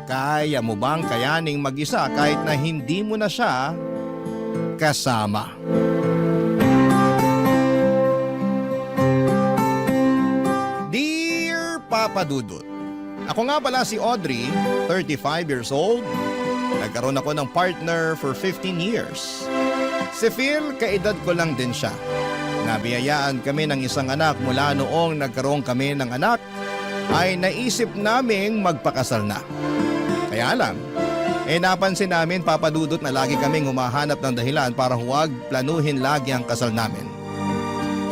Kaya mo bang kayaning mag-isa kahit na hindi mo na siya kasama? Dear Papa Dudut, ako nga pala si Audrey, 35 years old. Nagkaroon ako ng partner for 15 years. Si Phil, kaedad ko lang din siya. Nabiyayaan kami ng isang anak mula noong nagkaroon kami ng anak ay naisip naming magpakasal na. Kaya lang, napansin namin Papa Dudut na lagi kaming humahanap ng dahilan para huwag planuhin lagi ang kasal namin.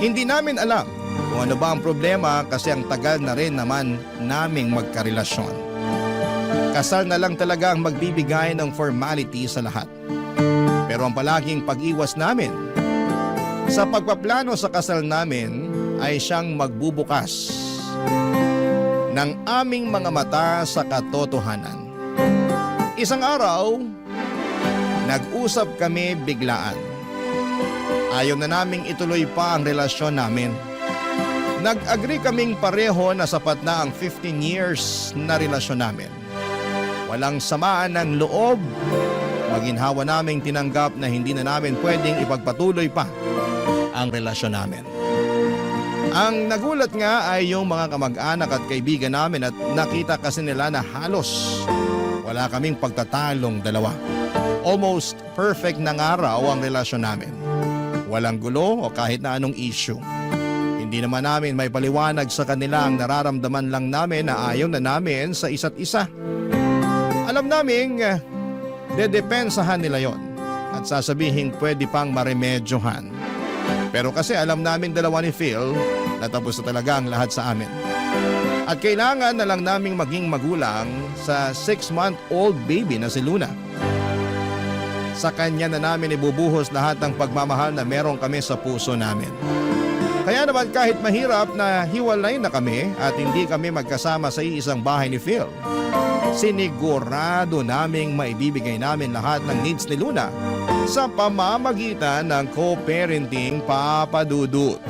Hindi namin alam kung ano ba ang problema kasi ang tagal na rin naman naming magkarelasyon. Kasal na lang talaga ang magbibigay ng formality sa lahat. Pero ang palaging pag-iwas namin sa pagpaplano sa kasal namin ay siyang magbubukas ng aming mga mata sa katotohanan. Isang araw, nag-usap kami biglaan. Ayaw na naming ituloy pa ang relasyon namin. Nag-agree kaming pareho na sapat na ang 15 years na relasyon namin. Walang samaan ng loob. Maginhawa naming tinanggap na hindi na namin pwedeng ipagpatuloy pa ang relasyon namin. Ang nagulat nga ay yung mga kamag-anak at kaibigan namin at nakita kasi nila na halos wala kaming pagtatalong dalawa. Almost perfect na nga raw ang relasyon namin. Walang gulo o kahit na anong issue. Hindi naman namin may paliwanag sa kanila ang nararamdaman lang namin na ayaw na namin sa isa't isa. Alam naming dedepensahan nila yon at sasabihin pwede pang maremedyohan. Pero kasi alam namin dalawa ni Phil na tapos na talaga ang lahat sa amin. At kailangan na lang naming maging magulang sa 6-month-old baby na si Luna. Sa kanya na namin ibubuhos lahat ng pagmamahal na meron kami sa puso namin. Kaya naman kahit mahirap na hiwalay na kami at hindi kami magkasama sa iisang bahay ni Phil, sinigurado naming maibibigay namin lahat ng needs ni Luna sa pamamagitan ng co-parenting Papa Dudut.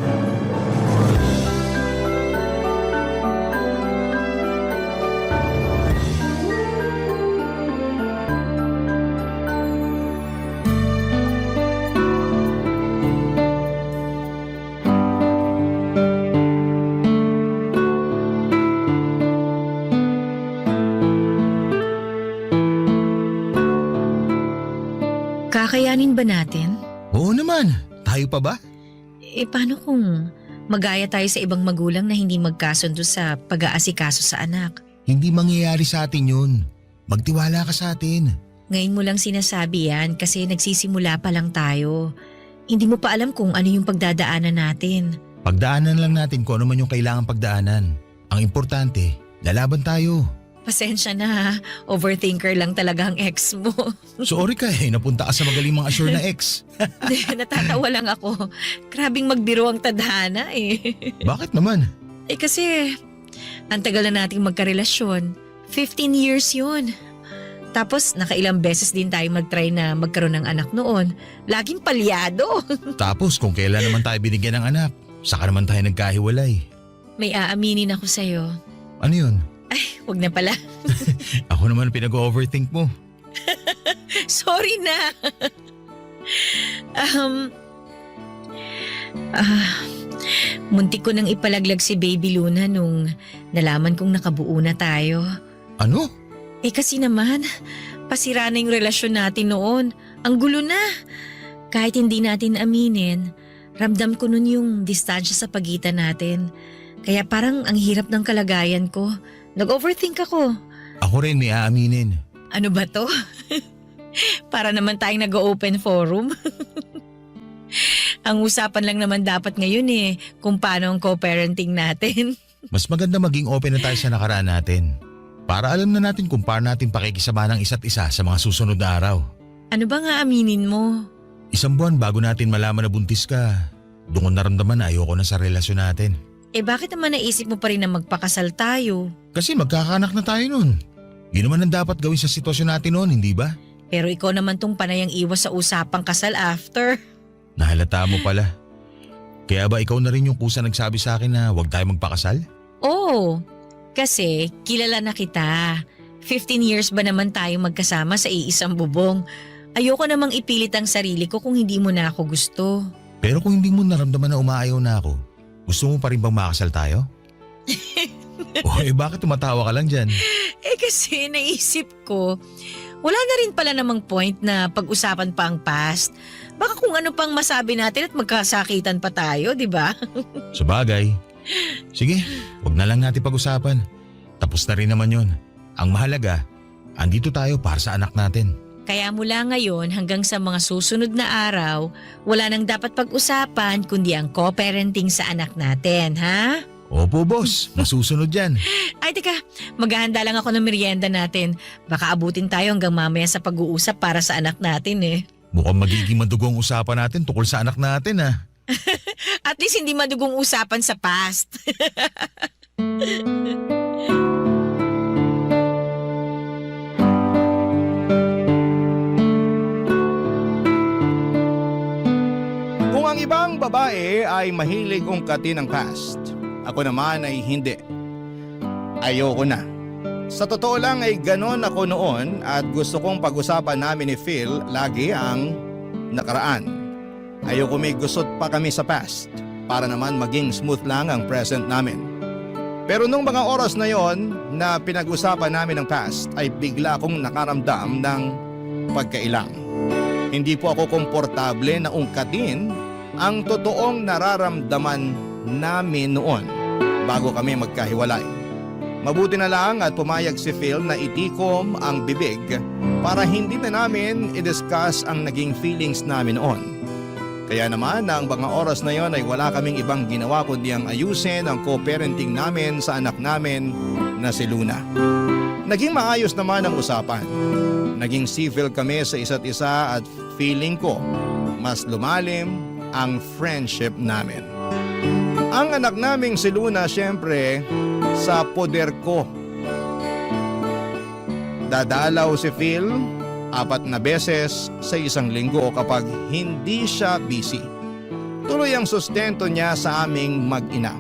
Kakayanin ba natin? Oo naman, tayo pa ba? Paano kung magaya tayo sa ibang magulang na hindi magkasundo sa pag-aasikaso sa anak? Hindi mangyayari sa atin yun. Magtiwala ka sa atin. Ngayon mo lang sinasabi yan kasi nagsisimula pa lang tayo. Hindi mo pa alam kung ano yung pagdadaanan natin. Pagdaanan lang natin kung ano man yung kailangan pagdaanan. Ang importante, lalaban tayo. Pasensya na, overthinker lang talaga ang ex mo. Sorry ka napunta ka sa magaling mga assure na ex. Natatawa lang ako. Grabing magbiro ang tadhana Bakit naman? Kasi, ang tagal na nating magkarelasyon. 15 years yun. Tapos nakailang beses din tayo mag-try na magkaroon ng anak noon. Laging palyado. Tapos kung kailan naman tayo binigyan ng anak, saka naman tayo nagkahiwalay. May aaminin ako sa'yo. Ano yun? Ay, wag na pala. Ako naman pinag-overthink mo. Sorry na. Muntik ko nang ipalaglag si Baby Luna nung nalaman kong nakabuo na tayo. Ano? Kasi naman, pasira na yung relasyon natin noon. Ang gulo na. Kahit hindi natin aminin, ramdam ko nun yung distansya sa pagitan natin. Kaya parang ang hirap ng kalagayan ko. Nag-overthink ako. Ako rin may aaminin. Ano ba to? Para naman tayong nag-open forum. Ang usapan lang naman dapat ngayon kung paano ang co-parenting natin. Mas maganda maging open na tayo sa nakaraan natin. Para alam na natin kung paano natin pakikisama ng isa't isa sa mga susunod na araw. Ano ba nga aminin mo? 1 buwan bago natin malaman na buntis ka, doon ko naramdaman na ayoko na sa relasyon natin. Bakit naman naisip mo pa rin na magpakasal tayo? Kasi magkakaanak na tayo nun. Yun naman ang dapat gawin sa sitwasyon natin noon, hindi ba? Pero ikaw naman tong panayang iwas sa usapang kasal after. Nahalata mo pala. Kaya ba ikaw na rin yung kusa nagsabi sa akin na huwag tayo magpakasal? Oo, kasi kilala na kita. 15 years ba naman tayo magkasama sa iisang bubong? Ayoko namang ipilit ang sarili ko kung hindi mo na ako gusto. Pero kung hindi mo naramdaman na umaayaw na ako, gusto mo pa rin bang makasal tayo? Bakit tumatawa ka lang dyan? Kasi naisip ko, wala na rin pala namang point na pag-usapan pa ang past. Baka kung ano pang masabi natin at magkasakitan pa tayo, di ba? Sabagay. Sige, wag na lang natin pag-usapan. Tapos na rin naman yun. Ang mahalaga, andito tayo para sa anak natin. Kaya mula ngayon hanggang sa mga susunod na araw, wala nang dapat pag-usapan kundi ang co-parenting sa anak natin, ha? Opo, boss. Masusunod yan. Ay, teka, maghahanda lang ako ng merienda natin. Baka abutin tayo hanggang mamaya sa pag-uusap para sa anak natin eh. Mukhang magiging madugong usapan natin tungkol sa anak natin, ha? At least hindi madugong usapan sa past. Kung ang ibang babae ay mahilig ungkatin ang past, ako naman ay hindi. Ayoko na. Sa totoo lang ay ganon ako noon at gusto kong pag-usapan namin ni Phil lagi ang nakaraan. Ayoko may gusot pa kami sa past para naman maging smooth lang ang present namin. Pero nung mga oras na yon na pinag-usapan namin ang past ay bigla akong nakaramdam ng pagkailang. Hindi po ako komportable na ungkatin ang totoong nararamdaman namin noon bago kami magkahiwalay. Mabuti na lang at pumayag si Phil na itikom ang bibig para hindi na namin i-discuss ang naging feelings namin noon. Kaya naman ang mga oras na yon ay wala kaming ibang ginawa kundi ang ayusin ang co-parenting namin sa anak namin na si Luna. Naging maayos naman ang usapan. Naging civil kami sa isa't isa at feeling ko mas lumalim ang friendship namin. Ang anak naming si Luna syempre sa poder ko. Dadalaw si Phil 4 na beses sa isang linggo kapag hindi siya busy. Tuloy ang sustento niya sa aming mag-ina.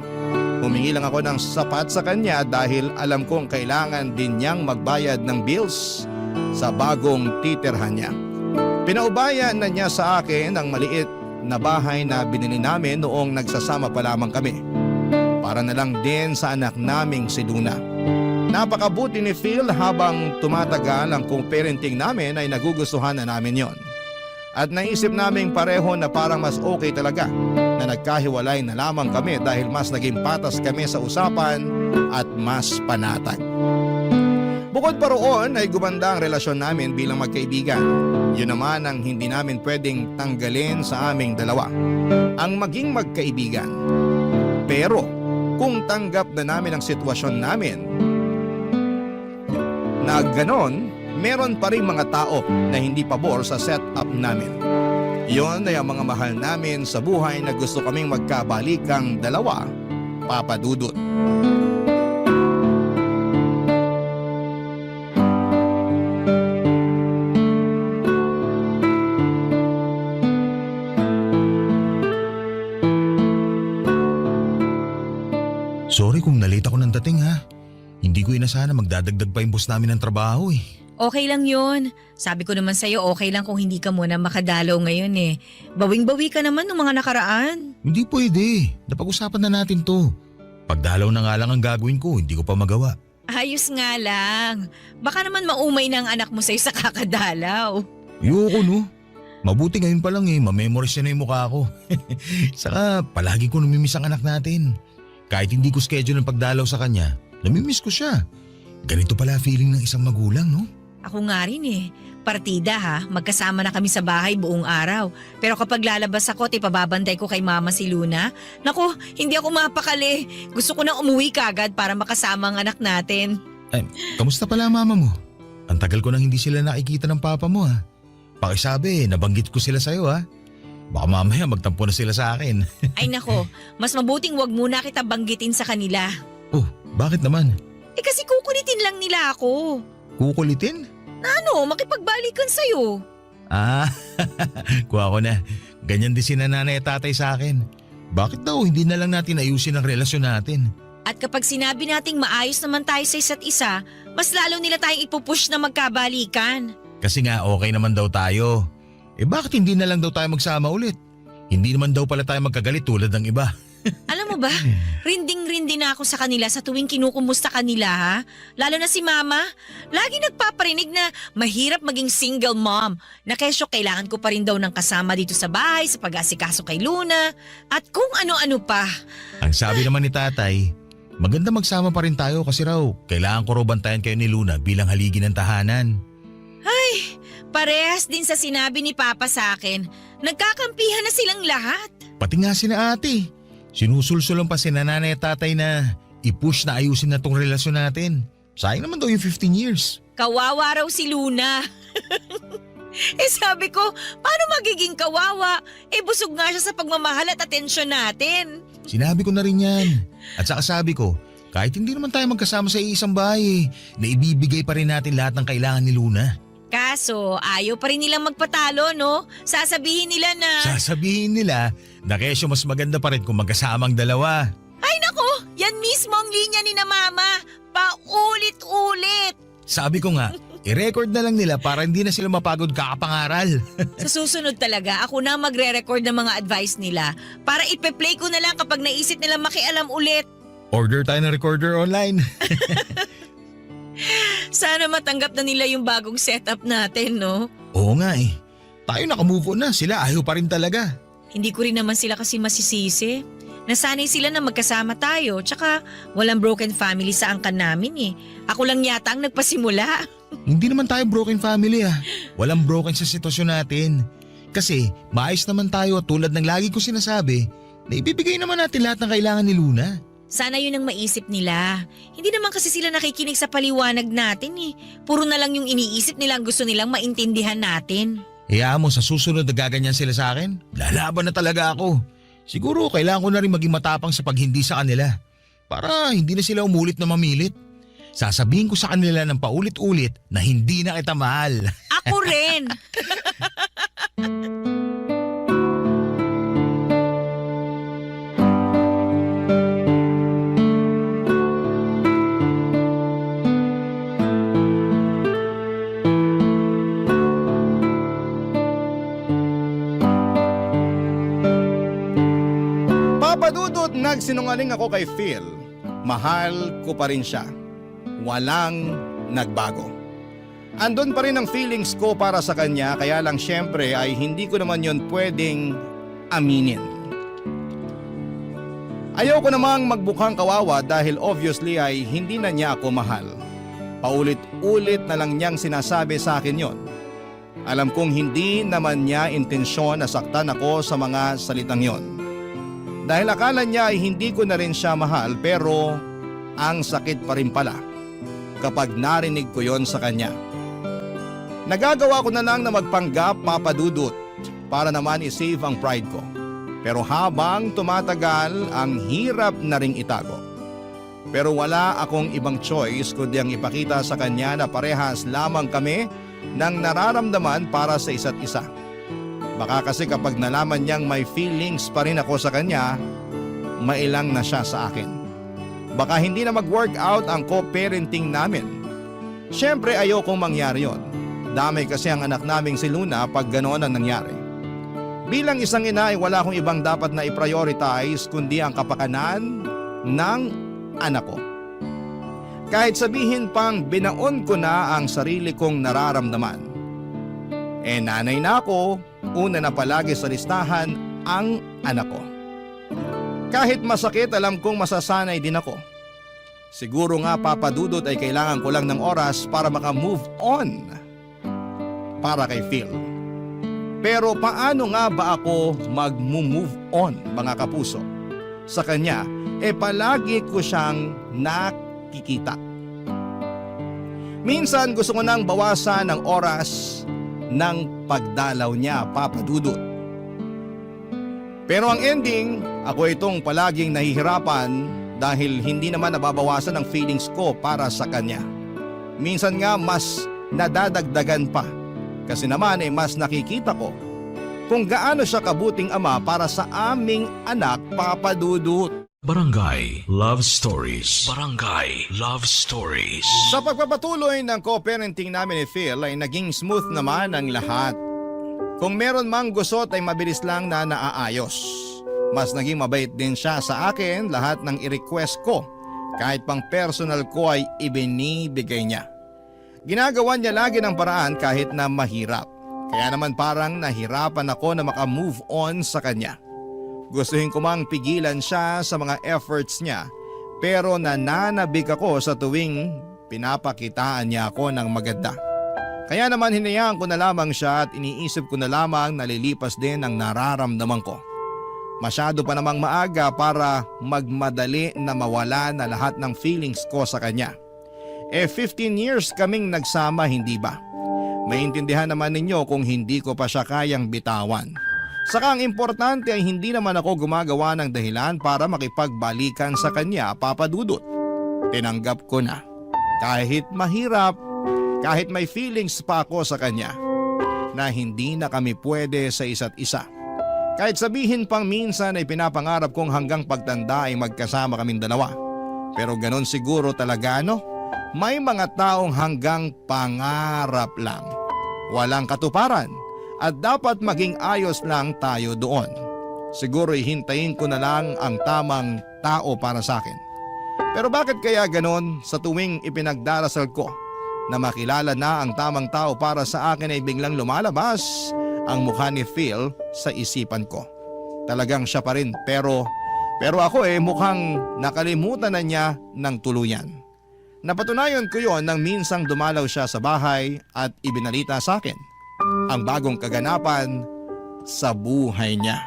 Humingi lang ako ng sapat sa kanya dahil alam kong kailangan din niyang magbayad ng bills sa bagong titirhan niya. Pinaubaya na niya sa akin ang maliit na bahay na binili namin noong nagsasama pa lamang kami. Para na lang din sa anak naming si Luna. Napakabuti ni Phil habang tumatagal ang co-parenting namin ay nagugustuhan na namin yon. At naisip naming pareho na parang mas okay talaga na nagkahiwalay na lamang kami dahil mas naging patas kami sa usapan at mas panatag. Bukod pa roon ay gumanda ang relasyon namin bilang magkaibigan. Yun naman ang hindi namin pwedeng tanggalin sa aming dalawa. Ang maging magkaibigan. Pero kung tanggap na namin ang sitwasyon namin na ganon, meron pa rin mga tao na hindi pabor sa setup namin. Yon ay ang mga mahal namin sa buhay na gusto kaming magkabalikang dalawa, Papa Dudut. Sorry kung nalate ako ng dating, ha? Hindi ko inasahan na magdadagdag pa yung boss namin ng trabaho eh. Okay lang yun. Sabi ko naman sa'yo, okay lang kung hindi ka muna makadalaw ngayon eh. Bawing-bawi ka naman ng mga nakaraan. Hindi pwede. Napag-usapan na natin to. Pagdalaw na nga lang ang gagawin ko, hindi ko pa magawa. Ayos nga lang. Baka naman maumay na ang anak mo sa'yo sa kakadalaw. Ayoko no. Mabuti ngayon pa lang eh, mamemorize na yung mukha ko. Saka palagi ko namimiss ang anak natin. Kahit hindi ko schedule ng pagdalaw sa kanya, namimiss ko siya. Ganito pala feeling ng isang magulang, no? Ako nga rin eh. Partida ha, magkasama na kami sa bahay buong araw. Pero kapag lalabas ako, pababantay ko kay mama si Luna. Naku, hindi ako mapakali. Gusto ko na umuwi kagad para makasama ang anak natin. Ay, kamusta pala mama mo? Ang tagal ko nang hindi sila nakikita ng papa mo ha. Pakisabi, nabanggit ko sila sa'yo ha. Baka mamaya magtampo na sila sa akin. Ay nako, mas mabuting wag muna kita banggitin sa kanila. Oh, bakit naman? Kasi kukulitin lang nila ako. Kukulitin? Ano, makipagbalikan sa'yo. Ah, kuha ko na. Ganyan din si nanay at tatay sa akin. Bakit daw hindi na lang natin ayusin ang relasyon natin? At kapag sinabi nating maayos naman tayo sa isa't isa, mas lalo nila tayong ipupush na magkabalikan. Kasi nga okay naman daw tayo. Bakit hindi na lang daw tayo magsama ulit? Hindi naman daw pala tayo magkagalit tulad ng iba. Alam mo ba, rinding-rindi na ako sa kanila sa tuwing kinukumusta kanila ha. Lalo na si Mama. Lagi nagpaparinig na mahirap maging single mom. Na kesyo kailangan ko pa rin daw ng kasama dito sa bahay, sa pag-asikaso kay Luna, at kung ano-ano pa. Ang sabi naman ni tatay, maganda magsama pa rin tayo kasi raw kailangan ko raw bantayan kayo ni Luna bilang haligi ng tahanan. Parehas din sa sinabi ni Papa sa akin. Nagkakampihan na silang lahat. Pati nga sina ate. Sinusulsulan pa si nanay at tatay na i-push na ayusin na tong relasyon natin. Sayang naman daw yung 15 years. Kawawa raw si Luna. Sabi ko, paano magiging kawawa? Busog nga siya sa pagmamahal at atensyon natin. Sinabi ko na rin yan. At saka sabi ko, kahit hindi naman tayo magkasama sa isang bahay, na ibibigay pa rin natin lahat ng kailangan ni Luna. Kaso, ayaw pa rin nilang magpatalo, no? Sasabihin nila na kesyo mas maganda pa rin kung magkasamang dalawa. ay nako, yan mismo ang linya ni na Mama. Paulit-ulit. Sabi ko nga, i-record na lang nila para hindi na sila mapagod kakapangaral. Sa susunod talaga, ako na magre-record ng mga advice nila para ipe-play ko na lang kapag naisip nila makialam ulit. Order tayo ng recorder online. Sana matanggap na nila yung bagong setup natin, no? Oo nga eh. Tayo nakamove on na, sila ayaw pa rin talaga. Hindi ko rin naman sila kasi masisisi. Nasanay sila na magkasama tayo, tsaka walang broken family sa angkan namin eh. Ako lang yata ang nagpasimula. Hindi naman tayo broken family ah. Walang broken sa sitwasyon natin. Kasi maayos naman tayo at tulad ng lagi ko sinasabi, na ibibigay naman natin lahat ng kailangan ni Luna. Sana yun ang maisip nila. Hindi naman kasi sila nakikinig sa paliwanag natin eh. Puro na lang yung iniisip nila ang gusto nilang maintindihan natin. Hayaan mo sa susunod na gaganyan sila sa akin, lalaban na talaga ako. Siguro kailangan ko na rin maging matapang sa paghindi sa kanila. Para hindi na sila umulit na mamilit. Sasabihin ko sa kanila ng paulit-ulit na hindi na kita mahal. Ako rin! Papadudot nagsinungaling ako kay Phil. Mahal ko pa rin siya. Walang nagbago. Andun pa rin ang feelings ko para sa kanya, kaya lang syempre ay hindi ko naman yon pwedeng aminin. Ayaw ko namang magbukhang kawawa dahil obviously ay hindi na niya ako mahal. Paulit-ulit na lang niyang sinasabi sa akin yon. Alam kong hindi naman niya intensyon na saktan ako sa mga salitang yon. Dahil akala niya ay hindi ko na rin siya mahal, pero ang sakit pa rin pala kapag narinig ko yon sa kanya. Nagagawa ko na lang na magpanggap, Papadudot, para naman isave ang pride ko. Pero habang tumatagal, ang hirap na ring itago. Pero wala akong ibang choice kundi ang ipakita sa kanya na parehas lamang kami ng nararamdaman para sa isa't isa. Baka kasi kapag nalaman niyang may feelings pa rin ako sa kanya, mailang na siya sa akin. Baka hindi na mag-work out ang co-parenting namin. Siyempre ayokong mangyari yon. Damay kasi ang anak naming si Luna pag ganoon ang nangyari. Bilang isang ina ay wala akong ibang dapat na i-prioritize kundi ang kapakanan ng anak ko. Kahit sabihin pang binaon ko na ang sarili kong nararamdaman. Nanay na ako, una na palagi sa listahan ang anak ko. Kahit masakit, alam kong masasanay din ako. Siguro nga, Papadudot, ay kailangan ko lang ng oras para maka-move on para kay Phil. Pero paano nga ba ako mag-move on, mga kapuso? Sa kanya, palagi ko siyang nakikita. Minsan gusto ko nang bawasan ang oras ng pagdalaw niya, Papadudot. Pero ang ending, ako itong palaging nahihirapan dahil hindi naman nababawasan ang feelings ko para sa kanya. Minsan nga mas nadadagdagan pa kasi naman mas nakikita ko kung gaano siya kabuting ama para sa aming anak, Papadudot. Barangay Love Stories. Barangay Love Stories. Sa pagpapatuloy ng co-parenting namin ni Phil ay naging smooth naman ang lahat. Kung meron mang gusot ay mabilis lang na naaayos. Mas naging mabait din siya sa akin, lahat ng i-request ko. Kahit pang personal ko ay ibinibigay niya. Ginagawa niya lagi ng paraan kahit na mahirap. Kaya naman parang nahirapan ako na makamove on sa kanya. Gustuhin ko mang pigilan siya sa mga efforts niya, pero nananabik ako sa tuwing pinapakitaan niya ako ng maganda. Kaya naman hinayaan ko na lamang siya at iniisip ko na lamang nalilipas din ang nararamdaman ko. Masyado pa namang maaga para magmadali na mawala na lahat ng feelings ko sa kanya. 15 years kaming nagsama, hindi ba? Maintindihan naman ninyo kung hindi ko pa siya kayang bitawan. Saka ang importante ay hindi naman ako gumagawa ng dahilan para makipagbalikan sa kanya, Papa Dudut. Tinanggap ko na. Kahit mahirap, kahit may feelings pa ako sa kanya, na hindi na kami pwede sa isa't isa. Kahit sabihin pang minsan ay pinapangarap kong hanggang pagtanda ay magkasama kaming dalawa. Pero ganon siguro talaga, no? May mga taong hanggang pangarap lang. Walang katuparan. At dapat maging ayos lang tayo doon. Siguro hintayin ko na lang ang tamang tao para sa akin. Pero bakit kaya ganon sa tuwing ipinagdarasal ko na makilala na ang tamang tao para sa akin ay biglang lumalabas ang mukha ni Phil sa isipan ko. Talagang siya pa rin pero ako mukhang nakalimutan na niya ng tuluyan. Napatunayan ko yon nang minsang dumalaw siya sa bahay at ibinalita sa akin ang bagong kaganapan sa buhay niya.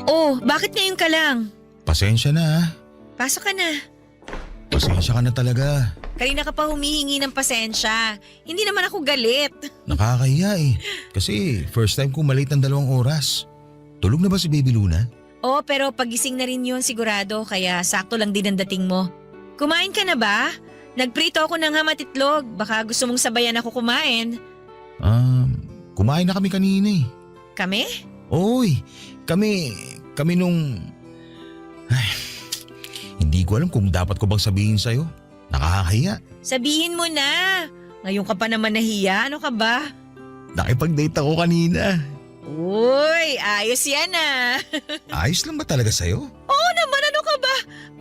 Oh, bakit ngayon ka lang? Pasensya na ha. Pasok ka na. Pasensya ka na talaga. Kanina ka pa humihingi ng pasensya. Hindi naman ako galit. Nakakahiya eh. Kasi first time ko malate ng 2 oras. Tulog na ba si Baby Luna? Oh, pero pagising na rin yun sigurado, kaya sakto lang din ang dating mo. Kumain ka na ba? Nagprito ako ng ham at itlog. Baka gusto mong sabayan ako kumain. Kumain na kami kanina eh. Kami? Oy, kami nung... Ay, hindi ko alam kung dapat ko bang sabihin sa'yo. Nakakahiya. Sabihin mo na. Ngayon ka pa naman nahiya. Ano ka ba? Nakipag-date ako kanina. Uy, ayos yan ah. Ayos lang ba talaga sa'yo? Oo naman, ano ka ba?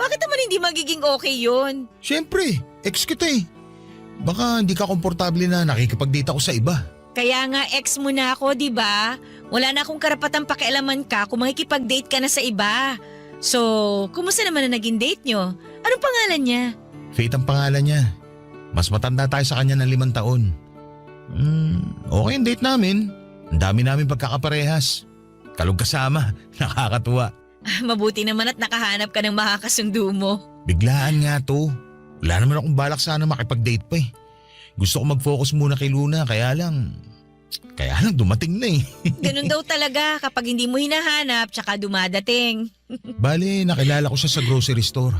Bakit naman hindi magiging okay yun? Siyempre, ex kita eh. Baka hindi ka komportable na nakikipag-date ako sa iba. Kaya nga ex mo na ako, di ba? Wala na akong karapatang pakialaman ka kung makikipag-date ka na sa iba. So, kumusta naman na naging date nyo? Anong pangalan niya? Faith ang pangalan niya. Mas matanda tayo sa kanya ng 5 taon. Okay ang date namin. Ang dami namin pagkakaparehas. Kalog kasama, nakakatuwa. Mabuti naman at nakahanap ka ng makakasundo mo. Biglaan nga to. Wala naman akong balak sana makipag-date pa eh. Gusto ko mag-focus muna kay Luna kaya lang dumating na eh. Ganun daw talaga kapag hindi mo hinahanap tsaka dumadating. Bale, nakilala ko siya sa grocery store.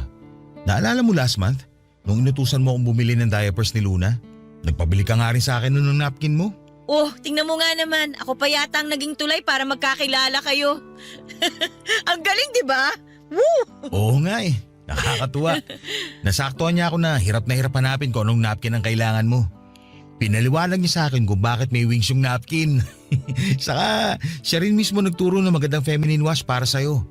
Naalala mo last month? Nung inutusan mo akong bumili ng diapers ni Luna? Nagpabili ka nga rin sa akin ng napkin mo. Oh, tingnan mo nga naman. Ako pa yata ang naging tulay para magkakilala kayo. Ang galing, di ba? Woo! Oo nga eh. Nakakatuwa. Nasaktuhan niya ako na hirap hanapin ko anong napkin ang kailangan mo. Pinaliwanag niya sa akin kung bakit may wings yung napkin. Saka siya rin mismo nagturo ng magandang feminine wash para sa'yo.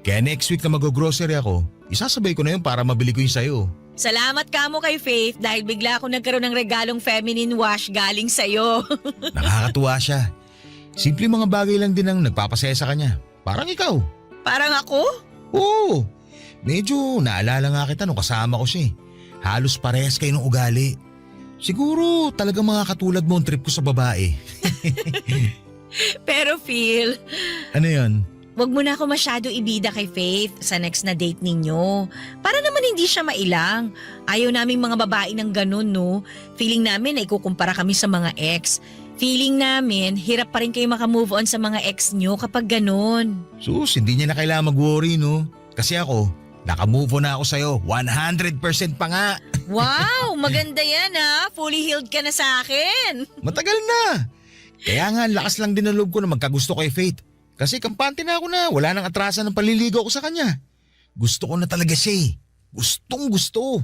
Kaya next week na mag-grocery ako, isasabay ko na yun para mabili ko yung sa'yo. Salamat ka mo kay Faith dahil bigla ako nagkaroon ng regalong feminine wash galing sa'yo. Nakakatuwa siya. Simple mga bagay lang din ang nagpapasaya sa kanya. Parang ikaw. Parang ako? Oo. Medyo naalala nga kita nung kasama ko siya eh. Halos parehas kayo ng ugali. Siguro talagang mga katulad mo ang trip ko sa babae. Pero Phil, Ano yun? wag mo na ako masyado ibida kay Faith sa next na date ninyo. Para naman hindi siya mailang. Ayaw naming mga babae ng ganun, no? Feeling namin na ikukumpara kami sa mga ex. Feeling namin, hirap pa rin kayo makamove on sa mga ex nyo kapag ganun. Sus, hindi niya na kailangan mag-worry no. Kasi ako, nakamove on na ako sa'yo. 100% pa nga. Wow, maganda yan ha. Fully healed ka na sa akin. Matagal na. Kaya nga, lakas lang din ang loob ko na magkagusto kay Faith. Kasi kampante na ako na, wala nang atrasan ng paliligaw ko sa kanya. Gusto ko na talaga siya eh. Gustong gusto.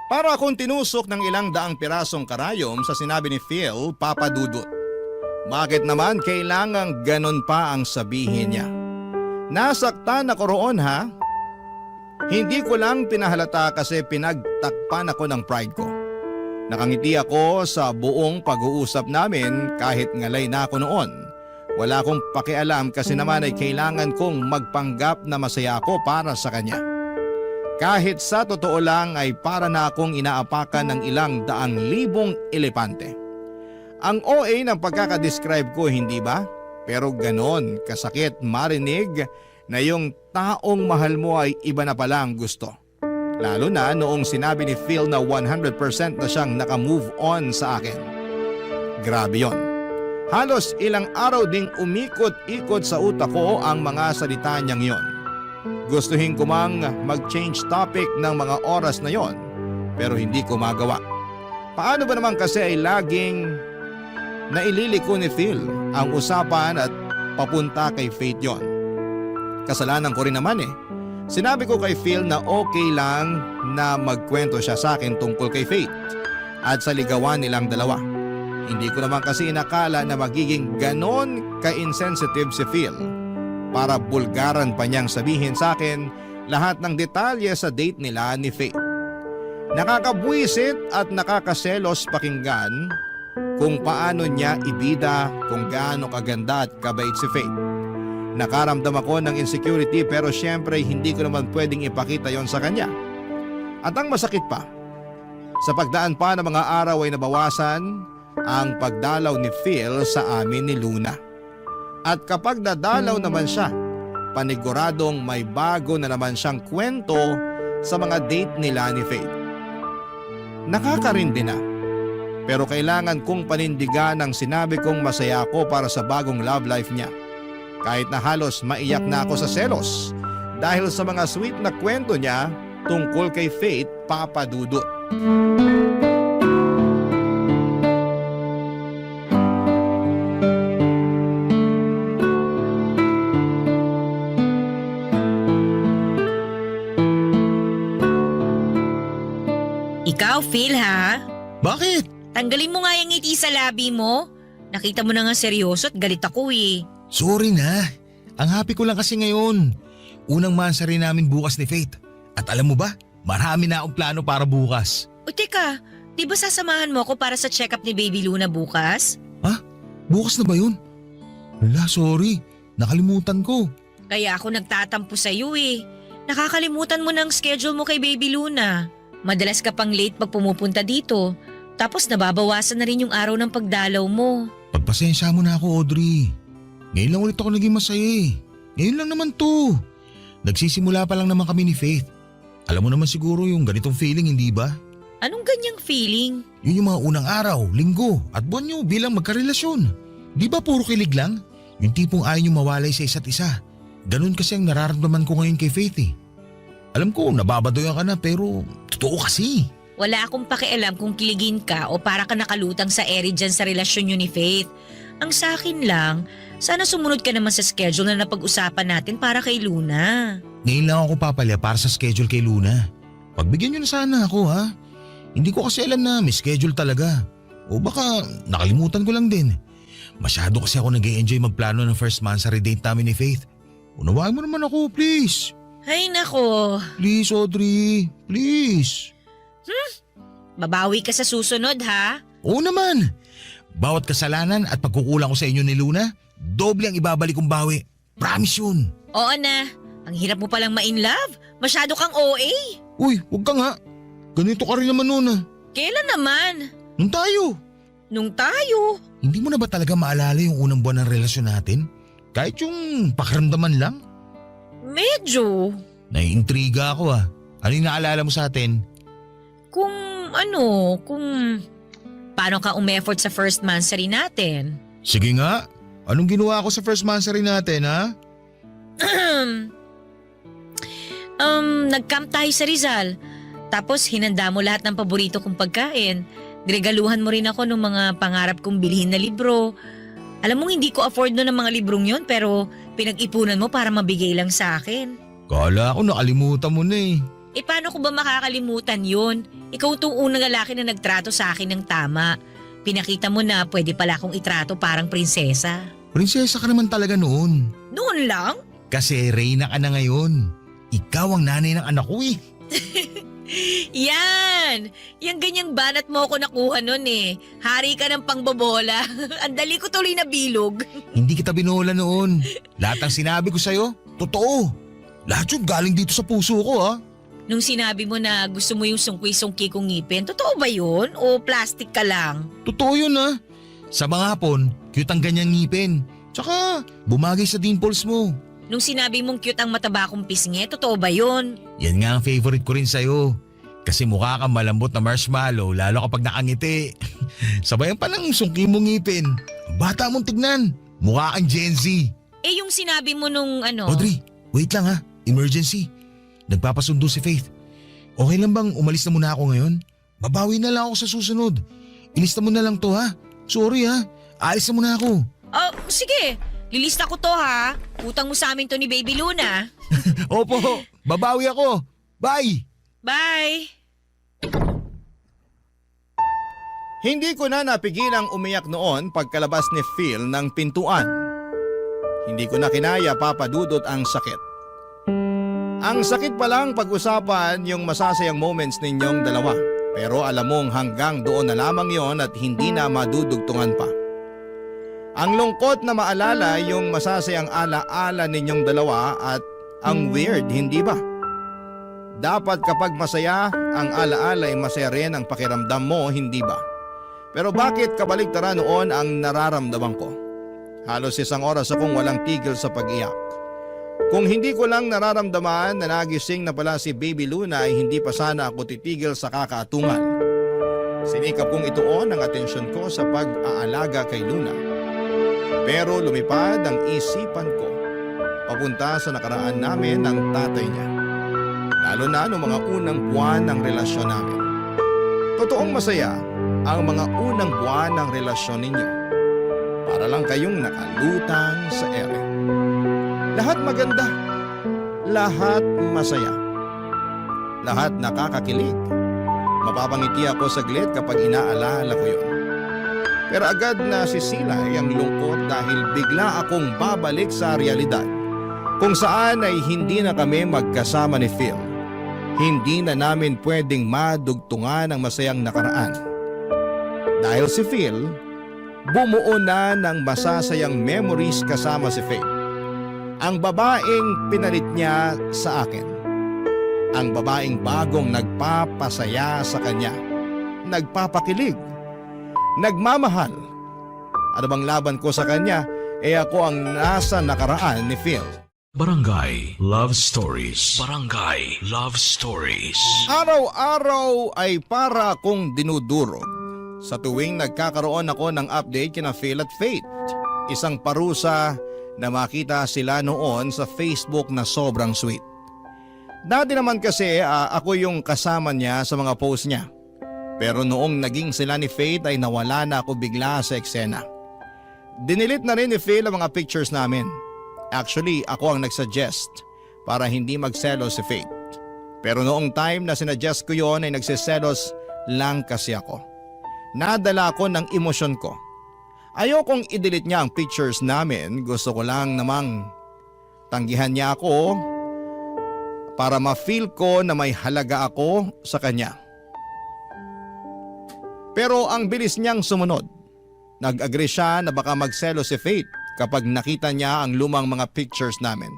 Para akong tinusok ng ilang daang pirasong karayom sa sinabi ni Phil, Papa Dudut. Bakit naman kailangang ganon pa ang sabihin niya? Nasaktan ako roon ha? Hindi ko lang pinahalata kasi pinagtakpan ako ng pride ko. Nakangiti ako sa buong pag-uusap namin kahit ngalay na ako noon. Wala akong pakialam kasi naman ay kailangan kong magpanggap na masaya ako para sa kanya. Kahit sa totoo lang ay para na akong inaapakan ng ilang daang libong elepante. Ang OA ng pagkakadescribe ko, hindi ba? Pero ganon kasakit marinig na yung taong mahal mo ay iba na pala ang gusto. Lalo na noong sinabi ni Phil na 100% na siyang nakamove on sa akin. Grabe yon. Halos ilang araw ding umikot-ikot sa utak ko ang mga salita niyang yon. Gustuhin ko mang mag-change topic ng mga oras na yon, pero hindi ko magawa. Paano ba naman kasi ay laging naililiko ni Phil ang usapan at papunta kay Faith yon? Kasalanan ko rin naman eh. Sinabi ko kay Phil na okay lang na magkwento siya sa akin tungkol kay Faith at sa ligawan nilang dalawa. Hindi ko naman kasi inakala na magiging ganon ka-insensitive si Phil para bulgaran pa niyang sabihin sa akin lahat ng detalye sa date nila ni Faith. Nakakabwisit at nakakaselos pakinggan kung paano niya ibida kung gaano kaganda at kabait si Faith. Nakaramdam ako ng insecurity pero syempre hindi ko naman pwedeng ipakita yon sa kanya. At ang masakit pa, sa pagdaan pa ng mga araw ay nabawasan ang pagdalaw ni Phil sa amin ni Luna. At kapag dadalaw naman siya, paniguradong may bago na naman siyang kwento sa mga date nila ni Faith. Nakakarindi na, pero kailangan kong panindigan ang sinabi kong masaya ako para sa bagong love life niya. Kahit na halos maiyak na ako sa selos dahil sa mga sweet na kwento niya tungkol kay Faith, Papa Dudut. Ikaw, Phil ha? Bakit? Tanggalin mo nga yung ngiti sa labi mo. Nakita mo na nga seryoso at galit ako eh. Sorry na. Ang happy ko lang kasi ngayon. Unang mansari namin bukas ni Faith. At alam mo ba, marami na akong plano para bukas. O teka, di ba sasamahan mo ako para sa check-up ni Baby Luna bukas? Ha? Bukas na ba yun? Wala, sorry. Nakalimutan ko. Kaya ako nagtatampo sa'yo eh. Nakakalimutan mo ng schedule mo kay Baby Luna. Madalas ka pang late pag pumupunta dito. Tapos nababawasan na rin yung araw ng pagdalaw mo. Pagpasensya mo na ako, Audrey. Ngayon lang ulit ako naging masaya eh. Ngayon lang naman to. Nagsisimula pa lang naman kami ni Faith. Alam mo naman siguro yung ganitong feeling, hindi ba? Anong ganyang feeling? Yun yung mga unang araw, linggo at buwan nyo bilang magkarelasyon. Di ba puro kilig lang? Yung tipong ayaw nyo mawalay sa isa't isa. Ganun kasi ang nararamdaman ko ngayon kay Faith eh. Alam ko, nababadoyan ka na pero totoo kasi. Wala akong pakialam kung kiligin ka o para ka nakalutang sa ere dyan sa relasyon nyo ni Faith. Ang sa akin lang, sana sumunod ka naman sa schedule na napag-usapan natin para kay Luna. Ngayon lang ako papalya para sa schedule kay Luna. Pagbigyan nyo na sana ako ha. Hindi ko kasi alam na may schedule talaga. O baka nakalimutan ko lang din. Masyado kasi ako nag-e-enjoy magplano ng first mansary date namin ni Faith. Unawain mo naman ako, please. Ay nako. Please, Audrey. Please. Babawi ka sa susunod ha. Oo naman. Bawat kasalanan at pagkukulang ko sa inyo ni Luna, doble ang ibabalik kong bawi. Promise yun. Oo na. Ang hirap mo palang ma-in love. Masyado kang OA. Uy, huwag ka nga. Ganito ka rin naman noon ah. Kailan naman? Nung tayo. Nung tayo. Hindi mo na ba talaga maalala yung unang buwan ng relasyon natin? Kahit yung pakiramdaman lang? Medyo. Naiintriga ako ah. Ano yung naalala mo sa atin? Kung paano ka umeffort sa first monthsary natin. Sige nga, anong ginawa ko sa first monthsary natin ha? Nag-camp tayo sa Rizal. Tapos hinanda mo lahat ng paborito kong pagkain. Niregaluhan mo rin ako ng mga pangarap kong bilhin na libro. Alam mo hindi ko afford no ng mga librong yon pero pinag-ipunan mo para mabigay lang sa akin. Kala ko nakalimutan mo na eh. Eh paano ko ba makakalimutan yun? Ikaw tong unang lalaki na nagtrato sa akin ng tama. Pinakita mo na pwede pala akong itrato parang prinsesa. Prinsesa ka naman talaga noon. Noon lang? Kasi reyna ka na ngayon. Ikaw ang nanay ng anak ko eh. Yan! Yung ganyang banat mo ako nakuha nun eh. Hari ka ng pangbobola. Ang dali ko tuloy na bilog. Hindi kita binola noon. Lahat ng sinabi ko sa'yo, totoo. Lahat yun galing dito sa puso ko ha. Nung sinabi mo na gusto mo yung sungki-sungki kong ngipin, totoo ba yun? O plastic ka lang? Totoo yun ha. Sa mga hapon, cute ang ganyang ngipin. Tsaka bumagay sa dimples mo. Nung sinabi mong cute ang mataba kong pisngi, totoo ba yun? Yan nga ang favorite ko rin sa'yo. Kasi mukha kang malambot na marshmallow lalo kapag nakangiti. Sabayan pa ng sungki mong ngipin. Bata mong tignan. Mukha kang Gen Z. Eh yung sinabi mo nung ano… Audrey, wait lang ha. Emergency. Nagpapasundo si Faith. Okay lang bang umalis na muna ako ngayon? Babawi na lang ako sa susunod. Ilista mo na lang to ha. Sorry ha. Aalis na muna ako. Oh, sige. Lilista ko to ha. Utang mo sa amin to ni Baby Luna. Opo, babawi ako. Bye! Bye! Hindi ko na napigilang umiyak noon pagkalabas ni Phil ng pintuan. Hindi ko na kinaya papadudot ang sakit. Ang sakit palang pag-usapan yung masasayang moments ninyong dalawa. Pero alam mong hanggang doon na lamang yon at hindi na madudugtungan pa. Ang lungkot na maalala yung masasayang alaala ninyong dalawa at ang weird, hindi ba? Dapat kapag masaya, ang alaala ay masaya rin ang pakiramdam mo, hindi ba? Pero bakit kabaligtaran noon ang nararamdaman ko? Halos 1 oras akong walang tigil sa pag-iyak. Kung hindi ko lang nararamdaman na nagising na pala si Baby Luna ay hindi pa sana ako titigil sa kakaatungan. Sinikap kong ituon ang atensyon ko sa pag-aalaga kay Luna. Pero lumipad ang isipan ko papunta sa nakaraan namin ng tatay niya. Lalo na noong mga unang buwan ng relasyon namin. Totoong masaya ang mga unang buwan ng relasyon ninyo. Para lang kayong nakalutang sa ere. Lahat maganda. Lahat masaya. Lahat nakakakilig. Mapapangiti ako saglit kapag inaalala ko yun. Pero agad na sisilay ang lungkot dahil bigla akong babalik sa realidad. Kung saan ay hindi na kami magkasama ni Phil. Hindi na namin pwedeng madugtungan ang masayang nakaraan. Dahil si Phil, bumuo na ng masasayang memories kasama si Faith. Ang babaeng pinalit niya sa akin. Ang babaeng bagong nagpapasaya sa kanya. Nagpapakilig. Nagmamahal. Ano bang laban ko sa kanya? Ako ang nasa nakaraan ni Phil. Barangay Love Stories. Barangay Love Stories. Araw-araw ay para akong dinudurog. Sa tuwing nagkakaroon ako ng update kina Phil at Faith. Isang parusa na makita sila noon sa Facebook na sobrang sweet. Dati naman kasi ako yung kasama niya sa mga post niya. Pero noong naging sila ni Faith ay nawala na ako bigla sa eksena. Dinilit na rin ni Phil ang mga pictures namin. Actually, ako ang nagsuggest para hindi magselos si Faith. Pero noong time na sinuggest ko yon ay nagsiselos lang kasi ako. Nadala ko ng emosyon ko. Ayokong i-delete niya ang pictures namin. Gusto ko lang namang tanggihan niya ako para ma-feel ko na may halaga ako sa kanya. Pero ang bilis niyang sumunod. Nag-agree siya na baka magselos si Faith kapag nakita niya ang lumang mga pictures namin.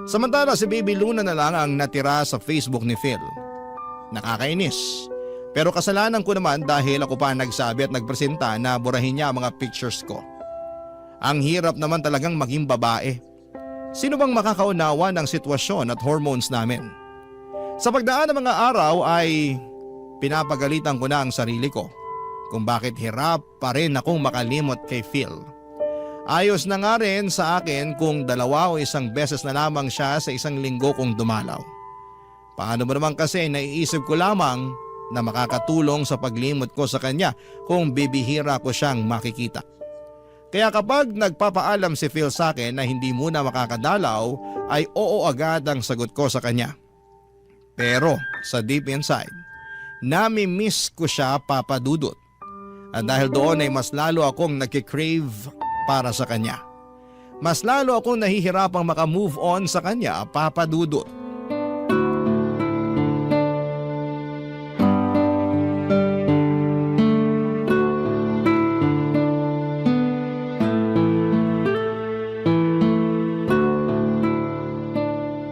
Samantala si Baby Luna na lang ang natira sa Facebook ni Phil. Nakakainis. Pero kasalanan ko naman dahil ako pa nagsabi at nagpresenta na burahin niya ang mga pictures ko. Ang hirap naman talagang maging babae. Sino bang makakaunawa ng sitwasyon at hormones namin? Sa pagdaan ng mga araw ay pinapagalitan ko na ang sarili ko. kung bakit hirap pa rin akong makalimot kay Phil. Ayos na nga rin sa akin kung 2 o 1 beses na lamang siya sa 1 linggo kung dumalaw. Paano ba naman kasi naiisip ko lamang na makakatulong sa paglimot ko sa kanya kung bibihira ko siyang makikita. Kaya kapag nagpapaalam si Phil sa akin na hindi muna makakadalaw ay oo agad ang sagot ko sa kanya. Pero sa deep inside, nami-miss ko siya, Papa Dudut. At dahil doon ay mas lalo akong nagkikrave para sa kanya. Mas lalo akong nahihirapang makamove on sa kanya, Papa Dudut.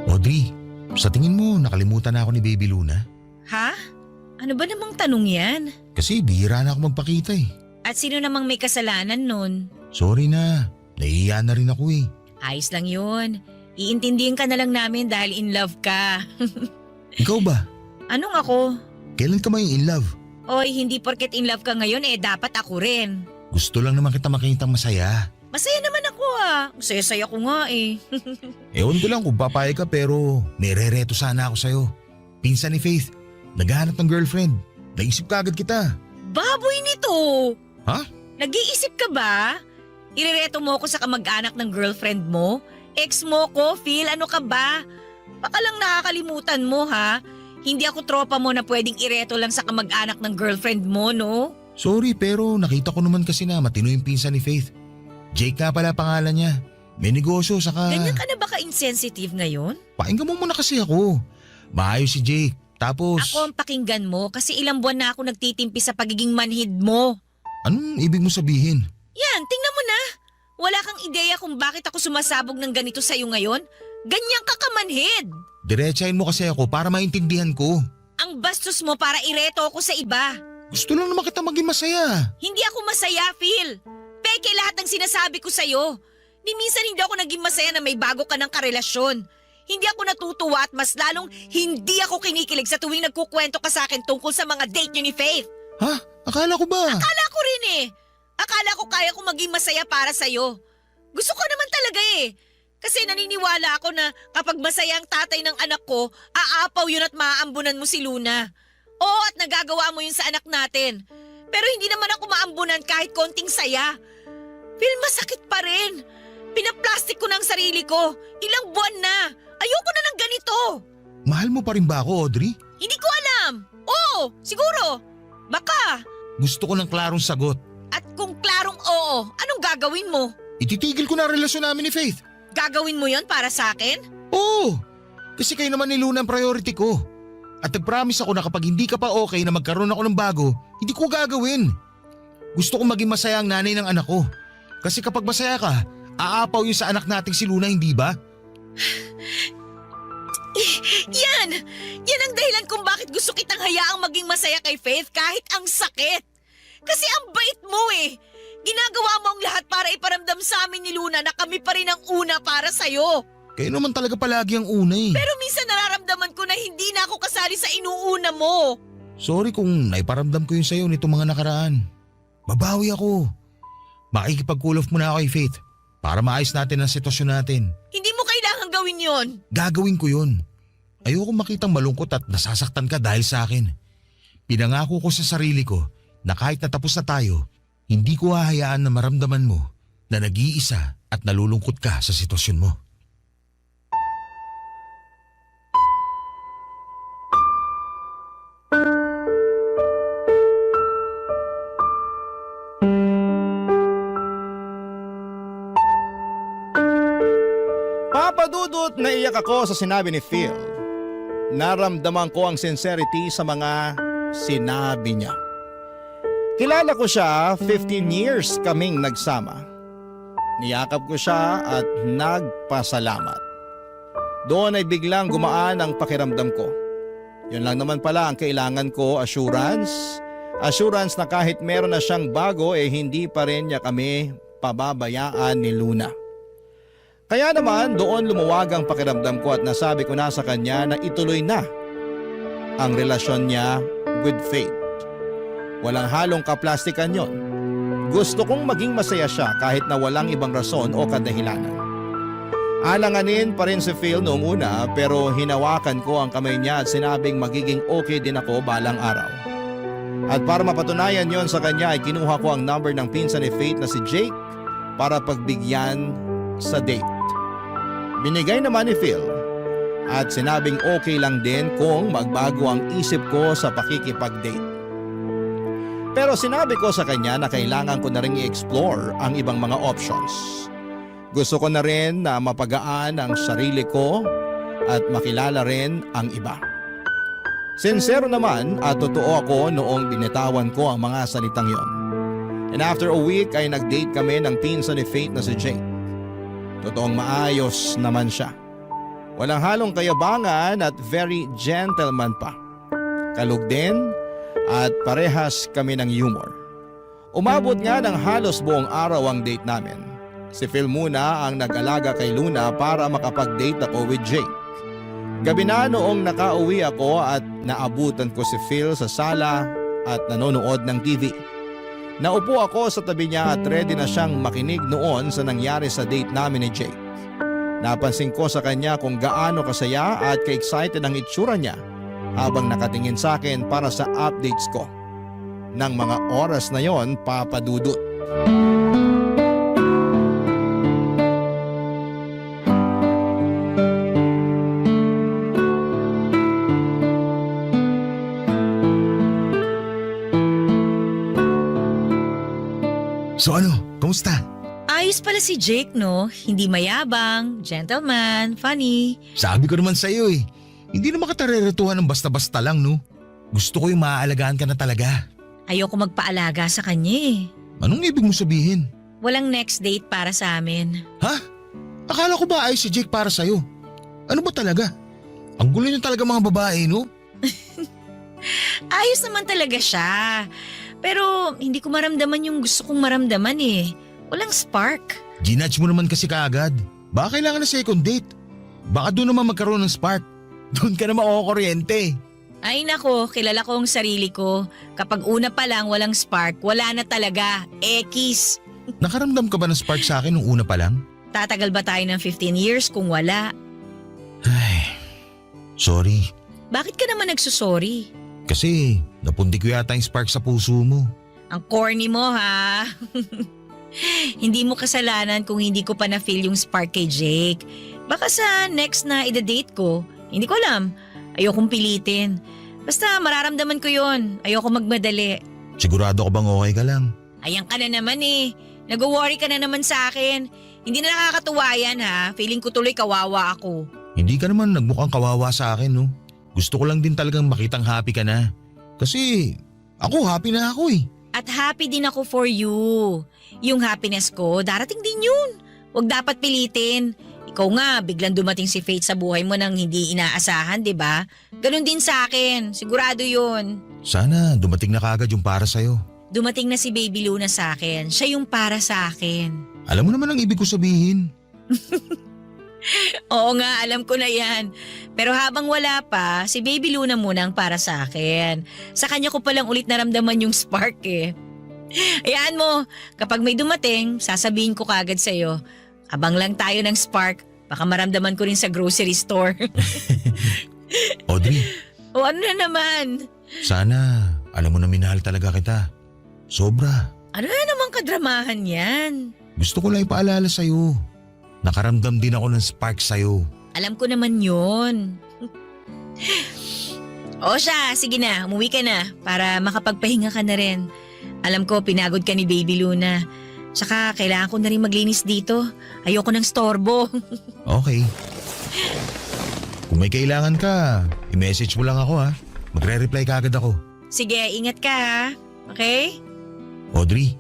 Audrey, sa tingin mo nakalimutan na ako ni Baby Luna? Ha? Ano ba namang tanong yan? Kasi bihira na ako magpakita eh. At sino namang may kasalanan nun? Sorry na, nahihiya na rin ako eh. Ayos lang yun. Iintindihin ka na lang namin dahil in love ka. Ikaw ba? Anong ako? Kailan ka may in love? Oy, hindi porket in love ka ngayon dapat ako rin. Gusto lang naman kita makitang masaya. Masaya naman ako Saya-saya ko nga Ewan ko lang kung papayag ka pero may rereto sana ako sa'yo. Pinsan ni Faith, naghahanap ng girlfriend. Naisip ka agad kita. Baboy nito! Ha? Nag-iisip ka ba? Irereto mo ako sa kamag-anak ng girlfriend mo? Ex mo ko, Phil, ano ka ba? Baka lang nakakalimutan mo ha? Hindi ako tropa mo na pwedeng ireto lang sa kamag-anak ng girlfriend mo, no? Sorry pero nakita ko naman kasi na matino yung pinsan ni Faith. Jake nga pala pangalan niya. May negosyo saka… Ganyan ka na ba ka-insensitive ngayon? Pakinggan mo muna kasi ako. Maayos si Jake. Tapos… Ako ang pakinggan mo kasi ilang buwan na ako nagtitimpi sa pagiging manhid mo. Anong ibig mo sabihin? Yan, tingnan mo na. Wala kang ideya kung bakit ako sumasabog ng ganito sa'yo ngayon? Ganyan ka kamanhid. Diretsahin mo kasi ako para maintindihan ko. Ang bastos mo para ireto ako sa iba. Gusto lang naman kita maging masaya. Hindi ako masaya, Phil. Peke lahat ng sinasabi ko sa'yo. Ni minsan hindi ako naging masaya na may bago ka ng karelasyon. Hindi ako natutuwa at mas lalong hindi ako kinikilig sa tuwing nagkukwento ka sa akin tungkol sa mga date niyo ni Faith. Ha? Akala ko ba? Akala ko rin Akala ko kaya kong maging masaya para sa'yo. Gusto ko naman talaga Kasi naniniwala ako na kapag masaya ang tatay ng anak ko, aapaw yun at maaambunan mo si Luna. Oo, at nagagawa mo yun sa anak natin. Pero hindi naman ako maambunan kahit konting saya. Phil, masakit pa rin. Pinaplastic ko na ang sarili ko. Ilang buwan na. Ayoko na ng ganito. Mahal mo pa rin ba ako, Audrey? Hindi ko alam. Oo, siguro. Baka. Gusto ko ng klarong sagot. At kung klarong oo, anong gagawin mo? Ititigil ko na ang relasyon namin ni Faith. Gagawin mo yon para sa akin? Oo! Kasi kayo naman ni Luna ang priority ko. At nag-promise ako na kapag hindi ka pa okay na magkaroon ako ng bago, hindi ko gagawin. Gusto kong maging masaya ang nanay ng anak ko. Kasi kapag masaya ka, aapaw yun sa anak nating si Luna, hindi ba? Yan! Yan ang dahilan kung bakit gusto kitang hayaang maging masaya kay Faith kahit ang sakit. Kasi ang bait mo Ginagawa mo ang lahat para iparamdam sa amin ni Luna na kami pa rin ang una para sa'yo. Kayo naman talaga palagi ang una Pero minsan nararamdaman ko na hindi na ako kasali sa inuuna mo. Sorry kung naiparamdam ko yun sa'yo nitong mga nakaraan. Babawi ako. Makikipag-cool off muna ako kay Faith para maayos natin ang sitwasyon natin. Hindi mo kailangang gawin yon. Gagawin ko yun. Ayoko makitang malungkot at nasasaktan ka dahil sa akin. Pinangako ko sa sarili ko na kahit natapos na tayo, hindi ko hahayaan na maramdaman mo na nag-iisa at nalulungkot ka sa sitwasyon mo. Papadudot na iyak ako sa sinabi ni Phil. Naramdaman ko ang sincerity sa mga sinabi niya. Kilala ko siya, 15 years kaming nagsama. Niyakap ko siya at nagpasalamat. Doon ay biglang gumaan ang pakiramdam ko. Yun lang naman pala ang kailangan ko, assurance. Assurance na kahit meron na siyang bago hindi pa rin niya kami pababayaan ni Luna. Kaya naman doon lumuwag ang pakiramdam ko at nasabi ko na sa kanya na ituloy na ang relasyon niya with Faith. Walang halong kaplastikan yon. Gusto kong maging masaya siya kahit na walang ibang rason o kadahilanan. Alanganin pa rin si Phil noong una pero hinawakan ko ang kamay niya at sinabing magiging okay din ako balang araw. At para mapatunayan yon sa kanya ay kinuha ko ang number ng pinsan ni Faith na si Jake para pagbigyan sa date. Binigay naman ni Phil at sinabing okay lang din kung magbago ang isip ko sa pakikipag-date. Pero sinabi ko sa kanya na kailangan ko na rin i-explore ang ibang mga options. Gusto ko na rin na mapagaan ang sarili ko at makilala rin ang iba. Sincero naman at totoo ako noong binitawan ko ang mga salitang yon. And after a week ay nag-date kami ng pinsan ni Faith na si Jake. Totoong maayos naman siya. Walang halong kayabangan at very gentleman pa. Kalug din at parehas kami ng humor. Umabot nga ng halos buong araw ang date namin. Si Phil muna ang nag-alaga kay Luna para makapag-date ako with Jake. Gabi na noong nakauwi ako at naabutan ko si Phil sa sala at nanonood ng TV. Naupo ako sa tabi niya at ready na siyang makinig noon sa nangyari sa date namin ni Jake. Napansin ko sa kanya kung gaano kasaya at ka-excited ang itsura niya habang nakatingin sa akin para sa updates ko. Nang mga oras na yon, Papa Dudut. So ano, kamusta? Ayos pala si Jake, no? Hindi mayabang, gentleman, funny. Sabi ko naman sa'yo eh. Hindi naman katareretuhan ng basta-basta lang, no? Gusto ko yung maaalagaan ka na talaga. Ayoko magpaalaga sa kanya eh. Anong ibig mo sabihin? Walang next date para sa amin. Ha? Akala ko ba ayos si Jake para sa'yo? Ano ba talaga? Ang gulo niyo talaga mga babae, no? Ayos naman talaga siya. Pero hindi ko maramdaman yung gusto kong maramdaman eh. Walang spark. Ginudge mo naman kasi kaagad. Baka kailangan na second date. Baka doon naman magkaroon ng spark. Doon ka na makukuryente. Ay nako, kilala ko ang sarili ko. Kapag una pa lang walang spark, wala na talaga. Ekis. Nakaramdam ka ba ng spark sa akin nung una pa lang? Tatagal ba tayo ng 15 years kung wala? Ay, sorry. Bakit ka naman nagsusorry? Kasi napundi ko yata yung spark sa puso mo. Ang corny mo ha. Hindi mo kasalanan kung hindi ko pa na-feel yung spark kay Jake. Baka sa next na ida-date ko, hindi ko alam. Ayokong pilitin. Basta mararamdaman ko yon. Ayoko magmadali. Sigurado ka bang okay ka lang? Ayan ka na naman eh. Nag-worry ka na naman sa akin. Hindi na nakakatuwa yan ha. Feeling ko tuloy kawawa ako. Hindi ka naman nagmukhang kawawa sa akin, no? Gusto ko lang din talagang makitang happy ka na. Kasi ako happy na ako eh. At happy din ako for you. Yung happiness ko, darating din yun. Huwag dapat pilitin. Ikaw nga, biglang dumating si Faith sa buhay mo nang hindi inaasahan, di ba? Ganon din sa akin. Sigurado yun. Sana dumating na kagad yung para sa'yo. Dumating na si Baby Luna sa akin. Siya yung para sa akin. Alam mo naman ang ibig ko sabihin. Oo nga, alam ko na yan. Pero habang wala pa, si Baby Luna muna ang para sa akin. Sa kanya ko palang ulit naramdaman yung spark eh. Hayaan mo, kapag may dumating, sasabihin ko kagad sa'yo. Abang lang tayo ng spark, baka maramdaman ko rin sa grocery store. Audrey, O ano na naman? sana alam mo na minahal talaga kita. Sobra. Ano na naman kadramahan yan? Gusto ko lang ipaalala sa'yo. Nakaramdam din ako ng spark sa'yo. Alam ko naman yun. O siya, sige na, umuwi ka na para makapagpahinga ka na rin. Alam ko, pinagod ka ni Baby Luna. Saka kailangan ko na rin maglinis dito. Ayoko ng storbo. Okay. Kung may kailangan ka, i-message mo lang ako ha. Magre-reply ka agad ako. Sige, ingat ka ha. Okay? Audrey,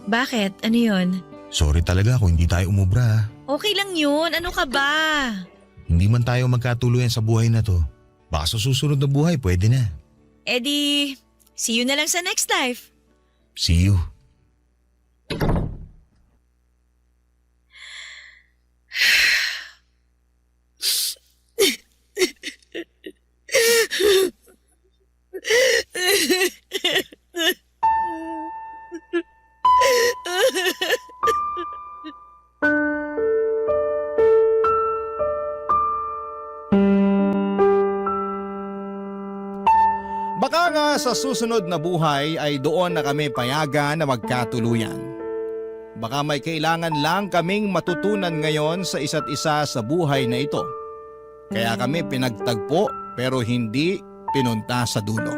Bakit? Ano yun? sorry talaga kung hindi tayo umubra ha. Okay lang yun. Ano ka ba? Hindi man tayo magkatuluyan sa buhay na to. Baka sa susunod na buhay, pwede na. Eh di, see you na lang sa next life. See you. Baka nga sa susunod na buhay ay doon na kami payagan na magkatuluyan. Baka may kailangan lang kaming matutunan ngayon sa isa't isa sa buhay na ito. Kaya kami pinagtagpo pero hindi pinunta sa dulo.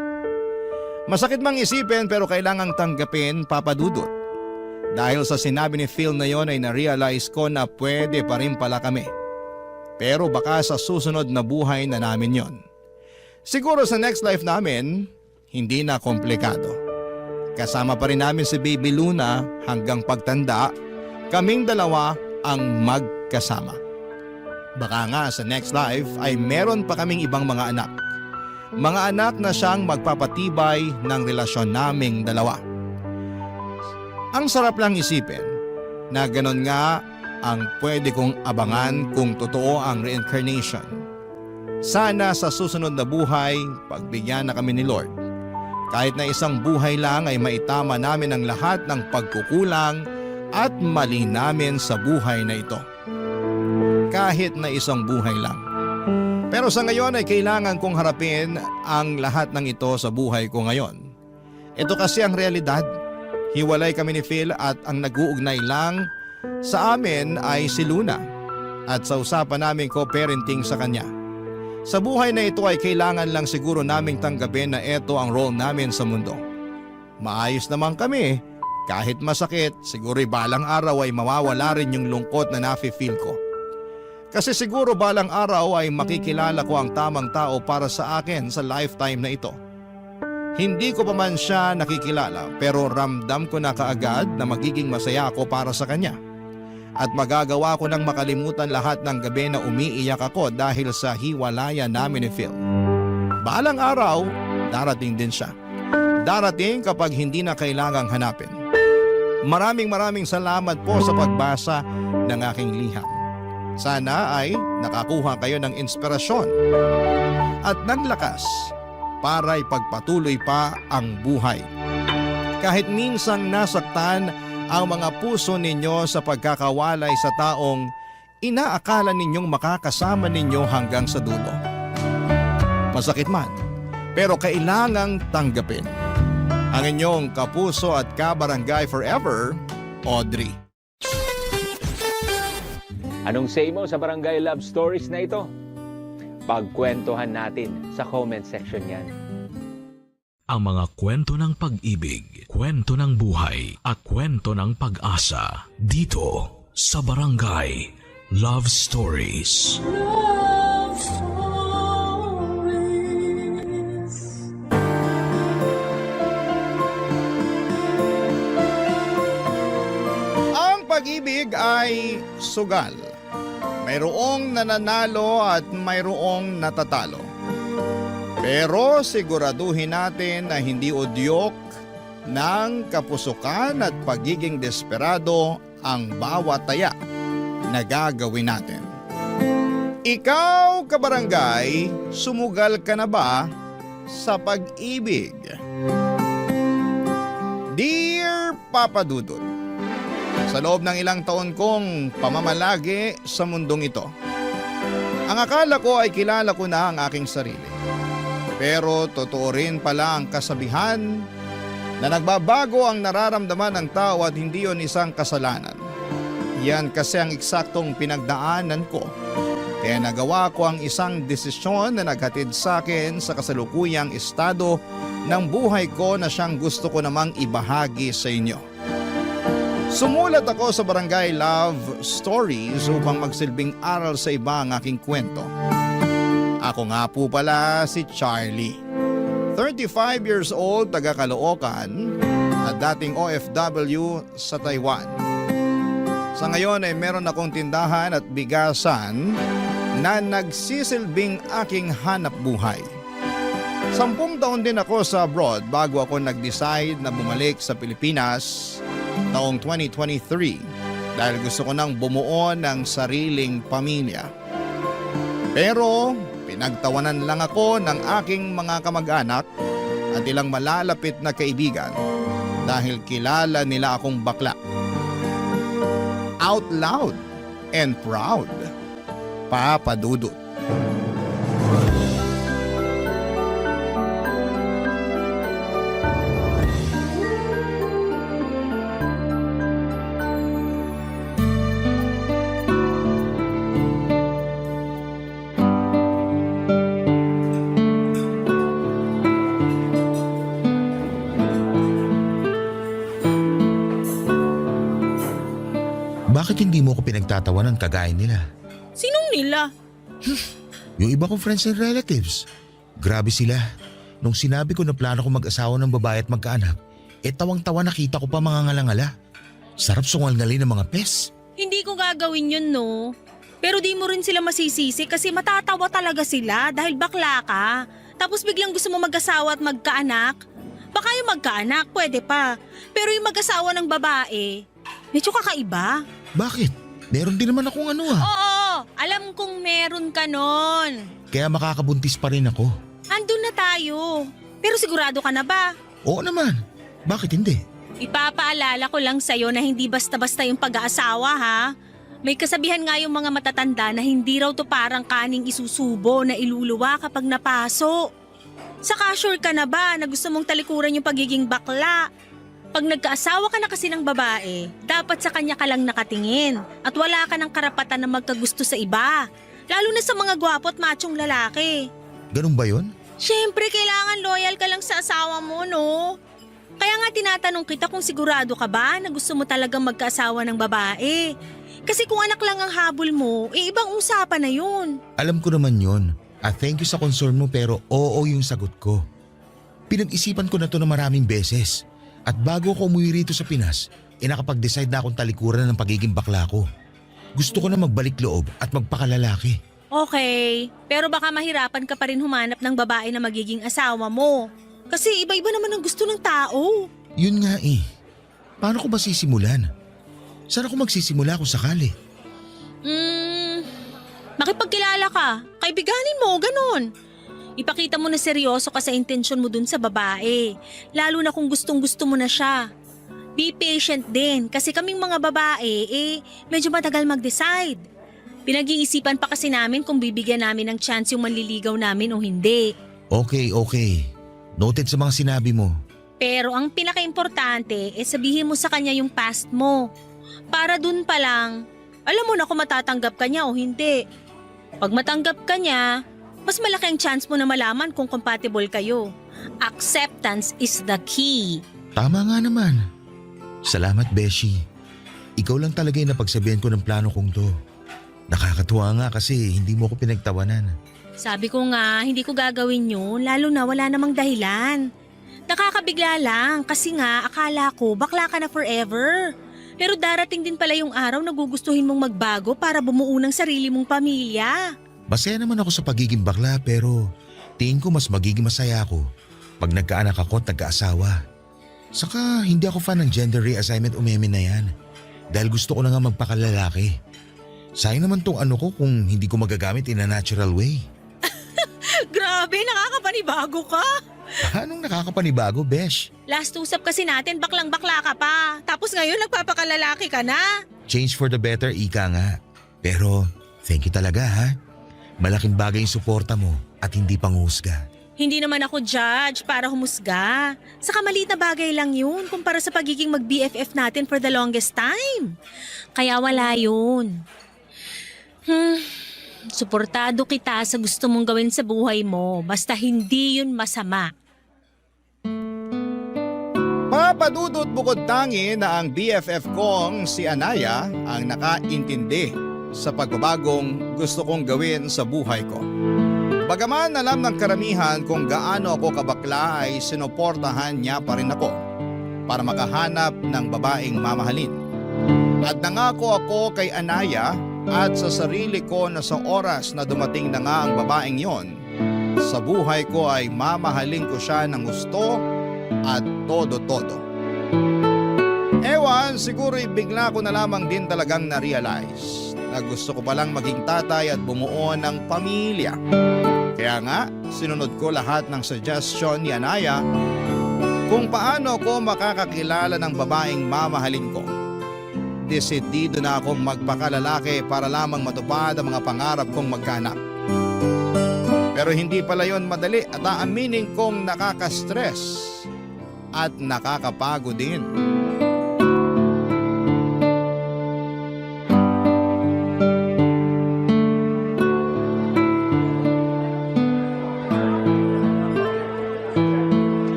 Masakit mang isipin pero kailangang tanggapin, Papa Dudut. Dahil sa sinabi ni Phil na yon ay na-realize ko na pwede pa rin pala kami. Pero baka sa susunod na buhay na namin yon. Siguro sa next life namin, hindi na komplikado. Kasama pa rin namin si Baby Luna hanggang pagtanda, kaming dalawa ang magkasama. Baka nga sa next life ay meron pa kaming ibang mga anak. Mga anak na siyang magpapatibay ng relasyon naming dalawa. Ang sarap lang isipin na ganon nga ang pwede kong abangan kung totoo ang reincarnation. Sana sa susunod na buhay, pagbigyan na kami ni Lord. Kahit na isang buhay lang ay maitama namin ang lahat ng pagkukulang at mali namin sa buhay na ito. Kahit na isang buhay lang. Pero sa ngayon ay kailangan kong harapin ang lahat ng ito sa buhay ko ngayon. Ito kasi ang realidad. Hiwalay kami ni Phil at ang nag-uugnay lang sa amin ay si Luna at sa usapan namin co-parenting sa kanya. Sa buhay na ito ay kailangan lang siguro naming tanggapin na ito ang role namin sa mundo. Maayos naman kami, kahit masakit, siguro balang araw ay mawawala rin yung lungkot na nafe-feel ko. Kasi siguro balang araw ay makikilala ko ang tamang tao para sa akin sa lifetime na ito. Hindi ko pa man siya nakikilala pero ramdam ko na kaagad na magiging masaya ako para sa kanya. At magagawa ko nang makalimutan lahat ng gabi na umiiyak ako dahil sa hiwalayan namin ni Phil. Balang araw, darating din siya. Darating kapag hindi na kailangang hanapin. Maraming salamat po sa pagbasa ng aking liham. Sana ay nakakuha kayo ng inspirasyon at ng lakas para ipagpatuloy pa ang buhay. Kahit minsang nasaktan ang mga puso ninyo sa pagkakawalay sa taong inaakala ninyong makakasama ninyo hanggang sa dulo. Masakit man, pero kailangang tanggapin. Ang inyong kapuso at kabarangay forever, Audrey. Anong say mo sa Barangay Love Stories na ito? Pagkwentuhan natin sa comment section yan. Ang mga kwento ng pag-ibig, kwento ng buhay, at kwento ng pag-asa dito sa Barangay Love Stories. Love Stories. Ang pag-ibig ay sugal. Mayroong nananalo at mayroong natatalo. Pero siguraduhin natin na hindi udyok ng kapusukan at pagiging desperado ang bawat taya na gagawin natin. Ikaw, kabarangay, sumugal ka na ba sa pag-ibig? Dear Papa Dudut, sa loob ng ilang taon kong pamamalagi sa mundong ito, ang akala ko ay kilala ko na ang aking sarili. Pero totoo rin pala ang kasabihan na nagbabago ang nararamdaman ng tao at hindi yon isang kasalanan. Yan kasi ang eksaktong pinagdaanan ko. Kaya nagawa ko ang isang desisyon na naghatid sa akin sa kasalukuyang estado ng buhay ko na siyang gusto ko namang ibahagi sa inyo. Sumulat ako sa Barangay Love Stories upang magsilbing aral sa iba ang aking kwento. Ako nga po pala si Charlie. 35 years old, taga Caloocan at dating OFW sa Taiwan. Sa ngayon ay meron akong tindahan at bigasan na nagsisilbing aking hanap buhay. 10 taon din ako sa abroad bago ako nag-decide na bumalik sa Pilipinas taong 2023 dahil gusto ko nang bumuo ng sariling pamilya. Pero pinagtawanan lang ako ng aking mga kamag-anak at ilang malalapit na kaibigan dahil kilala nila akong bakla. Out loud and proud, Papa Dudut. pinagtatawanan kagaya nila. Sinong nila? Yung iba kong friends and relatives. Grabe sila. Nung sinabi ko na plano ko mag-asawa ng babae at magkaanak, tawang-tawa nakita ko pa mga ngalangala. Sarap sungal-ngali ng mga pes. Hindi ko gagawin yun, no? Pero di mo rin sila masisisi kasi matatawa talaga sila dahil bakla ka. Tapos biglang gusto mo mag-asawa at magkaanak. Baka yung magkaanak, pwede pa. Pero yung mag-asawa ng babae, medyo kakaiba. Bakit? Meron din naman akong ano ah. Oo, alam kong meron ka nun. Kaya makakabuntis pa rin ako. Andun na tayo. Pero sigurado ka na ba? Oo naman. Bakit hindi? Ipapaalala ko lang sa'yo na hindi basta-basta yung pag-aasawa, ha? May kasabihan nga yung mga matatanda na hindi raw to parang kaning isusubo na iluluwa kapag napaso. Saka sure ka na ba na gusto mong talikuran yung pagiging bakla? Pag nagkaasawa ka na kasi ng babae, dapat sa kanya ka lang nakatingin at wala ka ng karapatan na magkagusto sa iba. Lalo na sa mga gwapo at machong lalaki. Ganun ba yun? Siyempre, kailangan loyal ka lang sa asawa mo, no? Kaya nga tinatanong kita kung sigurado ka ba na gusto mo talagang magkaasawa ng babae. Kasi kung anak lang ang habol mo, ibang usapan na yun. Alam ko naman yun. At thank you sa concern mo pero oo yung sagot ko. Pinag-isipan ko na to na maraming beses. At bago ako umuwi rito sa Pinas, nakapag-decide na akong talikuran ng pagiging bakla ko. Gusto ko na magbalik loob at magpakalalaki. Okay, pero baka mahirapan ka pa rin humanap ng babae na magiging asawa mo. Kasi iba-iba naman ang gusto ng tao. Yun nga eh. Paano ko ba sisimulan? Saan ako magsisimula kung sakali? Makipagkilala ka, kaibiganin mo, ganun. Ipakita mo na seryoso ka sa intensyon mo dun sa babae. Lalo na kung gustong-gusto mo na siya. Be patient din kasi kaming mga babae, medyo matagal mag-decide. Pinag-iisipan pa kasi namin kung bibigyan namin ng chance yung manliligaw namin o hindi. Okay. Noted sa mga sinabi mo. Pero ang pinaka-importante sabihin mo sa kanya yung past mo. Para dun pa lang, alam mo na kung matatanggap ka niya o hindi. Pag matanggap ka niya, mas malaki ang chance mo na malaman kung compatible kayo. Acceptance is the key. Tama nga naman. Salamat, Beshi. Ikaw lang talaga yung napagsabihan ko ng plano kong to. Nakakatuwa nga kasi hindi mo ko pinagtawanan. Sabi ko nga, hindi ko gagawin yun, lalo na wala namang dahilan. Nakakabigla lang kasi nga akala ko bakla ka na forever. Pero darating din pala yung araw na gugustuhin mong magbago para bumuo ng sarili mong pamilya. Masaya naman ako sa pagiging bakla pero tingin ko mas magiging masaya ako pag nagkaanak ako at nagkaasawa. Saka hindi ako fan ng gender reassignment umeme na yan dahil gusto ko na nga magpakalalaki. Sayang naman tong ano ko kung hindi ko magagamit in a natural way. Grabe, nakakapanibago ka. Anong nakakapanibago, Besh? Last usap kasi natin baklang-bakla ka pa. Tapos ngayon nagpapakalalaki ka na. Change for the better, ika nga. Pero thank you talaga ha. Malaking bagay yung suporta mo at hindi panghusga. Hindi naman ako judge para humusga. Saka maliit na bagay lang yun kumpara sa pagiging mag-BFF natin for the longest time. Kaya wala yun. Suportado kita sa gusto mong gawin sa buhay mo basta hindi yun masama. Papadudot bukod tangi na ang BFF kong si Anaya ang nakaintindi sa pagbabagong gusto kong gawin sa buhay ko. Bagaman alam ng karamihan kung gaano ako kabakla ay sinuportahan niya pa rin ako para makahanap ng babaeng mamahalin. At nangako ako kay Anaya at sa sarili ko na sa oras na dumating na nga ang babaeng yon, sa buhay ko ay mamahalin ko siya ng gusto at todo-todo. Ewan, siguro'y bigla ko na lamang din talagang na-realize na gusto ko palang maging tatay at bumuo ng pamilya. Kaya nga, sinunod ko lahat ng suggestion ni Anaya kung paano ko makakakilala ng babaeng mamahalin ko. Desidido na akong magpakalalaki para lamang matupad ang mga pangarap kong magkaanak. Pero hindi pala yon madali at aaminin kong nakaka-stress at nakakapagod din.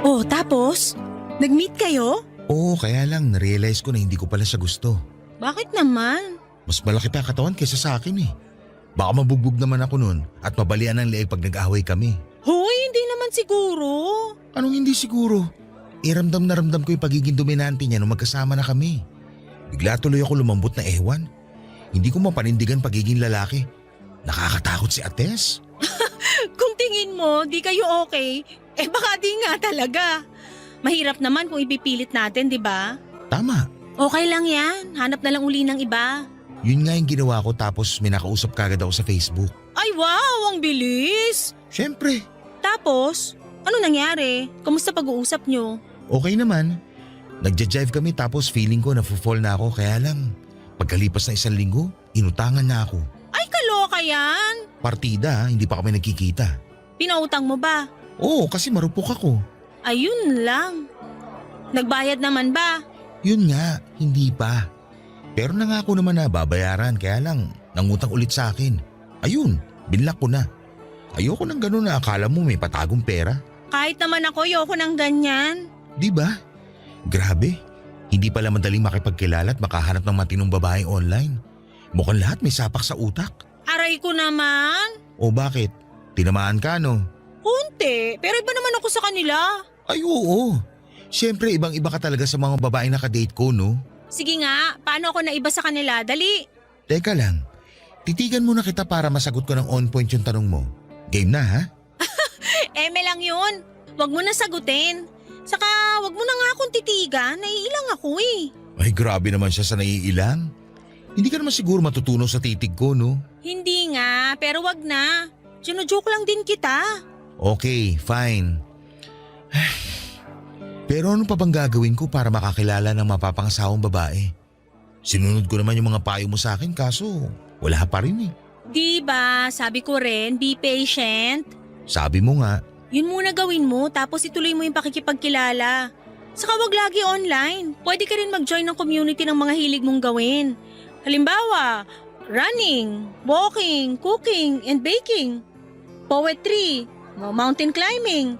Oh, tapos? Nag-meet kayo? Oo, kaya lang narealize ko na hindi ko pala siya gusto. Bakit naman? Mas malaki pa katawan kaysa sa akin eh. Baka mabugbog naman ako nun at mabalian ng leeg pag nag-away kami. Hoy, hindi naman siguro. Anong hindi siguro? Ramdam na ramdam ko yung pagiging dominante niya nung magkasama na kami. Bigla tuloy ako lumambot na ewan. Hindi ko mapanindigan pagiging lalaki. Nakakatakot si Ates. Kung tingin mo, di kayo okay, baka di nga talaga. Mahirap naman kung ipipilit natin, di ba? Tama. Okay lang yan. Hanap na lang uli ng iba. Yun nga yung ginawa ko tapos may nakausap kagad ako sa Facebook. Ay wow, ang bilis! Siyempre, Tapos, ano nangyari? Kamusta pag-uusap nyo? okay naman. Nagja-jive kami tapos feeling ko na-fall na ako kaya lang. Pagkalipas na 1 linggo, inutangan na ako. Ay, kaloka yan! Partida, hindi pa kami nagkikita. Pinautang mo ba? Oo, kasi marupok ako. Ayun lang. Nagbayad naman ba? Yun nga, hindi pa. Pero nangako naman na babayaran kaya lang nangutang ulit sa akin. Ayun, binlock ko na. Ayoko nang ganun na akala mo may patagong pera. Kahit naman ako, ayoko ng ganyan. Di ba? Grabe, hindi pala madaling makipagkilala at makahanap ng matinong babae online. Mukhang lahat may sapak sa utak. Aray ko naman. O bakit? Tinamaan ka no? Kunti, pero iba naman ako sa kanila. Ay oo. Siyempre ibang-iba ka talaga sa mga babaeng nakadate ko no? Sige nga, paano ako naiba sa kanila? Dali. Teka lang, titigan muna kita para masagot ko ng on point yung tanong mo. Game na ha? Eme lang yun. Huwag mo na sagutin. Saka, wag mo na nga akong titigan. Naiilang ako eh. Ay grabe naman siya sa naiilang. Hindi ka naman siguro matutunaw sa titig ko no? Hindi nga, pero wag na. Sino-joke lang din kita. Okay, fine. Pero ano pa bang gagawin ko para makakilala ng mapapangasawang babae? Sinunod ko naman yung mga payo mo sa akin kaso wala pa rin eh. Diba, sabi ko rin, be patient. Sabi mo nga, Yun muna gawin mo tapos ituloy mo yung pakikipagkilala. Saka wag lagi online. Pwede ka rin mag-join ng community ng mga hilig mong gawin. Halimbawa, running, walking, cooking, and baking. Poetry, mountain climbing.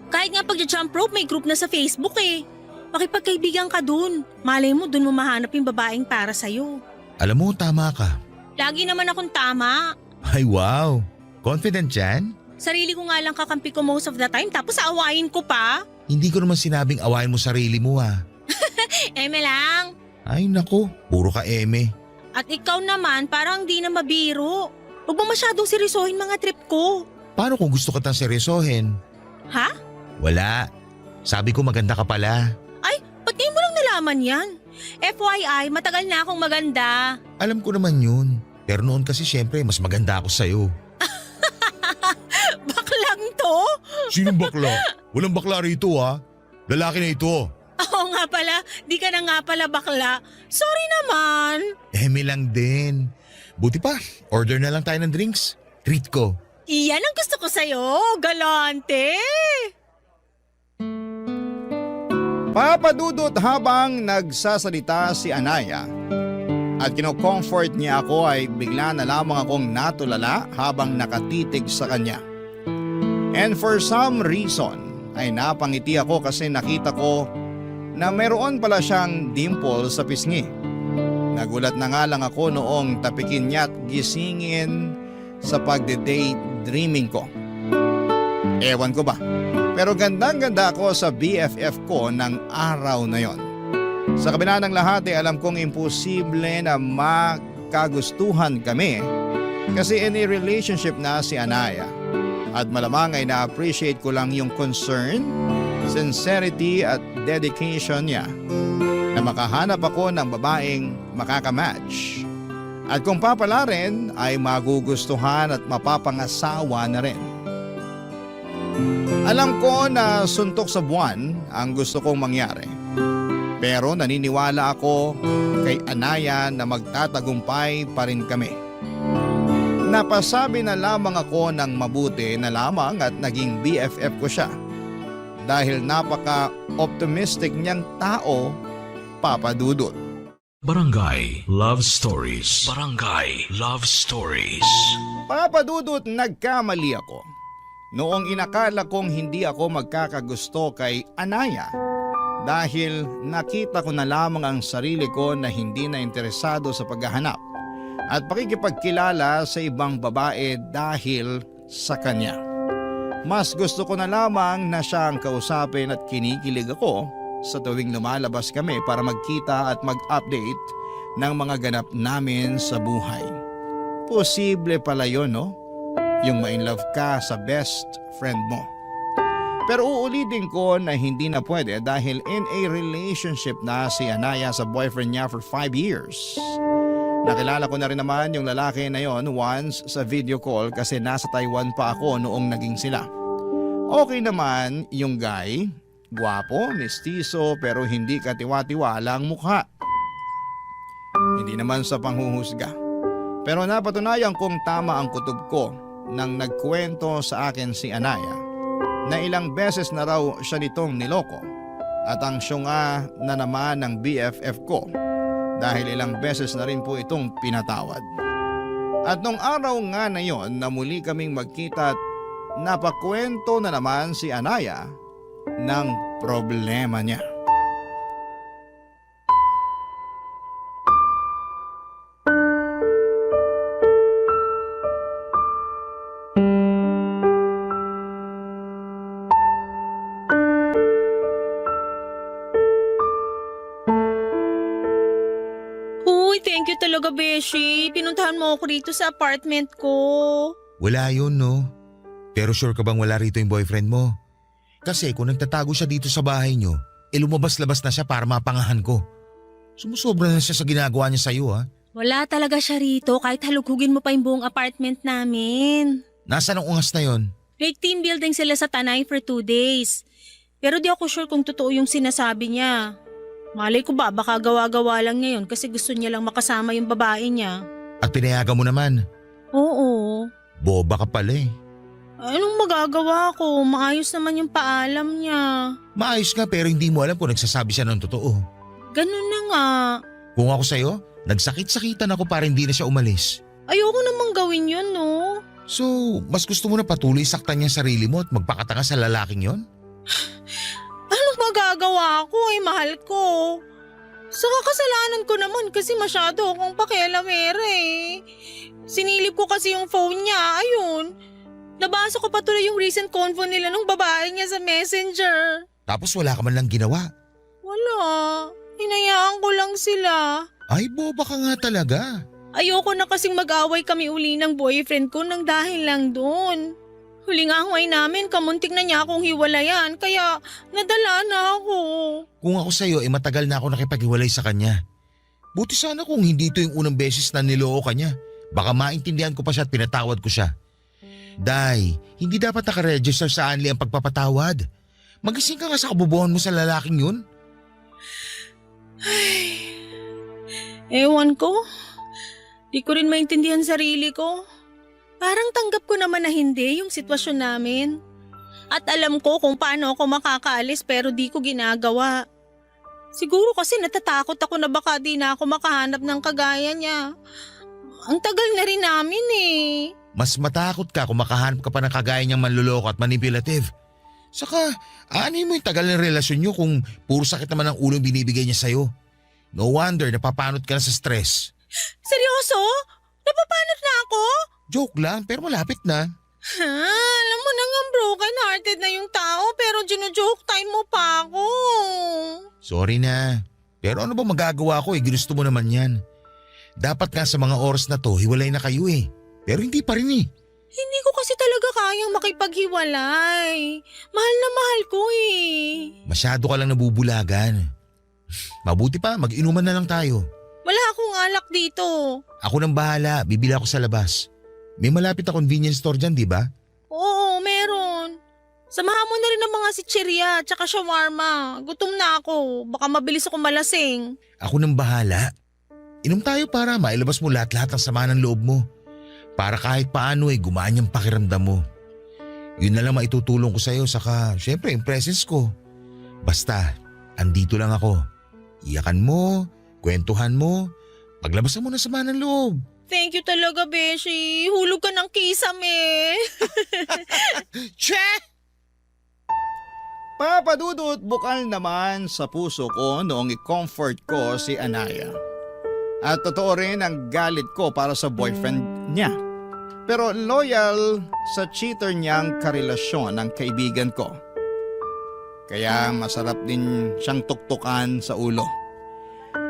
Kahit nga pag-jump rope may group na sa Facebook eh. Makipagkaibigan ka dun. Malay mo dun mo mahanap yung babaeng para sa'yo. alam mo tama ka. Lagi naman akong tama. Ay wow, confident yan? Sarili ko nga lang kakampi ko most of the time tapos aawain ko pa. Hindi ko naman sinabing awayin mo sarili mo ah. Eme lang. Ay nako, puro ka eme. At ikaw naman parang di na mabiro. Huwag mo masyadong seryosohin mga trip ko. Paano kung gusto kitang seryosohin? Ha? Wala. Sabi ko maganda ka pala. Ay, ba't ngayon mo lang nalaman yan? FYI, matagal na akong maganda. Alam ko naman yun. Pero noon kasi syempre mas maganda ako sa'yo. Baklang to? Sinong bakla? Walang bakla rito ha. Lalaki na ito. Oo nga pala, di ka na nga pala bakla. Sorry naman. Eme lang din. Buti pa, order na lang tayo ng drinks. Treat ko. Iyan ang gusto ko sa'yo, galante. Papadudot habang nagsasalita si Anaya at kino-comfort niya ako ay bigla na lamang akong natulala habang nakatitig sa kanya. And for some reason ay napangiti ako kasi nakita ko na meron pala siyang dimple sa pisngi. Nagulat na nga lang ako noong tapikin niya at gisingin sa pagde-daydreaming ko. Ewan ko ba, pero gandang-ganda ako sa BFF ko ng araw na yon. Sa kabila ng lahat ay alam kong imposible na magkagustuhan kami kasi in a relationship na si Anaya. At malamang ay na-appreciate ko lang yung concern, sincerity at dedication niya na makahanap ako ng babaeng makakamatch. At kung papala rin ay magugustuhan at mapapangasawa na rin. Alam ko na suntok sa buwan ang gusto kong mangyari. Pero naniniwala ako kay Anaya na magtatagumpay pa rin kami. Napasabi na lamang ako ng mabuti na lamang at naging BFF ko siya. Dahil napaka-optimistic niyang tao, Papa Dudut. Barangay Love Stories. Barangay Love Stories. Papa Dudut, nagkamali ako. Noong inakala kong hindi ako magkakagusto kay Anaya dahil nakita ko na lamang ang sarili ko na hindi na interesado sa paghahanap at pakikipagkilala sa ibang babae dahil sa kanya. Mas gusto ko na lamang na siya ang kausapin at kinikilig ako sa tuwing lumalabas kami para magkita at mag-update ng mga ganap namin sa buhay. Posible pala yun, no? Yung ma-inlove ka sa best friend mo. Pero uulitin ko na hindi na pwede dahil in a relationship na si Anaya sa boyfriend niya for 5 years. Nakilala ko na rin naman yung lalaki na yon once sa video call kasi nasa Taiwan pa ako noong naging sila. Okay naman yung guy, gwapo, mistiso pero hindi katiwa-tiwala ang mukha. Hindi naman sa panghuhusga. Pero napatunayan kong tama ang kutob ko nang nagkwento sa akin si Anaya na ilang beses na raw siya nitong niloko at ang syunga na naman ng BFF ko dahil ilang beses na rin po itong pinatawad. At nung araw nga na yon na muli kaming magkita at napakwento na naman si Anaya ng problema niya. Uy, thank you talaga, Beshi. Pinuntahan mo ako rito sa apartment ko. Wala yun, no? Pero sure ka bang wala rito yung boyfriend mo? Kasi kung nagtatago siya dito sa bahay nyo, lumabas-labas na siya para mapangahan ko. Sumusobra na siya sa ginagawa niya sa'yo, ha? Wala talaga siya rito kahit halughugin mo pa yung buong apartment namin. Nasaan ang ungas na yon? Like team building sila sa Tanay for 2 days. Pero di ako sure kung totoo yung sinasabi niya. Malay ko ba baka gawa-gawa lang niya yun kasi gusto niya lang makasama yung babae niya. At pinayagan mo naman. Oo. Boba ka pala eh. Anong magagawa ko? Maayos naman yung paalam niya. Maayos nga pero hindi mo alam kung nagsasabi siya ng totoo. Ganun na nga. Kung ako sa'yo, nagsakit-sakitan ako para hindi na siya umalis. Ayoko namang gawin yun, no? So, mas gusto mo na patuloy saktan niya sarili mo at magpakatanga sa lalaking yon? Anong magagawa ko mahal ko? Saka kasalanan ko naman kasi masyado akong pakialamera eh. Sinilip ko kasi yung phone niya, ayun. Nabasa ko patuloy yung recent convo nila ng babae niya sa messenger. Tapos wala ka man lang ginawa. Wala. Hinayaan ko lang sila. Ay, boba ka nga talaga. Ayoko na kasing mag-away kami uli ng boyfriend ko nang dahil lang doon. Huling away namin, kamuntik na niya akong hiwalayan kaya nadala na ako. Kung ako sa'yo, matagal na ako nakipaghiwalay sa kanya. Buti sana kung hindi ito yung unang beses na niloko ka niya. Baka maintindihan ko pa siya at pinatawad ko siya. Day, hindi dapat nakaregister sa Anli ang pagpapatawad. Magising ka nga sa kabubuhan mo sa lalaking yun. Ay, ewan ko. Di ko rin maintindihan sarili ko. Parang tanggap ko naman na hindi yung sitwasyon namin. At alam ko kung paano ako makakaalis pero di ko ginagawa. Siguro kasi natatakot ako na baka di na ako makahanap ng kagaya niya. Ang tagal na rin namin eh. Mas matakot ka kung makahanap ka pa ng kagaya niyang manluloko at manipulative. Saka, ano mo yung tagal ng relasyon niyo kung puro sakit naman ang ulo binibigay niya sa'yo? No wonder napapanot ka na sa stress. Seryoso? Napapanot na ako? Joke lang pero malapit na. Ha? Alam mo na nga broken-hearted na yung tao pero gino-joke time mo pa ako. Sorry na. Pero ano ba magagawa ko ginusto mo naman yan. Dapat nga sa mga oras na to hiwalay na kayo eh. Pero hindi pa rin eh. Hindi ko kasi talaga kayang makipaghiwalay. Mahal na mahal ko eh. Masyado ka lang nabubulagan. Mabuti pa, mag-inuman na lang tayo. Wala akong alak dito. Ako nang bahala, bibili ako sa labas. May malapit na convenience store dyan, di ba? Oo, meron. Samahan mo na rin ang mga sitsirya at saka shawarma. Gutom na ako. Baka mabilis ako malasing. Ako nang bahala. Inom tayo para mailabas mo lahat-lahat ng sama ng loob mo. Para kahit paano gumaan yung pakiramdam mo. Yun na lang maitutulong ko sa'yo saka syempre yung presence ko. Basta, andito lang ako. Iyakan mo, kwentuhan mo, paglabasan mo na sama ng loob. Thank you talaga, Beshi. Hulog ka ng kisame. Che! Papa Dudut, bukal naman sa puso ko noong i-comfort ko si Anaya. At totoo rin ang galit ko para sa boyfriend niya. Pero loyal sa cheater niyang karelasyon ng kaibigan ko. Kaya masarap din siyang tuktukan sa ulo.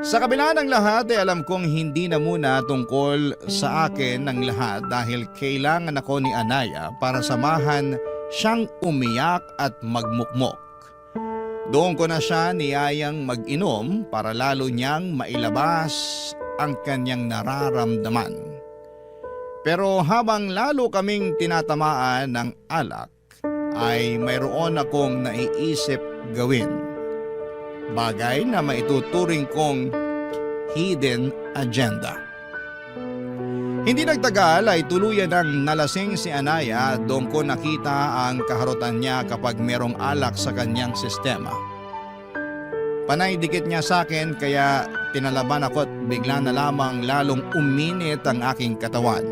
Sa kabila ng lahat ay alam kong hindi na muna tungkol sa akin ng lahat dahil kailangan ako ni Anaya para samahan siyang umiyak at magmukmok. Doon ko na siya niyayang mag-inom para lalo niyang mailabas ang kanyang nararamdaman. Pero habang lalo kaming tinatamaan ng alak, ay mayroon akong naiisip gawin. Bagay na maituturing kong hidden agenda. Hindi nagtagal ay tuluyan ng nalasing si Anaya at doon ko nakita ang kaharutan niya kapag merong alak sa kanyang sistema. Panay dikit niya sa akin kaya tinalaban ako at bigla na lamang lalong uminit ang aking katawan.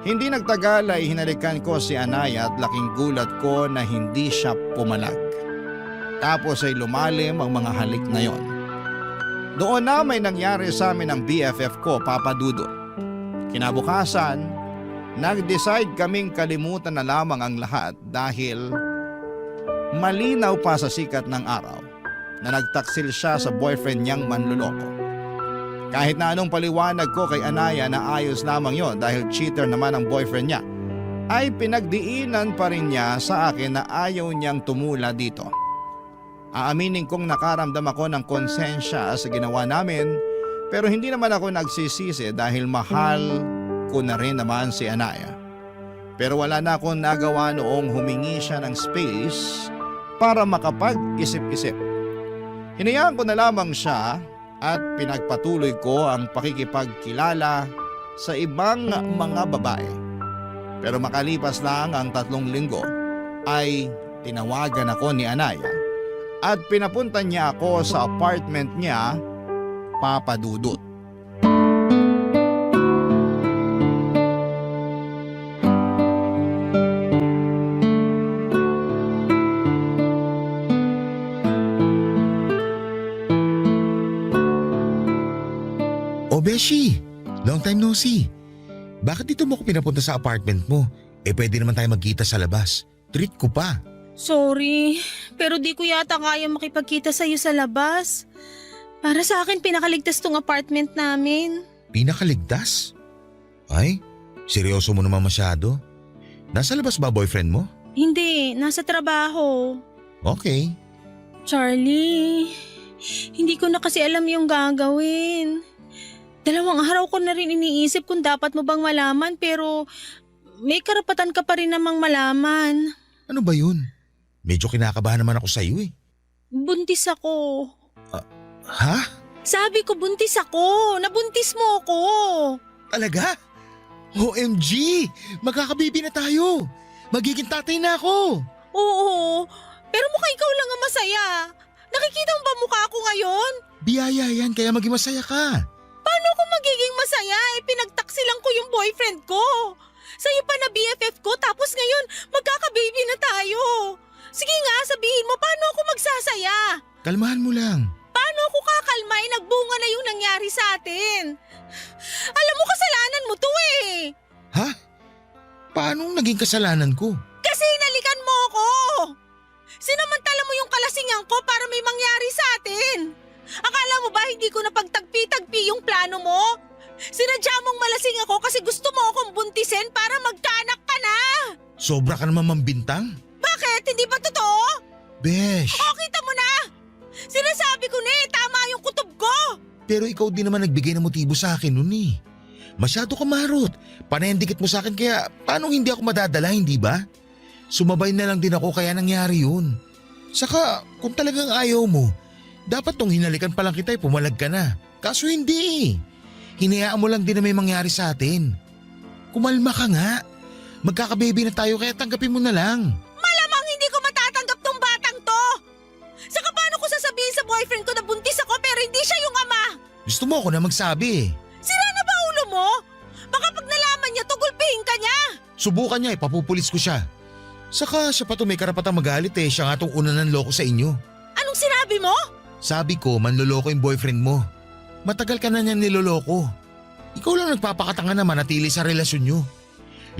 Hindi nagtagal ay hinalikan ko si Anaya at laking gulat ko na hindi siya pumalag. Tapos ay lumalim ang mga halik na yon. Doon na may nangyari sa amin ng BFF ko, Papa Dudut. Kinabukasan, nag-decide kaming kalimutan na lamang ang lahat dahil malinaw pa sa sikat ng araw na nagtaksil siya sa boyfriend niyang manluloko. Kahit na anong paliwanag ko kay Anaya na ayos lamang yon dahil cheater naman ang boyfriend niya, ay pinagdiinan pa rin niya sa akin na ayaw niyang tumula dito. Aaminin kong nakaramdam ako ng konsensya sa ginawa namin pero hindi naman ako nagsisisi dahil mahal ko na rin naman si Anaya. Pero wala na akong nagawa noong humingi siya ng space para makapag-isip-isip. Hinayaan ko na lamang siya at pinagpatuloy ko ang pakikipagkilala sa ibang mga babae. Pero makalipas lang ang 3 linggo ay tinawagan ako ni Anaya at pinapunta niya ako sa apartment niya, Papa Dudut. O Beshi, long time no see. Bakit dito mo ko pinapunta sa apartment mo? Pwede naman tayo magkita sa labas. Treat ko pa. Sorry, pero di ko yata kaya makipagkita sa'yo sa labas. Para sa akin, pinakaligtas tong apartment namin. Pinakaligtas? Ay, seryoso mo naman masyado. Nasa labas ba boyfriend mo? Hindi, nasa trabaho. Okay. Charlie, hindi ko na kasi alam yung gagawin. 2 araw ko na rin iniisip kung dapat mo bang malaman pero may karapatan ka pa rin namang malaman. Ano ba yun? Medyo kinakabahan naman ako sa iyo eh. Buntis ako. Ha? Sabi ko buntis ako. Nabuntis mo ako. Talaga? OMG! Magkakabibi na tayo! Magiging tatay na ako! Oo, pero mukha ikaw lang ang masaya. Nakikita mo ba mukha ako ngayon? Biyaya yan kaya maging masaya ka. Paano ako magiging masaya? Pinagtaksilan ko yung boyfriend ko. Sa'yo pa na BFF ko tapos ngayon magkaka-baby na tayo. Sige nga, sabihin mo paano ako magsasaya? Kalmahan mo lang. Paano ako kakalmay? Nagbunga na yung nangyari sa atin. Alam mo kasalanan mo to eh. Ha? Paano naging kasalanan ko? Kasi hinalikan mo ako. Sinamantala mo yung kalasingan ko para may mangyari sa atin. Akala mo ba hindi ko napagtagpi-tagpi yung plano mo? Sinadya mong malasing ako kasi gusto mo akong buntisin para magkaanak ka na. Sobra ka naman mambintang. Bakit? Hindi ba totoo? Besh! O, kita mo na. Sinasabi ko na tama yung kutob ko. Pero ikaw din naman nagbigay ng motibo sa akin nun eh. Masyado ka marot. Panayandikit mo sa akin kaya paano hindi ako madadala, hindi ba? Sumabay na lang din ako kaya nangyari yun. Saka kung talagang ayaw mo, dapat tong hinalikan pa lang kita pumalag ka na. Kaso hindi. Hinayaan mo lang din na may mangyari sa atin. Kumalma ka nga. Magkakababy na tayo kaya tanggapin mo na lang. Malamang hindi ko matatanggap tong batang to. Saka paano ko sasabihin sa boyfriend ko na buntis ako pero hindi siya yung ama? Gusto mo ako na magsabi eh. Sira na ba ulo mo? Baka pag nalaman niya, tugulpihin ka niya. Subukan niya papupulis ko siya. Saka siya pa to may karapatang magalit eh. Siya nga tong una ng loko sa inyo. Anong sinabi mo? Sabi ko, manloloko yung boyfriend mo. Matagal ka na niyan niloloko. Ikaw lang nagpapakatanga na manatili sa relasyon nyo.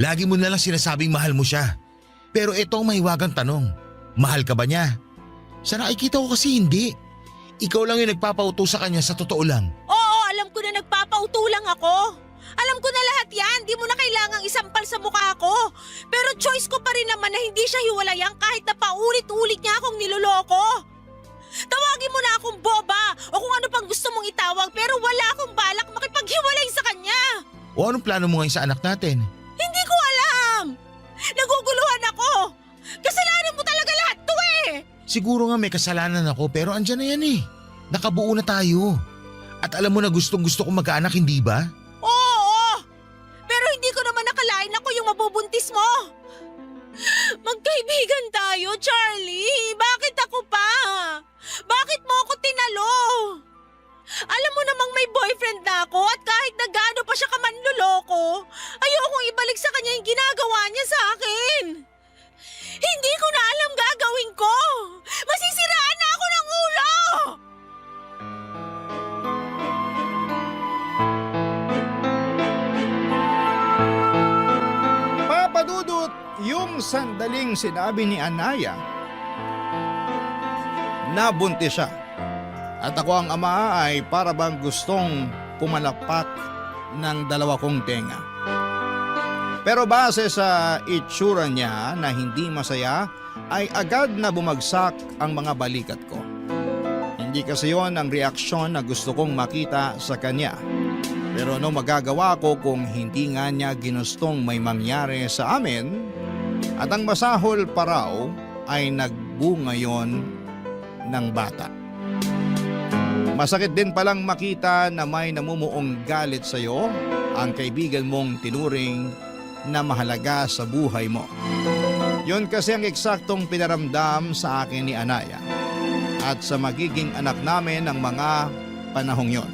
Lagi mo na lang sinasabing mahal mo siya. Pero ito ang mahiwagang tanong. Mahal ka ba niya? Sa nakikita ko kasi hindi. Ikaw lang yung nagpapauto sa kanya sa totoo lang. Oo, alam ko na nagpapauto lang ako. Alam ko na lahat yan. Di mo na kailangang isampal sa mukha ko. Pero choice ko pa rin naman na hindi siya hiwalayan kahit na paulit-ulit niya akong niloloko. Tawagin mo na akong boba o kung ano pang gusto mong itawag pero wala akong balak makipaghiwalay sa kanya. O anong plano mo ngayon sa anak natin? Hindi ko alam. Naguguluhan ako. Kasalanan mo talaga lahat to eh. Siguro nga may kasalanan ako pero andyan na yan eh. Nakabuo na tayo. At alam mo na gustong gusto kong magkaanak, hindi ba? Oo, pero hindi ko naman nakalain ako yung mabubuntis mo. Magkaibigan tayo, Charlie. Bakit ako pa? Bakit mo ako tinalo? Alam mo namang may boyfriend na ako at kahit na gaano pa siya kamanloloko, ayokong ibalik sa kanya yung ginagawa niya sa akin. Hindi ko na alam gagawin ko. Masisiraan na ako ng ulo. Papadudot, yung sandaling sinabi ni Anaya, nabuntis siya. At ako ang ama ay para bang gustong pumalapak ng dalawa kong tenga. Pero base sa itsura niya na hindi masaya, ay agad na bumagsak ang mga balikat ko. Hindi kasi yon ang reaksyon na gusto kong makita sa kanya. Pero ano magagawa ko kung hindi nga niya ginustong may mangyari sa amin at ang masahol pa raw ay nagbunga yon ng bata. Masakit din palang makita na may namumuong galit sa iyo ang kaibigan mong tinuring na mahalaga sa buhay mo. Yon kasi ang eksaktong pinaramdam sa akin ni Anaya at sa magiging anak namin ng mga panahong yon.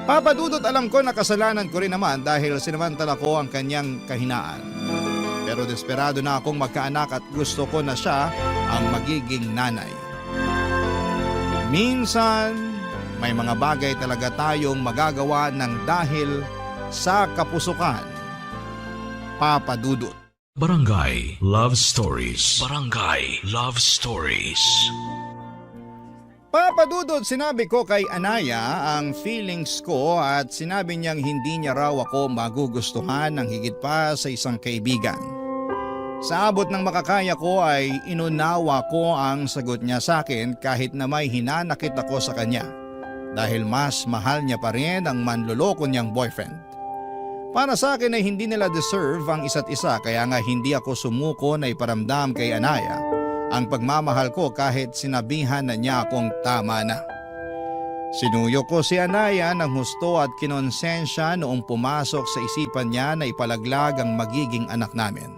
Papadudot, alam ko na kasalanan ko rin naman dahil sinamantala ko ang kanyang kahinaan. Pero desperado na akong magkaanak at gusto ko na siya ang magiging nanay. Minsan, may mga bagay talaga tayong magagawa ng dahil sa kapusukan. Papadudot. Barangay Love Stories. Barangay Love Stories. Papadudot, sinabi ko kay Anaya ang feelings ko at sinabi niyang hindi niya raw ako magugustuhan ng higit pa sa isang kaibigan. Sa abot ng makakaya ko ay inunawa ko ang sagot niya sa akin kahit na may hinanakit ako sa kanya dahil mas mahal niya pa rin ang manloloko niyang boyfriend. Para sa akin ay hindi nila deserve ang isa't isa kaya nga hindi ako sumuko na iparamdam kay Anaya ang pagmamahal ko kahit sinabihan na niya akong tama na. Sinuyo ko si Anaya ng husto at kinonsensya noong pumasok sa isipan niya na ipalaglag ang magiging anak namin.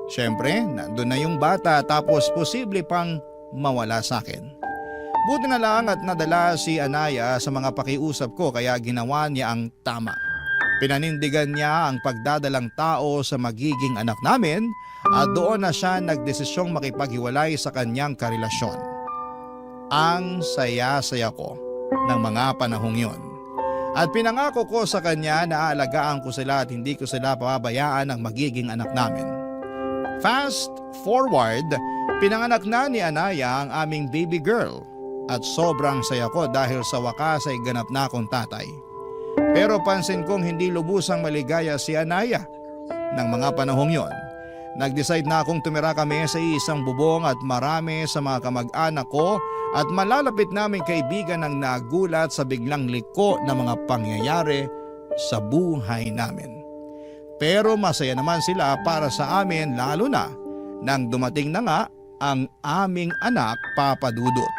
Siyempre, nandun na yung bata tapos posible pang mawala sa akin. Buti na lang at nadala si Anaya sa mga pakiusap ko kaya ginawa niya ang tama. Pinanindigan niya ang pagdadalang tao sa magiging anak namin at doon na siya nagdesisyong makipaghiwalay sa kanyang karelasyon. Ang saya-saya ko ng mga panahong yon. At pinangako ko sa kanya na aalagaan ko sila at hindi ko sila pababayaan ang magiging anak namin. Fast forward, pinanganak na ni Anaya ang aming baby girl at sobrang saya ko dahil sa wakas ay ganap na akong tatay. Pero pansin kong hindi lubusang maligaya si Anaya ng mga panahong yon. Nag-decide na akong tumira kami sa isang bubong at marami sa mga kamag-anak ko at malalapit naming kaibigan ang nagulat sa biglang liko na mga pangyayari sa buhay namin. Pero masaya naman sila para sa amin lalo na nang dumating na nga ang aming anak, Papadudot.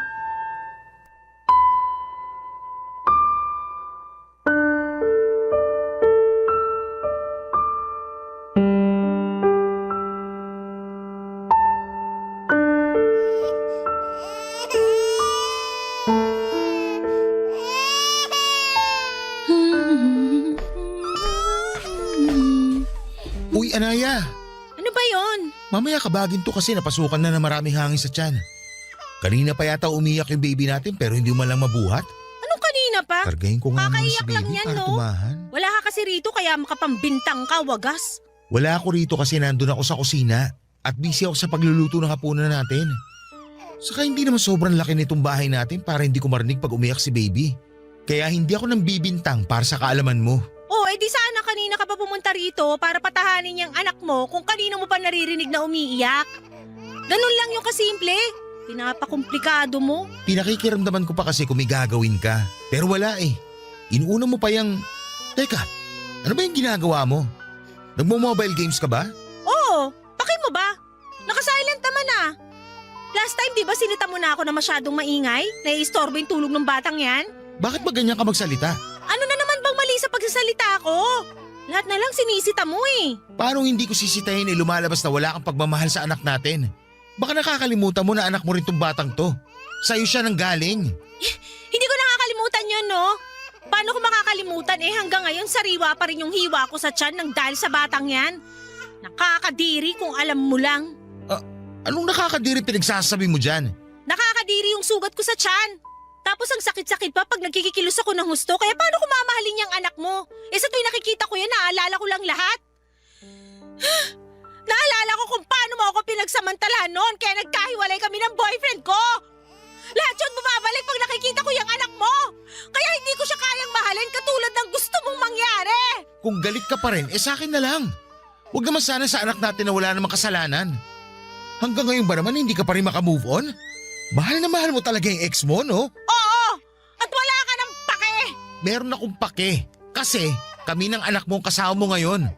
Uy, Anaya! Ano ba yon? Mamaya kabagin to kasi napasukan na ng maraming hangin sa tiyan. Kanina pa yata umiyak yung baby natin pero hindi mo lang mabuhat. Anong kanina pa? Kargahin ko nga muna si Kakaiyak lang baby yan, para no? tumahan. Wala ka kasi rito kaya makapambintang ka, wagas. Wala ako rito kasi nandun ako sa kusina at busy ako sa pagluluto ng hapunan natin. Saka hindi naman sobrang laki nitong bahay natin para hindi ko marinig pag umiyak si baby. Kaya hindi ako nang bibintang para sa kaalaman mo. Oh, edi sana kanina ka pa pumunta rito para patahanin yung anak mo kung kanina mo pa naririnig na umiiyak. Ganun lang yung kasimple. Pinapakomplikado mo. Pinakikiramdaman ko pa kasi kung may gagawin ka. Pero wala eh. Inuuna mo pa yung… Teka, ano ba yung ginagawa mo? Nagmo-mobile games ka ba? Oo, bakit mo ba? Naka-silent naman ah. Last time di ba sinita mo na ako na masyadong maingay? Naiistorbo yung tulog ng batang yan? Bakit ba ganyan ka magsalita? Ano na naman bang mali sa pagsasalita ko? Lahat na lang sinisita mo eh. Paano hindi ko sisitahin lumalabas na wala kang pagmamahal sa anak natin? Baka nakakalimutan mo na anak mo rin tong batang to. Sa'yo siya nang galing. Hindi ko nakakalimutan yun, no? Paano ko makakalimutan hanggang ngayon sariwa pa rin yung hiwa ko sa tiyan nang dahil sa batang yan? Nakakadiri kung alam mo lang. Anong nakakadiri pinagsasabi mo dyan? Nakakadiri yung sugat ko sa tiyan. Tapos ang sakit-sakit pa pag nagkikikilos ako ng husto, kaya paano ko mamahalin yung anak mo? Sa tuwing nakikita ko yan, naalala ko lang lahat. Naalala ko kung paano mo ako pinagsamantalahan noon kaya nagkahiwalay kami ng boyfriend ko. Lahat yun bumabalik pag nakikita ko yung anak mo. Kaya hindi ko siya kayang mahalin katulad ng gusto mong mangyari. Kung galit ka pa rin, sa akin na lang. Huwag naman sana sa anak natin na wala namang kasalanan. Hanggang ngayon ba naman hindi ka pa rin makamove on? Mahal na mahal mo talaga yung ex mo, no? Oo! At wala ka ng pake! Meron akong pake. Kasi kami ng anak mo ang kasama mo ngayon.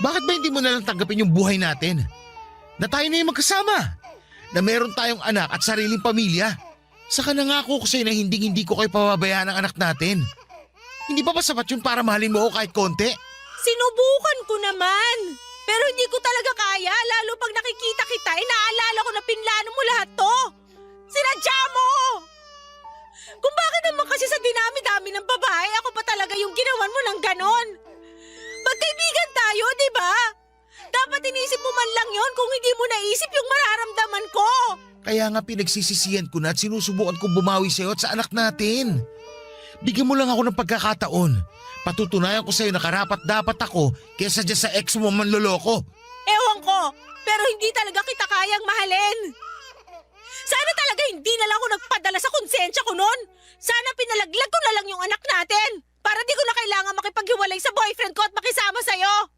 Bakit ba hindi mo nalang tanggapin yung buhay natin? Na tayo na yung magkasama. Na meron tayong anak at sariling pamilya. Saka nangako ko sa'yo na hindi ko kayo pababayaan ng anak natin. Hindi ba sapat yun para mahalin mo ako kahit konti? Sinubukan ko naman. Pero hindi ko talaga kaya, lalo pag nakikita kita, naalala ko na pinlano mo lahat to. Sinadya mo! Kung bakit naman kasi sa dinami-dami ng babae, ako pa talaga yung ginawan mo ng ganon. Magkaibigan tayo, di ba? Dapat inisip mo man lang yon kung hindi mo naisip yung mararamdaman ko. Kaya nga pinagsisisihan ko na at sinusubukan kong bumawi sa'yo at sa anak natin. Bigyan mo lang ako ng pagkakataon. Patutunayan ko sa'yo na karapat-dapat ako kesa dyan sa ex mo manloloko. Ewan ko, pero hindi talaga kita kayang mahalin. Sana talaga hindi na lang ako nagpadala sa konsensya ko noon. Sana pinalaglag ko na lang yung anak natin para di ko na kailangan makipaghiwalay sa boyfriend ko at makisama sa'yo.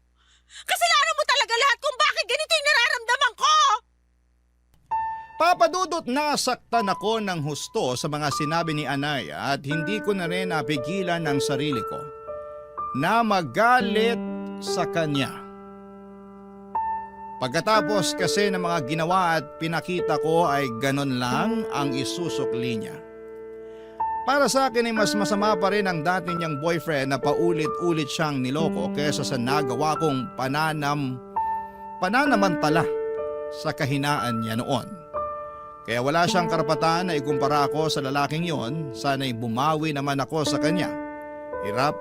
Kasalanan mo talaga lahat kung bakit ganito yung nararamdaman ko. Papadudot, nasaktan ako ng husto sa mga sinabi ni Anaya at hindi ko na rin napigilan ang sarili ko na magalit sa kanya. Pagkatapos kasi ng mga ginawa at pinakita ko ay ganon lang ang isusukli niya. Para sa akin ay mas masama pa rin ang dati niyang boyfriend na paulit-ulit siyang niloko kesa sa nagawa kong pananamantala sa kahinaan niya noon. Kaya wala siyang karapatan na ikumpara ako sa lalaking yon, sana'y bumawi naman ako sa kanya. Hirap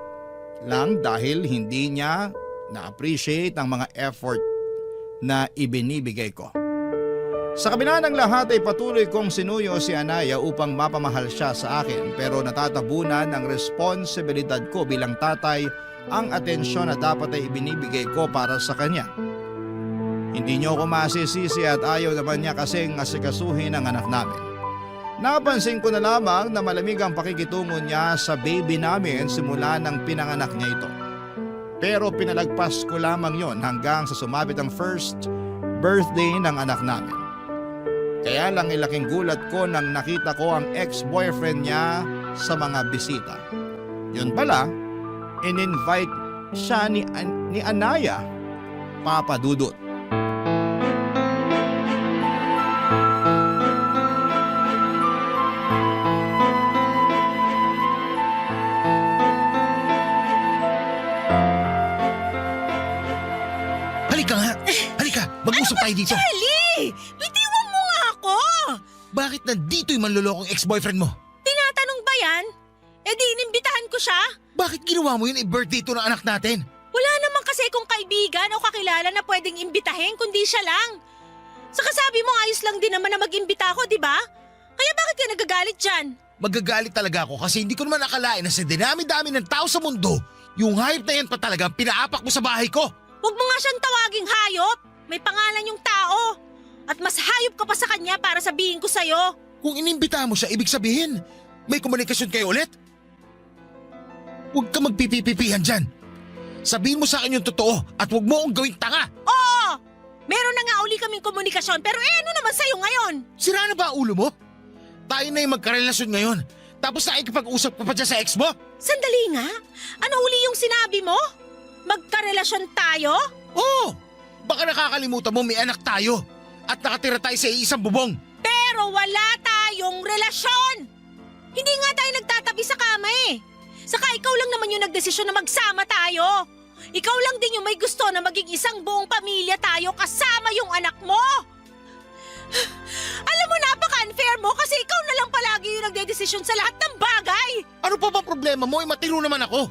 lang dahil hindi niya na-appreciate ang mga effort na ibinibigay ko. Sa kabila ng lahat ay patuloy kong sinuyo si Anaya upang mapamahal siya sa akin pero natatabunan ng responsibilidad ko bilang tatay ang atensyon na dapat ay ibinibigay ko para sa kanya. Hindi niyo ako masisisi at ayaw naman niya kasing asikasuhin ang anak namin. Napansin ko na lamang na malamig ang pakikitungo niya sa baby namin simula ng pinanganak niya ito. Pero pinalagpas ko lamang yon hanggang sa sumapit ang first birthday ng anak namin. Kaya lang ilaking gulat ko nang nakita ko ang ex-boyfriend niya sa mga bisita. Yun pala, in-invite siya ni Anaya, Papa Dudut. Halika, mag-usap tayo dito. Charlie! Bitiwan mo nga ako! Bakit nandito yung manlolokong ex-boyfriend mo? Tinatanong ba yan? Di inimbitahan ko siya? Bakit ginawa mo yun birthday to ng anak natin? Wala naman kasi kasi kung kaibigan o kakilala na pwedeng imbitahin kundi siya lang. Saka sabi mo ayos lang din naman na mag-imbita ako, di ba? Kaya bakit ka nagagalit dyan? Magagalit talaga ako kasi hindi ko naman nakalain na sa dinami-dami ng tao sa mundo, yung hayop na yan pa talaga ang pinaapak mo sa bahay ko. Huwag mo nga siyang tawaging hayop. May pangalan yung tao. At mas hayop ka pa sa kanya para sabihin ko sa'yo. Kung inimbita mo siya, ibig sabihin, may komunikasyon kayo ulit? Huwag ka magpipipipihan dyan. Sabihin mo sa akin yung totoo at huwag mo akong gawing tanga. Oo! Meron na nga uli kaming komunikasyon pero ano naman sa'yo ngayon? Sira na ba ang ulo mo? Tayo na yung magkarelasyon ngayon. Tapos nakikipag-usap ka pa dyan sa ex mo? Sandali nga. Ano uli yung sinabi mo? Magkarelasyon tayo? Oo! Baka nakakalimutan mo may anak tayo. At nakatira tayo sa iisang bubong. Pero wala tayong relasyon! Hindi nga tayo nagtatabi sa kama eh. Saka ikaw lang naman yung nagdesisyon na magsama tayo. Ikaw lang din yung may gusto na maging isang buong pamilya tayo kasama yung anak mo. Alam mo, napaka-unfair mo kasi ikaw na lang palagi yung nagdedesisyon sa lahat ng bagay. Ano pa bang problema mo? Matino naman ako.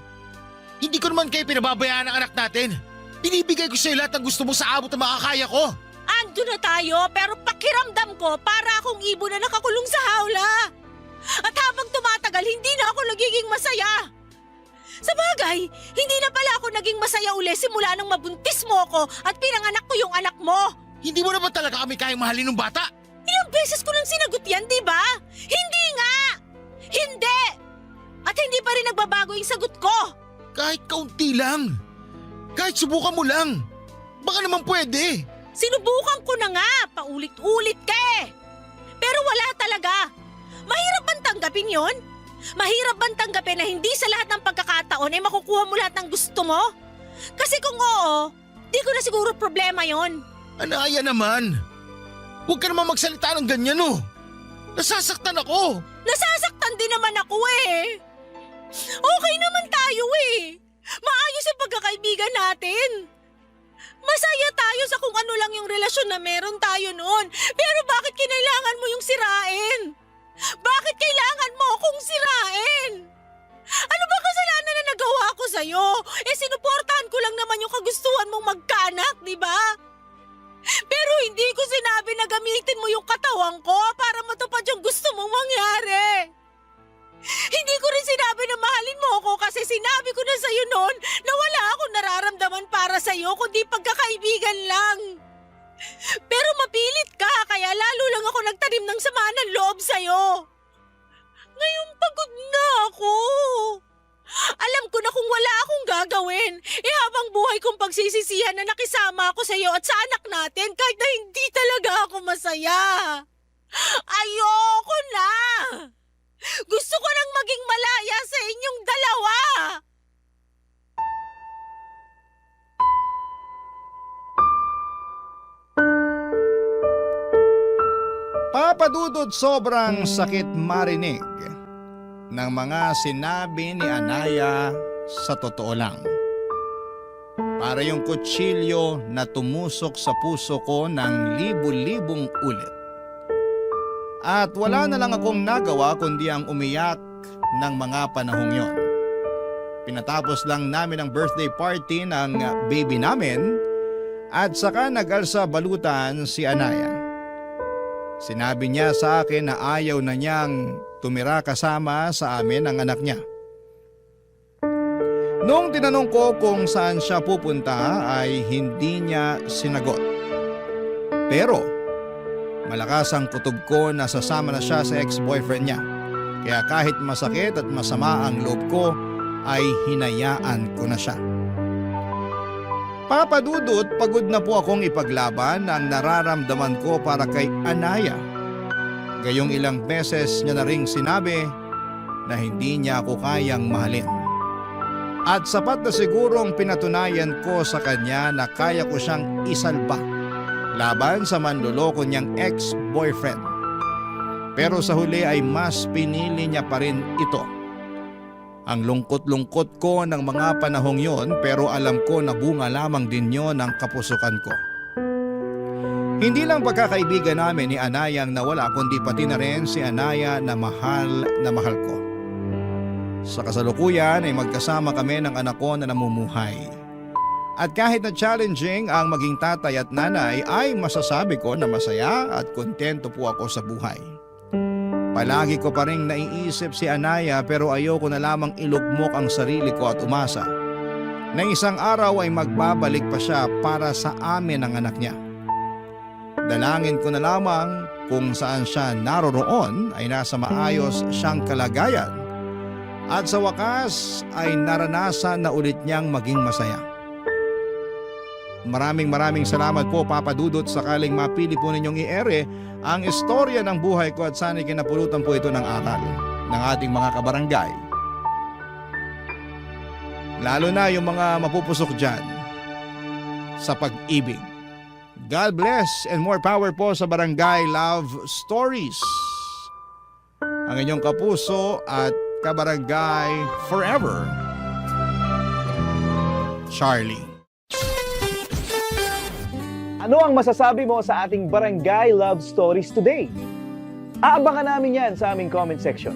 Hindi ko naman kayo pinababayaan ng anak natin. Binibigay ko sa'yo lahat ng gusto mo sa abot na makakaya ko. Ando na tayo pero pakiramdam ko para akong ibon na nakakulong sa hawla. At habang tumatagal, hindi na ako nagiging masaya. Sa bagay, hindi na pala ako naging masaya uli simula nang mabuntis mo ako at pinanganak ko yung anak mo. Hindi mo naman talaga kami kayang mahalin ng bata. Ilang beses ko nang sinagot yan, di ba? Hindi nga! Hindi! At hindi pa rin nagbabago yung sagot ko. Kahit kaunti lang. Kahit subukan mo lang. Baka naman pwede. Sinubukan ko na nga, paulit-ulit ka eh. Pero wala talaga. Mahirap bang tanggapin yon? Mahirap bang tanggapin na hindi sa lahat ng pagkakataon ay makukuha mo lahat ng gusto mo? Kasi kung oo, di ko na siguro problema yon. Anaya naman. Huwag ka naman magsalita ng ganyan oh. Nasasaktan ako. Nasasaktan din naman ako eh. Okay naman tayo eh. Maayos ang pagkakaibigan natin. Masaya tayo sa kung ano lang yung relasyon na meron tayo noon. Pero bakit kinailangan mo yung sirain? Bakit kailangan mo akong sirain? Ano ba kasalanan na nagawa ko sa'yo? Sinuportahan ko lang naman yung kagustuhan mong magkaanak, di ba? Pero hindi ko sinabi na gamitin mo yung katawan ko para matupad yung gusto mong mangyari. Hindi ko rin sinabi na mahalin mo ako kasi sinabi ko na sa'yo noon na wala akong nararamdaman para sa'yo kundi pagkakaibigan lang. Pero mapilit ka kaya lalo lang ako nagtanim ng sama ng loob sa'yo. Ngayon pagod na ako. Alam ko na kung wala akong gagawin, habang buhay kong pagsisisihan na nakisama ako sa'yo at sa anak natin kahit na hindi talaga ako masaya. Ayoko na! Gusto ko nang maging malaya sa inyong dalawa! Papadudod sobrang sakit marinig ng mga sinabi ni Anaya sa totoo lang. Para yung kutsilyo na tumusok sa puso ko ng libu-libong ulit. At wala na lang akong nagawa kundi ang umiyak ng mga panahong yon. Pinatapos lang namin ang birthday party ng baby namin at saka nag-alsa balutan si Anaya. Sinabi niya sa akin na ayaw na niyang tumira kasama sa amin ang anak niya. Noong tinanong ko kung saan siya pupunta ay hindi niya sinagot. Pero malakas ang kutob ko na sasama na siya sa ex-boyfriend niya. Kaya kahit masakit at masama ang loob ko ay hinayaan ko na siya. Papadudot, pagod na po akong ipaglaban ang nararamdaman ko para kay Anaya. Gayong ilang beses niya na ring sinabi na hindi niya ako kayang mahalin. At sapat na sigurong pinatunayan ko sa kanya na kaya ko siyang isalba laban sa manloloko niyang ex-boyfriend. Pero sa huli ay mas pinili niya pa rin ito. Ang lungkot-lungkot ko ng mga panahong yon pero alam ko na bunga lamang din yon ng kapusukan ko. Hindi lang pagkakaibigan namin ni Anaya ang nawala kundi pati na rin si Anaya na mahal ko. Sa kasalukuyan ay magkasama kami ng anak ko na namumuhay. At kahit na challenging ang maging tatay at nanay ay masasabi ko na masaya at kontento po ako sa buhay. Palagi ko pa rin naiisip si Anaya pero ayoko na lamang ilugmok ang sarili ko at umasa na isang araw ay magbabalik pa siya para sa amin ang anak niya. Dalangin ko na lamang kung saan siya naroroon ay nasa maayos siyang kalagayan at sa wakas ay naranasan na ulit niyang maging masaya. Maraming salamat po Papa Dudut sakaling mapili po ninyong i-ere ang istorya ng buhay ko at sana'y kinapulutan po ito ng aral ng ating mga kabarangay. Lalo na yung mga mapupusok dyan sa pag-ibig. God bless and more power po sa Barangay Love Stories. Ang inyong kapuso at kabarangay forever, Charlie. Ano ang masasabi mo sa ating Barangay Love Stories today? Aabangan namin yan sa aming comment section.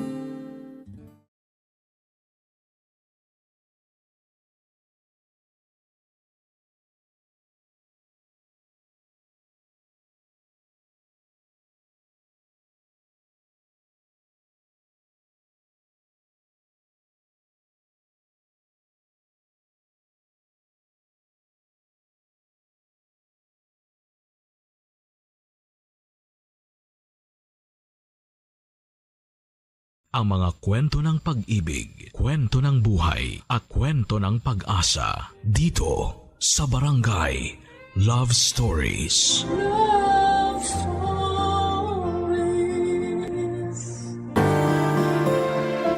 Ang mga kwento ng pag-ibig, kwento ng buhay at kwento ng pag-asa dito sa Barangay Love Stories. Love Stories.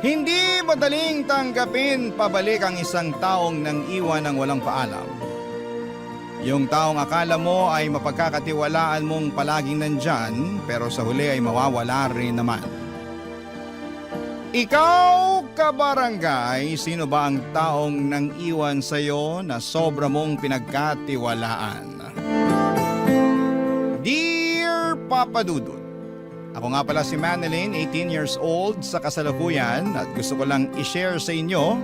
Hindi madaling tanggapin pabalik ang isang taong nang iwan ng walang paalam. Yung taong akala mo ay mapagkakatiwalaan mong palaging nandyan pero sa huli ay mawawala rin naman. Ikaw, kabarangay, sino ba ang taong nang iwan sa'yo na sobra mong pinagkatiwalaan? Dear Papa Dudut, ako nga pala si Manilyn, 18 years old sa kasalukuyan at gusto ko lang i-share sa inyo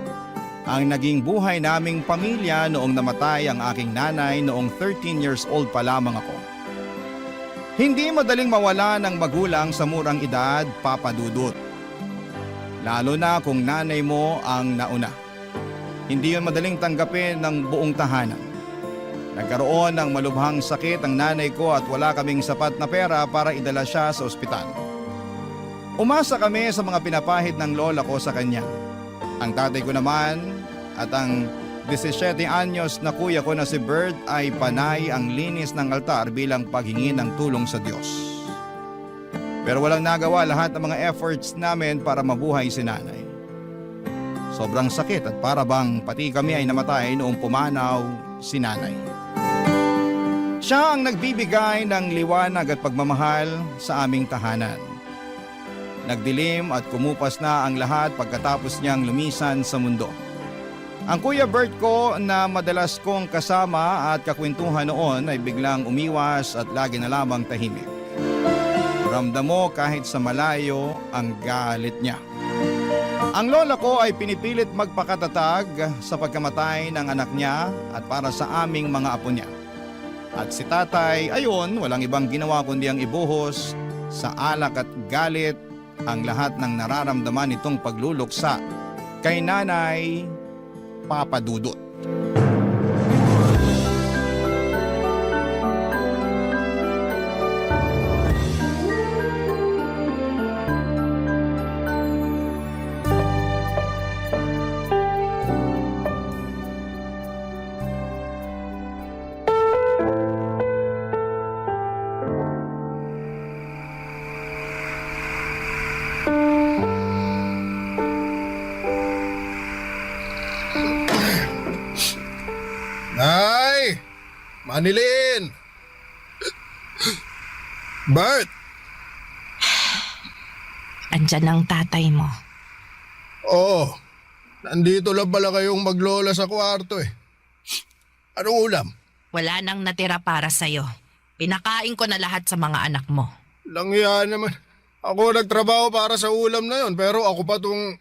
ang naging buhay naming pamilya noong namatay ang aking nanay noong 13 years old pa lamang ako. Hindi madaling mawala ng magulang sa murang edad, Papa Dudut. Lalo na kung nanay mo ang nauna. Hindi yun madaling tanggapin ng buong tahanan. Nagkaroon ng malubhang sakit ang nanay ko at wala kaming sapat na pera para idala siya sa ospital. Umasa kami sa mga pinapahid ng lola ko sa kanya. Ang tatay ko naman at ang 17 anyos na kuya ko na si Bert ay panay ang linis ng altar bilang paghingi ng tulong sa Diyos. Pero walang nagawa lahat ng mga efforts namin para mabuhay si nanay. Sobrang sakit at para bang pati kami ay namatay noong pumanaw si nanay. Siya ang nagbibigay ng liwanag at pagmamahal sa aming tahanan. Nagdilim at kumupas na ang lahat pagkatapos niyang lumisan sa mundo. Ang Kuya Bert ko na madalas kong kasama at kakwentuhan noon ay biglang umiwas at lagi na lamang tahimik. Ramdam mo kahit sa malayo ang galit niya. Ang lola ko ay pinipilit magpakatatag sa pagkamatay ng anak niya at para sa aming mga apo niya. At si tatay, ayon, walang ibang ginawa kundi ang ibuhos sa alak at galit ang lahat ng nararamdaman nitong pagluluksa kay Nanay Papa Dudut. Nay! Manilyn! Bert! Andyan ang tatay mo. Oo. Nandito lang pala kayong maglola sa kwarto eh. Anong ulam? Wala nang natira para sa'yo. Pinakain ko na lahat sa mga anak mo. Langya naman. Ako nagtrabaho para sa ulam na yon pero ako pa tong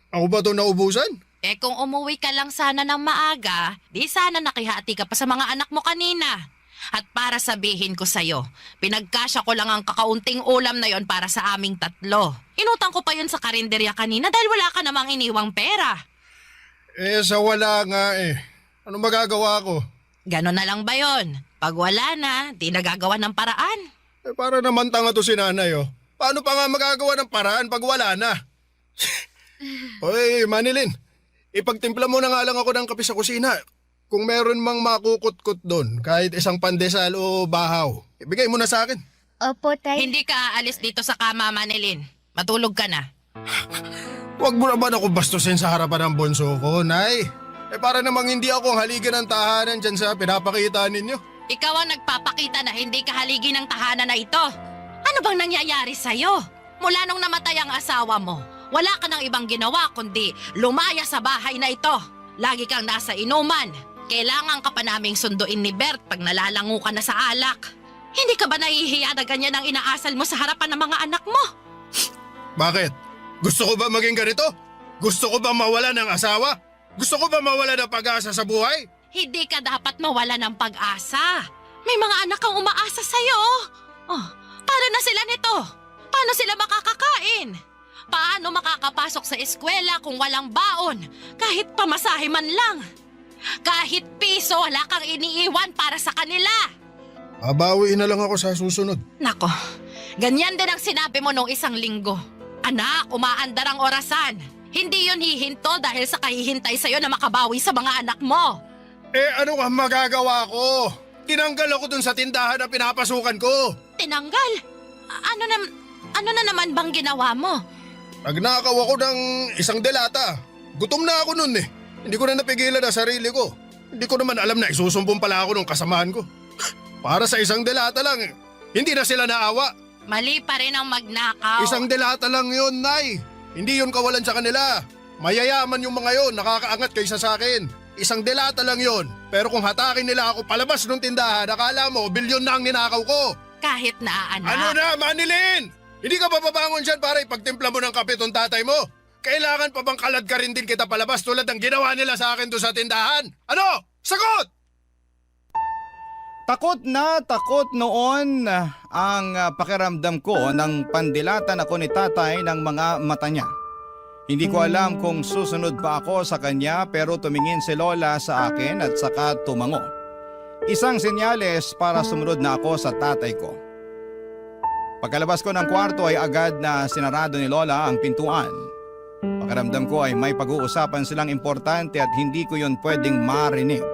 naubusan. Kung umuwi ka lang sana ng maaga, di sana nakihati ka pa sa mga anak mo kanina. At para sabihin ko sa'yo, pinagkasya ko lang ang kakaunting ulam na yon para sa aming tatlo. Inutang ko pa yun sa karinderya kanina dahil wala ka namang iniwang pera. Sa wala nga eh. Ano magagawa ko? Ganon na lang ba yon? Pag wala na, di nagagawa ng paraan. Para naman tanga to si nanay oh. Paano pa nga magagawa ng paraan pag wala na? Oy, Manilin. Ipagtimpla mo na nga lang ako ng kape sa kusina. Kung meron mang makukut-kut doon, kahit isang pandesal o bahaw, ibigay mo na sa akin. Opo, Tay. Hindi ka aalis dito sa kama, Manilin. Matulog ka na. Huwag mo naman ako bastusin sa harapan ng bonso ko, Nay. Para namang hindi ako ang haligi ng tahanan dyan sa pinapakita ninyo. Ikaw ang nagpapakita na hindi ka haligi ng tahanan na ito. Ano bang nangyayari sa'yo? Mula nung namatay ang asawa mo, wala ka ng ibang ginawa kundi lumaya sa bahay na ito. Lagi kang nasa inuman. Kailangan ka pa naming sunduin ni Bert pag nalalango ka na sa alak. Hindi ka ba nahihiya na ganyan ang inaasal mo sa harapan ng mga anak mo? Bakit? Gusto ko ba maging ganito? Gusto ko ba mawala ng asawa? Gusto ko ba mawala ng pag-asa sa buhay? Hindi ka dapat mawala ng pag-asa. May mga anak kang umaasa sa'yo. Oh, paano na sila nito? Paano sila makakakain? Paano makakapasok sa eskwela kung walang baon? Kahit pamasahe man lang. Kahit piso, wala kang iniiwan para sa kanila. Babawiin na lang ako sa susunod. Nako, ganyan din ang sinabi mo nung isang linggo. Anak, umaandar ang orasan. Hindi yun hihinto dahil sa kahihintay sa'yo na makabawi sa mga anak mo. Ano ang magagawa ko? Tinanggal ako dun sa tindahan na pinapasukan ko. Tinanggal? Ano na naman bang ginawa mo? Nagnakaw ako ng isang delata. Gutom na ako nun eh. Hindi ko na napigilan ang sarili ko. Hindi ko naman alam na isusumpong pala ako ng kasamahan ko. Para sa isang delata lang, hindi na sila naawa. Mali pa rin ang magnakaw. Isang delata lang yun, Nay. Hindi yun kawalan sa kanila. Mayayaman yung mga yun, nakakaangat kaysa sa akin. Isang delata lang yun. Pero kung hatakin nila ako palabas ng tindahan, akala mo, bilyon na ang ninakaw ko. Kahit na, anak. Ano na, Manilin? Hindi ka ba pabangon dyan para ipagtimpla mo ng kape tong tatay mo? Kailangan pa bang kalad ka rin din kita palabas tulad ng ginawa nila sa akin doon sa tindahan? Ano? Sagot! Takot na takot noon ang pakiramdam ko nang pandilatan ako ni tatay ng mga mata niya. Hindi ko alam kung susunod pa ako sa kanya pero tumingin si Lola sa akin at saka tumango. Isang senyales para sumunod na ako sa tatay ko. Pagkalabas ko ng kwarto ay agad na sinarado ni Lola ang pintuan. Pakiramdam ko ay may pag-uusapan silang importante at hindi ko yun pwedeng marinig.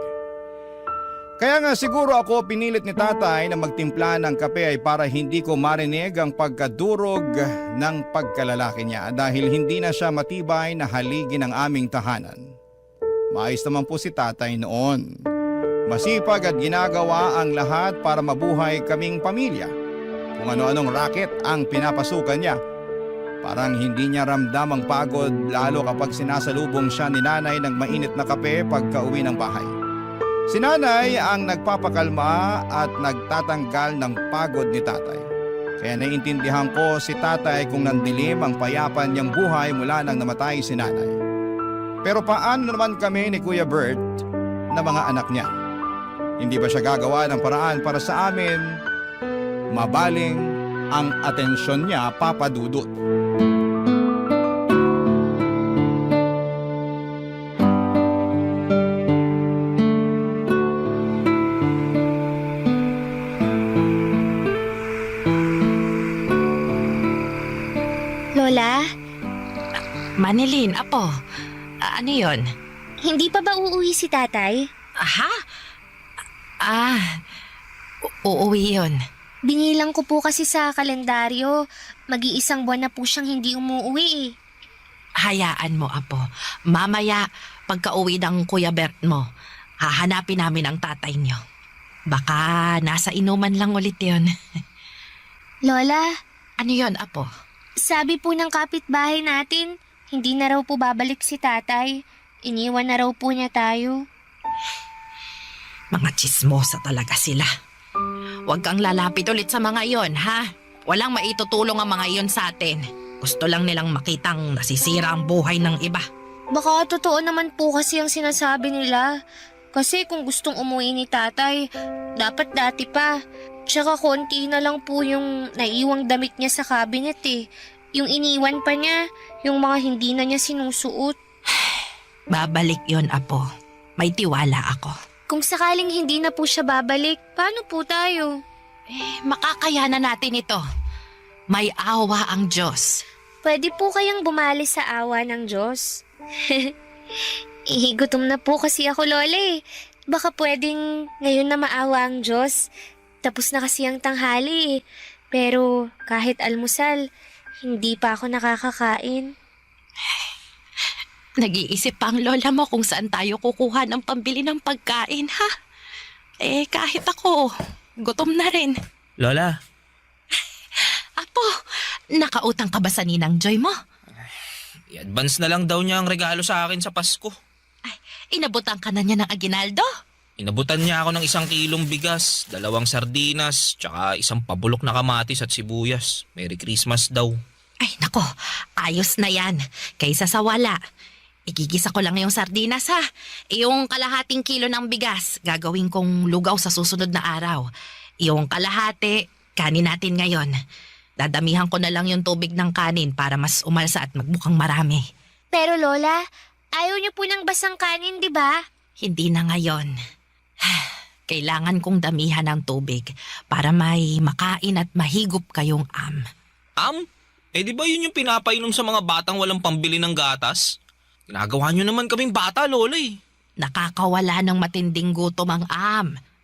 Kaya nga siguro ako pinilit ni tatay na magtimpla ng kape ay para hindi ko marinig ang pagkadurog ng pagkalalaki niya dahil hindi na siya matibay na haligi ng aming tahanan. Maayos naman po si tatay noon. Masipag at ginagawa ang lahat para mabuhay kaming pamilya. Kung ano-anong racket ang pinapasukan niya. Parang hindi niya ramdam ang pagod lalo kapag sinasalubong siya ni nanay ng mainit na kape pagka-uwi ng bahay. Si nanay ang nagpapakalma at nagtatanggal ng pagod ni tatay. Kaya naiintindihan ko si tatay kung nandilim ang payapan niyang buhay mula nang namatay si nanay. Pero paano naman kami ni Kuya Bert na mga anak niya? Hindi ba siya gagawa ng paraan para sa amin? Mabaling ang atensyon niya, Papa Dudut. Lola, Manilin, apo. Ano yon? hindi pa ba uuwi si tatay? Aha? Uuwi yun. Binilang ko po kasi sa kalendaryo. Mag-iisang buwan na po siyang hindi umuwi eh. Hayaan mo, apo. Mamaya, pagka-uwi ng Kuya Bert mo, hahanapin namin ang tatay niyo. Baka nasa inuman lang ulit yun. Lola, Ano yon, apo? sabi po ng kapitbahay natin, hindi na raw po babalik si tatay. Iniwan na raw po niya tayo. Mga tsismosa talaga sila. Huwag kang lalapit ulit sa mga iyon, ha? Walang maitutulong ang mga iyon sa atin. Gusto lang nilang makitang nasisira ang buhay ng iba. Baka totoo naman po kasi ang sinasabi nila. Kasi kung gustong umuwi ni tatay, dapat dati pa. Tsaka konti na lang po yung naiiwang damit niya sa cabinet eh. Yung iniwan pa niya, yung mga hindi na niya sinusuot. Babalik yon, Apo. May tiwala ako. Kung sakaling hindi na po siya babalik, paano po tayo? Makakayanan natin ito. May awa ang Diyos. Pwede po kayang bumali sa awa ng Diyos. Gutom na po kasi ako, Lola eh. Baka pwedeng ngayon na maawa ang Diyos. Tapos na kasi ang tanghali eh. Pero kahit almusal, hindi pa ako nakakakain. Nag-iisip pa ang lola mo kung saan tayo kukuha ng pambili ng pagkain, ha? Kahit ako, gutom na rin. Lola, Apo, nakautang ka ba sa ninang Joy mo? i-advance na lang daw niya ang regalo sa akin sa Pasko. Inabutan ka na niya ng aginaldo? Inabutan niya ako ng 1 kilong bigas, 2 sardinas, tsaka 1 pabulok na kamatis at sibuyas. Merry Christmas daw. Ay, nako, ayos na yan. Kaysa sa wala. Igigisa ko lang yung sardinas, ha? Yung kalahating kilo ng bigas, gagawin kong lugaw sa susunod na araw. Yung kalahati, kanin natin ngayon. Dadamihan ko na lang yung tubig ng kanin para mas umalsa at magmukhang marami. Pero Lola, ayaw niyo po ng basang kanin, di ba? Hindi na ngayon. Kailangan kong damihan ng tubig para may makain at mahigop kayong Di ba yun yung pinapainom sa mga batang walang pambili ng gatas? Ginagawa nyo naman kaming bata, Lola eh. Nakakawala ng matinding gutom ang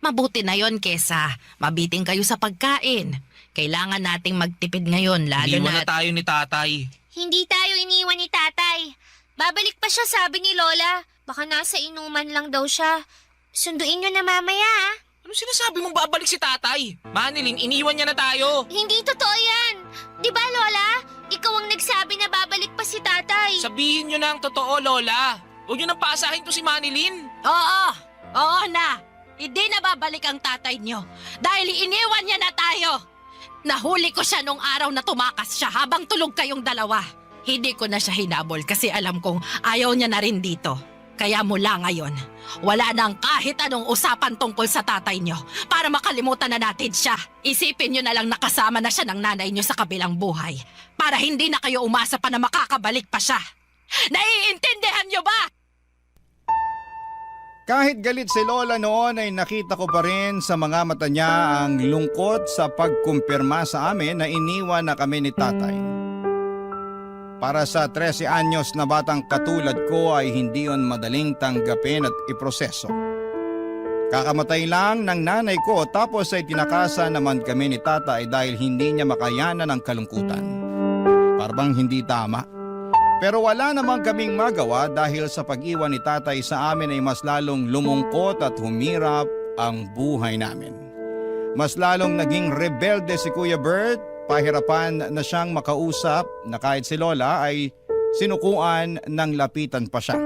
Mabuti na yon kesa mabiting kayo sa pagkain. Kailangan nating magtipid ngayon lalo Iniwan na... na tayo ni tatay. Hindi tayo iniwan ni tatay. Babalik pa siya, sabi ni Lola. Baka nasa inuman lang daw siya. Sunduin niyo na mamaya, ah. Ano sinasabi mong babalik si tatay? Manilin, iniwan niya na tayo. Hindi totoo yan. Di ba, Lola? Ikaw ang nagsabi na babalik pa si tatay. Sabihin nyo na ang totoo, Lola. Huwag nyo nang paasahin to si Manilin. Oo na. Hindi na babalik ang tatay niyo dahil iniwan niya na tayo. Nahuli ko siya nung araw na tumakas siya habang tulog kayong dalawa. Hindi ko na siya hinabol kasi alam kong ayaw niya na rin dito. Kaya mula ngayon, wala nang kahit anong usapan tungkol sa tatay niyo para makalimutan na natin siya. Isipin niyo na lang nakasama na siya ng nanay niyo sa kabilang buhay para hindi na kayo umasa pa na makakabalik pa siya. Naiintindihan niyo ba? Kahit galit si Lola noon ay nakita ko pa rin sa mga mata niya ang lungkot sa pagkumpirma sa amin na iniwan na kami ni tatay. Para sa 13 anyos na batang katulad ko ay hindi yon madaling tanggapin at iproseso. Kakamatay lang ng nanay ko tapos ay tinakasan naman kami ni tatay dahil hindi niya makayanan ang kalungkutan. Parang hindi tama. Pero wala namang kaming magawa dahil sa pag-iwan ni tatay sa amin ay mas lalong lumungkot at humirap ang buhay namin. Mas lalong naging rebelde si Kuya Bert, pahirapan na siyang makausap na kahit si Lola ay sinukuan ng lapitan pa siya.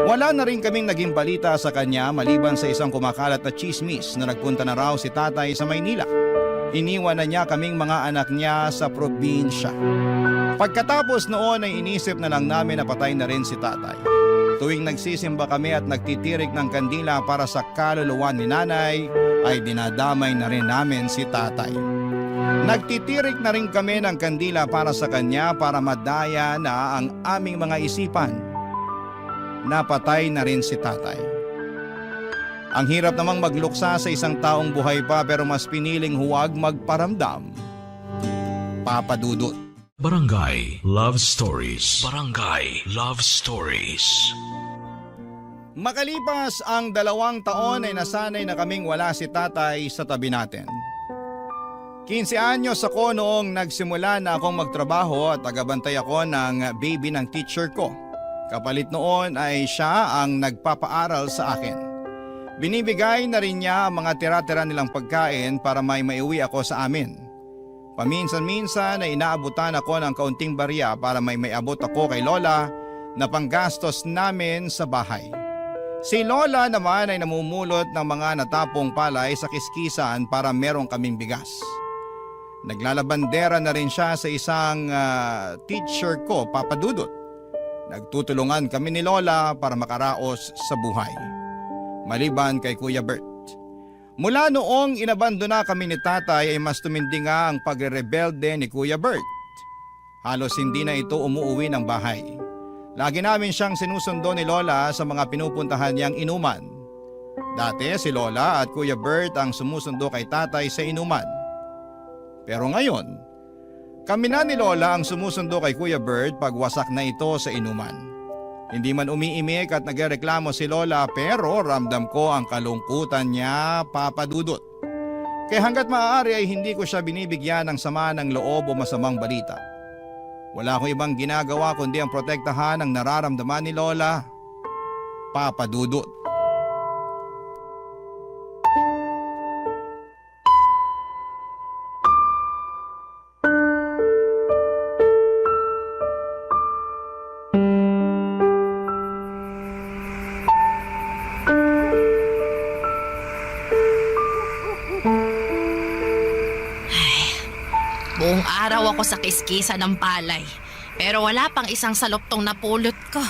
Wala na rin kaming naging balita sa kanya maliban sa isang kumakalat na chismis na nagpunta na raw si tatay sa Maynila. Iniwan na niya kaming mga anak niya sa probinsya. Pagkatapos noon ay inisip na lang namin na patay na rin si tatay. Tuwing nagsisimba kami at nagtitirik ng kandila para sa kaluluwa ni nanay, ay dinadamay na rin namin si tatay. Nagtitirik na rin kami ng kandila para sa kanya para madaya na ang aming mga isipan. Napatay na rin si tatay. Ang hirap namang magluksa sa isang taong buhay pa pero mas piniling huwag magparamdam. Papa Dudut. Barangay Love Stories. Barangay Love Stories. Makalipas ang 2 taon ay nasanay na kaming wala si tatay sa tabi natin. 15 anyos ako noong nagsimula na akong magtrabaho at tagabantay ako ng baby ng teacher ko. Kapalit noon ay siya ang nagpapaaral sa akin. Binibigay na rin niya ang mga tira-tira nilang pagkain para may maiuwi ako sa amin. Paminsan-minsan ay inaabutan ako ng kaunting barya para may maiabot ako kay Lola na panggastos namin sa bahay. Si Lola naman ay namumulot ng mga natapong palay sa kiskisan para merong kaming bigas. Naglalabandera na rin siya sa isang teacher ko, Papa Dudut. Nagtutulungan kami ni Lola para makaraos sa buhay. Maliban kay Kuya Bert. Mula noong inabandona kami ni tatay ay mas tumindi nga ang pagre-rebelde ni Kuya Bert. Halos hindi na ito umuuwi ng bahay. Lagi namin siyang sinusundo ni Lola sa mga pinupuntahan niyang inuman. Dati si Lola at Kuya Bert ang sumusundo kay tatay sa inuman. Pero ngayon, kami na ni Lola ang sumusundo kay Kuya Bert pag wasak na ito sa inuman. Hindi man umiimik at nagreklamo si Lola pero ramdam ko ang kalungkutan niya, Papa Dudut. Kaya hanggat maaari ay hindi ko siya binibigyan ng sama ng loob o masamang balita. Wala akong ibang ginagawa kundi ang protektahan ang nararamdaman ni Lola, Papa Dudut. Buong araw ako sa kiskisa ng palay. Pero wala pang isang saluptong napulot ko.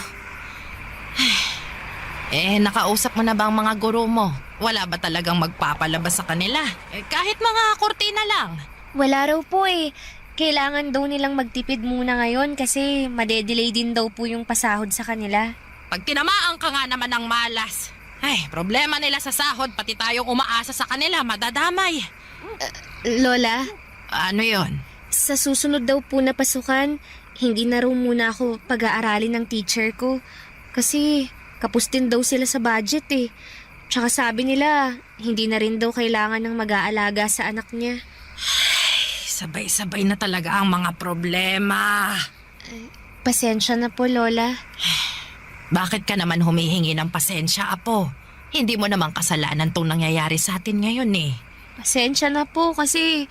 Nakausap mo na ba ang mga guro mo? Wala ba talagang magpapalabas sa kanila? Kahit mga kurtina lang. Wala raw po eh. Kailangan daw nilang magtipid muna ngayon kasi madedelay din daw po yung pasahod sa kanila. Pag tinamaan ka nga naman ng malas. Problema nila sa sahod, pati tayong umaasa sa kanila, madadamay. Lola, Ano yon? sa susunod daw po na pasukan, hindi na raw muna ako pag-aaralin ng teacher ko. Kasi kapos din daw sila sa budget eh. Tsaka sabi nila, hindi na rin daw kailangan ng mag-aalaga sa anak niya. Sabay-sabay na talaga ang mga problema. Pasensya na po, Lola. Bakit ka naman humihingi ng pasensya, Apo? Hindi mo naman kasalanan tong nangyayari sa atin ngayon eh. Pasensya na po kasi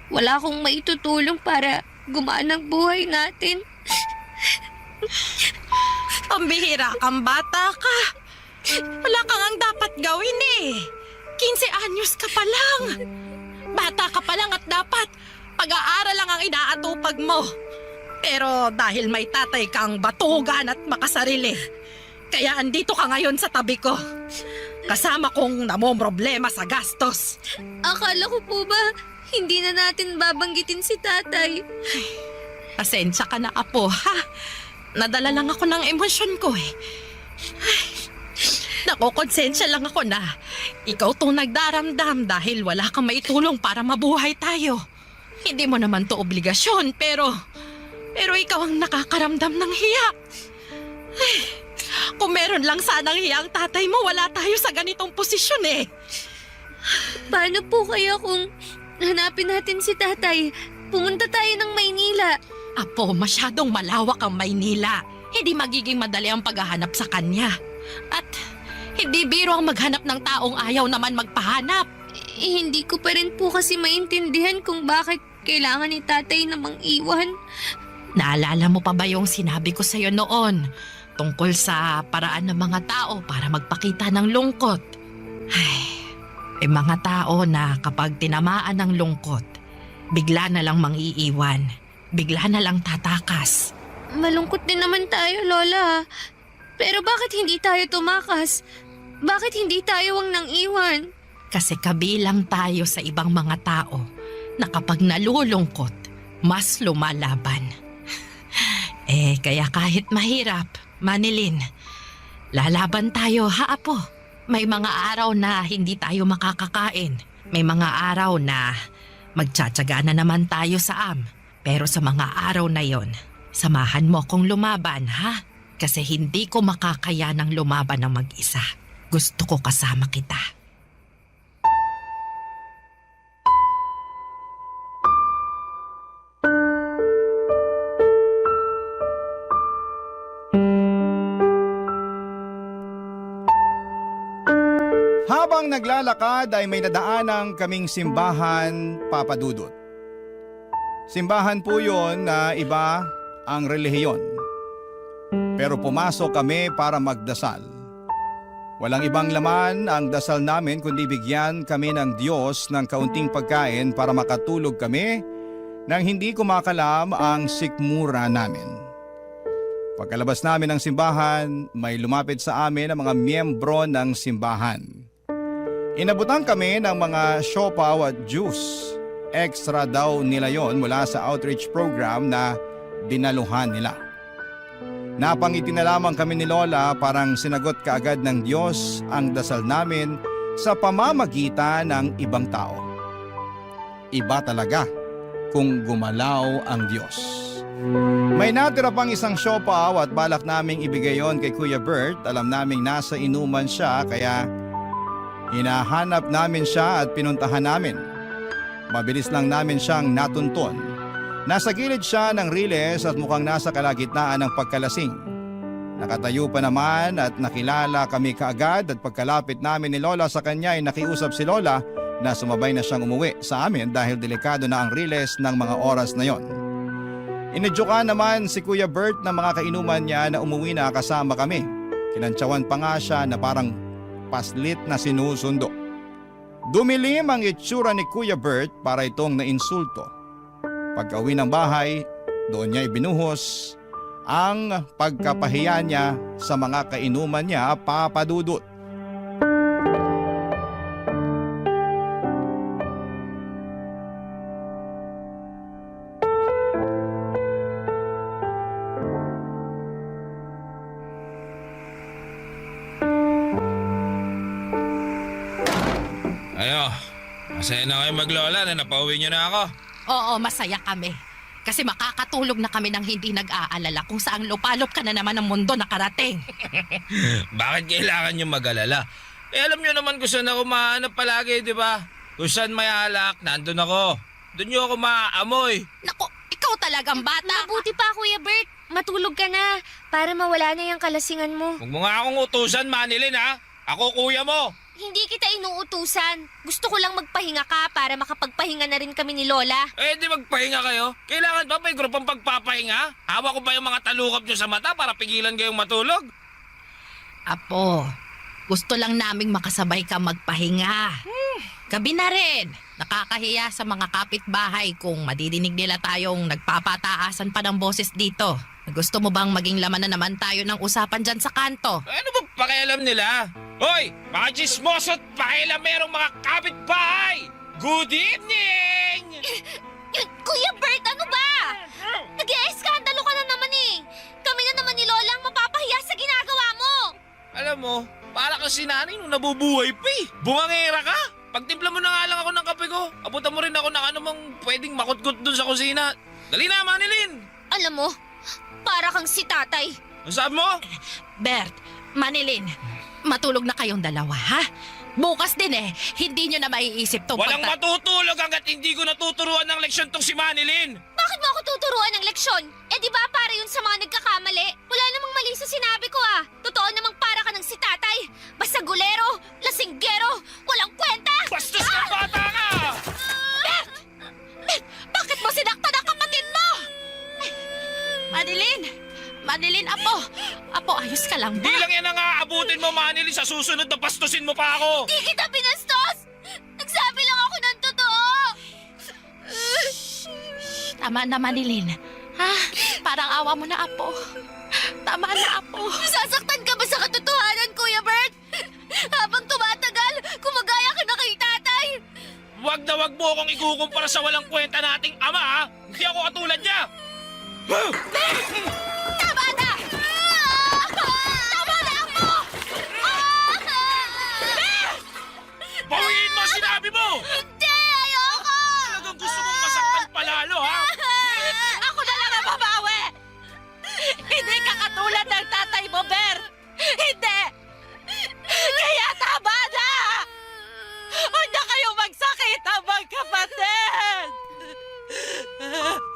wala akong maitutulong para gumaan ang buhay natin. Pambihira kang bata ka. Wala kang ang dapat gawin eh. 15 anyos ka pa lang. Bata ka pa lang at dapat pag-aaral lang ang inaatupag mo. Pero dahil may tatay kang batugan at makasarili, kaya andito ka ngayon sa tabi ko. Kasama kong namomroblema sa gastos. Akala ko po ba hindi na natin babanggitin si tatay? Pasensya ka na, Apo, ha? Nadala lang ako ng emosyon ko eh. Nakokonsensya lang ako na ikaw tong nagdaramdam dahil wala kang maitulong para mabuhay tayo. Hindi mo naman to obligasyon, pero ikaw ang nakakaramdam ng hiya. Kung meron lang sanang hiya ang tatay mo, wala tayo sa ganitong posisyon eh. Paano po kaya kung hanapin natin si tatay? Pumunta tayo ng Maynila. Apo, masyadong malawak ang Maynila. Hindi magiging madali ang paghahanap sa kanya. At hindi biro ang maghanap ng taong ayaw naman magpahanap. Hindi ko pa rin po kasi maintindihan kung bakit kailangan ni tatay namang iwan. Naalala mo pa ba yung sinabi ko sa'yo noon tungkol sa paraan ng mga tao para magpakita ng lungkot? May mga tao na kapag tinamaan ng lungkot, bigla na lang mangiiwan, bigla na lang tatakas. Malungkot din naman tayo, Lola. Pero bakit hindi tayo tumakas? Bakit hindi tayo ang nang iwan? Kasi kabilang tayo sa ibang mga tao na kapag nalulungkot, mas lumalaban. Kaya kahit mahirap, Manilin, lalaban tayo, ha, Apo? May mga araw na hindi tayo makakakain. May mga araw na magtsatsaga na naman tayo sa Pero sa mga araw na yon, samahan mo akong lumaban, ha? Kasi hindi ko makakaya ng lumaban ng mag-isa. Gusto ko kasama kita. Habang naglalakad ay may nadaanang kaming simbahan, Papa Dudut. Simbahan po yon na iba ang relihiyon. Pero pumasok kami para magdasal. Walang ibang laman ang dasal namin kundi bigyan kami ng Diyos ng kaunting pagkain para makatulog kami nang hindi kumakalam ang sikmura namin. Pagkalabas namin ng simbahan, may lumapit sa amin ang mga miyembro ng simbahan. Inabutan kami ng mga siopaw at juice. Extra daw nila yon mula sa outreach program na dinaluhan nila. Napangiti na lamang kami ni Lola, parang sinagot kaagad ng Diyos ang dasal namin sa pamamagitan ng ibang tao. Iba talaga kung gumalaw ang Diyos. May natira pang isang siopaw at balak naming ibigay yon kay Kuya Bert. Alam naming nasa inuman siya kaya hinahanap namin siya at pinuntahan namin. Mabilis lang namin siyang natunton. Nasa gilid siya ng riles at mukhang nasa kalagitnaan ng pagkalasing. Nakatayo pa naman at nakilala kami kaagad at pagkalapit namin ni Lola sa kanya ay nakiusap si Lola na sumabay na siyang umuwi sa amin dahil delikado na ang riles ng mga oras na yon. Inedyokan naman si Kuya Bert na mga kainuman niya na umuwi na kasama kami. Kinantsawan pa nga siya na parang paslit na sinusundo. Dumilim ang itsura ni Kuya Bert para itong nainsulto. Pagka-uwi ng bahay, doon niya ibinuhos ang pagkapahiya niya sa mga kainuman niya, Papa Dudut. Ayo, masaya na kayo maglola na napauwi niyo na ako. Oo, masaya kami. Kasi makakatulog na kami ng hindi nag-aalala kung saang lupalop ka na naman ng mundo nakarating. Bakit kailangan niyo mag-alala? Alam niyo naman kung saan ako mahanap palagi, di ba? Kung saan may alak, nandun ako. Doon niyo ako maaamoy. Naku, ikaw talagang bata. Mabuti pa, Kuya Bert. Matulog ka na para mawala na yung kalasingan mo. Huwag mo nga akong utusan, Manilin, ha? Ako kuya mo. Hindi kita inuutusan. Gusto ko lang magpahinga ka para makapagpahinga na rin kami ni Lola. Eh, di magpahinga kayo. Kailangan ba may grupong pagpapahinga? Hawa ko ba yung mga talukap niyo sa mata para pigilan kayong matulog? Apo, gusto lang naming makasabay ka magpahinga. Gabi na rin. Nakakahiya sa mga kapitbahay kung madidinig nila tayong nagpapataasan pa ng boses dito. Gusto mo bang maging laman na naman tayo ng usapan dyan sa kanto? Ano ba pakialam nila? Hoy, mga chismoso't pakialam merong mga kapitbahay! Good evening! Kuya Bert, ano ba? Nag-e-eskandalo ka na naman eh. Kami na naman ni Lola ang mapapahiya sa ginagawa mo. Alam mo, para kang si nanay nung nabubuhay pa eh. Bungangera ka! Pagtimpla mo na nga lang ako ng kape ko. Abutan mo rin ako ng anumang pwedeng makutkot dun sa kusina. Dali na, Manilin! Alam mo, para kang si tatay. Ang sabi mo? Bert, Manilin, matulog na kayong dalawa, ha? Bukas din hindi nyo na maiisip tong Walang matutulog hanggat hindi ko natuturuan ng leksyon tong si Manilin! Bakit mo ako tuturuan ng leksyon? Eh di ba para yun sa mga nagkakamali? Wala namang mali sa sinabi ko ah. Totoo namang para ka ng si tatay. Basta gulero, lasinggero, walang kwenta! Bastos ka, bata ka! Bert! Bert, bakit mo sinaktan ang kapatid mo? Manilin! Manilin, Apo, ayos ka lang ba? Di lang yan ang aabutin mo, Manilin. Sa susunod na pastusin mo pa ako! Di kita binastos! Nagsabi lang ako ng totoo! Tama na, Manilin. Ha? Parang awa mo na, Apo. Tama na, Apo. Nasasaktan ka ba sa katotohanan, Kuya Bert? Habang tumatagal, kumagaya ka na kay tatay! Wag na wag mo akong ikukumpara sa walang kwenta nating ama, ha? Hindi ako katulad niya! Tama na! Tama na ako! Bawiin mo ang sinabi mo! Hindi! Ayoko! Talagang gusto mong masaktan palalo, ha? Ako na lang ang babawi! Hindi ka katulad ng tatay mo, Bert! Hindi! Kaya tama na! Huwag na kayo magsakit ang magkapatid!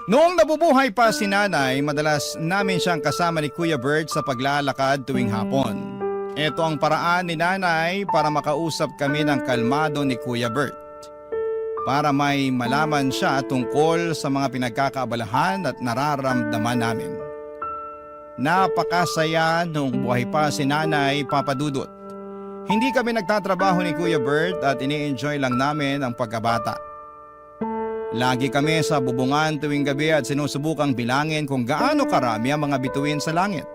Noong nabubuhay pa si nanay, madalas namin siyang kasama ni Kuya Bert sa paglalakad tuwing hapon. Ito ang paraan ni nanay para makausap kami ng kalmado ni Kuya Bert. Para may malaman siya tungkol sa mga pinagkakaabalahan at nararamdaman namin. Napakasaya noong buhay pa si nanay, Papa Dudut. Hindi kami nagtatrabaho ni Kuya Bert at ini-enjoy lang namin ang pagkabata. Lagi kami sa bubungan tuwing gabi at sinusubukang bilangin kung gaano karami ang mga bituin sa langit.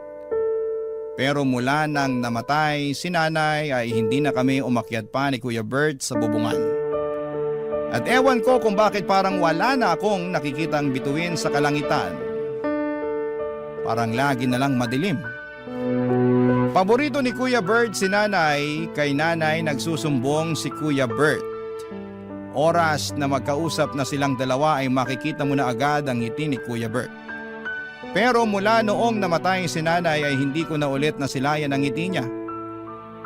Pero mula nang namatay si nanay ay hindi na kami umakyat pa ni Kuya Bert sa bubungan. At ewan ko kung bakit parang wala na akong nakikitang bituin sa kalangitan. Parang lagi na lang madilim. Paborito ni Kuya Bert si nanay, kay nanay nagsusumbong si Kuya Bert. Oras na magkausap na silang dalawa ay makikita mo na agad ang ngiti ni Kuya Bert. Pero mula noong namatay si nanay ay hindi ko na ulit nasilayan ang ngiti niya.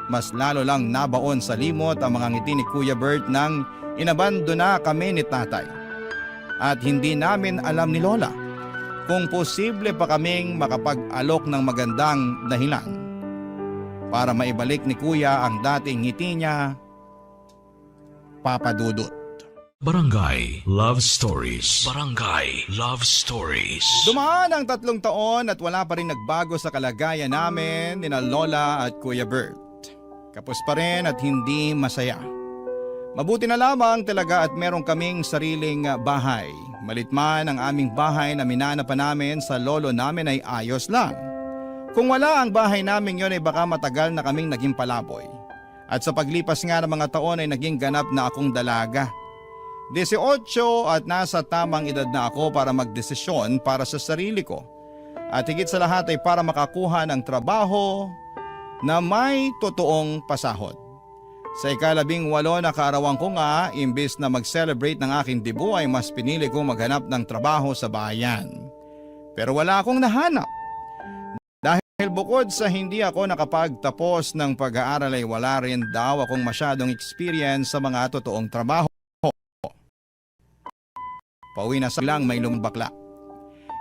Mas lalo lang nabaon sa limot ang mga ngiti ni Kuya Bert nang inabandona kami ni tatay. At hindi namin alam ni Lola kung posible pa kaming makapag-alok ng magandang dahilan para maibalik ni Kuya ang dating ngiti niya, Papa Dudut. Barangay Love Stories. Barangay Love Stories. Dumaan ang 3 taon at wala pa rin nagbago sa kalagayan namin ni Lola at Kuya Bert. Kapos pa rin at hindi masaya. Mabuti na lamang talaga at meron kaming sariling bahay. Malit man ang aming bahay na minana pa namin sa lolo namin ay ayos lang. Kung wala ang bahay namin yon ay baka matagal na kaming naging palaboy. At sa paglipas nga ng mga taon ay naging ganap na akong dalaga. 18 at nasa tamang edad na ako para magdesisyon para sa sarili ko. At higit sa lahat ay para makakuha ng trabaho na may totoong pasahod. Sa ika-18 na kaarawan ko nga, imbis na mag-celebrate ng aking debut ay mas pinili kong maghanap ng trabaho sa bayan. Pero wala akong nahanap. Dahil bukod sa hindi ako nakapagtapos ng pag-aaral ay wala rin daw akong masyadong experience sa mga totoong trabaho. Pauwi na sa lang may lumbakla.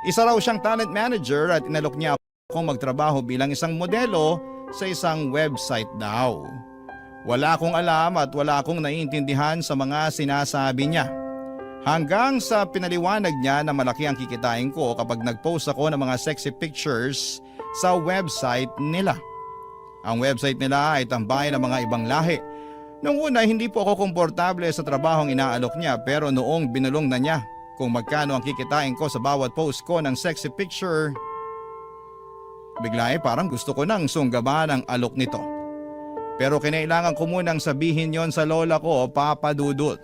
Isa raw siyang talent manager at inalok niya akong magtrabaho bilang isang modelo sa isang website daw. Wala akong alam at wala akong naiintindihan sa mga sinasabi niya. Hanggang sa pinaliwanag niya na malaki ang kikitain ko kapag nag-post ako ng mga sexy pictures sa website nila. Ang website nila ay tambayan ng mga ibang lahi. Noong una hindi po ako komportable sa trabahong inaalok niya pero noong binulong na niya kung magkano ang kikitain ko sa bawat post ko ng sexy picture, bigla ay parang gusto ko nang sunggaban ang alok nito. Pero kinailangan ko munang sabihin yon sa lola ko, Papa Dudut.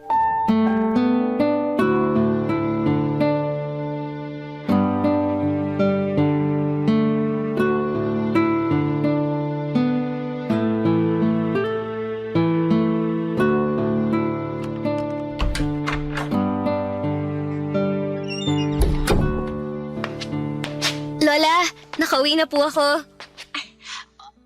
Lola, nakauwi na po ako.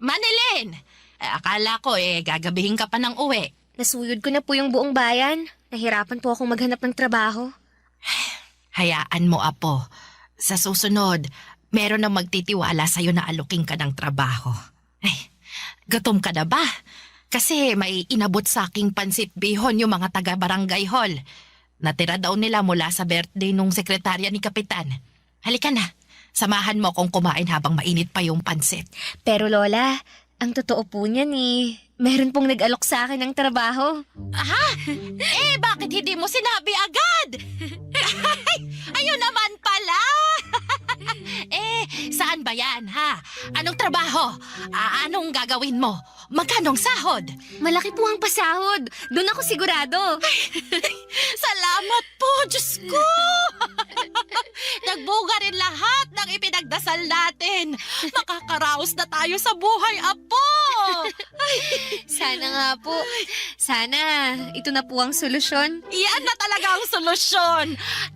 Manilin! Akala ko gagabihin ka pa ng uwi. Nasuyod ko na po yung buong bayan. Nahirapan po akong maghanap ng trabaho. Hayaan mo, Apo. Sa susunod, meron na magtitiwala sa'yo na aluking ka ng trabaho. Ay, gutom ka na ba? Kasi may inabot sa aking pansit bihon yung mga taga-barangay hall. Natira daw nila mula sa birthday nung sekretarya ni Kapitan. Halika na, samahan mo akong kumain habang mainit pa yung pansit. Pero Lola, ang totoo po niyan meron pong nag-alok sa akin ng trabaho. Aha! Bakit hindi mo sinabi agad? Ayun naman pala! Saan ba yan, ha? Anong trabaho? Anong gagawin mo? Magkanong sahod? Malaki po ang pasahod. Doon ako sigurado. Salamat po, Diyos ko! Nagbuga rin lahat ng ipinagdasal natin. Makakaraos na tayo sa buhay, Apo! Sana nga po. Sana ito na po ang solusyon. Yan na talaga ang solusyon.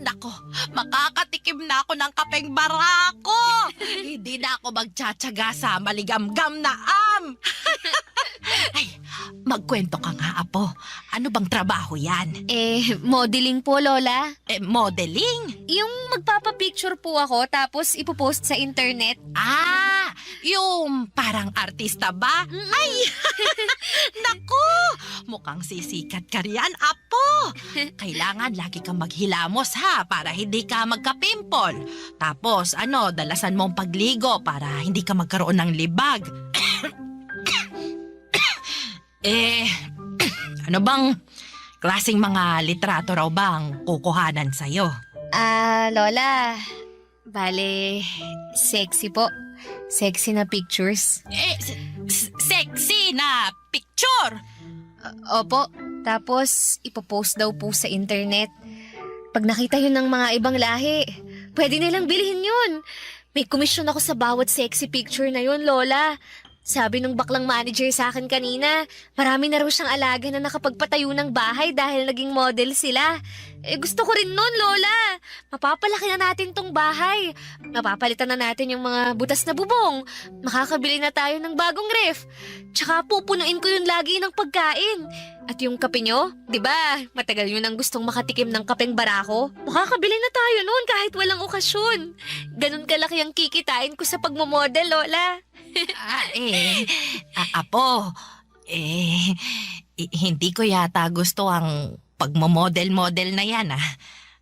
Nako, makakatikim na ako ng kapeng barako. Hindi na ako magtsatsaga sa maligamgam na am. Ay, magkwento ka nga, Apo. Ano bang trabaho yan? Modeling po, Lola. Modeling? Yung magpapapicture po ako tapos ipopost sa internet. Yung parang artista ba? Ay, naku, mukhang sisikat ka riyan, Apo. Kailangan lagi kang maghilamos, ha, para hindi ka magka-pimple. Tapos, dalasan mong pagligo para hindi ka magkaroon ng libag. Ano bang klaseng mga litrato raw bang kukuhanan sa'yo? Lola, bale, sexy po. Sexy na pictures. Sexy na picture! Opo, tapos ipopost daw po sa internet. Pag nakita yun ng mga ibang lahi, pwede nilang bilhin yun. May komisyon ako sa bawat sexy picture na yun, Lola. Sabi nung baklang manager sa akin kanina, marami na raw siyang alaga na nakapagpatayo ng bahay dahil naging model sila. Gusto ko rin nun, Lola. Mapapalaki na natin tong bahay. Mapapalitan na natin yung mga butas na bubong. Makakabili na tayo ng bagong ref. Tsaka pupunuin ko yun lagi ng pagkain. At yung kape nyo, di ba? Matagal yun ang gustong makatikim ng kapeng barako. Makakabili na tayo noon kahit walang okasyon. Ganun kalaki ang kikitain ko sa pagmamodel, Lola. Apo, hindi ko yata gusto ang pagmamodel-model na yan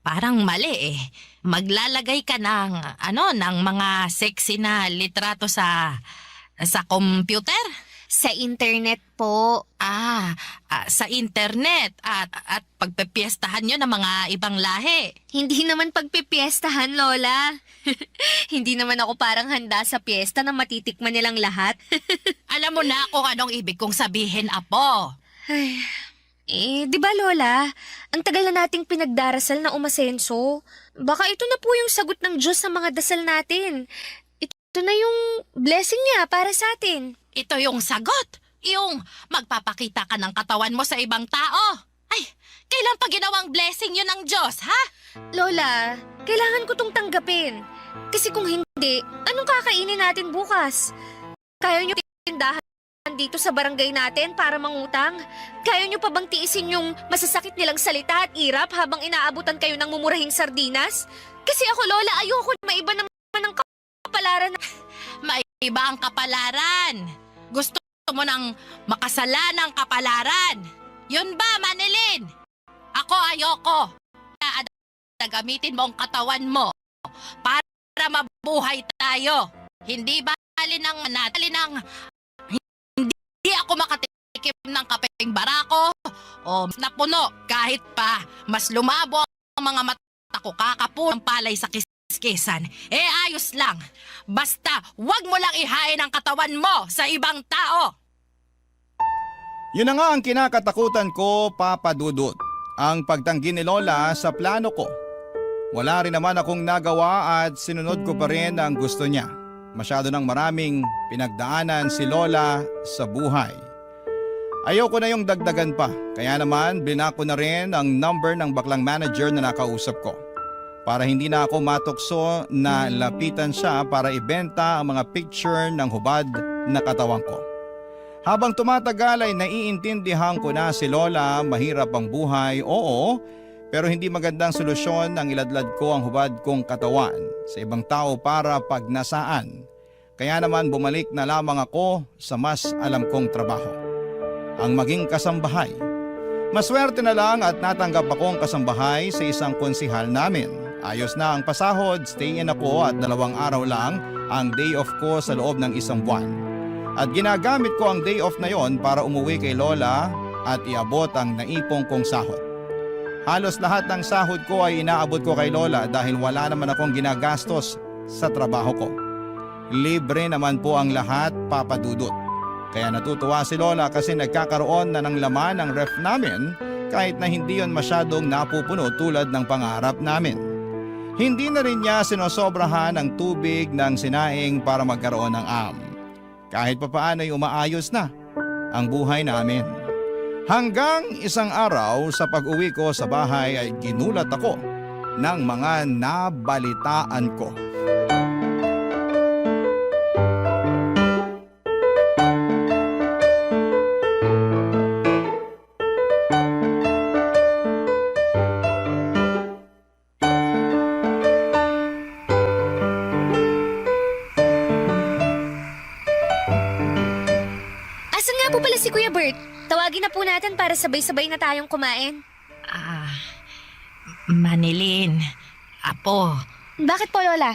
Parang mali Maglalagay ka ng mga sexy na litrato sa computer? Sa internet po. Sa internet at pagpepiestahan nyo ng mga ibang lahi. Hindi naman pagpipiestahan, Lola. Hindi naman ako parang handa sa piyesta na matitikman nilang lahat. Alam mo na kung anong ibig kong sabihin, Apo. Di ba, Lola? Ang tagal na nating pinagdarasal na umasenso. Baka ito na po yung sagot ng Diyos sa mga dasal natin. Ito na yung blessing niya para sa atin. Ito yung sagot. Yung magpapakita ka ng katawan mo sa ibang tao. Ay, kailan pa ginawang blessing yun ng Diyos, ha? Lola, kailangan ko tong tanggapin. Kasi kung hindi, anong kakainin natin bukas? Kaya niyo tindahan dito sa barangay natin para mangutang? Kaya niyo pa bang tiisin yung masasakit nilang salita at irap habang inaabutan kayo ng mumurahing sardinas? Kasi ako, Lola, ayoko maiba naman ng kapalaran. Maiba ang kapalaran. Gusto mo nang makasalanang kapalaran. Yun ba, Manilin? Ako ayoko. Gamitin mo ang katawan mo para mabuhay tayo. Hindi bali ng hindi ako makatikim ng kapeng barako o napuno kahit pa mas lumabo ang mga mata ko kakapuno ng palay sa kiskisan. Ayos lang. Basta wag mo lang ihain ang katawan mo sa ibang tao. Yun na nga ang kinakatakutan ko, Papa Dudut. Ang pagtanggi ni Lola sa plano ko. Wala rin naman akong nagawa at sinunod ko pa rin ang gusto niya. Masyado nang maraming pinagdaanan si Lola sa buhay. Ayoko na yung dagdagan pa, kaya naman binako na rin ang number ng baklang manager na nakausap ko. Para hindi na ako matukso na lapitan siya para ibenta ang mga picture ng hubad na katawan ko. Habang tumatagal ay naiintindihan ko na si Lola mahirap ang buhay, oo, pero hindi magandang solusyon ang iladlad ko ang hubad kong katawan sa ibang tao para pagnasaan. Kaya naman bumalik na lamang ako sa mas alam kong trabaho, ang maging kasambahay. Maswerte na lang at natanggap akong kasambahay sa isang konsihal namin. Ayos na ang pasahod, stay in ako at 2 araw lang ang day off ko sa loob ng 1 buwan. At ginagamit ko ang day off na yon para umuwi kay Lola at iabot ang naipong kong sahod. Halos lahat ng sahod ko ay inaabot ko kay Lola dahil wala naman akong ginagastos sa trabaho ko. Libre naman po ang lahat, Papa Dudut. Kaya natutuwa si Lola kasi nagkakaroon na ng laman ang ref namin kahit na hindi yon masyadong napupuno tulad ng pangarap namin. Hindi na rin niya sinosobrahan ang tubig ng sinaing para magkaroon ng Kahit papaano ay umaayos na ang buhay namin. Hanggang isang araw sa pag-uwi ko sa bahay ay ginulat ako ng mga nabalitaan ko. Asan nga po pala si Kuya Bert? Tawagin na po natin para sabay-sabay na tayong kumain. Manilin, Apo. Bakit po, Lola?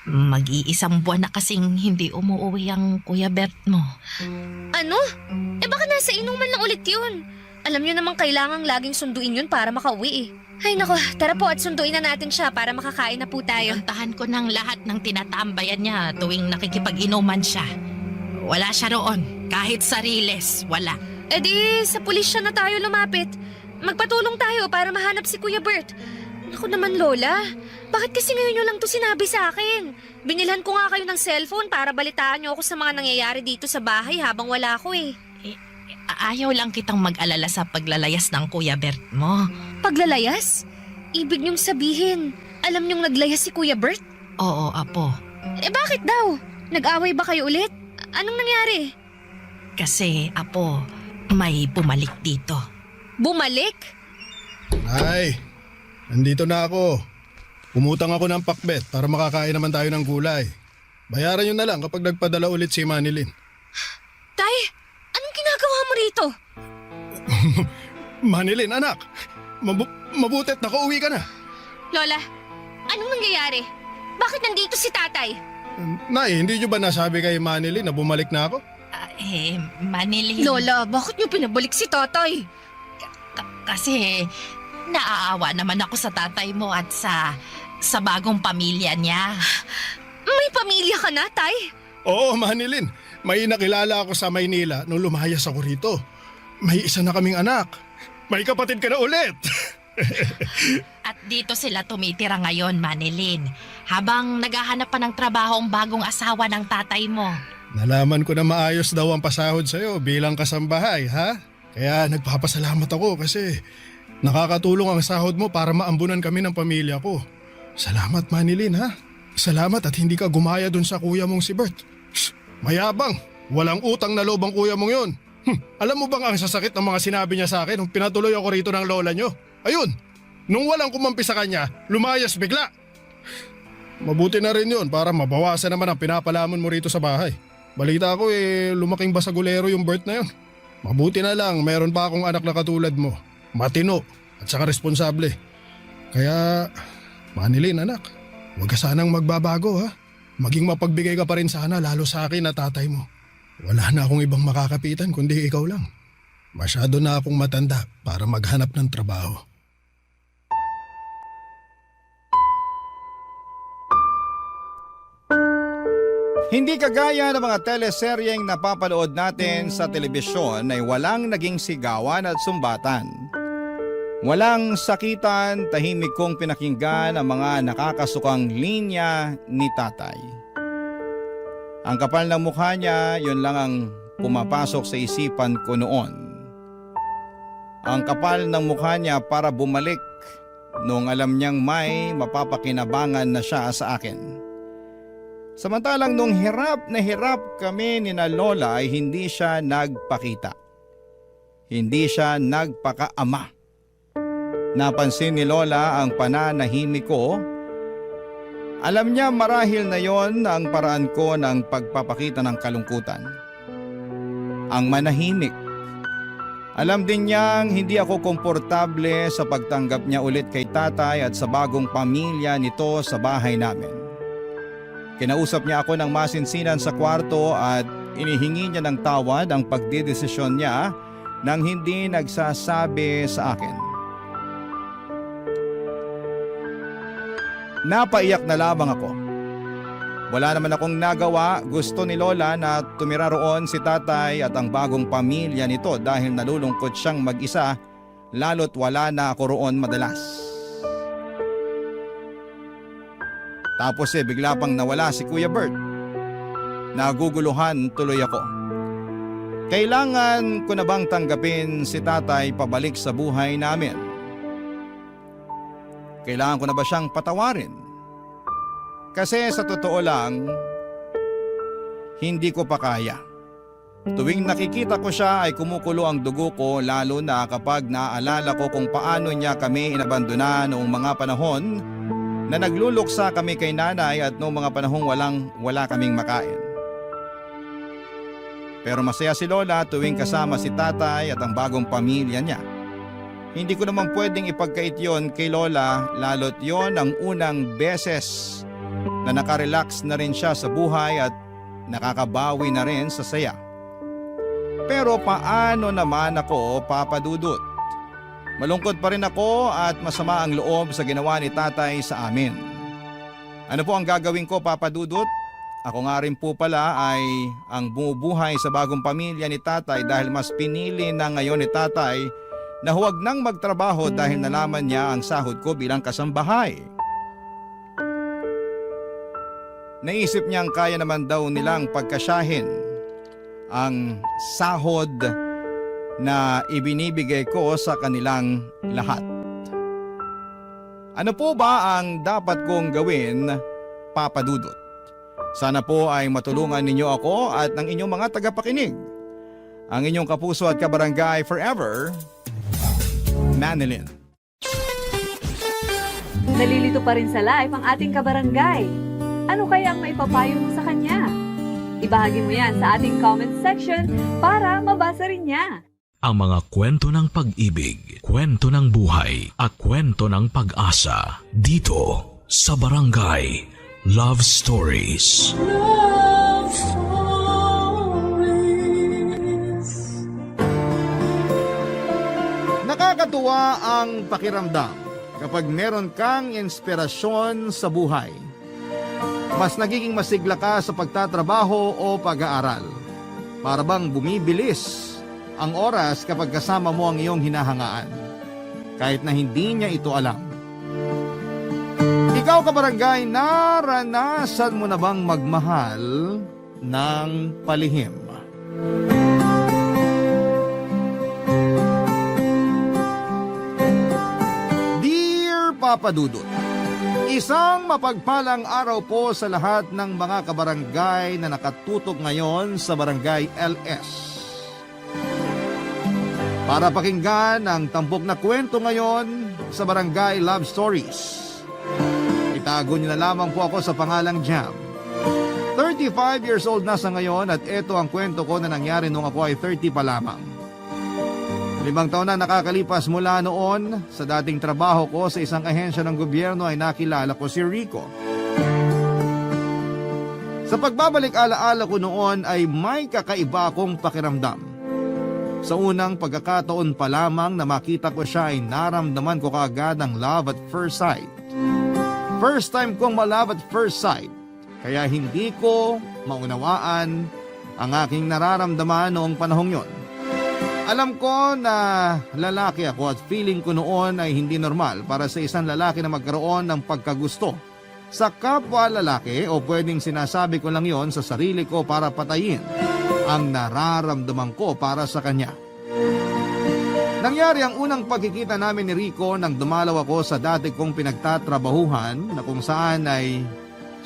Mag-iisang buwan na kasing hindi umuwi ang Kuya Bert mo. Ano? Baka nasa inuman lang ulit yun. Alam niyo naman kailangang laging sunduin yun para makauwi eh. Ay nako, tara po at sunduin na natin siya para makakain na po tayo. Puntahan ko ng lahat ng tinatambayan niya tuwing nakikipag-inuman siya. Wala siya roon. Kahit sa Riles, wala. E di, sa pulisya na tayo lumapit. Magpatulong tayo para mahanap si Kuya Bert. Naku naman Lola, bakit kasi ngayon nyo lang to sinabi sa akin? Binilhan ko nga kayo ng cellphone para balitaan nyo ako sa mga nangyayari dito sa bahay habang wala ako eh. Ayaw lang kitang mag-alala sa paglalayas ng Kuya Bert mo. Paglalayas? Ibig niyong sabihin, alam niyong naglayas si Kuya Bert? Oo, Apo. Eh bakit daw? Nag-away ba kayo ulit? Anong nangyari? Kasi, Apo, may bumalik dito. Bumalik? Ay, nandito na ako. Umutang ako ng pakbet para makakain naman tayo ng gulay. Bayaran nyo na lang kapag nagpadala ulit si Manilyn. Tay, anong ginagawa mo rito? Manilyn, anak. Mabutit na uwi ka na. Lola, anong nangyayari? Bakit nandito si tatay? Nay, hindi nyo ba nasabi kay Manilyn na bumalik na ako? Manilyn. Lola, bakit niyo pinabalik si tatay? Kasi naaawa naman ako sa tatay mo at sa bagong pamilya niya. May pamilya ka na, tay? Oo, Manilyn. May nakilala ako sa Maynila nung lumayas ako rito. May isa na kaming anak. May kapatid ka na ulit. At dito sila tumitira ngayon, Manilyn. Habang naghahanap pa ng trabaho ang bagong asawa ng tatay mo. Nalaman ko na maayos daw ang pasahod sa'yo bilang kasambahay, ha? Kaya nagpapasalamat ako kasi nakakatulong ang sahod mo para maambunan kami ng pamilya ko. Salamat, Manilyn, ha? Salamat at hindi ka gumaya dun sa kuya mong si Bert. Mayabang, walang utang na loob ang kuya mong yun. Alam mo bang ang sasakit ng mga sinabi niya sa akin nung pinatuloy ako rito ng lola niyo? Ayun, nung walang kumampi sa kanya, lumayas bigla. Mabuti na rin yun para mabawasan naman ang pinapalamon mo rito sa bahay. Balita ko lumaking basagulero yung Bert na yun. Mabuti na lang, meron pa akong anak na katulad mo. Matino at saka responsable. Kaya, Manilyn anak, huwag ka sanang magbabago ha. Maging mapagbigay ka pa rin sana lalo sa akin na tatay mo. Wala na akong ibang makakapitan kundi ikaw lang. Masyado na akong matanda para maghanap ng trabaho. Hindi kagaya ng mga teleseryeng napapanood natin sa telebisyon ay walang naging sigawan at sumbatan. Walang sakitan, tahimik kong pinakinggan ang mga nakakasukang linya ni tatay. Ang kapal ng mukha niya, yun lang ang pumapasok sa isipan ko noon. Ang kapal ng mukha niya para bumalik nung alam niyang may mapapakinabangan na siya sa akin. Samantalang nung hirap na hirap kami ni na Lola ay hindi siya nagpakita. Hindi siya nagpakaama. Napansin ni Lola ang pananahimik ko. Alam niya marahil na yon ang paraan ko ng pagpapakita ng kalungkutan. Ang manahimik. Alam din niyang hindi ako komportable sa pagtanggap niya ulit kay tatay at sa bagong pamilya nito sa bahay namin. Kinausap niya ako ng masinsinan sa kwarto at inihingi niya ng tawad ang pagdidesisyon niya nang hindi nagsasabi sa akin. Napaiyak na lamang ako. Wala naman akong nagawa, gusto ni Lola na tumira roon si tatay at ang bagong pamilya nito dahil nalulungkot siyang mag-isa lalo't wala na ako roon madalas. Tapos bigla pang nawala si Kuya Bert. Naguguluhan tuloy ako. Kailangan ko na bang tanggapin si tatay pabalik sa buhay namin? Kailangan ko na ba siyang patawarin? Kasi sa totoo lang, hindi ko pa kaya. Tuwing nakikita ko siya ay kumukulo ang dugo ko lalo na kapag naaalala ko kung paano niya kami inabandona noong mga panahon na nagluluksa kami kay nanay at noong mga panahong wala kaming makain. Pero masaya si Lola tuwing kasama si tatay at ang bagong pamilya niya. Hindi ko naman pwedeng ipagkait yon kay Lola lalo't yon ang unang beses na nakarelax na rin siya sa buhay at nakakabawi na rin sa saya. Pero paano naman ako, Papa Dudut? Malungkot pa rin ako at masama ang loob sa ginawa ni tatay sa amin. Ano po ang gagawin ko, Papa Dudut? Ako nga rin po pala ay ang bumubuhay sa bagong pamilya ni tatay dahil mas pinili na ngayon ni tatay na huwag nang magtrabaho dahil nalaman niya ang sahod ko bilang kasambahay. Naisip niyang kaya naman daw nilang pagkasyahin ang sahod na ibinibigay ko sa kanilang lahat. Ano po ba ang dapat kong gawin, Papa Dudut? Sana po ay matulungan ninyo ako at ng inyong mga tagapakinig. Ang inyong kapuso at kabarangay forever, Manilyn. Nalilito pa rin sa live ang ating kabarangay. Ano kaya ang maipapayo mo sa kanya? Ibahagi mo yan sa ating comment section para mabasa rin niya. Ang mga kwento ng pag-ibig, kwento ng buhay at kwento ng pag-asa dito sa Barangay Love Stories. Love Stories. Nakakatuwa ang pakiramdam kapag meron kang inspirasyon sa buhay. Mas nagiging masigla ka sa pagtatrabaho o pag-aaral. Para bang bumibilis ang oras kapag kasama mo ang iyong hinahangaan. Kahit na hindi niya ito alam. Ikaw, kabarangay, naranasan mo na bang magmahal ng palihim? Dear Papa Dudut, isang mapagpalang araw po sa lahat ng mga kabarangay na nakatutok ngayon sa Barangay LS. Para pakinggan ang tampok na kwento ngayon sa Barangay Love Stories. Itago niyo na lamang po ako sa pangalang Jam. 35 years old na sa ngayon at ito ang kwento ko na nangyari nung ako ay 30 pa lamang. 5 taon na nakakalipas mula noon, sa dating trabaho ko sa isang ahensya ng gobyerno ay nakilala ko si Rico. Sa pagbabalik alaala ko noon ay may kakaiba akong pakiramdam. Sa unang pagkakataon pa lamang na makita ko siya ay naramdaman ko kaagad ang love at first sight. First time kong ma-love at first sight, kaya hindi ko maunawaan ang aking nararamdaman noong panahong yon. Alam ko na lalaki ako at feeling ko noon ay hindi normal para sa isang lalaki na magkaroon ng pagkagusto sa kapwa lalaki o pwedeng sinasabi ko lang yon sa sarili ko para patayin ang nararamdaman ko para sa kanya. Nangyari ang unang pagkikita namin ni Rico nang dumalaw ako sa dati kong pinagtatrabahuhan na kung saan ay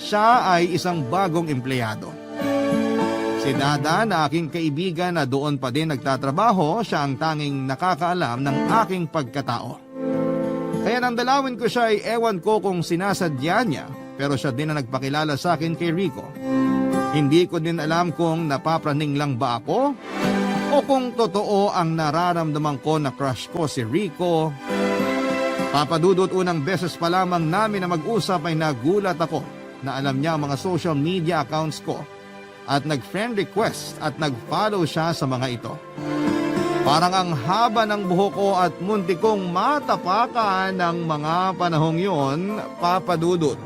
siya ay isang bagong empleyado. Si Dada na aking kaibigan na doon pa din nagtatrabaho, siya ang tanging nakakaalam ng aking pagkatao. Kaya nang dalawin ko siya ay ewan ko kung sinasadya niya, pero siya din ang nagpakilala sa akin kay Rico. Hindi ko din alam kung napapraning lang ba ako o kung totoo ang nararamdaman ko na crush ko si Rico. Papadudot, unang beses pa lamang namin na mag-usap ay nagulat ako na alam niya ang mga social media accounts ko at nag-friend request at nag-follow siya sa mga ito. Parang ang haba ng buhok ko at munti kong matapakan ng mga panahong yon, Papa Dudut.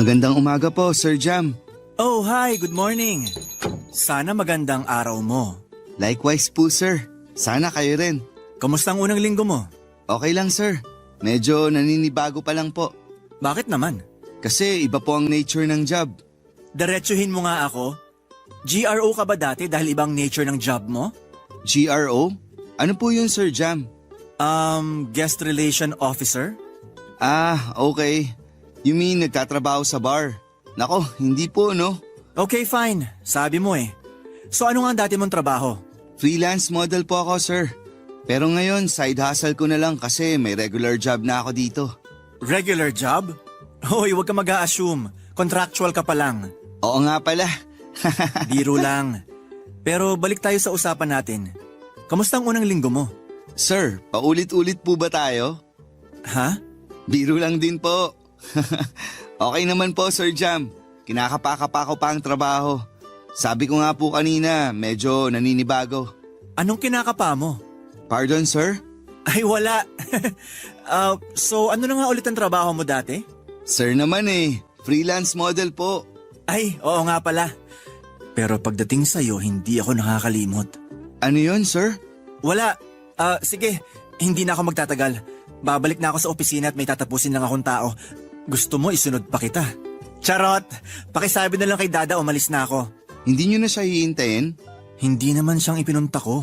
Magandang umaga po, Sir Jam. Oh, hi, good morning. Sana magandang araw mo. Likewise po, sir. Sana kayo rin. Kamusta ang unang linggo mo? Okay lang, sir. Medyo naninibago pa lang po. Bakit naman? Kasi iba po ang nature ng job. Diretsuhin mo nga ako. GRO ka ba dati dahil ibang nature ng job mo? GRO? Ano po yun, Sir Jam? Guest Relation Officer? Ah, okay. You mean nagtatrabaho sa bar? Nako, hindi po, no? Okay, fine. Sabi mo eh. So ano nga ang dati mong trabaho? Freelance model po ako, sir. Pero ngayon, side hustle ko na lang kasi may regular job na ako dito. Regular job? Hoy, huwag ka mag-a-assume. Contractual ka pa lang. Oo nga pala. Biro lang. Pero balik tayo sa usapan natin. Kamusta ang unang linggo mo? Sir, paulit-ulit po ba tayo? Ha? Biro lang din po. Okay naman po, Sir Jam. Kinakapa-kapa ko pa ang trabaho. Sabi ko nga po kanina, medyo naninibago. Anong kinakapa mo? Pardon, sir? Ay, wala. So, ano na nga ulit ang trabaho mo dati? Sir naman freelance model po. Ay, oo nga pala. Pero pagdating sa'yo, hindi ako nakakalimot. Ano yon, sir? Wala. Sige, hindi na ako magtatagal. Babalik na ako sa opisina at may tatapusin lang akong tao. Gusto mo isunod pa kita? Charot! Pakisabi na lang kay Dada umalis na ako. Hindi nyo na siya hihintayin? Hindi naman siyang ipinunta ko.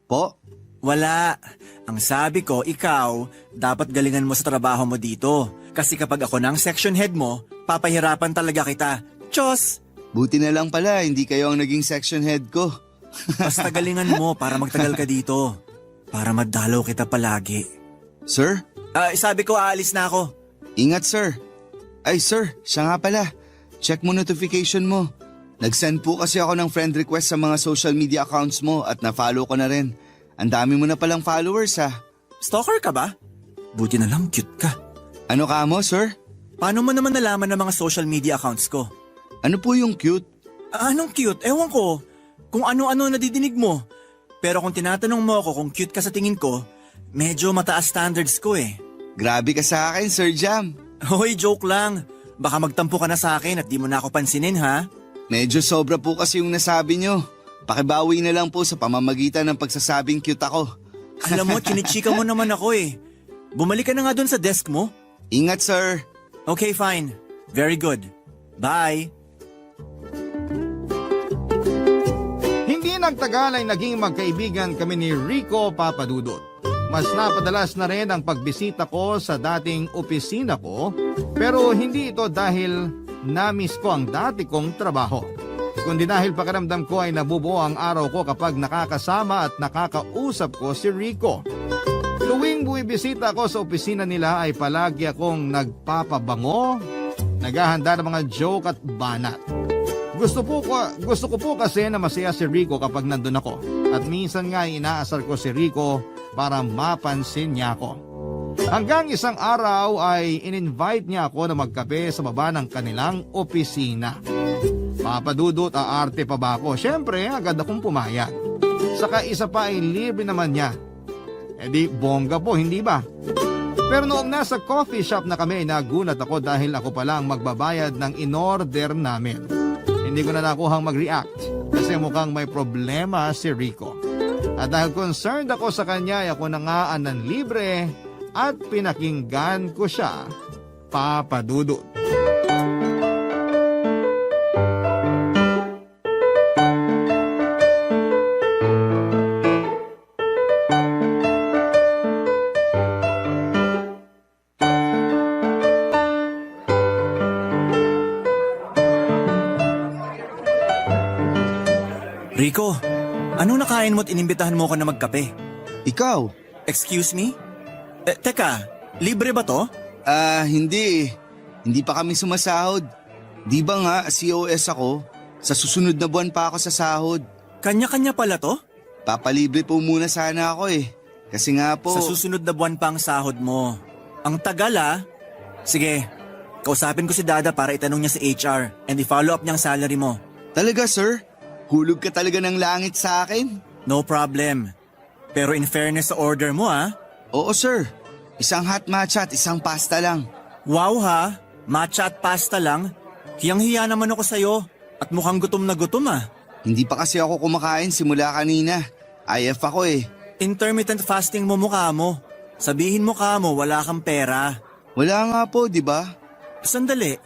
Po? Wala. Ang sabi ko, ikaw, dapat galingan mo sa trabaho mo dito. Kasi kapag ako na ang section head mo, papahirapan talaga kita. Tiyos! Buti na lang pala, hindi kayo ang naging section head ko. Basta galingan mo para magtagal ka dito. Para madalaw kita palagi. Sir? Sabi ko, aalis na ako. Ingat, sir. Ay, sir, siya nga pala. Check mo notification mo. Nag-send po kasi ako ng friend request sa mga social media accounts mo at na-follow ko na rin. Ang dami mo na palang followers, ha? Stalker ka ba? Buti na lang cute ka. Ano ka mo, sir? Paano mo naman nalaman ng mga social media accounts ko? Ano po yung cute? Anong cute? Ewan ko. Kung ano-ano nadidinig mo. Pero kung tinatanong mo ako kung cute ka sa tingin ko, medyo mataas standards ko eh. Grabe ka sa akin, Sir Jam. Hoy, joke lang. Baka magtampo ka na sa akin at di mo na ako pansinin, ha? Medyo sobra po kasi yung nasabi nyo. Pakibawi na lang po sa pamamagitan ng pagsasabing cute ako. Alam mo, chinichika mo naman ako eh. Bumalik ka na nga dun sa desk mo. Ingat, sir. Okay, fine. Very good. Bye. Hindi nagtagal ay naging magkaibigan kami ni Rico Papadudot. Mas napadalas na rin ang pagbisita ko sa dating opisina ko, pero hindi ito dahil na-miss ko ang dati kong trabaho, kundi dahil pakiramdam ko ay nabubuo ang araw ko kapag nakakasama at nakakausap ko si Rico. Tuwing buwibisita ako sa opisina nila ay palagi akong nagpapabango, naghahanda ng mga joke at banat. Gusto ko po kasi na masaya si Rico kapag nandun ako, at minsan nga inaasar ko si Rico para mapansin niya ako. Hanggang isang araw ay in-invite niya ako na magkape sa baba ng kanilang opisina. Papadudot, aarte pa ba ako? Siyempre, agad akong pumayag. Saka isa pa ay libre naman niya. E di bongga po, hindi ba? Pero noong nasa coffee shop na kami, nagulat ako dahil ako pala ang magbabayad ng in-order namin. Hindi ko na nakuhang mag-react kasi mukhang may problema si Rico. At dahil concerned ako sa kanya, ay ako na nga ang libre at pinakinggan ko siya, Papadudot. Rico, anong nakain mo at inimbitahan mo ko na magkape? Ikaw? Excuse me? Teka, libre ba to? Hindi. Hindi pa kami sumasahod. Di ba nga, COS ako? Sa susunod na buwan pa ako sa sahod. Kanya-kanya pala to? Papalibre po muna sana ako eh. Kasi nga po... Sa susunod na buwan pa ang sahod mo. Ang tagal ah. Sige, kausapin ko si Dada para itanong niya sa HR and i-follow up niya ang salary mo. Talaga, sir? Hulog ka talaga ng langit sa akin? No problem. Pero in fairness sa order mo ah. Oo, sir. Isang hot matcha at isang pasta lang. Wow ha, matcha at pasta lang. Hiyang-hiya naman ako sa'yo at mukhang gutom na gutom ah. Hindi pa kasi ako kumakain simula kanina. IF ako eh. Intermittent fasting mo mukha mo. Sabihin mo ka mo wala kang pera. Wala nga po, di ba? Sandali,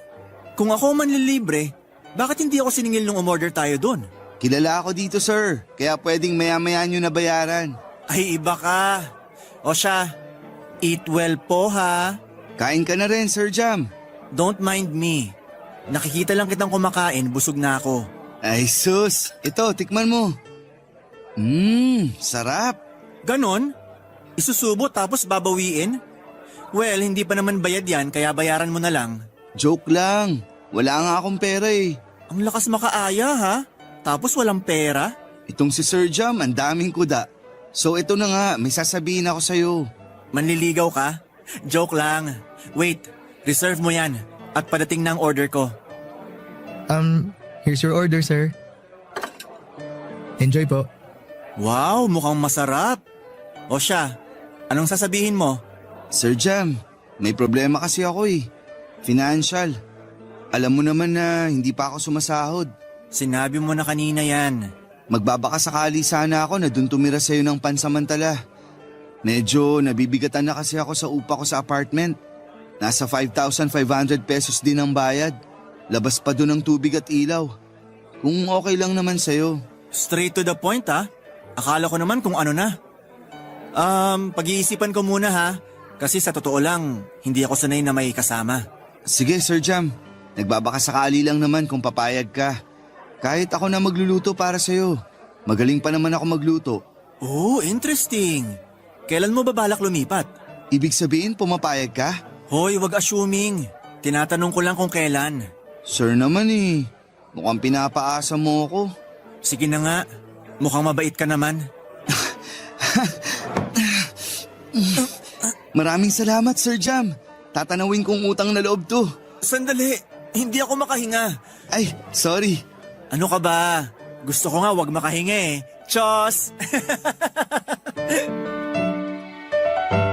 kung ako manlilibre, bakit hindi ako siningil nung umorder tayo dun? Kilala ako dito, sir. Kaya pwedeng maya-maya nyo na bayaran. Ay, iba ka. O siya, eat well po ha. Kain ka na rin, Sir Jam. Don't mind me. Nakikita lang kitang kumakain, busog na ako. Ay sus, ito, tikman mo. Sarap. Ganon? Isusubo tapos babawiin? Well, hindi pa naman bayad yan kaya bayaran mo na lang. Joke lang. Wala nga akong pera eh. Ang lakas makaaya ha? Tapos walang pera? Itong si Sir Jam, ang daming kuda. So ito na nga, may sasabihin ako sa'yo. Manliligaw ka? Joke lang. Wait, reserve mo yan. At padating na ang order ko. Here's your order, sir. Enjoy po. Wow, mukhang masarap. O siya, anong sasabihin mo? Sir Jam, may problema kasi ako eh. Financial. Alam mo naman na hindi pa ako sumasahod. Sinabi mo na kanina yan. Magbabaka sakali sana ako na dun tumira sa'yo ng pansamantala. Medyo nabibigatan na kasi ako sa upa ko sa apartment. Nasa 5,500 pesos din ang bayad. Labas pa dun ang tubig at ilaw. Kung okay lang naman sa'yo. Straight to the point ha? Akala ko naman kung ano na. Pag-iisipan ko muna ha. Kasi sa totoo lang, hindi ako sanay na may kasama. Sige Sir Jam, nagbabaka sakali lang naman kung papayag ka. Kahit ako na magluluto para sa'yo. Magaling pa naman ako magluto. Oh, interesting. Kailan mo ba balak lumipat? Ibig sabihin pumapayag ka? Hoy, wag assuming. Tinatanong ko lang kung kailan. Sir naman eh. Mukhang pinapaasa mo ako. Sige na nga. Mukhang mabait ka naman. Maraming salamat Sir Jam. Tatanawin kong utang na loob to. Sandali, hindi ako makahinga. Ay, sorry. Ano ka ba? Gusto ko nga wag makahinga eh. Chos!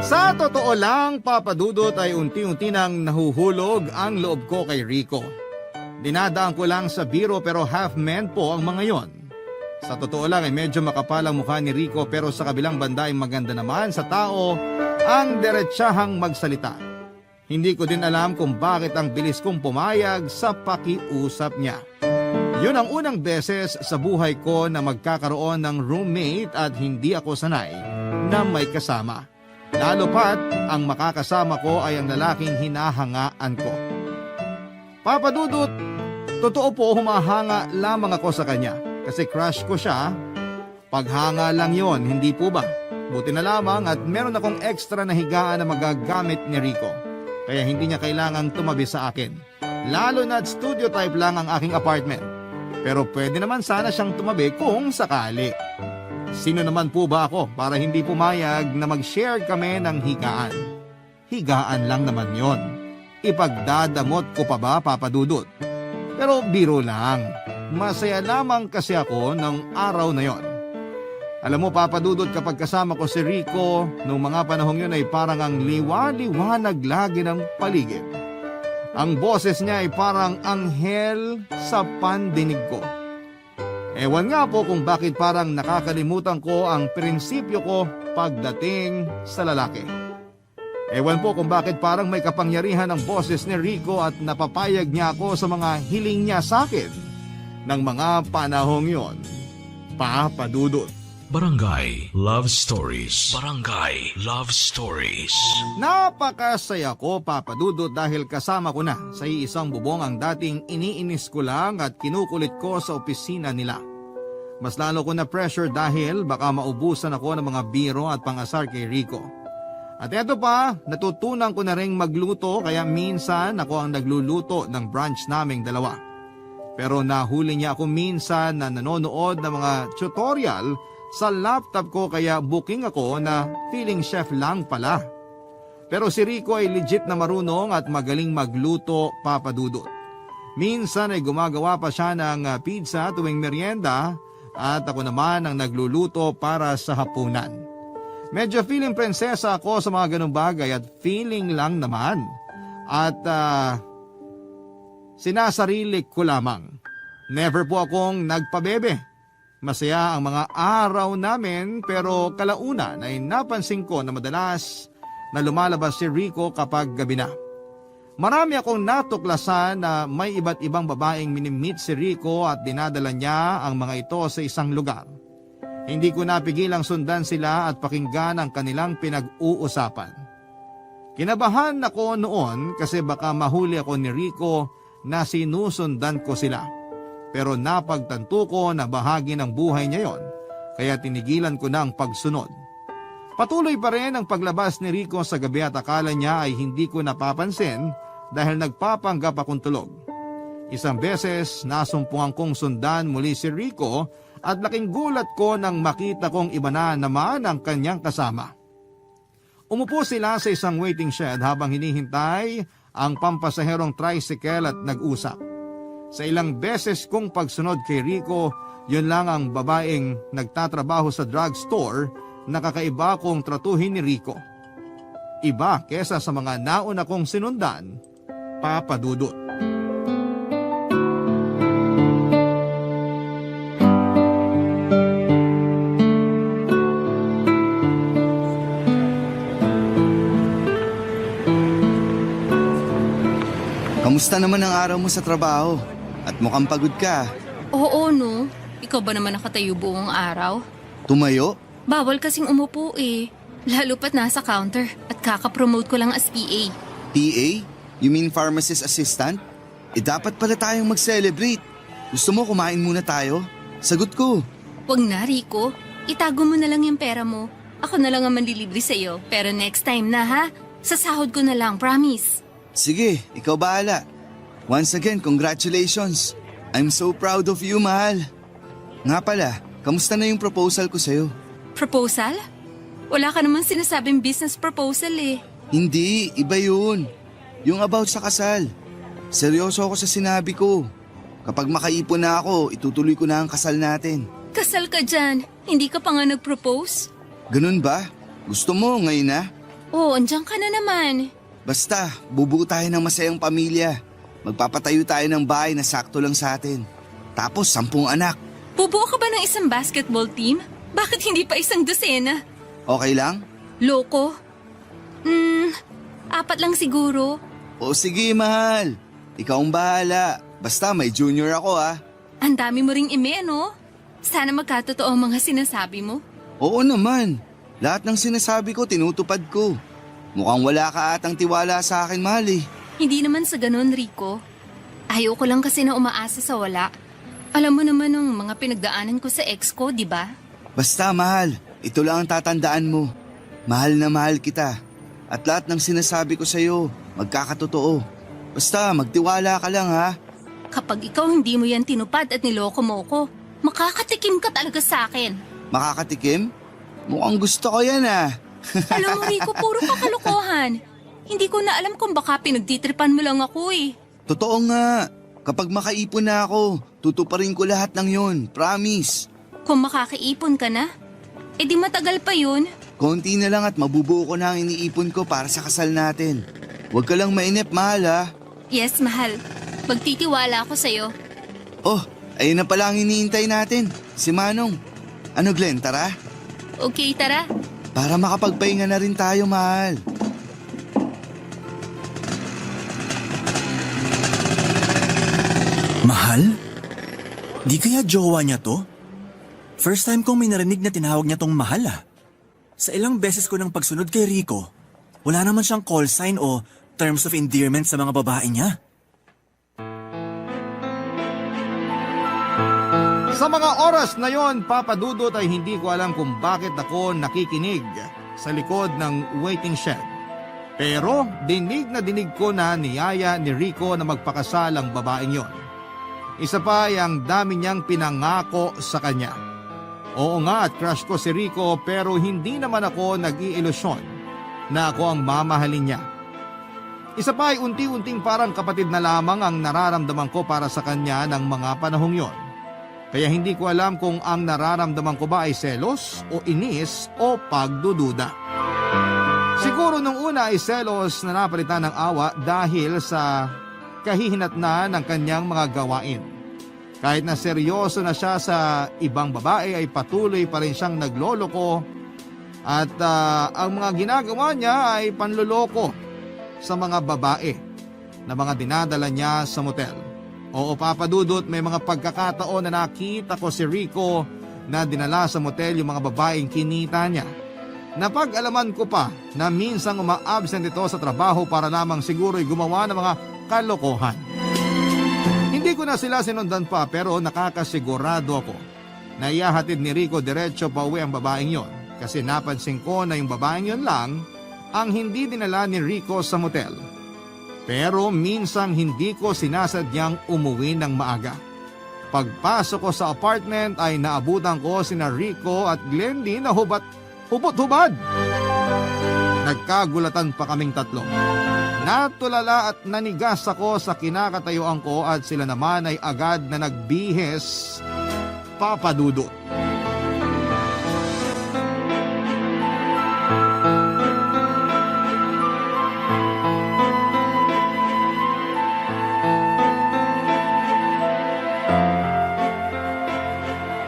Sa totoo lang, Papa Dudut, ay unti-unti nang nahuhulog ang loob ko kay Rico. Dinadaan ko lang sa biro pero half-men po ang mga yon. Sa totoo lang ay medyo makapal ang mukha ni Rico pero sa kabilang banda ay maganda naman sa tao ang diretsahang magsalita. Hindi ko din alam kung bakit ang bilis kong pumayag sa pakiusap niya. Yun ang unang beses sa buhay ko na magkakaroon ng roommate at hindi ako sanay na may kasama. Lalo pat ang makakasama ko ay ang lalaking hinahangaan ko. Papa Dudut, totoo po humahanga lamang ako sa kanya kasi crush ko siya. Paghanga lang yon, hindi po ba? Buti na lamang at meron akong extra na higaan na magagamit ni Rico. Kaya hindi niya kailangang tumabi sa akin. Lalo na't studio type lang ang aking apartment. Pero pwede naman sana siyang tumabi kung sakali. Sino naman po ba ako para hindi pumayag na mag-share kami ng higaan? Higaan lang naman yon. Ipagdadamot ko pa ba, Papa Dudut? Pero biro lang. Masaya lamang kasi ako ng araw na yon. Alam mo, Papa Dudut, kapag kasama ko si Rico, noong mga panahong yun ay parang ang liwa-liwanag lagi ng paligid. Ang boses niya ay parang anghel sa pandinig ko. Ewan nga po kung bakit parang nakakalimutan ko ang prinsipyo ko pagdating sa lalaki. Ewan po kung bakit parang may kapangyarihan ang boses ni Rico at napapayag niya ako sa mga hiling niya sa akin ng mga panahong yon. Papa Dudut. Barangay Love Stories. Barangay Love Stories. Napakasaya ko, Papa Dudut, dahil kasama ko na sa iisang bubong ang dating iniinis ko lang at kinukulit ko sa opisina nila. Mas lalo ko na pressure dahil baka maubusan ako ng mga biro at pangasar kay Rico. At eto pa, natutunan ko na ring magluto kaya minsan ako ang nagluluto ng brunch naming dalawa. Pero nahuli niya ako minsan na nanonood ng mga tutorial sa laptop ko kaya booking ako na feeling chef lang pala. Pero si Rico ay legit na marunong at magaling magluto, Papa Dudut. Minsan ay gumagawa pa siya ng pizza tuwing merienda at ako naman ang nagluluto para sa hapunan. Medyo feeling prinsesa ako sa mga ganung bagay at feeling lang naman. At sinasarili ko lamang. Never po akong nagpabebe. Masaya ang mga araw namin pero kalaunan ay napansin ko na madalas na lumalabas si Rico kapag gabi na. Marami akong natuklasan na may iba't ibang babaeng minimit si Rico at dinadala niya ang mga ito sa isang lugar. Hindi ko napigilang sundan sila at pakinggan ang kanilang pinag-uusapan. Kinabahan ako noon kasi baka mahuli ako ni Rico na sinusundan ko sila. Pero napagtanto ko na bahagi ng buhay niya yon, kaya tinigilan ko na ang pagsunod. Patuloy pa rin ang paglabas ni Rico sa gabi at akala niya ay hindi ko napapansin dahil nagpapanggap akong tulog. Isang beses nasumpungan kong sundan muli si Rico at laking gulat ko nang makita kong iba na naman ang kanyang kasama. Umupo sila sa isang waiting shed habang hinihintay ang pampasaherong tricycle at nag-usap. Sa ilang beses kong pagsunod kay Rico, yun lang ang babaeng nagtatrabaho sa drugstore na kakaiba kong tratuhin ni Rico. Iba kesa sa mga nauna kong sinundan, Papa Dudut. Kamusta naman ang araw mo sa trabaho? At mukhang pagod ka. Oo, no? Ikaw ba naman nakatayo buong araw? Tumayo? Bawal kasing umupo eh. Lalo pat nasa counter at kakapromote ko lang as PA. PA? You mean pharmacist assistant? Dapat pala tayong mag-celebrate. Gusto mo kumain muna tayo? Sagot ko. Wag na, Rico. Itago mo na lang yung pera mo. Ako na lang ang manlilibre sa'yo. Pero next time na, ha? Sa sahod ko na lang, promise. Sige, ikaw bahala. Once again, congratulations. I'm so proud of you, mahal. Nga pala, kamusta na yung proposal ko sa'yo? Proposal? Wala ka naman sinasabing business proposal eh. Hindi, iba yun. Yung about sa kasal. Seryoso ako sa sinabi ko. Kapag makaipon na ako, itutuloy ko na ang kasal natin. Kasal ka dyan. Hindi ka pa nga nag-propose? Ganun ba? Gusto mo ngayon na? Oo, andyan ka na naman. Basta, bubuo tayo ng masayang pamilya. Magpapatayo tayo ng bahay na sakto lang sa atin. Tapos 10 anak. Bubuo ka ba ng isang basketball team? Bakit hindi pa isang dosena? Okay lang? Loko? 4 lang siguro. O sige, mahal. Ikaw ang bahala. Basta may junior ako, ah. Ang dami mo ring ime, no? Sana magkatotoo ang mga sinasabi mo. Oo naman. Lahat ng sinasabi ko, tinutupad ko. Mukhang wala ka atang tiwala sa akin, mahal eh. Hindi naman sa ganun, Rico. Ayoko lang kasi na umaasa sa wala. Alam mo naman ang mga pinagdaanan ko sa ex ko, di ba? Basta, mahal. Ito lang ang tatandaan mo. Mahal na mahal kita. At lahat ng sinasabi ko sa'yo, magkakatotoo. Basta, magtiwala ka lang, ha? Kapag ikaw hindi mo yan tinupad at niloko mo ko, makakatikim ka talaga sa akin. Makakatikim? Mukhang gusto ko yan, ah. Alam mo, Rico, puro kakalokohan. Hindi ko na alam kung baka pinagtitripan mo lang ako eh. Totoo nga. Kapag makaipon na ako, tutuparin ko lahat ng yon. Promise. Kung makakaipon ka na, edi matagal pa yun. Konti na lang at mabubuo ko na ang iniipon ko para sa kasal natin. Huwag ka lang mainip, mahal, ha? Yes, mahal. Magtitiwala ako sa'yo. Oh, ayun na pala ang iniintay natin. Si Manong. Ano, Glenn, tara? Okay, tara. Para makapagpahinga na rin tayo, mahal. Mahal? Di kaya jowa niya to? First time kong may narinig na tinawag niya tong mahal ah. Sa ilang beses ko ng pagsunod kay Rico, wala naman siyang call sign o terms of endearment sa mga babae niya. Sa mga oras na yon, Papa Dudut, ay hindi ko alam kung bakit ako nakikinig sa likod ng waiting shed. Pero dinig na dinig ko na niyaya ni Rico na magpakasal ang babaeng yon. Isa pa ay ang dami niyang pinangako sa kanya. Oo nga at crush ko si Rico pero hindi naman ako nag-iilusyon na ako ang mamahalin niya. Isa pa ay unti-unting parang kapatid na lamang ang nararamdaman ko para sa kanya ng mga panahong yon. Kaya hindi ko alam kung ang nararamdaman ko ba ay selos o inis o pagdududa. Siguro nung una ay selos na napalitan ng awa dahil sa kahihinatnan ng kanyang mga gawain. Kahit na seryoso na siya sa ibang babae ay patuloy pa rin siyang nagloloko at ang mga ginagawa niya ay panloloko sa mga babae na mga dinadala niya sa motel. Oo, Papa Dudut, may mga pagkakataon na nakita ko si Rico na dinala sa motel yung mga babaeng kinita niya. Napag-alaman ko pa na minsang uma-absent ito sa trabaho para lamang siguro'y gumawa ng mga kalokohan. Hindi ko na sila sinundan pa pero nakakasigurado ako na ihahatid ni Rico diretso pa uwi ang babaeng yon kasi napansin ko na yung babaeng yun lang ang hindi dinala ni Rico sa motel. Pero minsang hindi ko sinasadyang umuwi ng maaga. Pagpasok ko sa apartment ay naabutan ko sina Rico at Glendy na hubot-hubad. Nagkagulatan pa kaming tatlo. Natulala at nanigas ako sa kinakatayuan ko at sila naman ay agad na nagbihes, Papa Dudut.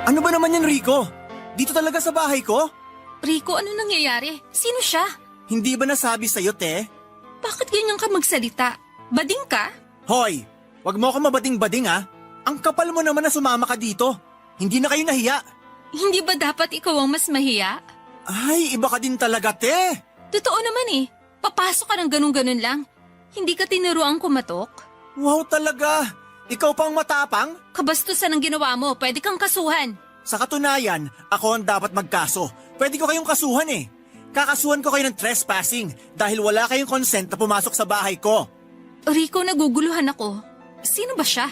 Ano ba naman yan, Rico? Dito talaga sa bahay ko? Rico, ano nangyayari? Sino siya? Hindi ba nasabi sa'yo, te? Bakit ganyan ka magsalita? Bading ka? Hoy, wag mo ako mabading-bading ah. Ang kapal mo naman na sumama ka dito. Hindi na kayo nahiya. Hindi ba dapat ikaw ang mas mahiya? Ay, iba ka din talaga, te. Totoo naman eh. Papasok ka ng ganun-ganun lang. Hindi ka tinuruang kumatok? Wow talaga. Ikaw pang matapang? Kabastusan ang ginawa mo. Pwede kang kasuhan. Sa katunayan, ako ang dapat magkaso. Pwede ko kayong kasuhan eh. Kakasuhan ko kayo ng trespassing dahil wala kayong consent na pumasok sa bahay ko. Rico, naguguluhan ako. Sino ba siya?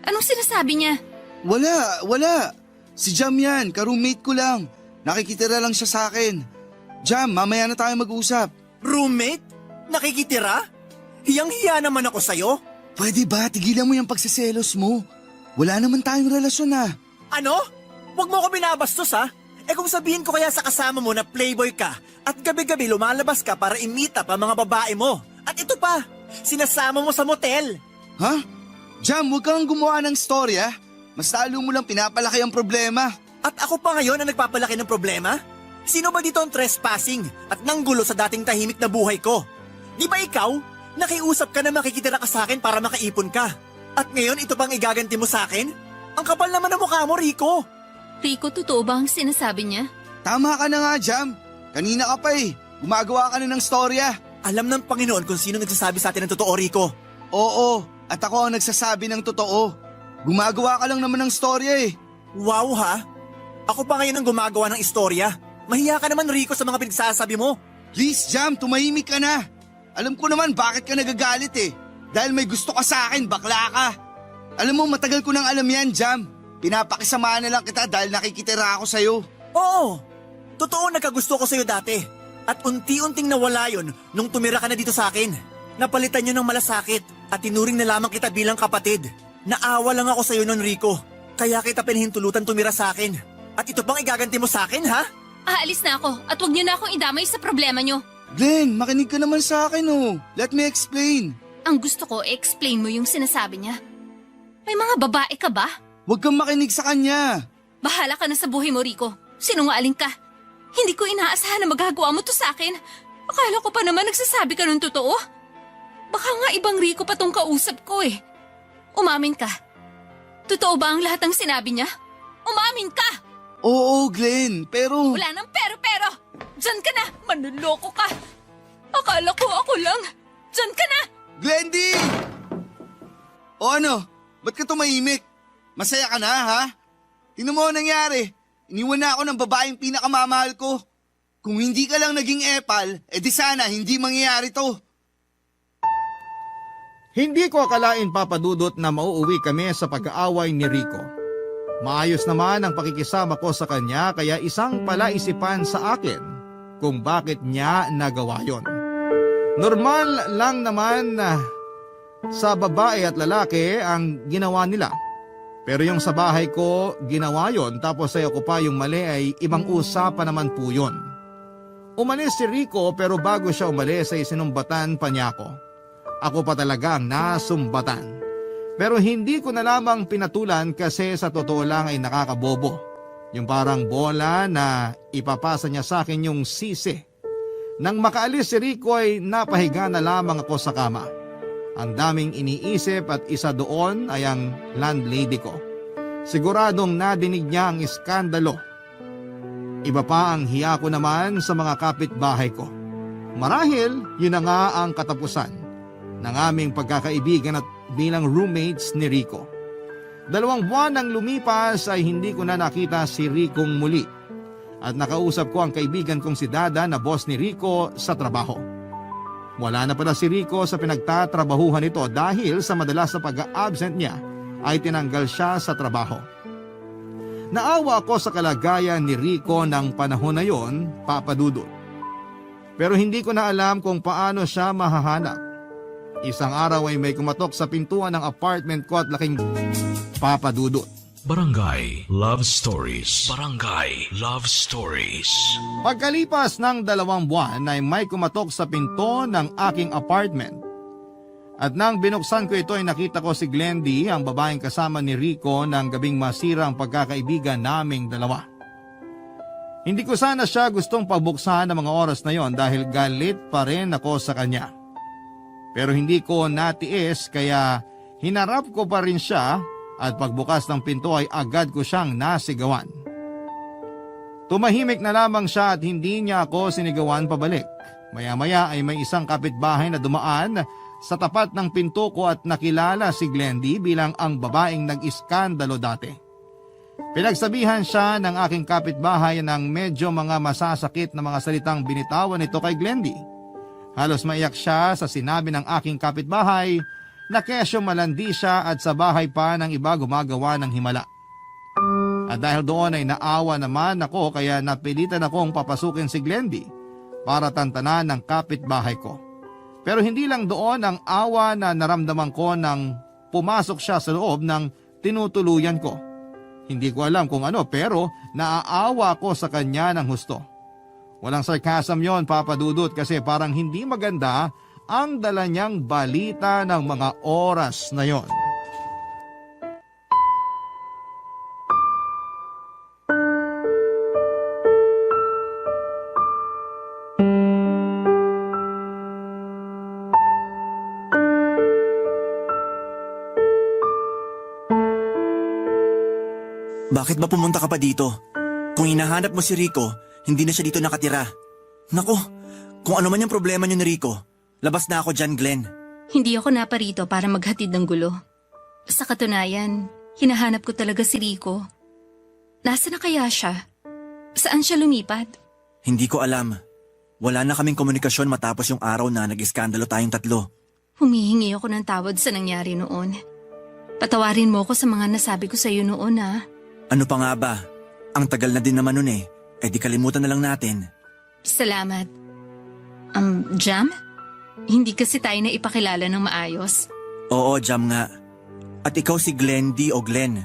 Anong sinasabi niya? Wala. Si Jam yan, ka-roommate ko lang. Nakikitira lang siya sa akin. Jam, mamaya na tayo mag-usap. Roommate? Nakikitira? Hiyang-hiya naman ako sa'yo. Pwede ba, tigilan mo yung pagsiselos mo? Wala naman tayong relasyon ah. Ano? Huwag mo ko binabastos ha? Kung sabihin ko kaya sa kasama mo na playboy ka at gabi-gabi lumalabas ka para i-meet up ang mga babae mo. At ito pa, sinasama mo sa motel. Ha? Jam, huwag kang gumawa ng storya. Mas lalo mo lang pinapalaki ang problema. At ako pa ngayon ang nagpapalaki ng problema? Sino ba dito ang trespassing at nanggulo sa dating tahimik na buhay ko? Di ba ikaw? Nakiusap ka na makikitira ka sa akin para makaipon ka. At ngayon ito pang igaganti mo sa akin? Ang kapal naman ng mukha mo, Rico. Rico, totoo ba ang sinasabi niya? Tama ka na nga, Jam. Kanina ka pa eh. Gumagawa ka na ng storya. Alam ng Panginoon kung sino nagsasabi sa atin ng totoo, Rico. Oo, at ako ang nagsasabi ng totoo. Gumagawa ka lang naman ng storya eh. Wow ha? Ako pa ngayon ang gumagawa ng istorya. Mahiya ka naman, Rico, sa mga pinagsasabi mo. Please, Jam, tumahimik ka na. Alam ko naman bakit ka nagagalit eh. Dahil may gusto ka sa akin, bakla ka. Alam mo, matagal ko nang alam yan, Jam. Pinapakisamahan na lang kita dahil nakikitira ako sa'yo. Oo, totoo nagkagusto ko sa'yo dati. At unti-unting nawala yon nung tumira ka na dito sa akin. Napalitan yun ng malasakit at tinuring na lamang kita bilang kapatid. Naawa lang ako sa'yo nun, Rico. Kaya kita pinahintulutan tumira sa akin. At ito pang igaganti mo sa akin, ha? Aalis na ako at huwag niyo na akong idamay sa problema niyo. Glenn, makinig ka naman sa akin oh. Let me explain. Ang gusto ko, explain mo yung sinasabi niya. May mga babae ka ba? Huwag kang makinig sa kanya. Bahala ka na sa buhay mo, Rico. Sinungaling ka. Hindi ko inaasahan na magagawa mo to sa akin. Akala ko pa naman nagsasabi ka ng totoo. Baka nga ibang Rico pa tong kausap ko eh. Umamin ka. Totoo ba ang lahat ng sinabi niya? Umamin ka! Oo, Glenn, pero... Wala nang pero-pero! Diyan ka na! Manluloko ka! Akala ko ako lang! Diyan ka na! Glendy! O ano? Ba't ka tumahimik? Masaya ka na, ha? Tingnan mo ang nangyari. Iniwan na ako ng babaeng pinakamamahal ko. Kung hindi ka lang naging epal, edi sana hindi mangyayari to. Hindi ko akalain, Papa Dudut, na mauuwi kami sa pag-aaway ni Rico. Maayos naman ang pakikisama ko sa kanya kaya isang palaisipan sa akin kung bakit niya nagawa yon. Normal lang naman na sa babae at lalaki ang ginawa nila. Pero yung sa bahay ko, ginawa yon tapos sa'yo ko pa yung mali ay ibang usapan naman po yun. Umalis si Rico pero bago siya umalis ay sinumbatan pa niya ako. Ako pa talaga ang nasumbatan. Pero hindi ko na lamang pinatulan kasi sa totoo lang ay nakakabobo. Yung parang bola na ipapasa niya sa akin yung sisi. Nang makaalis si Rico ay napahiga na lamang ako sa kama. Ang daming iniisip at isa doon ay ang landlady ko. Siguradong nadinig niya ang iskandalo. Iba pa ang hiya ko naman sa mga kapitbahay ko. Marahil yun na nga ang katapusan ng aming pagkakaibigan at bilang roommates ni Rico. 2 buwan nang lumipas ay hindi ko na nakita si Ricong muli. at nakausap ko ang kaibigan kong si Dada na boss ni Rico sa trabaho. Wala na pala si Rico sa pinagtatrabahuhan nito dahil sa madalas na pag-absent niya ay tinanggal siya sa trabaho. Naawa ako sa kalagayan ni Rico ng panahon na yon, Papa Dudut. Pero hindi ko na alam kung paano siya mahahanap. Isang araw ay may kumatok sa pintuan ng apartment ko at laking Papa Dudut. Barangay Love Stories. Barangay Love Stories. Pagkalipas ng 2 buwan ay may kumatok sa pinto ng aking apartment. At nang binuksan ko ito ay nakita ko si Glendy, ang babaeng kasama ni Rico ng gabing masira ang pagkakaibigan naming dalawa. Hindi ko sana siya gustong pabuksan ng mga oras na yon dahil galit pa rin ako sa kanya. Pero hindi ko natiis kaya hinarap ko pa rin siya at pagbukas ng pinto ay agad ko siyang nasigawan. Tumahimik na lamang siya at hindi niya ako sinigawan pabalik. Maya-maya ay may isang kapitbahay na dumaan sa tapat ng pinto ko at nakilala si Glendy bilang ang babaeng nag-iskandalo dati. Pinagsabihan siya ng aking kapitbahay ng medyo mga masasakit na mga salitang binitawan nito kay Glendy. Halos maiyak siya sa sinabi ng aking kapitbahay na kesyo malandi siya at sa bahay pa ng iba gumagawa ng himala. At dahil doon ay naawa naman ako kaya napilitan akong papasukin si Glendy para tantanan ng kapitbahay ko. Pero hindi lang doon ang awa na naramdaman ko nang pumasok siya sa loob ng tinutuluyan ko. Hindi ko alam kung ano pero naaawa ko sa kanya ng husto. Walang sarcasm yon, Papa Dudut, kasi parang hindi maganda ang dala niyang balita ng mga oras na yon. Bakit ba pumunta ka pa dito? Kung hinahanap mo si Rico, hindi na siya dito nakatira. Nako, kung ano man yung problema niyo ni Rico, labas na ako dyan, Glenn. Hindi ako naparito para maghatid ng gulo. Sa katunayan, hinahanap ko talaga si Rico. Nasaan na kaya siya? Saan siya lumipat? Hindi ko alam. Wala na kaming komunikasyon matapos yung araw na nag-iskandalo tayong tatlo. Humihingi ako ng tawad sa nangyari noon. Patawarin mo ko sa mga nasabi ko sa iyo noon, ha? Ano pa nga ba? Ang tagal na din naman nun eh. Eh di kalimutan na lang natin. Salamat. Jam? Hindi kasi tayo na ipakilala ng maayos. Oo, Jam nga. At ikaw si Glenn D o Glenn.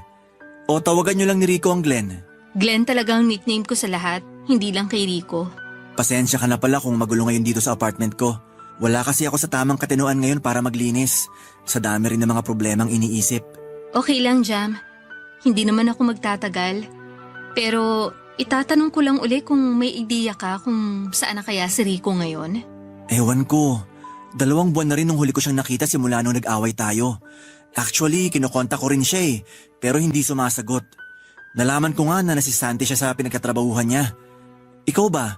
O tawagan nyo lang ni Rico ang Glenn. Glenn talaga ang nickname ko sa lahat, hindi lang kay Rico. Pasensya ka na pala kung magulo ngayon dito sa apartment ko. Wala kasi ako sa tamang katinoan ngayon para maglinis. Sa dami rin ng mga problemang iniisip. Okay lang, Jam. Hindi naman ako magtatagal. Pero itatanong ko lang uli kung may ideya ka kung saan na kaya si Rico ngayon. Ewan ko. 2 buwan na rin nung huli ko siyang nakita simula nung nag-away tayo. Actually, kinokontak ko rin siya eh, pero hindi sumasagot. Nalaman ko nga na nasisante siya sa pinagkatrabahuhan niya. Ikaw ba?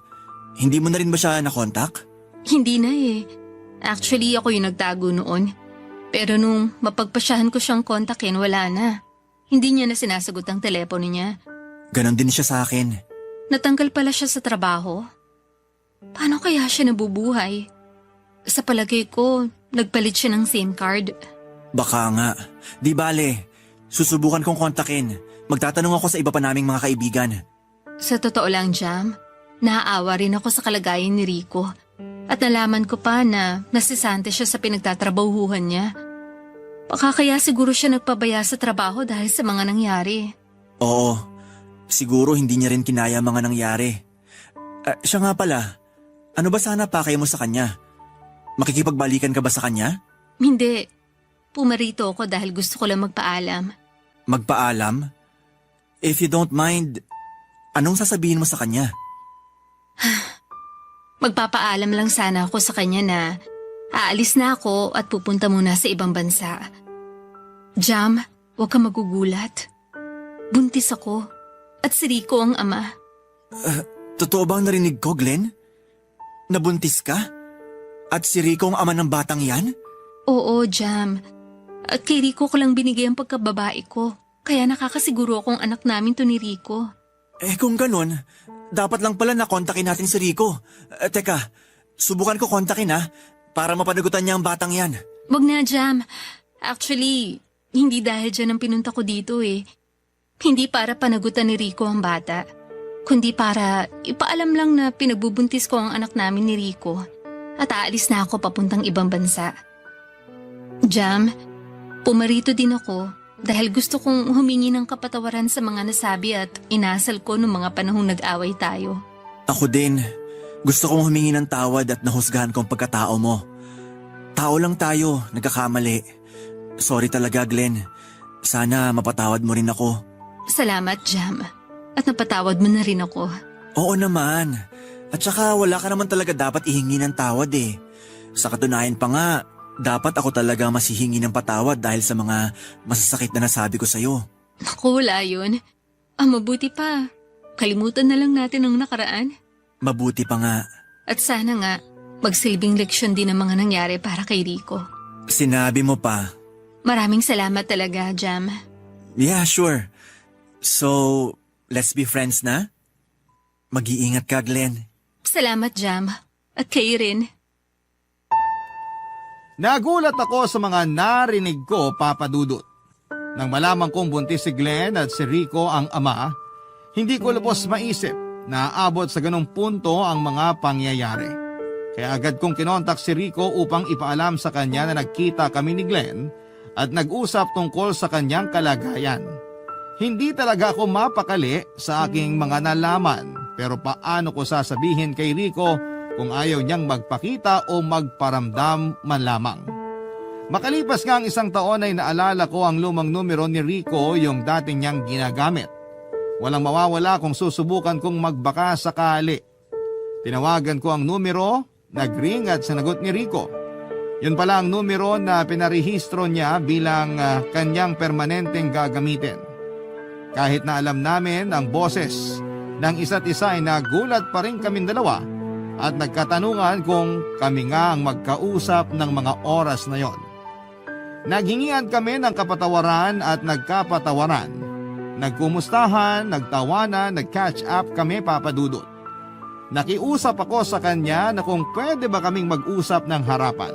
Hindi mo na rin ba siya nakontak? Hindi na eh. Actually, ako yung nagtago noon. Pero nung mapagpasyahan ko siyang kontakin, wala na. Hindi niya na sinasagot ang telepono niya. Ganon din siya sa akin. Natanggal pala siya sa trabaho. Paano kaya siya nabubuhay? Sa palagay ko, nagpalit siya ng SIM card. Baka nga. Di bale. Susubukan kong kontakin. Magtatanong ako sa iba pa naming mga kaibigan. Sa totoo lang, Jam, naaawa rin ako sa kalagayan ni Rico. At nalaman ko pa na nasisante siya sa pinagtatrabahuhan niya. Baka kaya siguro siya nagpabaya sa trabaho dahil sa mga nangyari. Oo. Siguro hindi niya rin kinaya mga nangyari. Siya nga pala. Ano ba sana pakay mo sa kanya? Makikipagbalikan ka ba sa kanya? Hindi. Pumarito ako dahil gusto ko lang magpaalam. Magpaalam? If you don't mind, anong sasabihin mo sa kanya? Magpapaalam lang sana ako sa kanya na aalis na ako at pupunta muna sa ibang bansa. Jam, huwag ka magugulat. Buntis ako at si Rico ang ama. Totoo bang narinig ko, Glenn? Nabuntis ka? At si Rico ang ama ng batang yan? Oo, Jam. At kay Rico ko lang binigay ang pagkababae ko. Kaya nakakasiguro akong anak namin to ni Rico. Kung ganun, dapat lang pala na kontakin natin si Rico. Teka, subukan ko kontakin ha, para mapanagutan niya ang batang yan. Wag na, Jam. Actually, hindi dahil dyan ang pinunta ko dito eh. Hindi para panagutan ni Rico ang bata, kundi para ipaalam lang na pinagbubuntis ko ang anak namin ni Rico at aalis na ako papuntang ibang bansa. Jam, pumarito din ako dahil gusto kong humingi ng kapatawaran sa mga nasabi at inasal ko noong mga panahong nag-away tayo. Ako din. Gusto kong humingi ng tawad at nahusgahan ko ang pagkatao mo. Tao lang tayo, nagkakamali. Sorry talaga, Glenn. Sana mapatawad mo rin ako. Salamat, Jam. At napatawad mo na rin ako. Oo naman. At saka wala ka naman talaga dapat ihingi ng tawad eh. Sa katunayan pa nga, dapat ako talaga masihingi ng patawad dahil sa mga masasakit na nasabi ko sa'yo. Naku, wala yun. Mabuti pa. Kalimutan na lang natin ang nakaraan. Mabuti pa nga. At sana nga, magsilbing leksyon din ang mga nangyari para kay Rico. Sinabi mo pa. Maraming salamat talaga, Jam. Yeah, sure. So, let's be friends na? Mag-iingat ka, Glenn. Salamat, Jam. At kayo rin. Nagulat ako sa mga narinig ko, Papa Dudut. Nang malaman kong buntis si Glenn at si Rico ang ama, hindi ko lubos maisip na aabot sa ganung punto ang mga pangyayari. Kaya agad kong kinontak si Rico upang ipaalam sa kanya na nagkita kami ni Glenn at nag-usap tungkol sa kanyang kalagayan. Hindi talaga ako mapakali sa aking mga nalaman, pero paano ko sasabihin kay Rico kung ayaw niyang magpakita o magparamdam man lamang. Makalipas nga ang isang taon ay naalala ko ang lumang numero ni Rico, yung dating niyang ginagamit. Walang mawawala kung susubukan kong magbaka sakali. Tinawagan ko ang numero, nag-ring at sinagot ni Rico. Yun pala ang numero na pinarehistro niya bilang kanyang permanenteng gagamitin. Kahit na alam namin ang boses ng isa't isa ay nagulat pa rin kaming dalawa at nagkatanungan kung kami nga ang magkausap ng mga oras na yon. Naghingian kami ng kapatawaran at nagkapatawaran. Nagkumustahan, nagtawanan, nag-catch up kami, Papa Dudut. Nakiusap ako sa kanya na kung pwede ba kaming mag-usap ng harapan.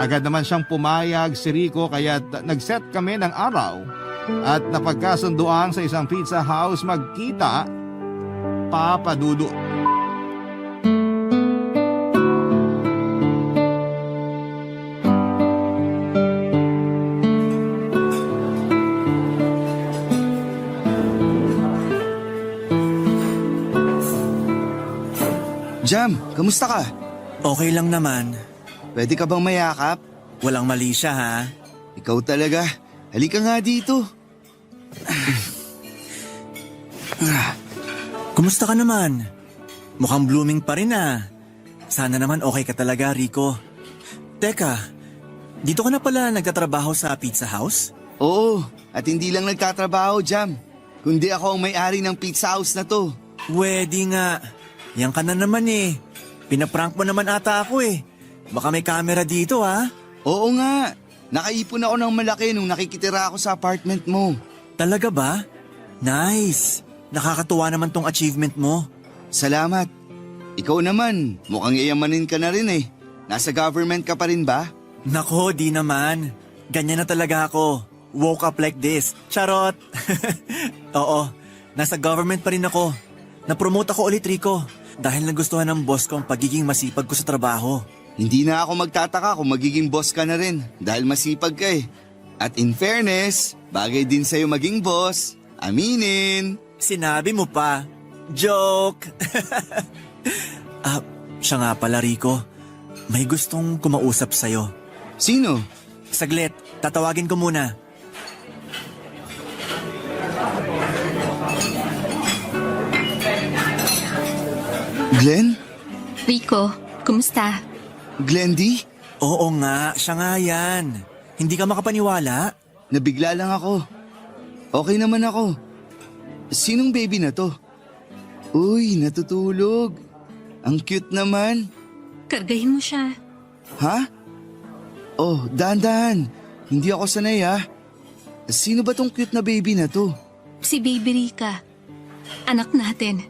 Agad naman siyang pumayag si Rico kaya nag-set kami ng araw at napagkasunduan sa isang pizza house magkita, Papa Dudut. Jam, kamusta ka? Okay lang naman. Pwede ka bang mayakap? Walang mali siya ha. Ikaw talaga. Halika nga dito. Kumusta ka naman? Mukhang blooming pa rin ah. Sana naman okay ka talaga, Rico. Teka, dito ka na pala nagtatrabaho sa pizza house? Oo, at hindi lang nagtatrabaho, Jam. Kundi ako ang may-ari ng pizza house na to. Pwede nga. Yan ka na naman eh. Pinaprank mo naman ata ako eh. Baka may camera dito ha? Oo nga. Nakaipon ako ng malaki nung nakikitira ako sa apartment mo. Talaga ba? Nice. Nakakatuwa naman tong achievement mo. Salamat. Ikaw naman, mukhang yayamanin ka na rin eh. Nasa government ka pa rin ba? Nako, di naman. Ganyan na talaga ako. Woke up like this. Charot. Oo, nasa government pa rin ako. Napromote ako ulit, Rico. Dahil nagustuhan ng boss ko ang pagiging masipag ko sa trabaho. Hindi na ako magtataka kung magiging boss ka na rin dahil masipag ka eh. At in fairness, bagay din sa'yo maging boss. Aminin. Sinabi mo pa. Joke. Siya nga pala, Rico. May gustong kumausap sa'yo. Sino? Saglit, tatawagin ko muna. Glenn? Rico, kumusta? Glenn D? Oo nga, siya nga yan. Hindi ka makapaniwala? Nabigla lang ako. Okay naman ako. Sinong baby na to? Uy, natutulog. Ang cute naman. Kargahin mo siya. Ha? Oh, dahan-dahan. Hindi ako sanay ha. Sino ba tong cute na baby na to? Si Baby Rica. Anak natin.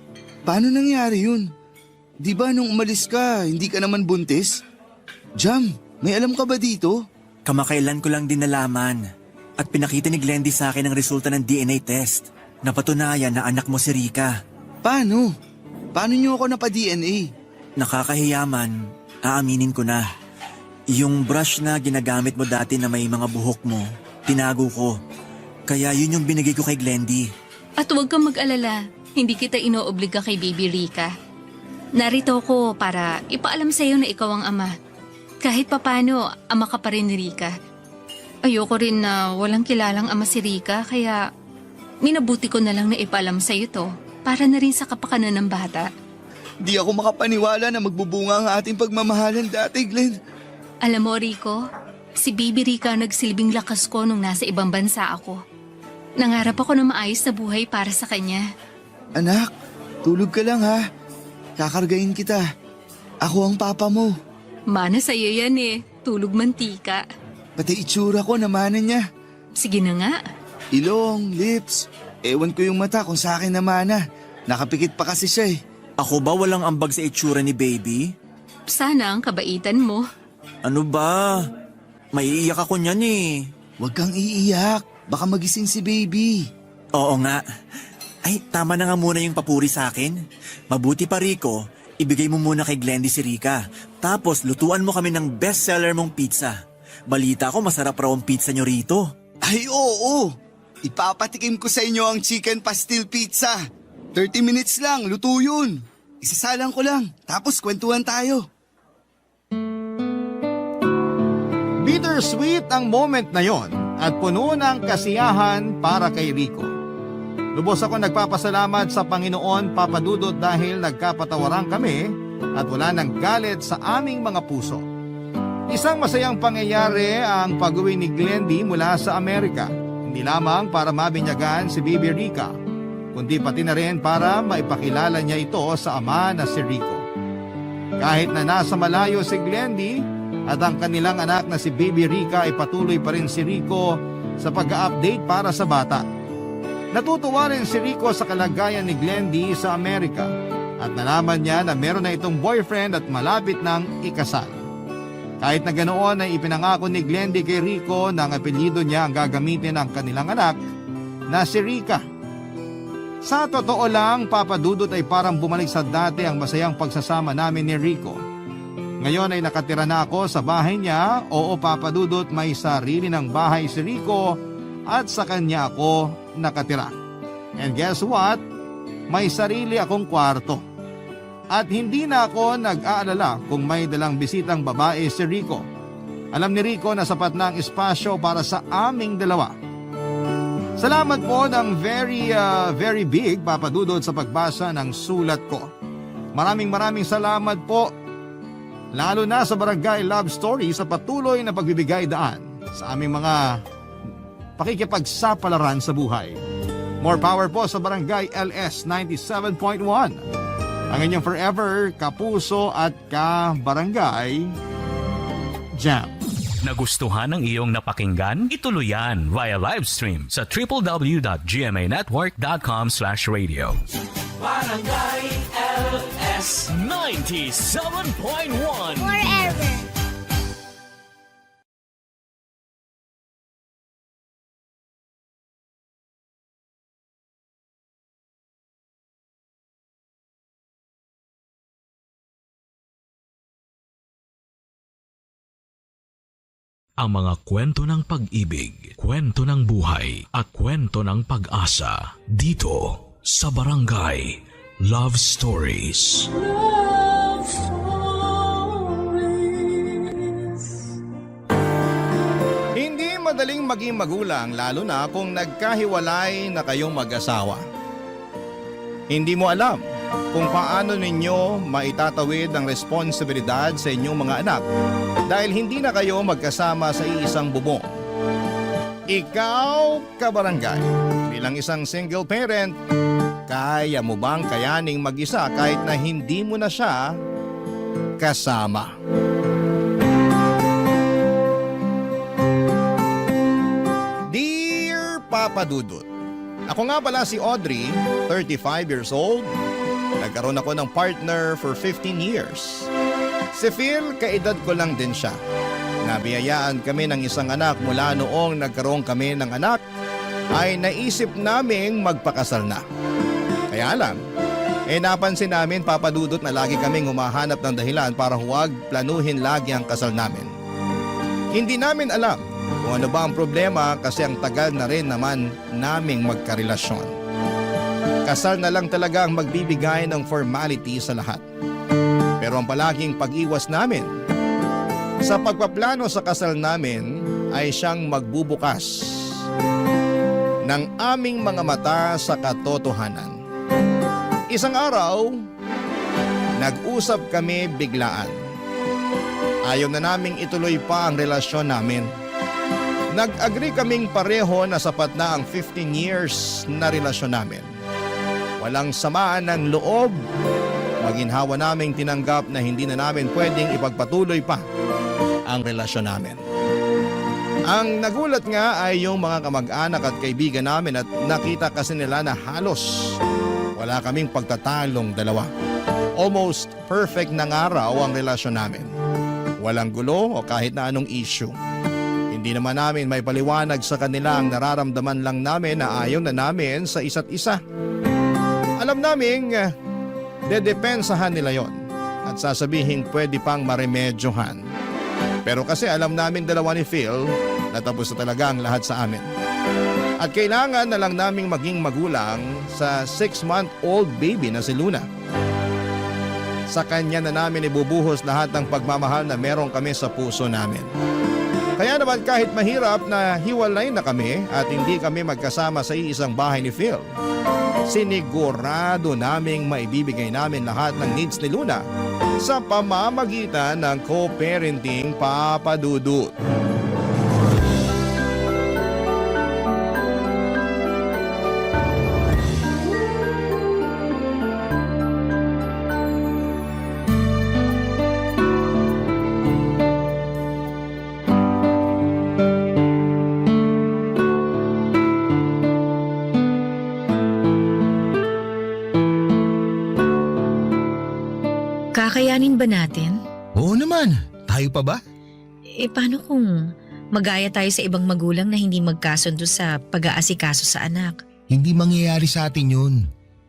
Paano nangyari yun? Di ba nung umalis ka, hindi ka naman buntis? Jam, may alam ka ba dito? Kamakailan ko lang din nalaman at pinakita ni Glendy sa akin ang resulta ng DNA test. Napatunayan na anak mo si Rika. Paano? Paano niyo ako napa-DNA? Nakakahiyaman, aaminin ko na. Yung brush na ginagamit mo dati na may mga buhok mo, tinago ko. Kaya yun yung binigay ko kay Glendy. At huwag kang mag-alala, hindi kita inoobliga kay Baby Rika. Narito ko para ipaalam sa'yo na ikaw ang ama. Kahit papano, ama ka pa rin ni Rika. Ayoko rin na walang kilalang ama si Rika, kaya minabuti ko na lang na ipaalam sa'yo to para na rin sa kapakanan ng bata. Di ako makapaniwala na magbubunga ang ating pagmamahalan dati, Glenn. Alam mo, Rico, si Baby Rika ang nagsilbing lakas ko nung nasa ibang bansa ako. Nangarap ako na maayos na buhay para sa kanya. Anak, tulog ka lang ha. Kakargain kita. Ako ang papa mo. Mana sa'yo yan eh, tulog mantika. Pati itsura ko namanan niya. Sige na nga. Ilong, lips. Ewan ko yung mata kung sa akin namana. Nakapikit pa kasi siya eh. Ako ba walang ambag sa itsura ni Baby? Sana ang kabaitan mo. Ano ba? Maiiyak ako niyan eh. Huwag kang iiyak. Baka magising si Baby. Oo nga. Ay, tama na nga muna yung papuri sa akin. Mabuti pa, Rico, ibigay mo muna kay Glendy si Rika. Tapos lutuan mo kami ng bestseller mong pizza. Balita ko masarap raw ang pizza nyo rito. Ay oo. Ipapatikim ko sa inyo ang chicken pastil pizza. 30 minutes lang, luto yun. Isasalang ko lang, tapos kwentuhan tayo. Bittersweet ang moment na yon at puno ng kasiyahan para kay Rico. Lubos ako nagpapasalamat sa Panginoon, Papa Dudut, dahil nagkapatawaran kami at wala nang galit sa aming mga puso. Isang masayang pangyayari ang pag-uwi ni Glendy mula sa Amerika. Hindi lamang para mabinyagan si Baby Rika, kundi pati na rin para maipakilala niya ito sa ama na si Rico. Kahit na nasa malayo si Glendy at ang kanilang anak na si Baby Rika, ay patuloy pa rin si Rico sa pag-update para sa bata. Natutuwa rin si Rico sa kalagayan ni Glendy sa Amerika at nalaman niya na meron na itong boyfriend at malapit ng ikasal. Kahit na ganoon ay ipinangako ni Glendy kay Rico na ang apelyido niya ang gagamitin ng kanilang anak na si Rika. Sa totoo lang, Papa Dudut, ay parang bumalik sa dati ang masayang pagsasama namin ni Rico. Ngayon ay nakatira na ako sa bahay niya. Oo, Papa Dudut, may sarili ng bahay si Rico at sa kanya ako nakatira. And guess what? May sarili akong kwarto. At hindi na ako nag-aalala kung may dalang bisitang babae si Rico. Alam ni Rico na sapat na ang espasyo para sa aming dalawa. Salamat po ng very big, Papa Dudut, sa pagbasa ng sulat ko. Maraming salamat po, lalo na sa Barangay Love Story, sa patuloy na pagbibigay daan sa aming mga pakikipagsapalaran sa buhay. More power po sa Barangay LS 97.1. Ang inyong forever kapuso at ka-barangay Jam. Nagustuhan ng iyong napakinggan? Ituloy yan via live stream sa www.gmanetwork.com/radio. Barangay LS 97.1 Forever. Ang mga kwento ng pag-ibig, kwento ng buhay, at kwento ng pag-asa dito sa Barangay Love Stories. Love Stories. Hindi madaling maging magulang, lalo na kung nagkahiwalay na kayong mag-asawa. Hindi mo alam kung paano ninyo maitatawid ang responsibilidad sa inyong mga anak dahil hindi na kayo magkasama sa iisang bubong. Ikaw, kabarangay, bilang isang single parent, kaya mo bang kayaning mag-isa kahit na hindi mo na siya kasama? Dear Papa Dudut, ako nga pala si Audrey, 35 years old, Nagkaroon ako ng partner for 15 years. Si Phil, kaedad ko lang din siya. Nabiyayaan kami ng isang anak mula noong nagkaroon kami ng anak ay naisip naming magpakasal na. Kaya lang, napansin namin papadudot na lagi kaming humahanap ng dahilan para huwag planuhin lagi ang kasal namin. Hindi namin alam kung ano ba ang problema kasi ang tagal na rin naman naming magkarelasyon. Kasal na lang talaga ang magbibigay ng formality sa lahat. Pero ang palaging pag-iwas namin sa pagpaplano sa kasal namin ay siyang magbubukas ng aming mga mata sa katotohanan. Isang araw, nag-usap kami biglaan. Ayaw na naming ituloy pa ang relasyon namin. Nag-agree kaming pareho na sapat na ang 15 years na relasyon namin. Walang samaan ng loob. Maginhawa naming tinanggap na hindi na namin pwedeng ipagpatuloy pa ang relasyon namin. Ang nagulat nga ay yung mga kamag-anak at kaibigan namin at nakita kasi nila na halos wala kaming pagtatalong dalawa. Almost perfect na nga raw ang relasyon namin. Walang gulo o kahit na anong issue. Hindi naman namin may paliwanag sa kanila ang nararamdaman lang namin na ayaw na namin sa isa't isa. Alam naming dedepensahan nila yon at sasabihin pwede pang maremedyohan. Pero kasi alam namin dalawa ni Phil na tapos na talaga ang lahat sa amin. At kailangan na lang naming maging magulang sa 6-month-old baby na si Luna. Sa kanya na namin ibubuhos lahat ng pagmamahal na meron kami sa puso namin. Kaya naman kahit mahirap na hiwalay na kami at hindi kami magkasama sa iisang bahay ni Phil, sinigurado naming maibibigay namin lahat ng needs ni Luna sa pamamagitan ng co-parenting papadudot. Kakayanin ba natin? Oo naman, tayo pa ba? Paano kung magaya tayo sa ibang magulang na hindi magkasundo sa pag-aasikaso sa anak? Hindi mangyayari sa atin yun.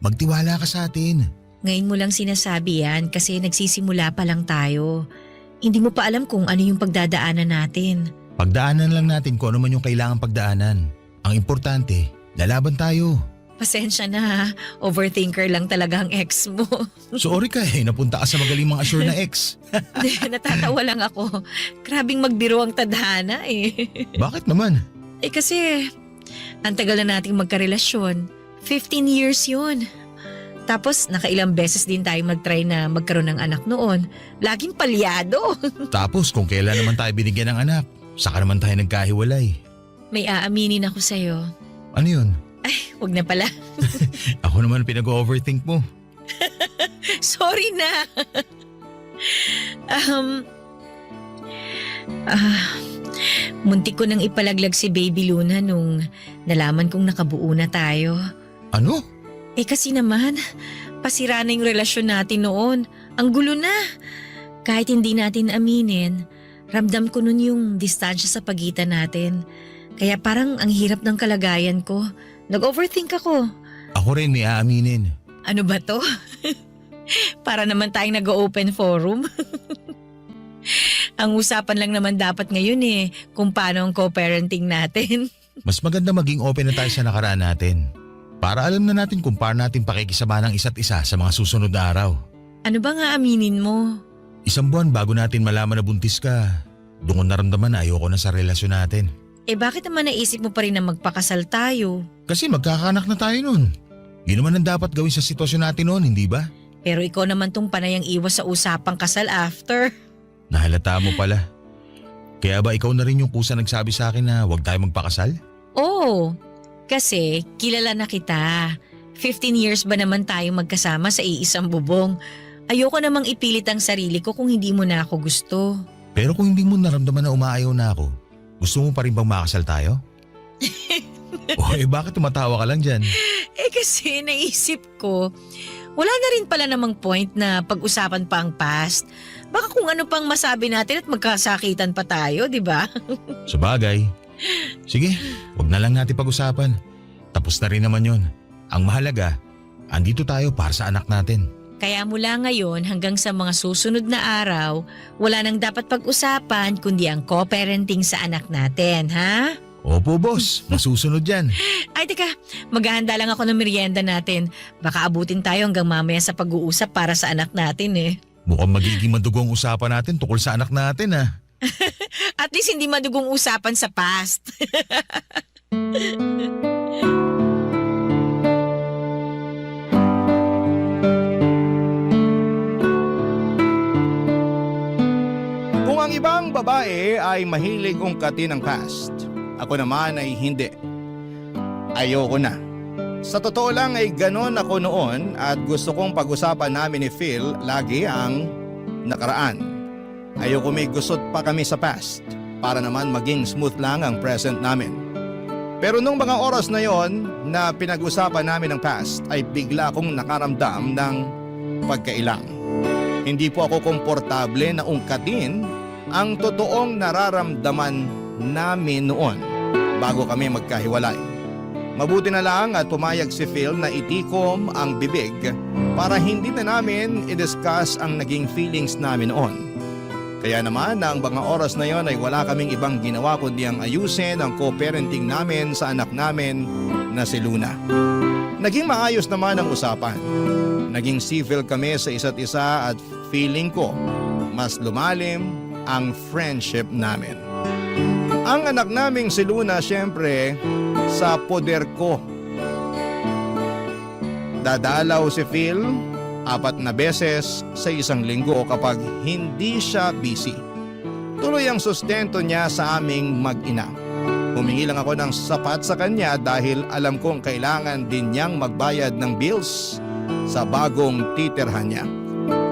Magtiwala ka sa atin. Ngayon mo lang sinasabi yan kasi nagsisimula pa lang tayo. Hindi mo pa alam kung ano yung pagdadaanan natin. Pagdaanan lang natin kung ano man yung kailangan pagdaanan. Ang importante, lalaban tayo. Pasensya na ha, overthinker lang talaga ang ex mo. Sorry ka napunta ka sa magaling mga assure na ex. Natatawa lang ako. Grabing magbiro ang tadhana Bakit naman? Kasi ang tagal na nating magkarelasyon. 15 years yun. Tapos nakailang beses din tayo mag-try na magkaroon ng anak noon. Laging palyado. Tapos kung kailan naman tayo binigyan ng anak, saka naman tayo nagkahiwalay. May aaminin ako sa'yo. Ano yun? Ay, wag na pala. Ako naman pinag-overthink mo. Sorry na. Muntik ko nang ipalaglag si Baby Luna nung nalaman kong nakabuo na tayo. Ano? Kasi naman, pasira na yung relasyon natin noon. Ang gulo na. Kahit hindi natin aminin, ramdam ko nun yung distansya sa pagitan natin. Kaya parang ang hirap ng kalagayan ko. Nag-overthink ako. Ako rin may aaminin. Ano ba to? Para naman tayong nag-open forum. Ang usapan lang naman dapat ngayon kung paano ang co-parenting natin. Mas maganda maging open na tayo sa nakaraan natin. Para alam na natin kung paano natin pakikisama ng isa't isa sa mga susunod na araw. Ano ba nga aminin mo? 1 buwan bago natin malaman na buntis ka, doon ko naramdaman na ayoko na sa relasyon natin. Bakit naman naisip mo pa rin na magpakasal tayo? Kasi magkakaanak na tayo nun. Yun naman ang dapat gawin sa sitwasyon natin noon, hindi ba? Pero ikaw naman tong panayang iwas sa usapang kasal after. Nahalata mo pala. Kaya ba ikaw na rin yung kusa nagsabi sa akin na huwag tayo magpakasal? Oo, kasi kilala na kita. 15 years ba naman tayo magkasama sa iisang bubong? Ayoko namang ipilit ang sarili ko kung hindi mo na ako gusto. Pero kung hindi mo naramdaman na umaayaw na ako, gusto mo pa rin bang makasal tayo? Bakit tumatawa ka lang dyan? Kasi naisip ko, wala na rin pala namang point na pag-usapan pa ang past. Baka kung ano pang masabi natin at magkasakitan pa tayo, di ba? Sabagay. Sige, wag na lang natin pag-usapan. Tapos na rin naman yon. Ang mahalaga, andito tayo para sa anak natin. Kaya mula ngayon hanggang sa mga susunod na araw, wala nang dapat pag-usapan kundi ang co-parenting sa anak natin, ha? Opo, boss. Masusunod yan. Ay, teka, maghahanda lang ako ng merienda natin. Baka abutin tayo hanggang mamaya sa pag-uusap para sa anak natin eh. Mukhang magiging madugong usapan natin tungkol sa anak natin ah. At least hindi madugong usapan sa past. Kung ang ibang babae ay mahilig ungkatin ang past, ako naman ay hindi. Ayoko na. Sa totoo lang ay ganon ako noon at gusto kong pag-usapan namin ni Phil lagi ang nakaraan. Ayoko may gusot pa kami sa past para naman maging smooth lang ang present namin. Pero nung mga oras na yon na pinag-usapan namin ang past ay bigla akong nakaramdam ng pagkailang. Hindi po ako komportable na ungkatin ang totoong nararamdaman namin noon bago kami magkahiwalay. Mabuti na lang at pumayag si Phil na itikom ang bibig para hindi na namin i-discuss ang naging feelings namin noon. Kaya naman na ang mga oras na yon ay wala kaming ibang ginawa kundi ang ayusin ang co-parenting namin sa anak namin na si Luna. Naging maayos naman ang usapan. Naging civil kami sa isa't isa at feeling ko mas lumalim ang friendship namin. Ang anak naming si Luna syempre sa poder ko. Dadalaw si Phil 4 na beses sa isang linggo kapag hindi siya busy. Tuloy ang sustento niya sa aming mag-ina. Humingi lang ako ng sapat sa kanya dahil alam kong kailangan din niyang magbayad ng bills sa bagong titirhan niya.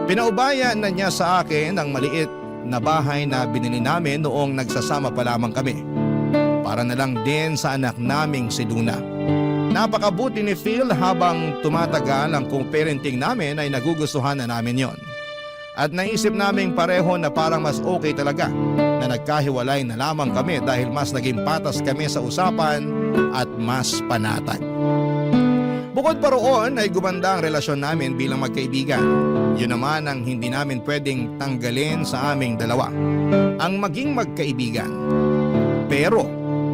Pinaubaya na niya sa akin ang maliit na bahay na binili namin noong nagsasama pa lamang kami. Para na lang din sa anak naming si Luna. Napakabuti ni Phil habang tumatagal ang co-parenting namin ay nagugustuhan na namin yon. At naisip naming pareho na parang mas okay talaga na nagkahiwalay na lamang kami dahil mas naging patas kami sa usapan at mas panatag. Bukod pa roon ay gumanda ang relasyon namin bilang magkaibigan. Yun naman ang hindi namin pwedeng tanggalin sa aming dalawa. Ang maging magkaibigan. Pero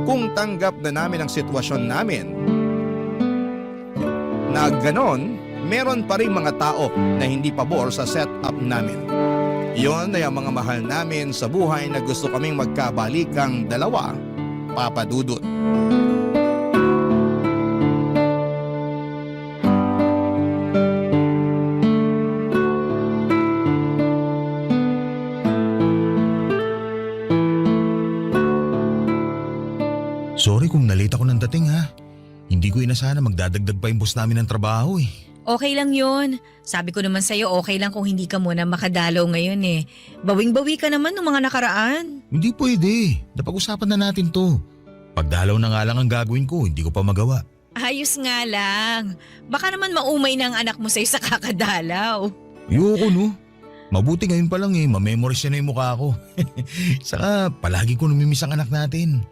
kung tanggap na namin ang sitwasyon namin na ganon, meron pa rin mga tao na hindi pabor sa setup namin. Yon ay ang mga mahal namin sa buhay na gusto kaming magkabalikang dalawa, Papa Dudut. Sorry kung nalate ako ng dating ha. Hindi ko inasahan na magdadagdag pa yung boss namin ng trabaho eh. Okay lang yun. Sabi ko naman sa'yo, okay lang kung hindi ka muna makadalaw ngayon eh. Bawing-bawi ka naman ng mga nakaraan. Hindi pwede. Napag-usapan na natin to. Pagdalaw na nga lang ang gagawin ko, hindi ko pa magawa. Ayos nga lang. Baka naman maumay na ang anak mo sa'yo sa kakadalaw. Ayoko no. Mabuti ngayon pa lang eh, mamemorize siya na yung mukha ko. Saka palagi ko namimiss ang anak natin.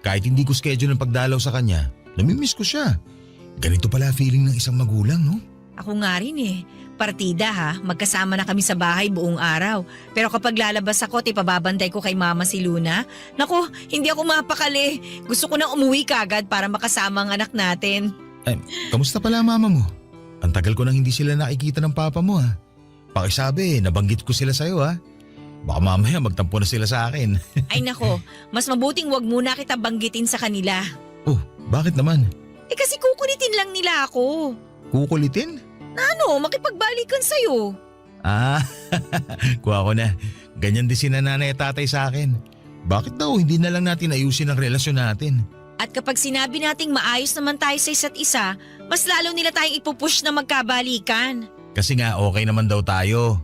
Kahit hindi ko schedule ang pagdalaw sa kanya, namimiss ko siya. Ganito pala feeling ng isang magulang, no? Ako nga rin eh. Partida ha, magkasama na kami sa bahay buong araw. Pero kapag lalabas ako at ipababantay ko kay mama si Luna, naku, hindi ako mapakali. Gusto ko nang umuwi kagad para makasama ang anak natin. Kamusta pala mama mo? Ang tagal ko nang hindi sila nakikita ng papa mo ha. Pakisabi, nabanggit ko sila sa'yo ha. Baka mamaya magtampo na sila sa akin. Ay nako, mas mabuting wag muna kita banggitin sa kanila. Oh, bakit naman? Eh kasi kukulitin lang nila ako. Kukulitin? Na ano, makipagbalikan sa'yo. Ah, kuha ko na. Ganyan din si nanay at tatay sa akin. Bakit daw hindi na lang natin ayusin ang relasyon natin? At kapag sinabi nating maayos naman tayo sa isa't isa, mas lalo nila tayong ipupush na magkabalikan. Kasi nga okay naman daw tayo.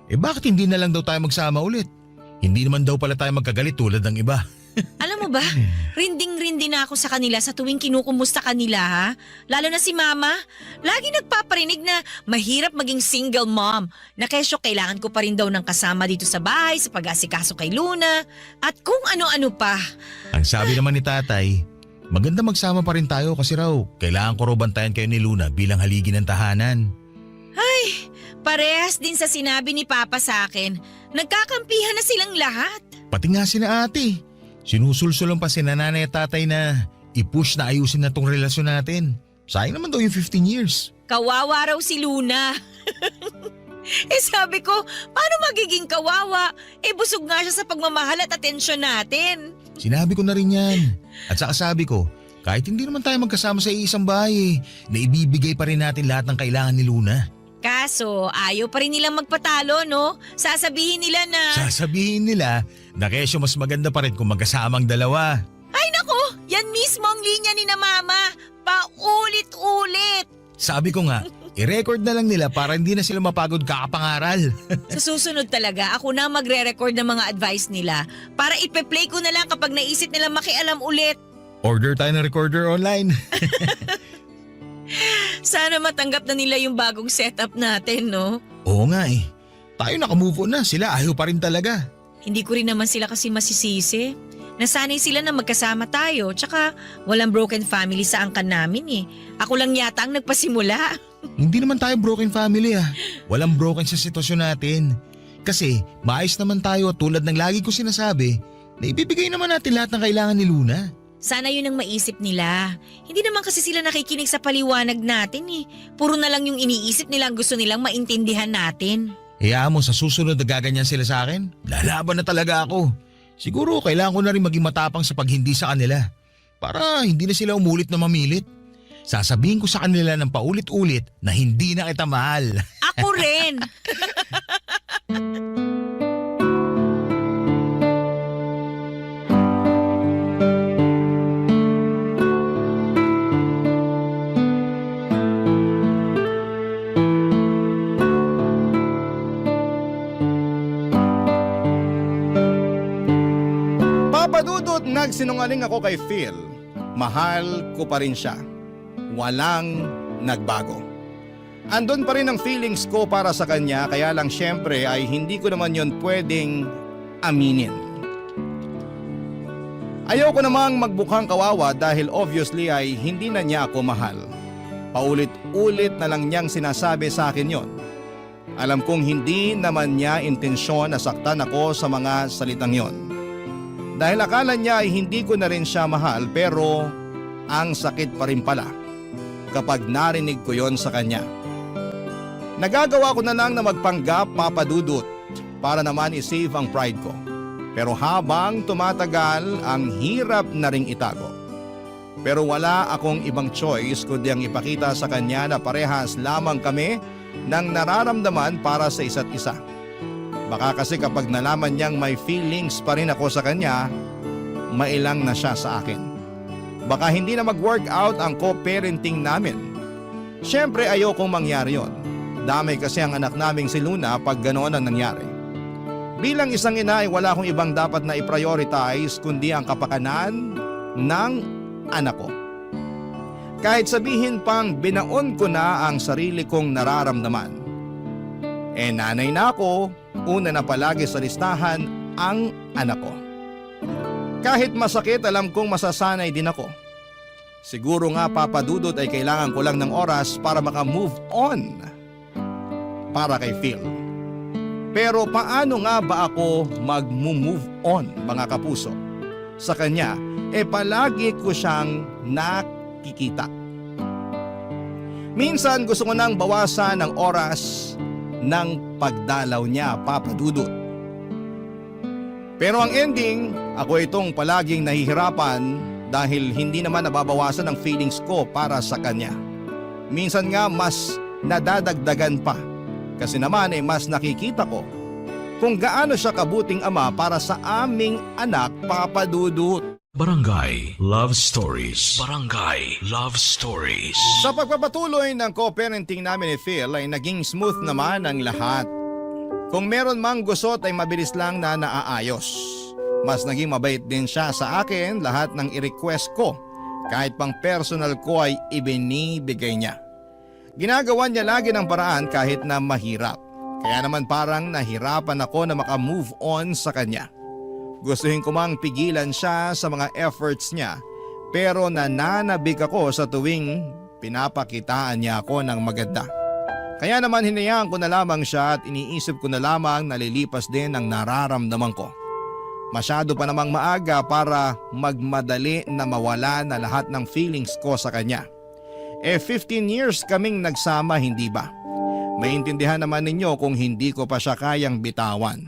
Eh bakit hindi na lang daw tayo magsama ulit? Hindi naman daw pala tayo magkagalit tulad ng iba. Alam mo ba, rinding-rindi na ako sa kanila sa tuwing kinukumusta kanila ha. Lalo na si Mama. Lagi nagpaparinig na mahirap maging single mom. Na kesyo kailangan ko pa rin daw ng kasama dito sa bahay, sa pag-asikaso kay Luna, at kung ano-ano pa. Ang sabi naman ni tatay, maganda magsama pa rin tayo kasi raw kailangan ko raw bantayan kayo ni Luna bilang haligi ng tahanan. Ay, parehas din sa sinabi ni Papa sa akin. Nagkakampihan na silang lahat. Pati nga sina ate. Sinusulsulan pa si nanay at tatay na i-push na ayusin na tong relasyon natin. Sayang naman daw yung 15 years. Kawawa raw si Luna. Sabi ko, paano magiging kawawa? Busog nga siya sa pagmamahal at atensyon natin. Sinabi ko na rin yan. At saka sabi ko, kahit hindi naman tayo magkasama sa iisang bahay, na ibibigay pa rin natin lahat ng kailangan ni Luna. Kaso, ayaw pa rin nilang magpatalo, no? Sasabihin nila na kesyo mas maganda pa rin kung magkasama ang dalawa. Ay nako, yan mismo ang linya ni na Mama. Paulit-ulit. Sabi ko nga, i-record na lang nila para hindi na sila mapagod kakapangaral. Sa susunod talaga, ako na magre-record ng mga advice nila para ipe-play ko na lang kapag naisip nilang makialam ulit. Order tayo ng recorder online. Sana matanggap na nila yung bagong setup natin, no? Oo nga eh. Tayo nakamove on na, sila ayaw pa rin talaga. Hindi ko rin naman sila kasi masisisi. Nasanay sila na magkasama tayo, tsaka walang broken family sa angkan namin eh. Ako lang yata ang nagpasimula. Hindi naman tayo broken family ah. Walang broken sa sitwasyon natin. Kasi maayos naman tayo at tulad ng lagi ko sinasabi, na ibibigay naman natin lahat ng kailangan ni Luna. Sana yun ang maisip nila. Hindi naman kasi sila nakikinig sa paliwanag natin eh. Puro na lang yung iniisip nila ang gusto nilang maintindihan natin. Hayaan mo sa susunod na gaganyan sila sa akin, lalaban na talaga ako. Siguro kailangan ko na rin maging matapang sa paghindi sa kanila. Para hindi na sila umulit na mamilit. Sasabihin ko sa kanila ng paulit-ulit na hindi na kita mahal. Ako rin! Papadudot nagsinungaling ako kay Phil. Mahal ko pa rin siya. Walang nagbago. Andun pa rin ang feelings ko para sa kanya kaya lang syempre ay hindi ko naman yon pwedeng aminin. Ayaw ko namang magbukhang kawawa dahil obviously ay hindi na niya ako mahal. Paulit-ulit na lang niyang sinasabi sa akin yon. Alam kong hindi naman niya intensyon na saktan ako sa mga salitang yon. Dahil akala niya ay hindi ko na rin siya mahal pero ang sakit pa rin pala kapag narinig ko yon sa kanya. Nagagawa ko na lang na magpanggap papadudot para naman isave ang pride ko. Pero habang tumatagal, ang hirap na ring itago. Pero wala akong ibang choice kundi ang ipakita sa kanya na parehas lamang kami ng nararamdaman para sa isa't isa. Baka kasi kapag nalaman niyang may feelings pa rin ako sa kanya, mailang na siya sa akin. Baka hindi na mag-work out ang co-parenting namin. Siyempre ayokong mangyari yon. Damay kasi ang anak naming si Luna pag ganoon ang nangyari. Bilang isang ina ay wala akong ibang dapat na i-prioritize kundi ang kapakanan ng anak ko. Kahit sabihin pang binaon ko na ang sarili kong nararamdaman. Nanay na ako, una na palagi sa listahan ang anak ko. Kahit masakit, alam kong masasanay din ako. Siguro nga papadudot ay kailangan ko lang ng oras para maka-move on para kay Phil. Pero paano nga ba ako mag-move on, mga kapuso? Sa kanya, palagi ko siyang nakikita. Minsan gusto ko nang bawasan ang oras ng pagdalaw niya, papadudot. Pero ang ending, ako itong palaging nahihirapan dahil hindi naman nababawasan ang feelings ko para sa kanya. Minsan nga mas nadadagdagan pa kasi naman mas nakikita ko kung gaano siya kabuting ama para sa aming anak, papadudot. Barangay Love Stories. Barangay Love Stories. Sa pagpapatuloy ng co-parenting namin ni Phil ay naging smooth naman ang lahat. Kung meron mang gusot ay mabilis lang na naaayos. Mas naging mabait din siya sa akin, lahat ng i-request ko. Kahit pang personal ko ay ibinibigay niya. Ginagawa niya lagi ng paraan kahit na mahirap. Kaya naman parang nahirapan ako na makamove on sa kanya. Gustuhin ko mang pigilan siya sa mga efforts niya, pero nananabik ako sa tuwing pinapakitaan niya ako ng maganda. Kaya naman hinayaan ko na lamang siya at iniisip ko na lamang nalilipas din ang nararamdaman ko. Masyado pa namang maaga para magmadali na mawala na lahat ng feelings ko sa kanya. 15 years kaming nagsama, hindi ba? Maintindihan naman ninyo kung hindi ko pa siya kayang bitawan.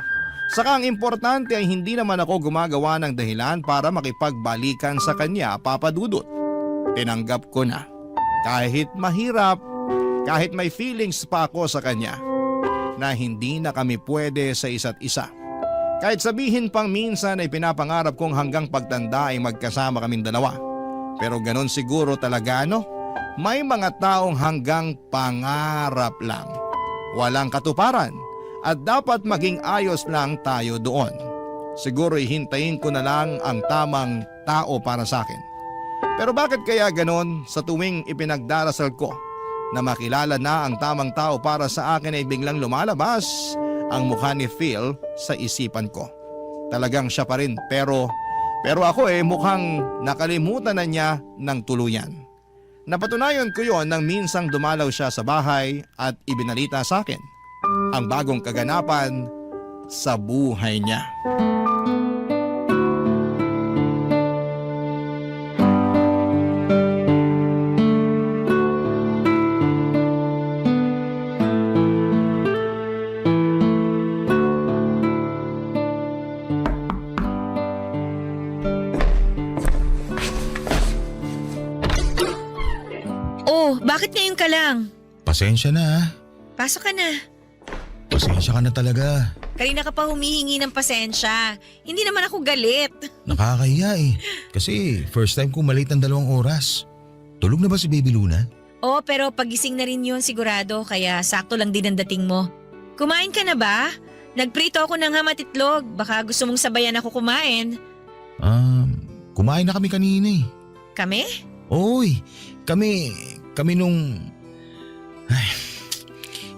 Saka ang importante ay hindi naman ako gumagawa ng dahilan para makipagbalikan sa kanya, Papa Dudut. Tinanggap ko na. Kahit mahirap, kahit may feelings pa ako sa kanya, na hindi na kami pwede sa isa't isa. Kahit sabihin pang minsan ay pinapangarap kong hanggang pagtanda ay magkasama kaming dalawa. Pero ganon siguro talaga, no? May mga taong hanggang pangarap lang. Walang katuparan at dapat maging ayos lang tayo doon. Siguro hintayin ko na lang ang tamang tao para sa akin. Pero bakit kaya ganon sa tuwing ipinagdarasal ko na makilala na ang tamang tao para sa akin ay biglang lumalabas ang mukha ni Phil sa isipan ko. Talagang siya pa rin pero ako mukhang nakalimutan na niya ng tuluyan. Napatunayan ko yon nang minsang dumalaw siya sa bahay at ibinalita sa akin ang bagong kaganapan sa buhay niya. Oh, bakit ngayon ka lang? Pasensya na ha. Pasok ka na. Pasensya ka na talaga. Kanina ka pa humihingi ng pasensya. Hindi naman ako galit. Nakakahiya eh. Kasi first time ko malate ng 2 oras. Tulog na ba si Baby Luna? Oh, pero pagising na rin yun sigurado, kaya sakto lang din ang dating mo. Kumain ka na ba? Nagprito ako ng ham at itlog. Baka gusto mong sabayan ako kumain. Kumain na kami kanina eh. Kami? Oy, kami nung... Ay,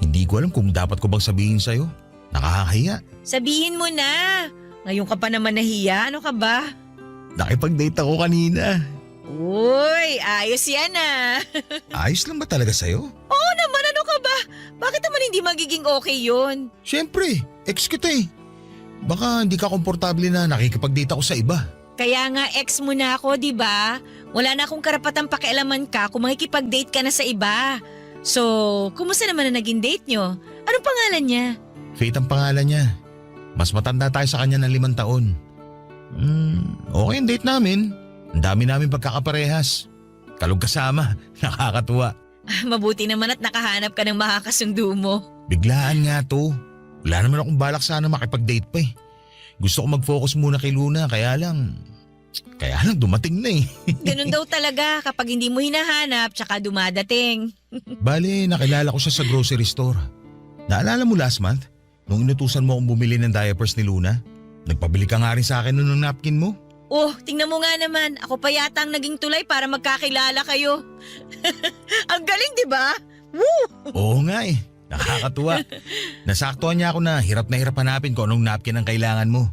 hindi ko alam kung dapat ko bang sabihin sa'yo. Nakakahiya. Sabihin mo na. Ngayon ka pa naman nahiya. Ano ka ba? Nakipag-date ako kanina. Uy, ayos yan ah. Ayos lang ba talaga sa'yo? Oo naman, ano ka ba? Bakit naman hindi magiging okay yun? Siyempre, ex kita eh. Baka hindi ka komportable na nakikipag-date ako sa iba. Kaya nga ex mo na ako, di ba? Wala na akong karapatang pakialaman ka kung makikipag-date ka na sa iba. So, kumusta naman na naging date nyo? Anong pangalan niya? Faith ang pangalan niya. Mas matanda tayo sa kanya ng 5 taon. Okay ang date namin. Ang dami namin pagkakaparehas. Kalog kasama. Nakakatuwa. Mabuti naman at nakahanap ka ng makakasundo mo. Biglaan nga to. Wala naman akong balak sana makipag-date pa eh. Gusto ko mag-focus muna kay Luna kaya lang dumating na eh. Ganun daw talaga kapag hindi mo hinahanap tsaka dumadating. Bale, nakilala ko siya sa grocery store. Naalala mo last month? Nung inutusan mo akong bumili ng diapers ni Luna? Nagpabili ka nga rin sa akin ng napkin mo. Oh, tingnan mo nga naman. Ako pa yata ang naging tulay para magkakilala kayo. Ang galing, di ba? Woo! Oo nga eh. Nakakatuwa. Nasaktuhan niya ako na hirap hanapin kung anong napkin ang kailangan mo.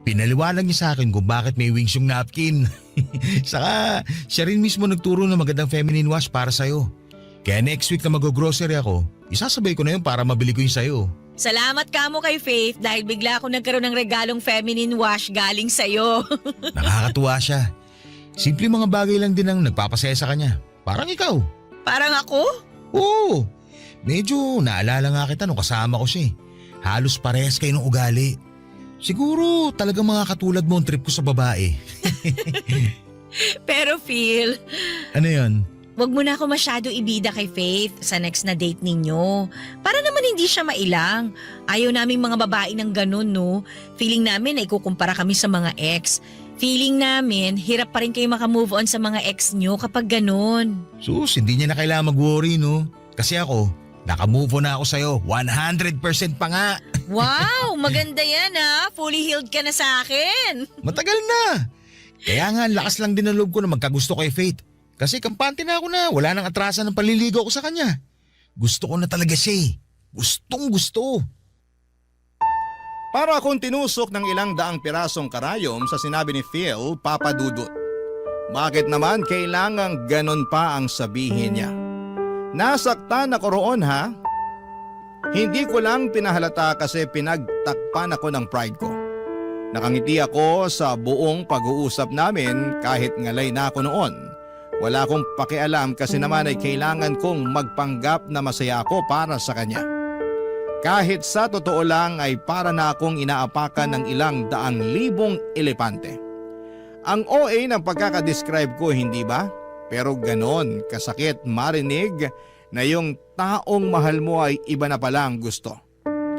Pinaliwanag niya sa akin kung bakit may wings yung napkin. Saka siya rin mismo nagturo ng magandang feminine wash para sa'yo. Kaya next week na mag-grocery ako, isasabay ko na yun para mabili ko yung sa'yo. Salamat ka mo kay Faith dahil bigla ako nagkaroon ng regalong feminine wash galing sa'yo. Nakakatuwa siya. Simple mga bagay lang din ang nagpapasaya sa kanya. Parang ikaw. Parang ako? Oo. Medyo naalala nga kita nung kasama ko siya eh. Halos parehas kayo ng ugali. Siguro talagang mga katulad mo ang trip ko sa babae. Pero Phil, Ano yun? wag mo na ako masyado ibida kay Faith sa next na date ninyo. Para naman hindi siya mailang. Ayaw naming mga babae ng ganun, no? Feeling namin na ikukumpara kami sa mga ex. Feeling namin, hirap pa rin kayo makamove on sa mga ex nyo kapag ganun. Sus, hindi niya na kailangan mag-worry no? Kasi ako, Naka-move on na ako sa'yo. 100% pa nga. Wow, maganda yan ha. Fully healed ka na sa akin. Matagal na. Kaya nga, lakas lang din ang loob ko na magkagusto kay Faith. Kasi kampante na ako na wala nang atrasan ng panliligaw ko sa kanya. Gusto ko na talaga siya eh. Gustong gusto. Para akong tinusok ng ilang daang pirasong karayom sa sinabi ni Phil, Papa Dudut. Bakit naman kailangang ganon pa ang sabihin niya? Nasaktan ako roon ha? Hindi ko lang pinahalata kasi pinagtakpan ako ng pride ko. Nakangiti ako sa buong pag-uusap namin kahit ngalay na ako noon. Wala akong pakialam kasi naman ay kailangan kong magpanggap na masaya ako para sa kanya. Kahit sa totoo lang ay para na akong inaapakan ng ilang daang libong elepante. Ang OA ng pagkakadescribe ko, hindi ba? Pero ganon kasakit marinig na yung taong mahal mo ay iba na palang gusto.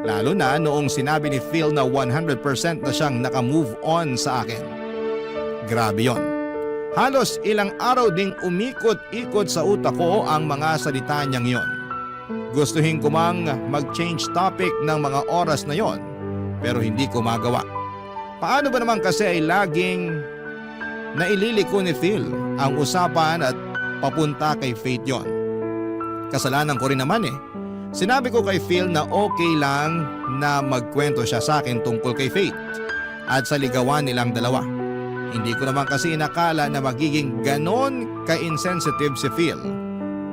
Lalo na noong sinabi ni Phil na 100% na siyang nakamove on sa akin. Grabe yon. Halos ilang araw ding umikot-ikot sa utak ko ang mga salita niyang yon. Gustuhin ko mang mag-change topic ng mga oras na yon, pero hindi ko magawa. Paano ba naman kasi ay laging naililiko ni Phil ang usapan at papunta kay Faith yon? Kasalanan ko rin naman eh. Sinabi ko kay Phil na okay lang na magkwento siya sa akin tungkol kay Faith at sa ligawan nilang dalawa. Hindi ko naman kasi inakala na magiging ganon ka-insensitive si Phil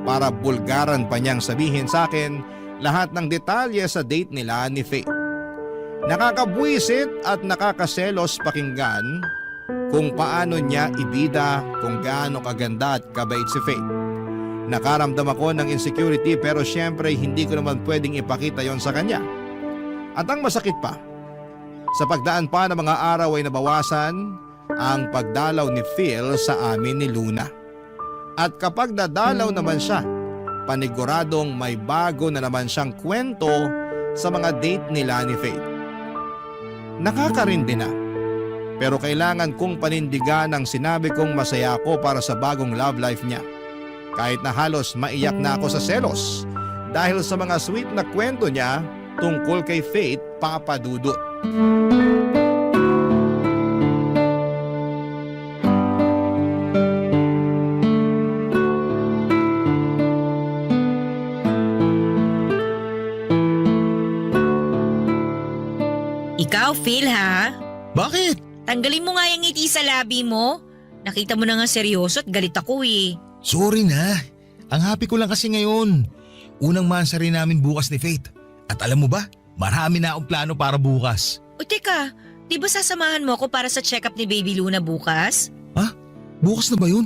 para bulgaran pa niyang sabihin sa akin lahat ng detalye sa date nila ni Faith. Nakakabwisit at nakakaselos pakinggan kung paano niya ibida kung gaano kaganda at kabait si Faith. Nakaramdam ako ng insecurity pero syempre hindi ko naman pwedeng ipakita yon sa kanya. At ang masakit pa, sa pagdaan pa ng mga araw ay nabawasan ang pagdalaw ni Phil sa amin ni Luna. At kapag dadalaw naman siya, paniguradong may bago na naman siyang kwento sa mga date nila ni Faith. Nakakarindi na. Pero kailangan kong panindigan ang sinabi kong masaya ako para sa bagong love life niya. Kahit na halos maiyak na ako sa selos dahil sa mga sweet na kwento niya tungkol kay Faith, Papa Dudut. Ikaw, Phil ha? Bakit? Tanggalin mo nga yung ngiti sa labi mo. Nakita mo na nga seryoso at galit ako eh. Sorry na. Ang happy ko lang kasi ngayon. Unang mansari namin bukas ni Faith. At alam mo ba, marami na akong plano para bukas. O teka, di ba sasamahan mo ako para sa check-up ni Baby Luna bukas? Ha? Bukas na ba yun?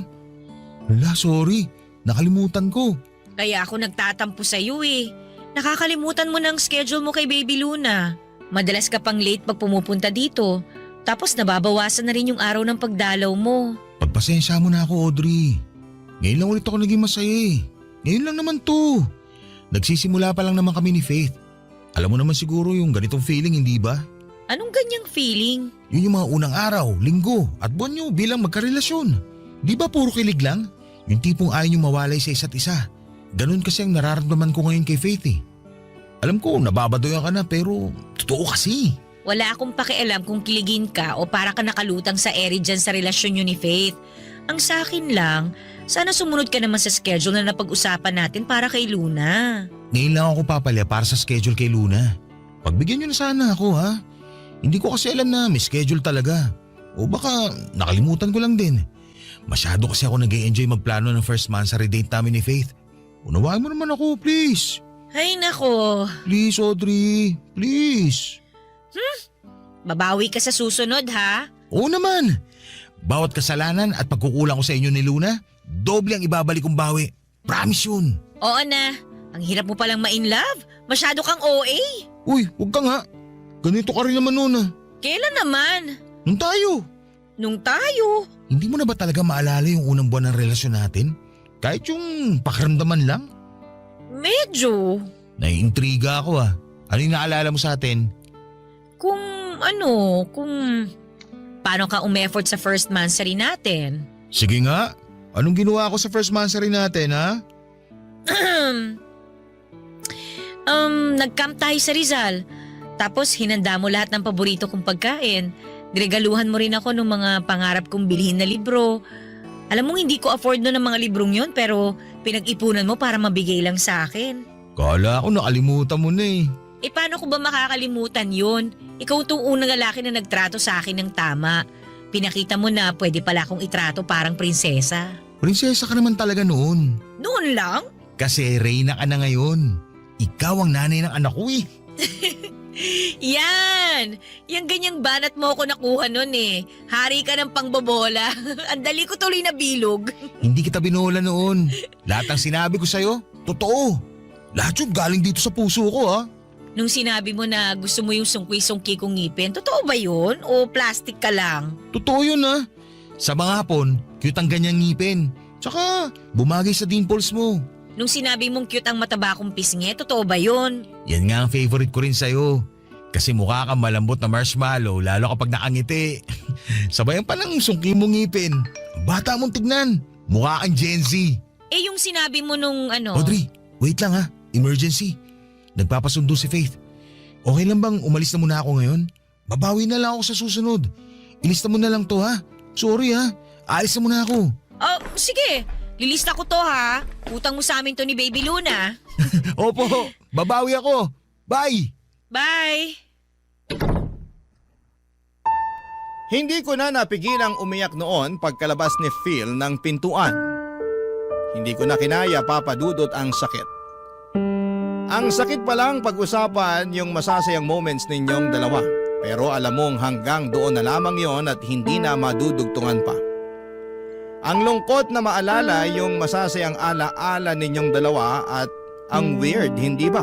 Wala, sorry. Nakalimutan ko. Kaya ako nagtatampo sa'yo eh. Nakakalimutan mo ng schedule mo kay Baby Luna. Madalas ka pang late pag pumupunta dito. Tapos nababawasan na rin yung araw ng pagdalaw mo. Pagpasensya mo na ako, Audrey. Ngayon lang ulit ako naging masaya eh. Ngayon lang naman to. Nagsisimula pa lang naman kami ni Faith. Alam mo naman siguro yung ganitong feeling, hindi ba? Anong ganyang feeling? Yun yung mga unang araw, linggo at buwan nyo bilang magkarelasyon. Di ba puro kilig lang? Yung tipong ayaw nyo mawalay sa isa't isa. Ganun kasi ang nararamdaman ko ngayon kay Faith eh. Alam ko, nababadoyan ka na pero totoo kasi. Wala akong pakialam kung kiligin ka o para ka nakalutang sa ere dyan sa relasyon nyo ni Faith. Ang sa akin lang, sana sumunod ka naman sa schedule na napag-usapan natin para kay Luna. Ngayon lang ako papalya para sa schedule kay Luna. Pagbigyan nyo na sana ako ha. Hindi ko kasi alam na may schedule talaga. O baka nakalimutan ko lang din. Masyado kasi ako nag-e-enjoy magplano ng first mansary date namin ni Faith. Unawain mo naman ako, please. Ay nako. Please, Audrey. Please. Babawi ka sa susunod ha? Oo naman. Bawat kasalanan at pagkukulang ko sa inyo ni Luna, doble ang ibabalik kong bawi. Promise yun. Oo na. Ang hirap mo palang ma-in love. Masyado kang OA. Uy, huwag ka nga. Ganito ka rin naman noon ah. Kailan naman? Nung tayo. Nung tayo? Hindi mo na ba talaga maalala yung unang buwan ng relasyon natin? Kahit yung pakiramdaman lang? Medyo. Naiintriga ako ah. Ano yung naalala mo sa atin? Kung paano ka umeffort sa first mansary natin? Sige nga. Anong ginawa ko sa first mansary natin ha? Nag-camp tayo sa Rizal. Tapos hinanda mo lahat ng paborito kong pagkain. Diregaluhan mo rin ako ng mga pangarap kong bilhin na libro. Alam mo, hindi ko afford no ng mga librong yon, pero pinag-ipunan mo para mabigay lang sa akin. Kala ko nakalimutan mo na eh. Paano ko ba makakalimutan yon? Ikaw itong unang lalaki na nagtrato sa akin ng tama. Pinakita mo na pwede pala akong itrato parang prinsesa. Prinsesa ka naman talaga noon. Noon lang? Kasi reyna ka na ngayon. Ikaw ang nanay ng anak ko eh. Yan! Yung ganyang banat mo ako nakuha nun eh. Hari ka ng pangbobola. Ang dali ko tuloy na bilog. Hindi kita binola noon. Lahat ng sinabi ko sa'yo, totoo. Lahat yun galing dito sa puso ko ha. Nung sinabi mo na gusto mo yung sungki-sungki kong ngipin, totoo ba yun? O plastic ka lang? Totoo yun ha. Sa mga hapon, cute ang ganyang ngipin. Tsaka, bumagay sa dimples mo. Nung sinabi mong cute ang mataba kong pisngi, totoo ba yun? Yan nga ang favorite ko rin sa'yo. Kasi mukha kang malambot na marshmallow lalo kapag nakangiti. Sabayan pa ng sungki mong ngipin. Bata mong tignan. Mukha kang Gen Z. Yung sinabi mo nung ano… Audrey, wait lang ha. Emergency. Nagpapasundo si Faith. Okay lang bang umalis na muna ako ngayon? Babawi na lang ako sa susunod. Ilista mo na lang to ha. Sorry ha. Alis na muna ako. Sige. Lilista ko to ha. Utang mo sa amin to ni Baby Luna. Opo. Babawi ako. Bye. Bye. Hindi ko na napigilang umiyak noon pagkalabas ni Phil ng pintuan. Hindi ko na kinaya, Papa Dudut, ang sakit. Ang sakit pa lang pag-usapan yung masasayang moments ninyong dalawa. Pero alam mong hanggang doon na lamang yon at hindi na madudugtungan pa. Ang lungkot na maalala yung masasayang ala-ala ninyong dalawa at ang weird, hindi ba?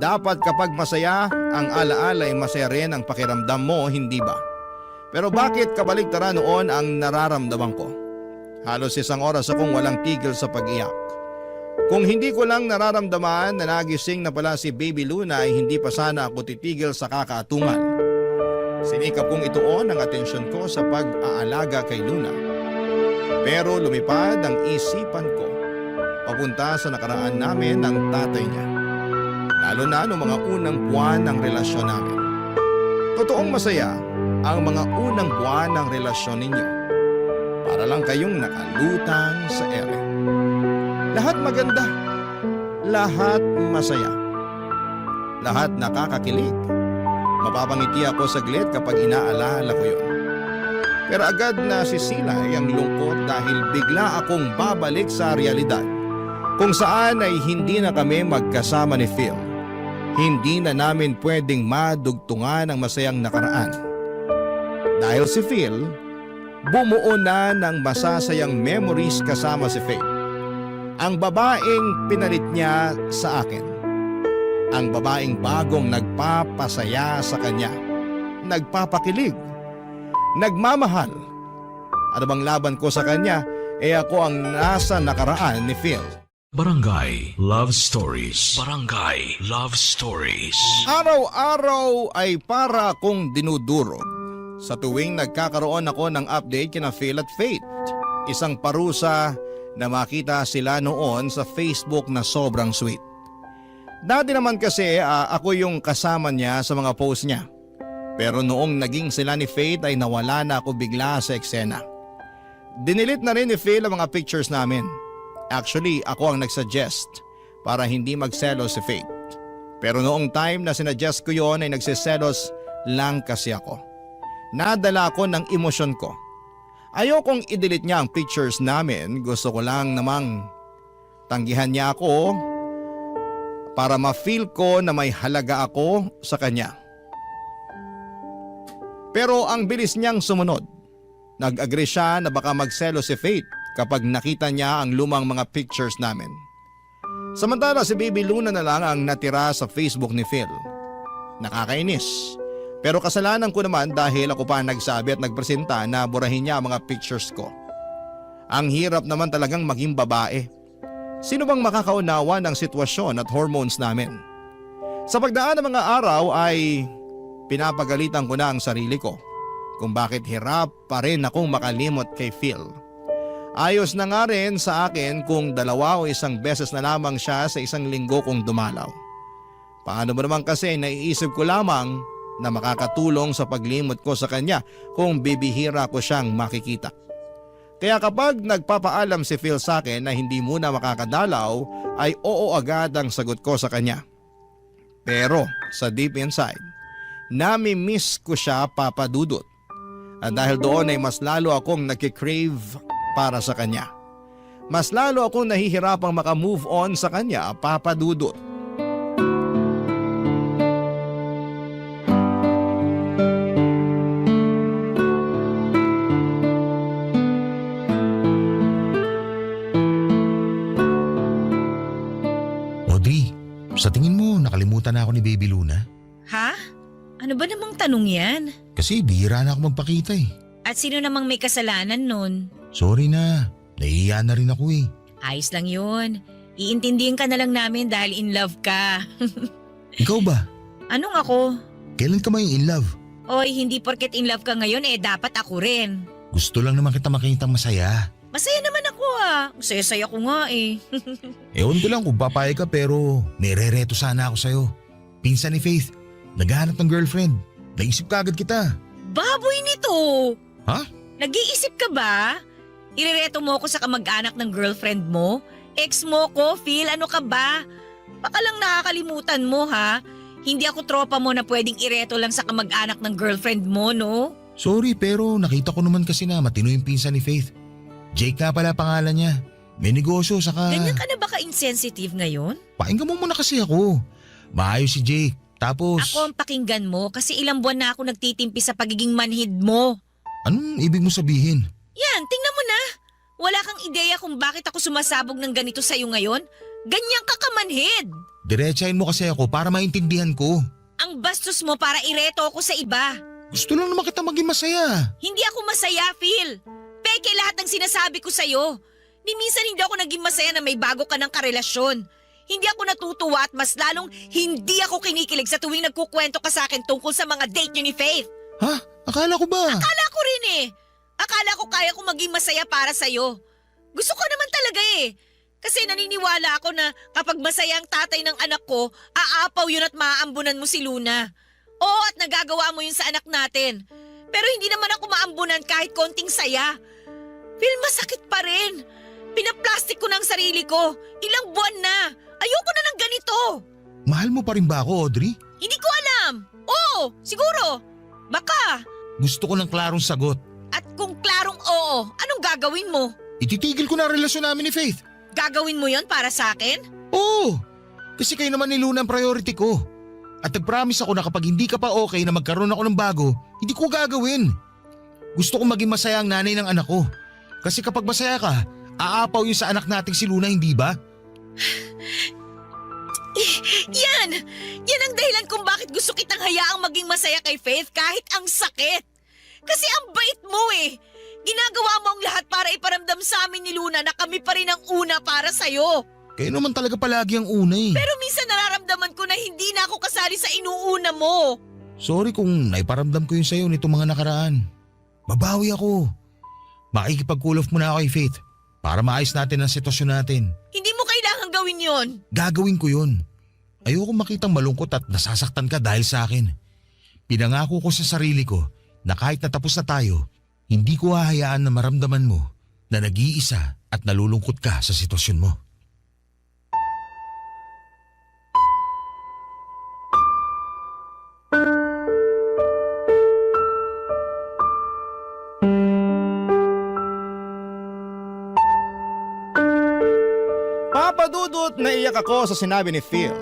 Dapat kapag masaya, ang ala-ala ay masaya rin ang pakiramdam mo, hindi ba? Pero bakit kabaligtaran noon ang nararamdaman ko? Halos 1 oras akong walang tigil sa pag-iyak. Kung hindi ko lang nararamdaman na nagising na pala si Baby Luna ay hindi pa sana ako titigil sa kakaatungan. Sinikap kong ituon ang atensyon ko sa pag-aalaga kay Luna. Pero lumipad ang isipan ko papunta sa nakaraan namin ng tatay niya. Lalo na noong mga unang buwan ng relasyon namin. Totoong masaya ang mga unang buwan ng relasyon ninyo. Para lang kayong nakalutang sa ere. Lahat maganda. Lahat masaya. Lahat nakakakilig. Mapapangiti ako saglit kapag inaalala ko yun. Pero agad na sisilay ang lungkot dahil bigla akong babalik sa realidad. Kung saan ay hindi na kami magkasama ni Phil. Hindi na namin pwedeng madugtungan ang masayang nakaraan. Dahil si Phil, bumuo na ng masasayang memories kasama si Faith. Ang babaeng pinalit niya sa akin. Ang babaeng bagong nagpapasaya sa kanya. Nagpapakilig. Nagmamahal. Ano bang laban ko sa kanya? Ako ang nasa nakaraan ni Phil. Barangay Love Stories. Barangay Love Stories. Araw-araw ay para kong dinudurog. Sa tuwing nagkakaroon ako ng update kina Phil at Faith. Isang parusa na makita sila noon sa Facebook na sobrang sweet. Dati naman kasi ako yung kasama niya sa mga post niya. Pero noong naging sila ni Faith ay nawala na ako bigla sa eksena. Dinilit na rin ni Phil ang mga pictures namin. Actually, ako ang nagsuggest para hindi magselos si Faith. Pero noong time na sinuggest ko yon ay nagsiselos lang kasi ako. Nadala ko ng emosyon ko. Ayokong i-delete niya ang pictures namin. Gusto ko lang namang tanggihan niya ako para ma-feel ko na may halaga ako sa kanya. Pero ang bilis niyang sumunod. Nag-agree siya na baka magselo si Faith kapag nakita niya ang lumang mga pictures namin. Samantala si Baby Luna na lang ang natira sa Facebook ni Phil. Nakakainis. Pero kasalanan ko naman dahil ako pa nagsabi at nagpresenta na burahin niya ang mga pictures ko. Ang hirap naman talagang maging babae. Sino bang makakaunawa ng sitwasyon at hormones namin? Sa pagdaan ng mga araw ay pinapagalitan ko na ang sarili ko kung bakit hirap pa rin akong makalimot kay Phil. Ayos na nga rin sa akin kung 2 o 1 beses na lamang siya sa 1 linggo kong dumalaw. Paano ba naman kasi naiisip ko lamang na makakatulong sa paglimot ko sa kanya kung bibihira ko siyang makikita. Kaya kapag nagpapaalam si Phil sa akin na hindi muna makakadalaw ay oo agad ang sagot ko sa kanya. Pero sa deep inside, nami-miss ko siya, Papa Dudut. At dahil doon ay mas lalo akong nagkikrave para sa kanya. Mas lalo akong nahihirapang makamove on sa kanya, Papa Dudut. Audrey, sa tingin mo nakalimutan na ako ni Baby Luna? Ha? Ano ba namang tanong yan? Kasi bihira na ako magpakita eh. At sino namang may kasalanan nun? Sorry na, nahihiya na rin ako eh. Ayos lang yun. Iintindihin ka na lang namin dahil in love ka. Ikaw ba? Anong ako? Kailan ka may in love? Oy, hindi porket in love ka ngayon dapat ako rin. Gusto lang naman kita makitang masaya. Masaya naman ako Masaya-saya ko nga Ewan ko lang kung papayag ka pero nire-reto sana ako sa'yo. Pinsan ni Faith, naghahanap ng girlfriend. Naisip ka agad kita. Baboy nito! Ha? Nag-iisip ka ba? Irereto mo ako sa kamag-anak ng girlfriend mo? Ex mo ko, Phil, ano ka ba? Baka lang nakakalimutan mo ha? Hindi ako tropa mo na pwedeng ireto lang sa kamag-anak ng girlfriend mo, no? Sorry pero nakita ko naman kasi na matino yung pinsan ni Faith. Jake nga pala pangalan niya. May negosyo saka… Ganyan ka na ba ka-insensitive ngayon? Pakinggan mo muna kasi ako. Maayos si Jake. Tapos… Ako ang pakinggan mo kasi ilang buwan na ako nagtitimpi sa pagiging manhid mo. Anong ibig mo sabihin? Yan, tingnan mo na. Wala kang ideya kung bakit ako sumasabog ng ganito sa'yo ngayon? Ganyan ka kamanhid. Diretsahin mo kasi ako para maintindihan ko. Ang bastos mo para ireto ako sa iba. Gusto lang naman kita maging masaya. Hindi ako masaya, Phil. Peke lahat ng sinasabi ko sa'yo. Ni minsan hindi ako naging masaya na may bago ka ng karelasyon. Hindi ako natutuwa at mas lalong hindi ako kinikilig sa tuwing nagkukwento ka sa akin tungkol sa mga date niyo ni Faith. Ha? Akala ko ba? Akala ko rin Akala ko kaya kong maging masaya para sa'yo. Gusto ko naman talaga Kasi naniniwala ako na kapag masaya ang tatay ng anak ko, aapaw yun at maaambunan mo si Luna. Oo, at nagagawa mo yun sa anak natin. Pero hindi naman ako maambunan kahit konting saya. Phil, masakit pa rin. Pinaplastic ko na ang sarili ko. Ilang buwan na. Ayoko na ng ganito. Mahal mo pa rin ba ako, Audrey? Hindi ko alam. Oo, siguro. Baka. Gusto ko ng klarong sagot. At kung klarong oo, anong gagawin mo? Ititigil ko na ang relasyon namin ni Faith. Gagawin mo yon para sa akin? Oo. Kasi kayo naman ni Luna ang priority ko. At nag-promise ako na kapag hindi ka pa okay na magkaroon ako ng bago, hindi ko gagawin. Gusto kong maging masaya ang nanay ng anak ko. Kasi kapag masaya ka, aapaw yun sa anak nating si Luna, hindi ba? Yan! Yan ang dahilan kung bakit gusto kitang hayaang maging masaya kay Faith kahit ang sakit. Kasi ang bait mo Ginagawa mo ang lahat para iparamdam sa amin ni Luna na kami pa rin ang una para sa'yo. Kayo naman talaga palagi ang una Pero minsan nararamdaman ko na hindi na ako kasali sa inuuna mo. Sorry kung naiparamdam ko yun sa'yo nitong mga nakaraan. Babawi ako. Makikipag-cool off muna ako kay Faith para maayos natin ang sitwasyon natin. Hindi mo kailangan gawin yon. Gagawin ko yun. Ayoko makitang malungkot at nasasaktan ka dahil sa akin. Pinangako ko sa sarili ko na kahit natapos na tayo, hindi ko hahayaan na maramdaman mo na nag-iisa at nalulungkot ka sa sitwasyon mo. Papa Dudut, naiyak ako sa sinabi ni Phil.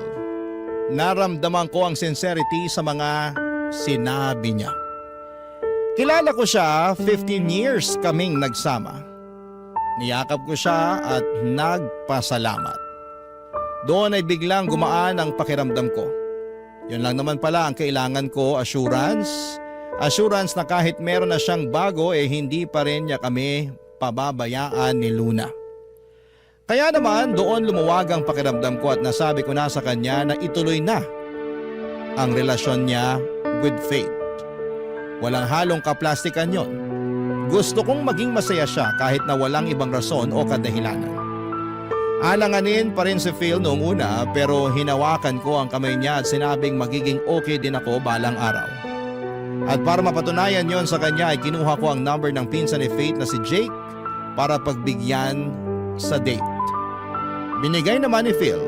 Naramdaman ko ang sincerity sa mga sinabi niya. Kilala ko siya, 15 years kaming nagsama. Niyakap ko siya at nagpasalamat. Doon ay biglang gumaan ang pakiramdam ko. Yun lang naman pala ang kailangan ko, assurance. Assurance na kahit meron na siyang bago hindi pa rin niya kami pababayaan ni Luna. Kaya naman doon lumuwag ang pakiramdam ko at nasabi ko na sa kanya na ituloy na ang relasyon niya with Faith. Walang halong kaplastikan yon. Gusto kong maging masaya siya kahit na walang ibang rason o kadahilanan. Alanganin pa rin si Phil noong una pero hinawakan ko ang kamay niya at sinabing magiging okay din ako balang araw. At para mapatunayan yon sa kanya ay kinuha ko ang number ng pinsan ni Faith na si Jake para pagbigyan sa date. Binigay naman ni Phil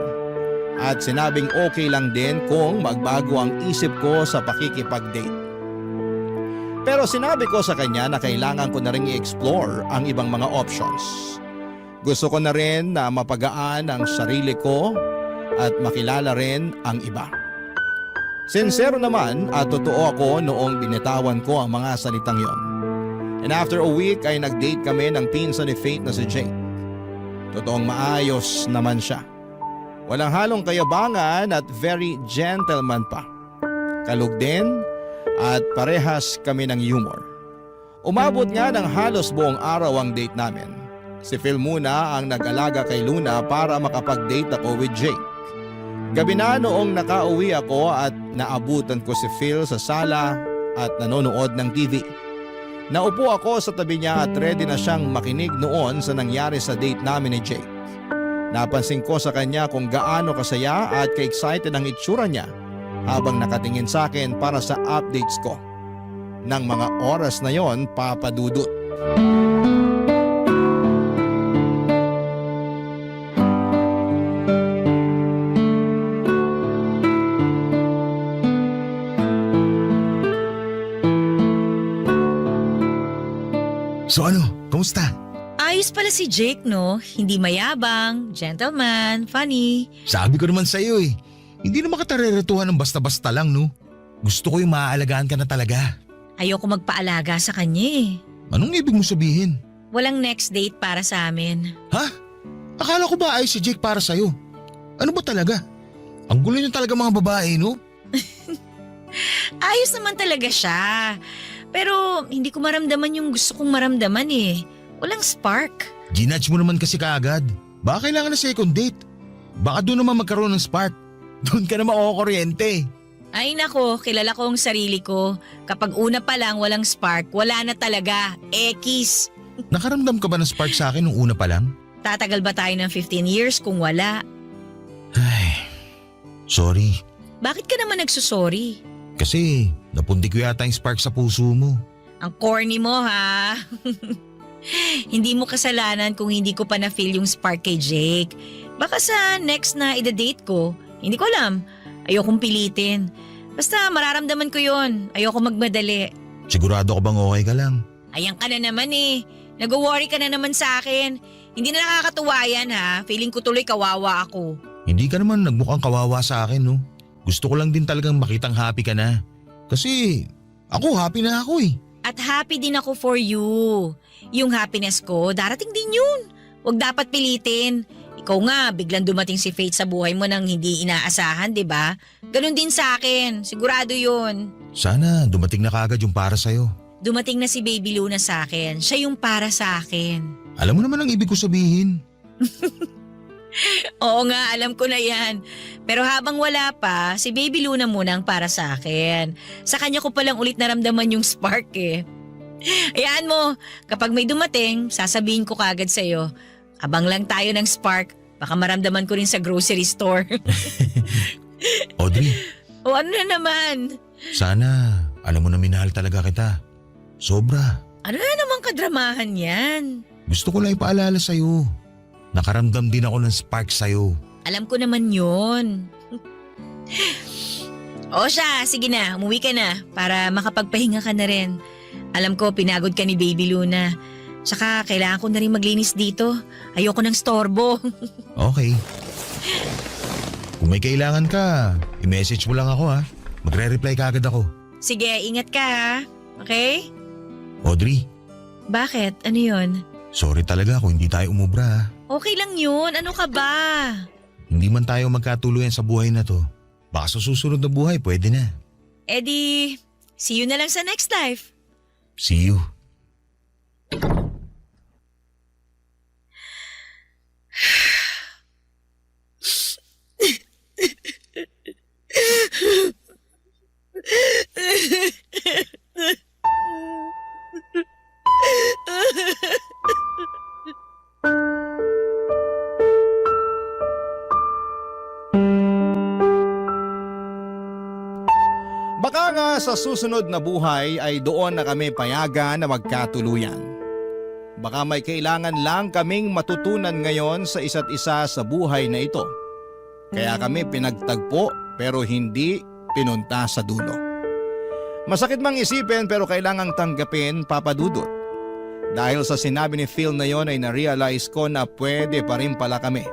at sinabing okay lang din kung magbago ang isip ko sa pakikipag-date. Pero sinabi ko sa kanya na kailangan ko na rin i-explore ang ibang mga options. Gusto ko na rin na mapagaan ang sarili ko at makilala rin ang iba. Sincero naman at totoo ako noong binitawan ko ang mga salitang yon. And after a week ay nag-date kami ng pinsan ni Faith na si Jake. Totoong maayos naman siya. Walang halong kayabangan at very gentleman pa. Kalug din at parehas kami ng humor. Umabot nga ng halos buong araw ang date namin. Si Phil muna ang nag-alaga kay Luna para makapag-date ako with Jake. Gabi na noong nakauwi ako at naabutan ko si Phil sa sala at nanonood ng TV. Naupo ako sa tabi niya at ready na siyang makinig noon sa nangyari sa date namin ni Jake. Napansin ko sa kanya kung gaano kasaya at ka-excited ang itsura niya habang nakatingin sa akin para sa updates ko. Nang mga oras na yon, papadudot. So ano, kamusta? Ayos pala si Jake, no? Hindi mayabang, gentleman, funny. Sabi ko naman sa'yo eh. Hindi naman kita reretuhan ng basta-basta lang, no? Gusto ko yung maaalagaan ka na talaga. Ayoko magpaalaga sa kanya eh. Anong ibig mo sabihin? Walang next date para sa amin. Ha? Akala ko ba ayos si Jake para sa'yo? Ano ba talaga? Ang gulo niyo talaga mga babae, no? Ayos naman talaga siya. Pero hindi ko maramdaman yung gusto kong maramdaman eh. Walang spark. Ginudge mo naman kasi kaagad. Baka kailangan na second date. Baka doon naman magkaroon ng spark. Doon ka na makukuryente. Ay nako, kilala ko ang sarili ko. Kapag una pa lang walang spark, wala na talaga. Ekis. Nakaramdam ka ba ng spark sa akin nung una pa lang? Tatagal ba tayo ng 15 years kung wala? Ay, sorry. Bakit ka naman nagsusorry? Kasi napundi ko yata yung spark sa puso mo. Ang corny mo ha. Hindi mo kasalanan kung hindi ko pa na-feel yung spark kay Jake. Baka sa next na ida-date ko, hindi ko alam. Ayokong pilitin. Basta mararamdaman ko yon. Ayoko magmadali. Sigurado ka bang okay ka lang? Ayan ka na naman eh. Nag-worry ka na naman sa akin. Hindi na nakakatuwa yan ha. Feeling ko tuloy kawawa ako. Hindi ka naman nagmukhang kawawa sa akin, no? Gusto ko lang din talagang makitang happy ka na. Kasi ako happy na ako eh. At happy din ako for you. Yung happiness ko, darating din yun. Huwag dapat pilitin. Ikaw nga, biglang dumating si Faith sa buhay mo nang hindi inaasahan, di ba? Ganon din sa akin, sigurado yun. Sana dumating na kaagad yung para sa'yo. Dumating na si Baby Luna sa akin, siya yung para sa akin. Alam mo naman ang ibig ko sabihin. Oo nga, alam ko na yan. Pero habang wala pa, si Baby Luna muna ang para sa akin. Sa kanya ko palang ulit naramdaman yung spark eh. Hayaan mo, kapag may dumating, sasabihin ko kagad sa'yo. Abang lang tayo ng spark, baka maramdaman ko rin sa grocery store. Audrey, O ano na naman? sana alam mo na minahal talaga kita. Sobra. Ano na naman kadramahan yan? Gusto ko lang ipaalala sa'yo. Nakaramdam din ako ng spark sa'yo. Alam ko naman yun. O siya, sige na, umuwi ka na para makapagpahinga ka na rin. Alam ko, pinagod ka ni Baby Luna. Saka kailangan ko na rin maglinis dito. Ayoko ng storbo. Okay. Kung may kailangan ka, i-message mo lang ako ha. Magre-reply ka agad ako. Sige, ingat ka ha. Okay? Audrey, Bakit? Ano yun? sorry talaga kung hindi tayo umubra ha. Okay lang yun. Ano ka ba? Hindi man tayo magkatuluyan sa buhay na to. Baka sa susunod na buhay, pwede na. Eddie, see you na lang sa next life. See you. Baka nga sa susunod na buhay ay doon na kami payagan na magkatuluyan. Baka may kailangan lang kaming matutunan ngayon sa isa't isa sa buhay na ito. Kaya kami pinagtagpo pero hindi pinunta sa dulo. Masakit mang isipin pero kailangang tanggapin, Papa Dudut. Dahil sa sinabi ni Phil na yon ay na-realize ko na pwede pa rin pala kami.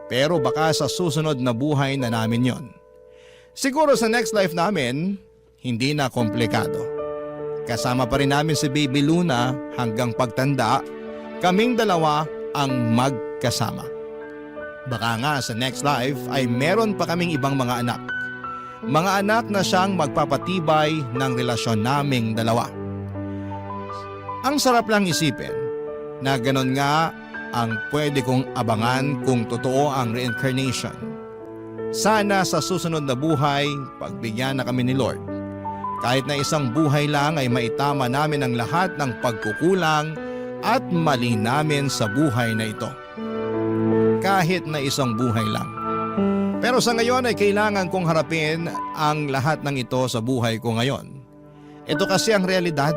Pero baka sa susunod na buhay na namin yon. Siguro sa next life namin, hindi na komplikado. Kasama pa rin namin si Baby Luna hanggang pagtanda, kaming dalawa ang magkasama. Baka nga sa next life ay meron pa kaming ibang mga anak. Mga anak na siyang magpapatibay ng relasyon naming dalawa. Ang sarap lang isipin na ganon nga ang pwede kong abangan kung totoo ang reincarnation. Sana sa susunod na buhay, pagbigyan na kami ni Lord. Kahit na isang buhay lang ay maitama namin ang lahat ng pagkukulang at mali namin sa buhay na ito. Kahit na isang buhay lang. Pero sa ngayon ay kailangan kong harapin ang lahat ng ito sa buhay ko ngayon. Ito kasi ang realidad.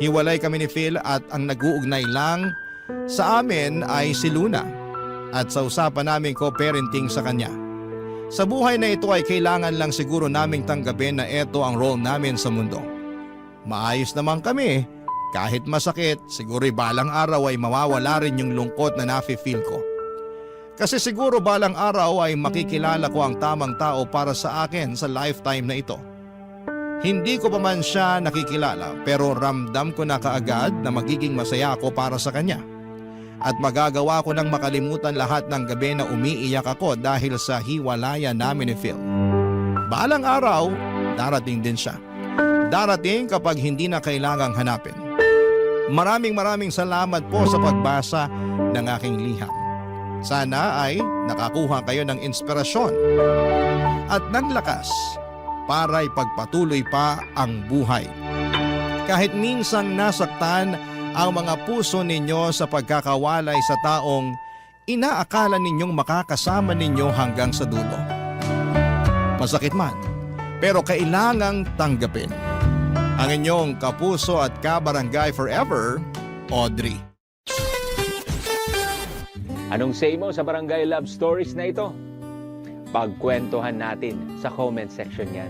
Hiwalay kami ni Phil at ang nag-uugnay lang sa amin ay si Luna. At sa usapan namin co-parenting sa kanya. Sa buhay na ito ay kailangan lang siguro naming tanggapin na ito ang role namin sa mundo. Maayos naman kami, kahit masakit, siguro balang araw ay mawawala rin yung lungkot na nafe-feel ko. Kasi siguro balang araw ay makikilala ko ang tamang tao para sa akin sa lifetime na ito. Hindi ko pa man siya nakikilala pero ramdam ko na kaagad na magiging masaya ako para sa kanya. At magagawa ko nang makalimutan lahat ng gabi na umiiyak ako dahil sa hiwalayan namin ni Phil. Balang araw, darating din siya. Darating kapag hindi na kailangang hanapin. Maraming salamat po sa pagbasa ng aking liham. Sana ay nakakuha kayo ng inspirasyon at ng lakas para ipagpatuloy pa ang buhay. Kahit minsang nasaktan ang mga puso ninyo sa pagkakawalay sa taong inaakala ninyong makakasama ninyo hanggang sa dulo. Masakit man, pero kailangang tanggapin. Ang inyong kapuso at kabarangay forever, Audrey. Anong say mo sa Barangay Love Stories na ito? Pagkwentuhan natin sa comment section yan.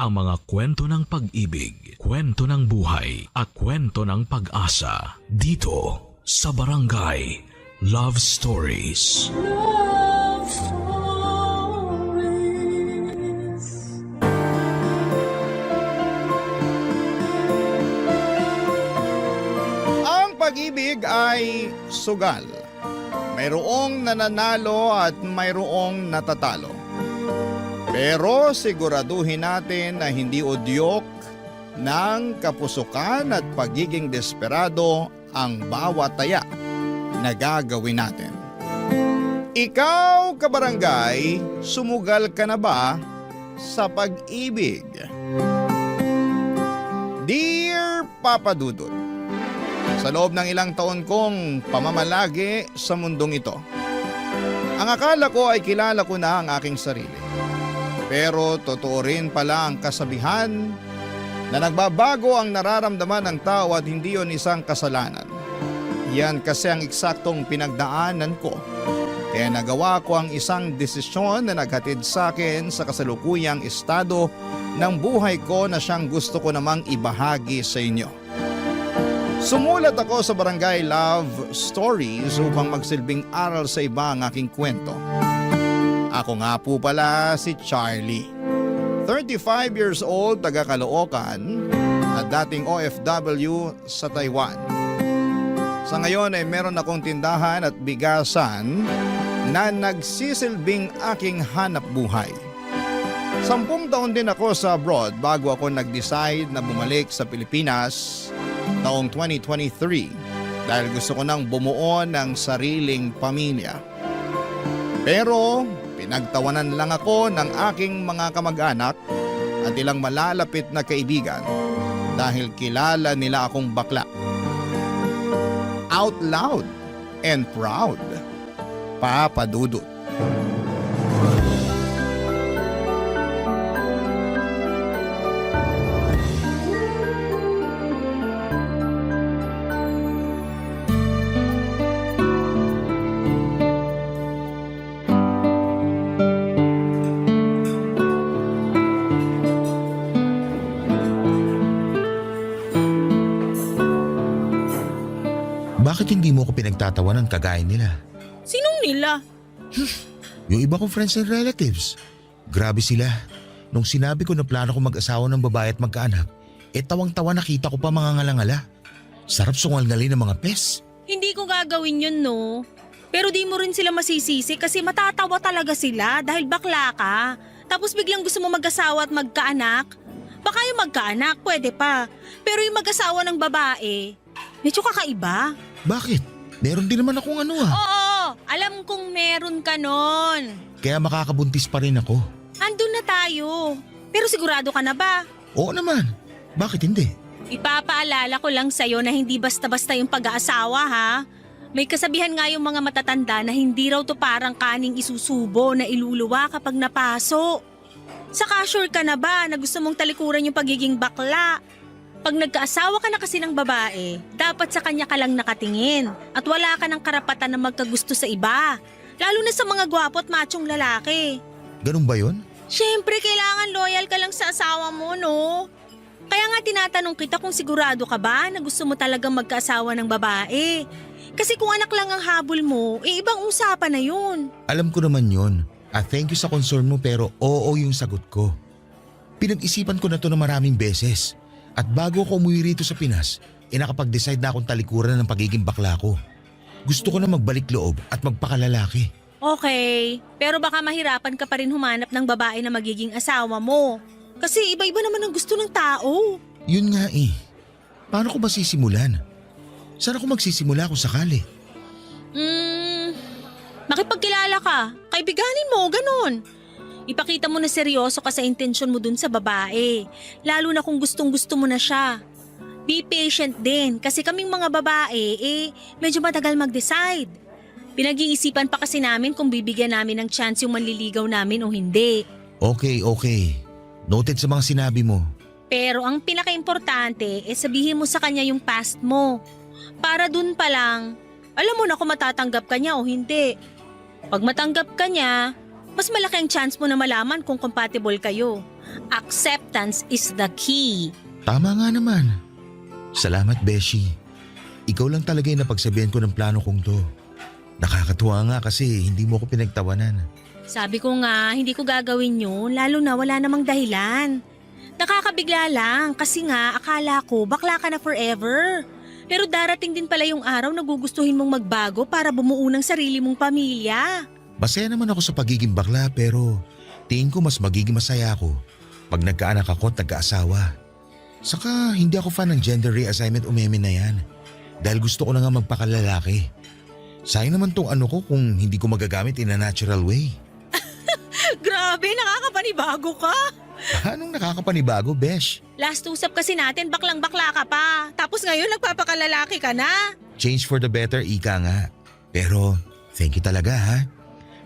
Ang mga kwento ng pag-ibig, kwento ng buhay, at kwento ng pag-asa dito sa Barangay Love Stories. Love Stories. Ang pag-ibig ay sugal. Mayroong nananalo at mayroong natatalo. Pero siguraduhin natin na hindi udyok ng kapusukan at pagiging desperado ang bawat taya na gagawin natin. Ikaw, kabarangay, sumugal ka na ba sa pag-ibig? Dear Papa Dudut, sa loob ng ilang taon kong pamamalagi sa mundong ito, ang akala ko ay kilala ko na ang aking sarili. Pero totoo rin pala ang kasabihan na nagbabago ang nararamdaman ng tao at hindi yon isang kasalanan. Yan kasi ang eksaktong pinagdaanan ko. Kaya nagawa ko ang isang desisyon na naghatid sa akin sa kasalukuyang estado ng buhay ko na siyang gusto ko namang ibahagi sa inyo. Sumulat ako sa Barangay Love Stories upang magsilbing aral sa iba ang aking kwento. Ako nga po pala si Charlie. 35 years old, taga Caloocan at dating OFW sa Taiwan. Sa ngayon ay meron akong tindahan at bigasan na nagsisilbing aking hanap buhay. 10 taon din ako sa abroad bago ako nag-decide na bumalik sa Pilipinas taong 2023 dahil gusto ko nang bumuo ng sariling pamilya. Pero pinagtawanan lang ako ng aking mga kamag-anak at ilang malalapit na kaibigan dahil kilala nila akong bakla. Out loud and proud, Papa Dudut. Bakit hindi mo ko pinagtatawanan kagaya nila? Sinong nila? Yung iba kong friends and relatives. Grabe sila. Nung sinabi ko na plano ko mag-asawa ng babae at magkaanak, tawang-tawa nakita ko pa mga ngalangala. Sarap sungal-ngali ng mga pes. Hindi ko gagawin yun, no? Pero di mo rin sila masisisi kasi matatawa talaga sila dahil bakla ka. Tapos biglang gusto mo mag-asawa at magkaanak. Baka yung magkaanak, pwede pa. Pero yung mag-asawa ng babae, medyo kakaiba. Bakit? Meron din naman akong ano ah. Oo, alam kong meron ka nun. Kaya makakabuntis pa rin ako. Andun na tayo. Pero sigurado ka na ba? Oo naman. Bakit hindi? Ipapaalala ko lang sa'yo na hindi basta-basta yung pag-aasawa, ha? May kasabihan nga yung mga matatanda na hindi raw to parang kaning isusubo na iluluwa kapag napaso. Saka sure ka na ba na gusto mong talikuran yung pagiging bakla? Pag nagkaasawa ka na kasi ng babae, dapat sa kanya ka lang nakatingin at wala ka ng karapatan na magkagusto sa iba. Lalo na sa mga gwapo at machong lalaki. Ganun ba yun? Siyempre, kailangan loyal ka lang sa asawa mo, no? Kaya nga tinatanong kita kung sigurado ka ba na gusto mo talagang magkaasawa ng babae. Kasi kung anak lang ang habol mo, ibang usapan na yun. Alam ko naman yun. At thank you sa concern mo pero oo yung sagot ko. Pinag-isipan ko na to na maraming beses. At bago ako umuwi rito sa Pinas, nakapag-decide na akong talikuran ng pagiging bakla ko. Gusto ko na magbalik loob at magpakalalaki. Okay, pero baka mahirapan ka pa rin humanap ng babae na magiging asawa mo. Kasi iba-iba naman ang gusto ng tao. Yun nga eh. Paano ko ba sisimulan? Saan ako magsisimula kung sakali? Makipagkilala ka. Kaibiganin mo, ganun. Ipakita mo na seryoso ka sa intensyon mo dun sa babae. Lalo na kung gustong-gusto mo na siya. Be patient din kasi kaming mga babae, medyo matagal mag-decide. Pinag-iisipan pa kasi namin kung bibigyan namin ng chance yung manliligaw namin o hindi. Okay. Noted sa mga sinabi mo. Pero ang pinaka-importante sabihin mo sa kanya yung past mo. Para dun pa lang, alam mo na kung matatanggap ka niya o hindi. Pag matanggap ka niya, mas malaki ang chance mo na malaman kung compatible kayo. Acceptance is the key. Tama nga naman. Salamat, Beshi. Ikaw lang talaga yung napagsabihan ko ng plano kong to. Nakakatuwa nga kasi hindi mo ko pinagtawanan. Sabi ko nga, hindi ko gagawin yun, lalo na wala namang dahilan. Nakakabigla lang kasi nga akala ko bakla ka na forever. Pero darating din pala yung araw na gugustuhin mong magbago para bumuo ng sarili mong pamilya. Masaya naman ako sa pagiging bakla pero tingin ko mas magiging masaya ako pag nagkaanak ako at nagkaasawa. Saka hindi ako fan ng gender reassignment umeme na yan dahil gusto ko na nga magpakalalaki. Sayang naman tong ano ko kung hindi ko magagamit in a natural way. Grabe, nakakapanibago ka. Anong nakakapanibago, Besh? Last usap kasi natin, baklang-bakla ka pa. Tapos ngayon nagpapakalalaki ka na. Change for the better, ika nga. Pero thank you talaga ha.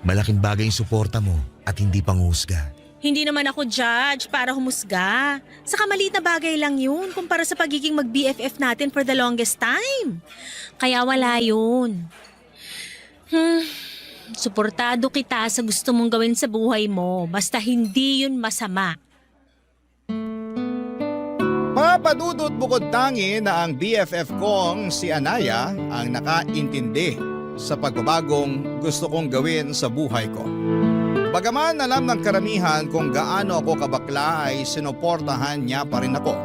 Malaking bagay yung suporta mo at hindi panghusga. Hindi naman ako judge para humusga. Saka maliit na bagay lang yun kumpara sa pagiging mag-BFF natin for the longest time. Kaya wala yun. Suportado kita sa gusto mong gawin sa buhay mo basta hindi yun masama. Papadudot bukod tangi na ang BFF kong si Anaya ang nakaintindi sa pagbabagong gusto kong gawin sa buhay ko. Bagaman alam ng karamihan kung gaano ako kabakla ay sinuportahan niya pa rin ako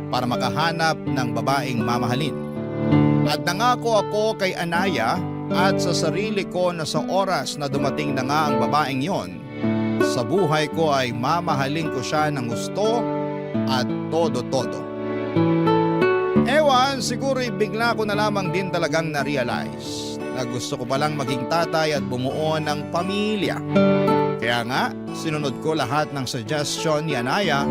para makahanap ng babaeng mamahalin. At nangako ako kay Anaya at sa sarili ko na sa oras na dumating na nga ang babaeng yon, sa buhay ko ay mamahalin ko siya ng gusto at todo-todo. Ewan, siguro bigla ko na lamang din talagang na-realize na gusto ko palang maging tatay at bumuo ng pamilya. Kaya nga, sinunod ko lahat ng suggestion ni Anaya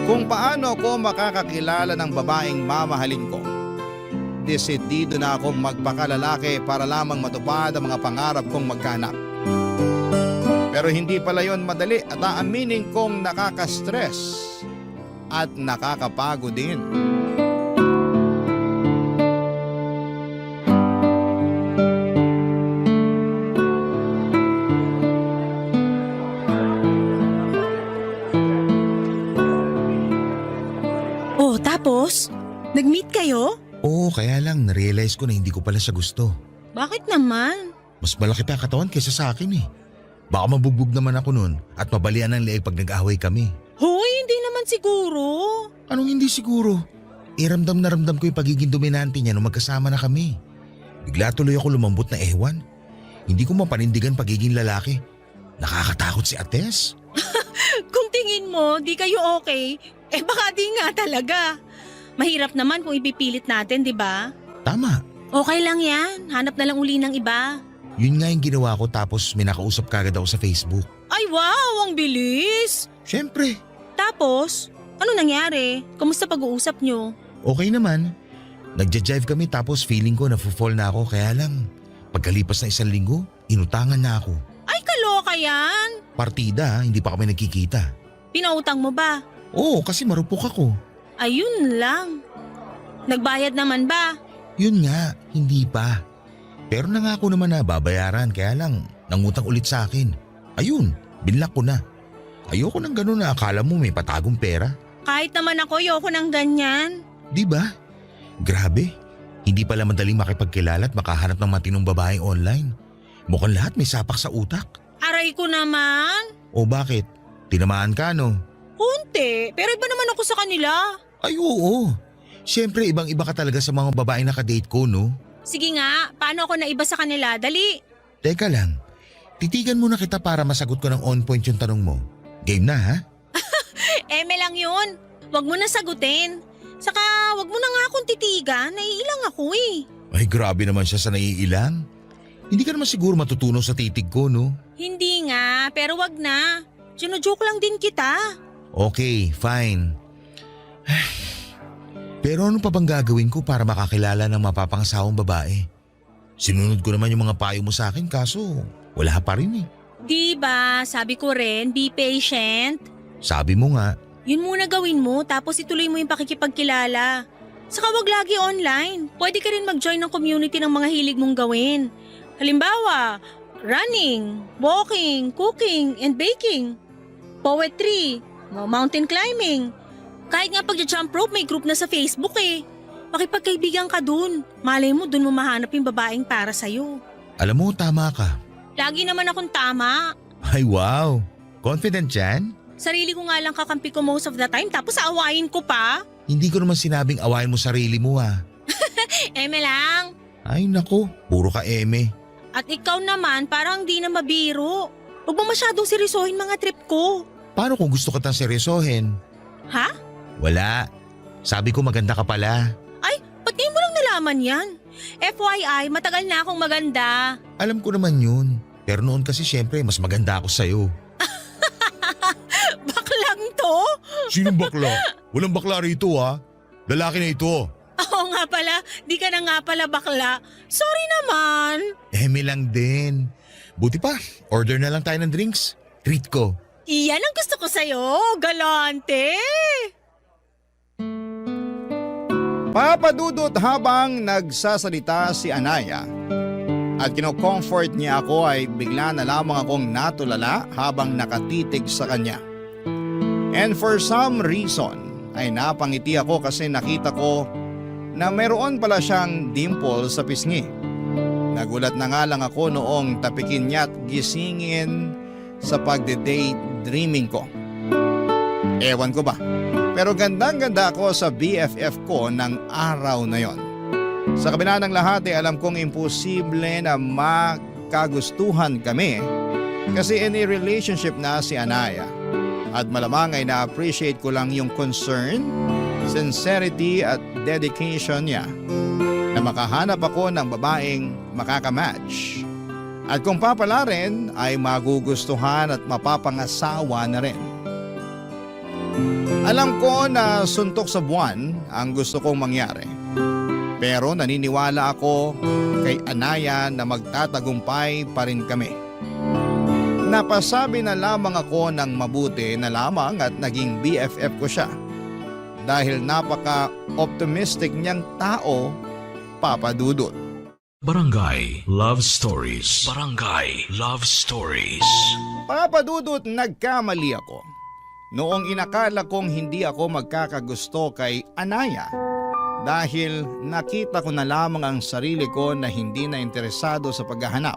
kung paano ko makakakilala ng babaeng mamahalin ko. Desidido na akong magpakalalaki para lamang matupad ang mga pangarap kong magkaanak. Pero hindi pala yon madali at aaminin kong nakaka-stress at nakakapagod din. Oh, tapos? Nag-meet kayo? Oo, kaya lang narealize ko na hindi ko pala siya gusto. Bakit naman? Mas malaki pa katawan kaysa sa akin eh. Baka mabugbog naman ako nun at mabalian ng leeg pag nag-away kami. Hoy, hindi naman siguro. Anong hindi siguro? Ramdam na ramdam ko yung pagiging dominante niya nung magkasama na kami. Bigla tuloy ako lumambot na ewan. Hindi ko mapanindigan pagiging lalaki. Nakakatakot si Ates. Kung tingin mo, di kayo okay, baka di nga talaga. Mahirap naman kung ipipilit natin, di ba? Tama. Okay lang yan. Hanap na lang uli ng iba. Yun nga yung ginawa ko tapos may nakausap kagad ako sa Facebook. Ay wow, ang bilis! Siyempre. Tapos, ano nangyari? Kamusta pag-uusap nyo? Okay naman. Nagja-jive kami tapos feeling ko na-fall na ako kaya lang. Pagkalipas na 1 linggo, inutangan na ako. Ay, kaloka yan! Partida, hindi pa kami nagkikita. Pinautang mo ba? Oo, kasi marupok ako. Ayun lang. Nagbayad naman ba? Yun nga, hindi pa. Pero nangako naman na babayaran kaya lang nangutang ulit sa akin. Ayun, binlock ko na. Ayoko nang ganun na akala mo may patagong pera. Kahit naman ako, ayoko ng ganyan. Di ba? Grabe, hindi pala madaling makipagkilala at makahanap ng matinong babae online. Mukhang lahat may sapak sa utak. Aray ko naman. O bakit? Tinamaan ka no? Kunti, pero iba naman ako sa kanila. Ay oo. Siyempre ibang-iba ka talaga sa mga babae na kadate ko no? Sige nga, paano ako naiba sa kanila? Dali. Teka lang, titigan muna kita para masagot ko ng on point yung tanong mo. Game na ha? Eme lang yun. Huwag mo na sagutin. Saka huwag mo na nga akong titigan. Naiilang ako eh. Ay grabe naman siya sa naiilang. Hindi ka naman siguro matutunaw sa titig ko no? Hindi nga, pero wag na. Sino-joke lang din kita. Okay, fine. Pero ano pa bang gagawin ko para makakilala ng mapapangasawang babae? Sinunod ko naman yung mga payo mo sa akin kaso wala pa rin eh. Diba, sabi ko rin, be patient. Sabi mo nga. Yun muna gawin mo tapos ituloy mo yung pakikipagkilala. Saka wag lagi online. Pwede ka rin mag-join ng community ng mga hilig mong gawin. Halimbawa, running, walking, cooking, and baking. Poetry, mountain climbing. Kahit nga pag-jump rope may group na sa Facebook eh. Makipagkaibigan ka dun. Malay mo dun mo mahanap yung babaeng para sa'yo. Alam mo, tama ka. Lagi naman akong tama. Ay wow, confident yan? Sarili ko nga lang kakampi ko most of the time tapos aawayin ko pa. Hindi ko naman sinabing awayin mo sarili mo ha. Eme lang. Ay nako, puro ka eme. At ikaw naman parang di na mabiro. Huwag mo masyadong seryosohin mga trip ko. Paano kung gusto kitang seryosohin? Ha? Wala. Sabi ko maganda ka pala. Ay, ba't ngayon mo lang nalaman yan? FYI, matagal na akong maganda. Alam ko naman yun. Pero noon kasi syempre mas maganda ako sa'yo. Baklang to? Sinong bakla? Walang bakla rito ha. Lalaki na ito. Oo nga pala, di ka na nga pala bakla. Sorry naman. Eme lang din. Buti pa, order na lang tayo ng drinks. Treat ko. Iyan ang gusto ko sa'yo, galante. Papadudot habang nagsasalita si Anaya at kino-comfort niya ako ay bigla na lamang akong natulala habang nakatitig sa kanya. And for some reason ay napangiti ako kasi nakita ko na meron pala siyang dimple sa pisngi. Nagulat na nga lang ako noong tapikin niya at gisingin sa pagde-daydreaming ko. Ewan ko ba? Pero gandang-ganda ako sa BFF ko ng araw na yon. Sa kabila ng lahat ay alam kong imposible na makagustuhan kami kasi in a relationship na si Anaya. At malamang ay na-appreciate ko lang yung concern, sincerity at dedication niya na makahanap ako ng babaeng makakamatch. At kung papala rin ay magugustuhan at mapapangasawa na rin. Alam ko na suntok sa buwan ang gusto kong mangyari. Pero naniniwala ako kay Anaya na magtatagumpay pa rin kami. Napasabi na lamang ako ng mabuti na lamang at naging BFF ko siya. Dahil napaka-optimistic niyang tao, Papa Dudut. Barangay Love Stories. Barangay Love Stories. Papa Dudut, nagkamali ako. Noong inakala kong hindi ako magkakagusto kay Anaya dahil nakita ko na lamang ang sarili ko na hindi na interesado sa paghahanap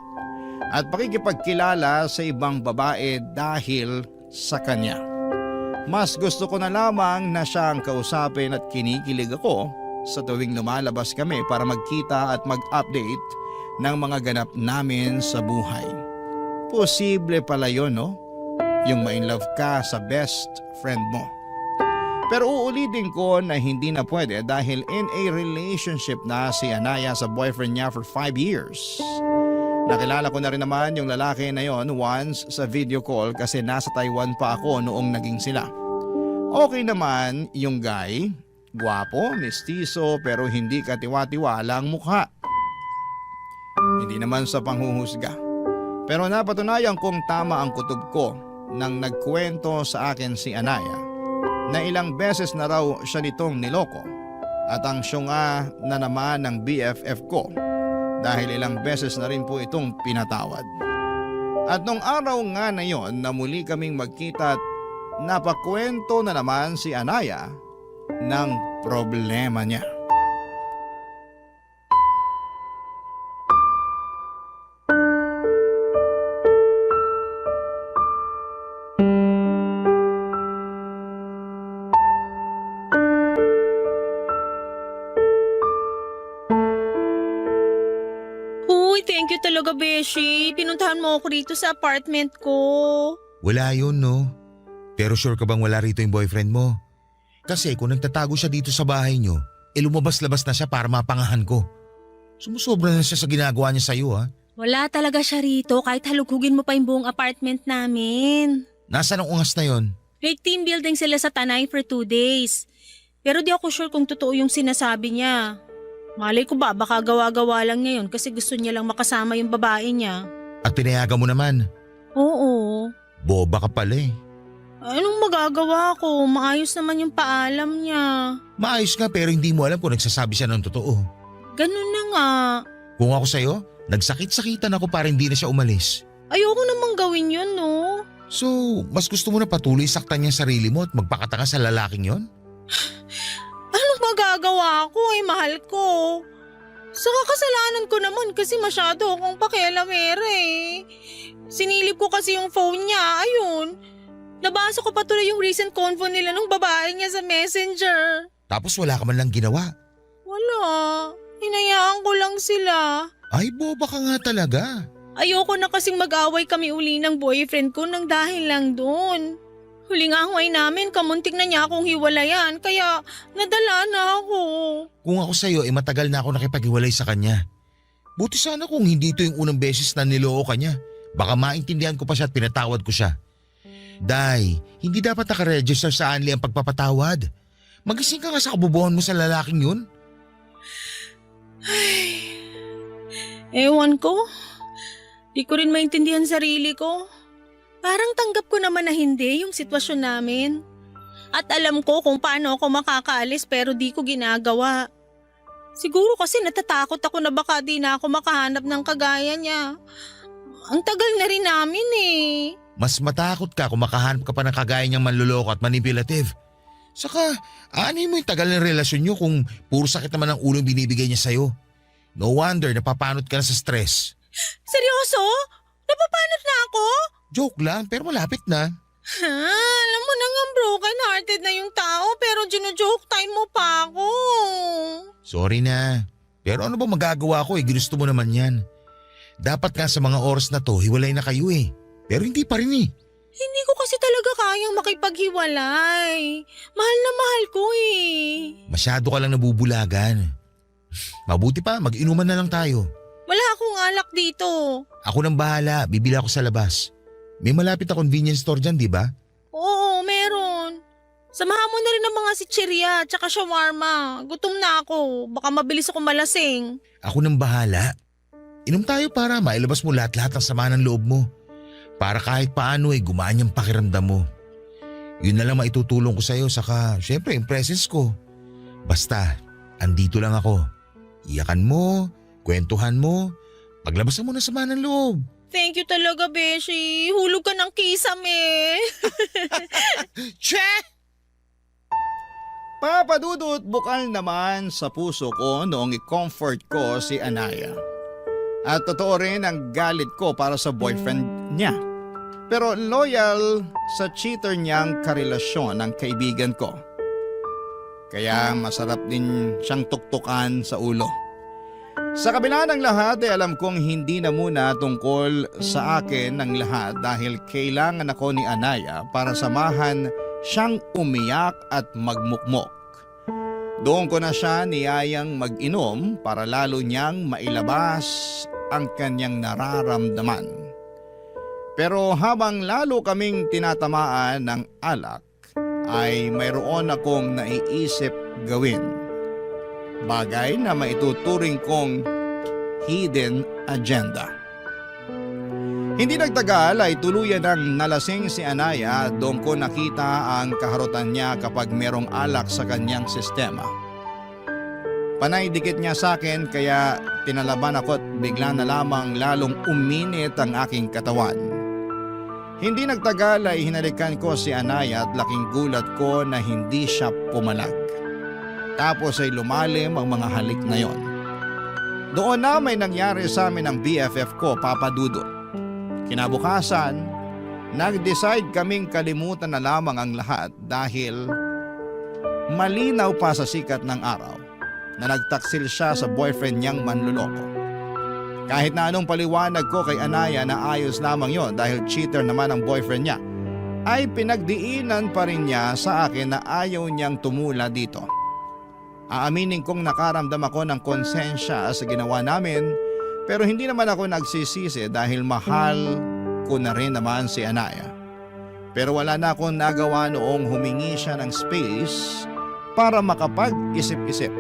at pakikipagkilala sa ibang babae dahil sa kanya. Mas gusto ko na lamang na siya ang kausapin at kinikilig ako sa tuwing lumalabas kami para magkita at mag-update ng mga ganap namin sa buhay. Posible pala yun, no? Yung ma-inlove ka sa best friend mo. Pero uulitin ko na hindi na pwede dahil in a relationship na si Anaya sa boyfriend niya for 5 years. Nakilala ko na rin naman yung lalaki na yon once sa video call kasi nasa Taiwan pa ako noong naging sila. Okay naman yung guy, gwapo, mestizo pero hindi katiwa-tiwala ang mukha. Hindi naman sa panghuhusga. Pero napatunayan kong tama ang kutob ko nang nagkwento sa akin si Anaya na ilang beses na raw siya nitong niloko at ang syunga na naman ng BFF ko dahil ilang beses na rin po itong pinatawad. At nung araw nga na yon na muli kaming magkita at napakwento na naman si Anaya ng problema niya. Thank you talaga, Beshi. Pinuntahan mo ako rito sa apartment ko. Wala yun, no? Pero sure ka bang wala rito yung boyfriend mo? Kasi kung nagtatago siya dito sa bahay nyo, lumabas-labas na siya para mapangahan ko. Sumusobra na siya sa ginagawa niya sa'yo, ha? Wala talaga siya rito kahit halughugin mo pa yung buong apartment namin. Nasaan ang ungas na yon? Like team building sila sa Tanay for 2 days. Pero di ako sure kung totoo yung sinasabi niya. Malay ko ba baka gawa-gawa lang niya yun kasi gusto niya lang makasama yung babae niya. At pinayagan mo naman? Oo. Boba ka pala eh. Anong magagawa ko? Maayos naman yung paalam niya. Maayos nga pero hindi mo alam kung nagsasabi siya ng totoo. Ganun na nga. Kung ako sa'yo, nagsakit-sakitan ako para hindi na siya umalis. Ayoko namang gawin yun, no? So, mas gusto mo na patuloy saktan niya sarili mo at magpakatanga sa lalaking yon? Anong magagawa ko mahal ko? Saka kasalanan ko naman kasi masyado akong pakialamera eh. Sinilip ko kasi yung phone niya, ayun. Nabasa ko pa tuloy yung recent convo nila ng babae niya sa messenger. Tapos wala ka man lang ginawa? Wala. Hinayaan ko lang sila. Ay, boba ka nga talaga. Ayoko na kasing mag-away kami uli ng boyfriend ko nang dahil lang doon. Huling away namin, kamuntik na niya akong hiwalayan kaya nadala na ako. Kung ako sa'yo, matagal na ako nakipaghiwalay sa kanya. Buti sana kung hindi ito yung unang beses na niloko ka niya. Baka maintindihan ko pa siya at pinatawad ko siya. Day, hindi dapat nakaregister sa Anli ang pagpapatawad. Magising ka nga sa kabubuhan mo sa lalaking yun. Ay, ewan ko. Di ko rin maintindihan sarili ko. Parang tanggap ko naman na hindi yung sitwasyon namin. At alam ko kung paano ako makakaalis pero di ko ginagawa. Siguro kasi natatakot ako na baka di na ako makahanap ng kagaya niya. Ang tagal na rin namin eh. Mas matakot ka kung makahanap ka pa ng kagaya niyang manluloko at manipulative. Saka, aanay mo yung tagal ng relasyon niyo kung puro sakit naman ang ulo binibigay niya sa'yo. No wonder napapanot ka na sa stress. Seryoso? Napapanot na ako? Joke lang, pero malapit na. Ha? Alam mo na nga broken-hearted na yung tao pero gino-joke time mo pa ako. Sorry na. Pero ano ba magagawa ko ginusto mo naman yan. Dapat nga sa mga oras na to, hiwalay na kayo eh. Pero hindi pa rin eh. Hindi ko kasi talaga kayang makipaghiwalay. Mahal na mahal ko eh. Masyado ka lang nabubulagan. Mabuti pa, mag-inuman na lang tayo. Wala akong alak dito. Ako nang bahala, bibili ako sa labas. May malapit na convenience store dyan, di ba? Oo, meron. Samahan mo na rin ang mga sitsirya at saka shawarma. Gutom na ako. Baka mabilis ako malasing. Ako nang bahala. Inom tayo para mailabas mo lahat-lahat ng sama ng loob mo. Para kahit paano gumaan yung pakiramdam mo. Yun na lang maitutulong ko sa'yo saka syempre yung presence ko. Basta, andito lang ako. Iyakan mo, kwentuhan mo, paglabasan mo na sama ng loob. Thank you talaga, Beshi. Hulog ka ng kisame. Che! Papadudot, bukal naman sa puso ko noong i-comfort ko si Anaya. At totoo rin ang galit ko para sa boyfriend niya. Pero loyal sa cheater niyang karelasyon ng kaibigan ko. Kaya masarap din siyang tuktukan sa ulo. Sa kabila ng lahat ay alam kong hindi na muna tungkol sa akin ang lahat dahil kailangan ako ni Anaya para samahan siyang umiyak at magmukmok. Doon ko na siya niyayang mag-inom para lalo niyang mailabas ang kanyang nararamdaman. Pero habang lalo kaming tinatamaan ng alak, ay mayroon akong naiisip gawin. Bagay na maituturing kong hidden agenda. Hindi nagtagal ay tuluyan ng nalasing si Anaya at doon ko nakita ang kaharutan niya kapag merong alak sa kanyang sistema. Panay dikit niya sa akin kaya tinalaban ako at bigla na lamang lalong uminit ang aking katawan. Hindi nagtagal ay hinalikan ko si Anaya at laking gulat ko na hindi siya pumalag. Tapos ay lumalim ang mga halik na yon. Doon na may nangyari sa amin ng BFF ko, Papa Dudut. Kinabukasan, nag-decide kaming kalimutan na lamang ang lahat dahil malinaw pa sa sikat ng araw na nagtaksil siya sa boyfriend niyang manluloko. Kahit na anong paliwanag ko kay Anaya na ayos lamang yon dahil cheater naman ang boyfriend niya, ay pinagdiinan pa rin niya sa akin na ayaw niyang tumula dito. Aaminin kong nakaramdam ako ng konsensya sa ginawa namin pero hindi naman ako nagsisisi dahil mahal ko na rin naman si Anaya. Pero wala na akong nagawa noong humingi siya ng space para makapag-isip-isip.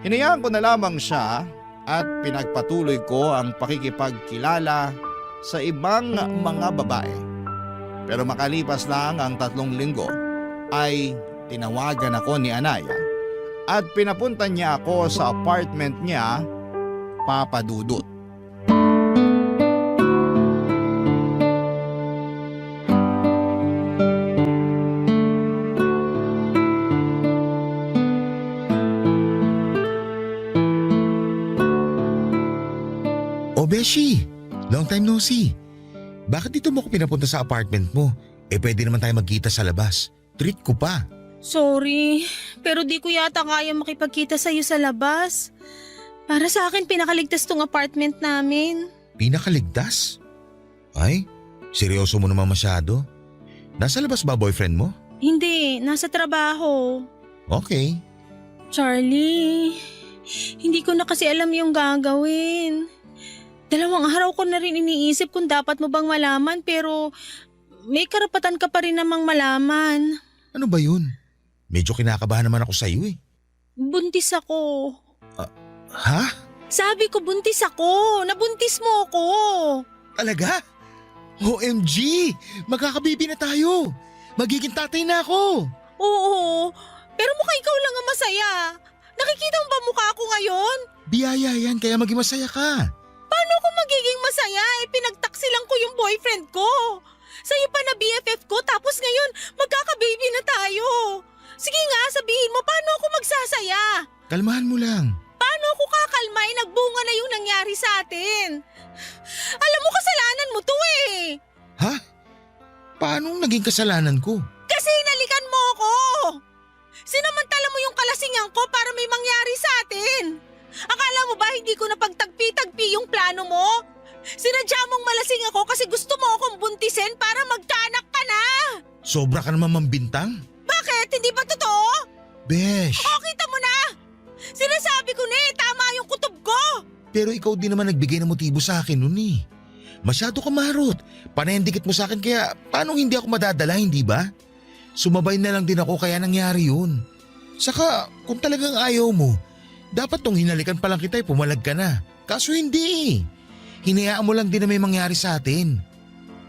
Hinayaan ko na lamang siya at pinagpatuloy ko ang pakikipagkilala sa ibang mga babae. Pero makalipas lang ang 3 linggo ay tinawagan ako ni Anaya at pinapunta niya ako sa apartment niya, Papa Dudut. O Beshi, long time no see. Bakit dito mo ko pinapunta sa apartment mo? Pwede naman tayo magkita sa labas. Treat ko pa. Sorry, pero di ko yata kaya makipagkita sa'yo sa labas. Para sa akin, pinakaligtas tong apartment namin. Pinakaligtas? Ay, seryoso mo naman masyado. Nasa labas ba boyfriend mo? Hindi, nasa trabaho. Okay. Charlie, hindi ko na kasi alam yung gagawin. 2 araw ko na rin iniisip kung dapat mo bang malaman pero may karapatan ka pa rin namang malaman. Ano ba yun? Medyo kinakabahan naman ako sa'yo eh. Buntis ako. Ha? Sabi ko buntis ako. Nabuntis mo ako. Talaga? OMG! Magkakabibi na tayo! Magiging tatay na ako! Oo, pero mukha ikaw lang ang masaya. Nakikita mo ba mukha ako ngayon? Biyaya yan kaya maging masaya ka. Paano ako magiging masaya? Pinagtaksilan ko yung boyfriend ko. Sa'yo pa na BFF ko tapos ngayon magkakababy na tayo. Sige nga, sabihin mo paano ako magsasaya? Kalmahan mo lang. Paano ako kakalma? Nagbunga na yung nangyari sa atin. Alam mo kasalanan mo to eh. Ha? Paano naging kasalanan ko? Kasi hinalikan mo ako. Sinamantala mo yung kalasingan ko para may mangyari sa atin. Akala mo ba hindi ko napagtagpi-tagpi yung plano mo? Sinadya mong malasing ako kasi gusto mo akong buntisin para magkaanak ka na. Sobra ka naman mambintang? Bakit? Hindi ba totoo? Besh! O, kita mo na. Sinasabi ko na eh, tama yung kutob ko. Pero ikaw din naman nagbigay ng motibo sa akin nun eh. Masyado ka marot. Panendikit mo sa akin kaya paano hindi ako madadala, hindi ba? Sumabay na lang din ako kaya nangyari yun. Saka kung talagang ayaw mo, dapat tong hinalikan pa lang kita eh, pumalag ka na. Kaso hindi. Hinayaan mo lang din na may mangyari sa atin.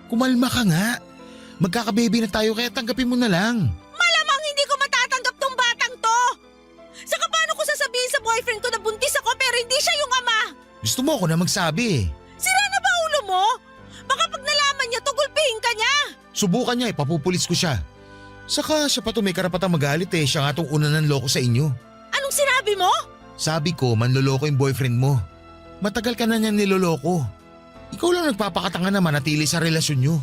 Kumalma ka nga. Magkakababy na tayo kaya tanggapin mo na lang. Malamang hindi ko matatanggap tong batang to. Saka paano ko sasabihin sa boyfriend ko na buntis ako pero hindi siya yung ama? Gusto mo ako na magsabi eh. Sira na ba ulo mo? Baka pag nalaman niya, tugulpihin ka niya. Subukan niya, ipapupulis ko siya. Saka siya pa to may karapatang magalit eh. Siya nga tong una ng loko sa inyo. Anong sinabi mo? Sabi ko, manloloko yung boyfriend mo. Matagal ka na niyan niloloko. Ikaw lang nagpapakatanga na manatili sa relasyon nyo.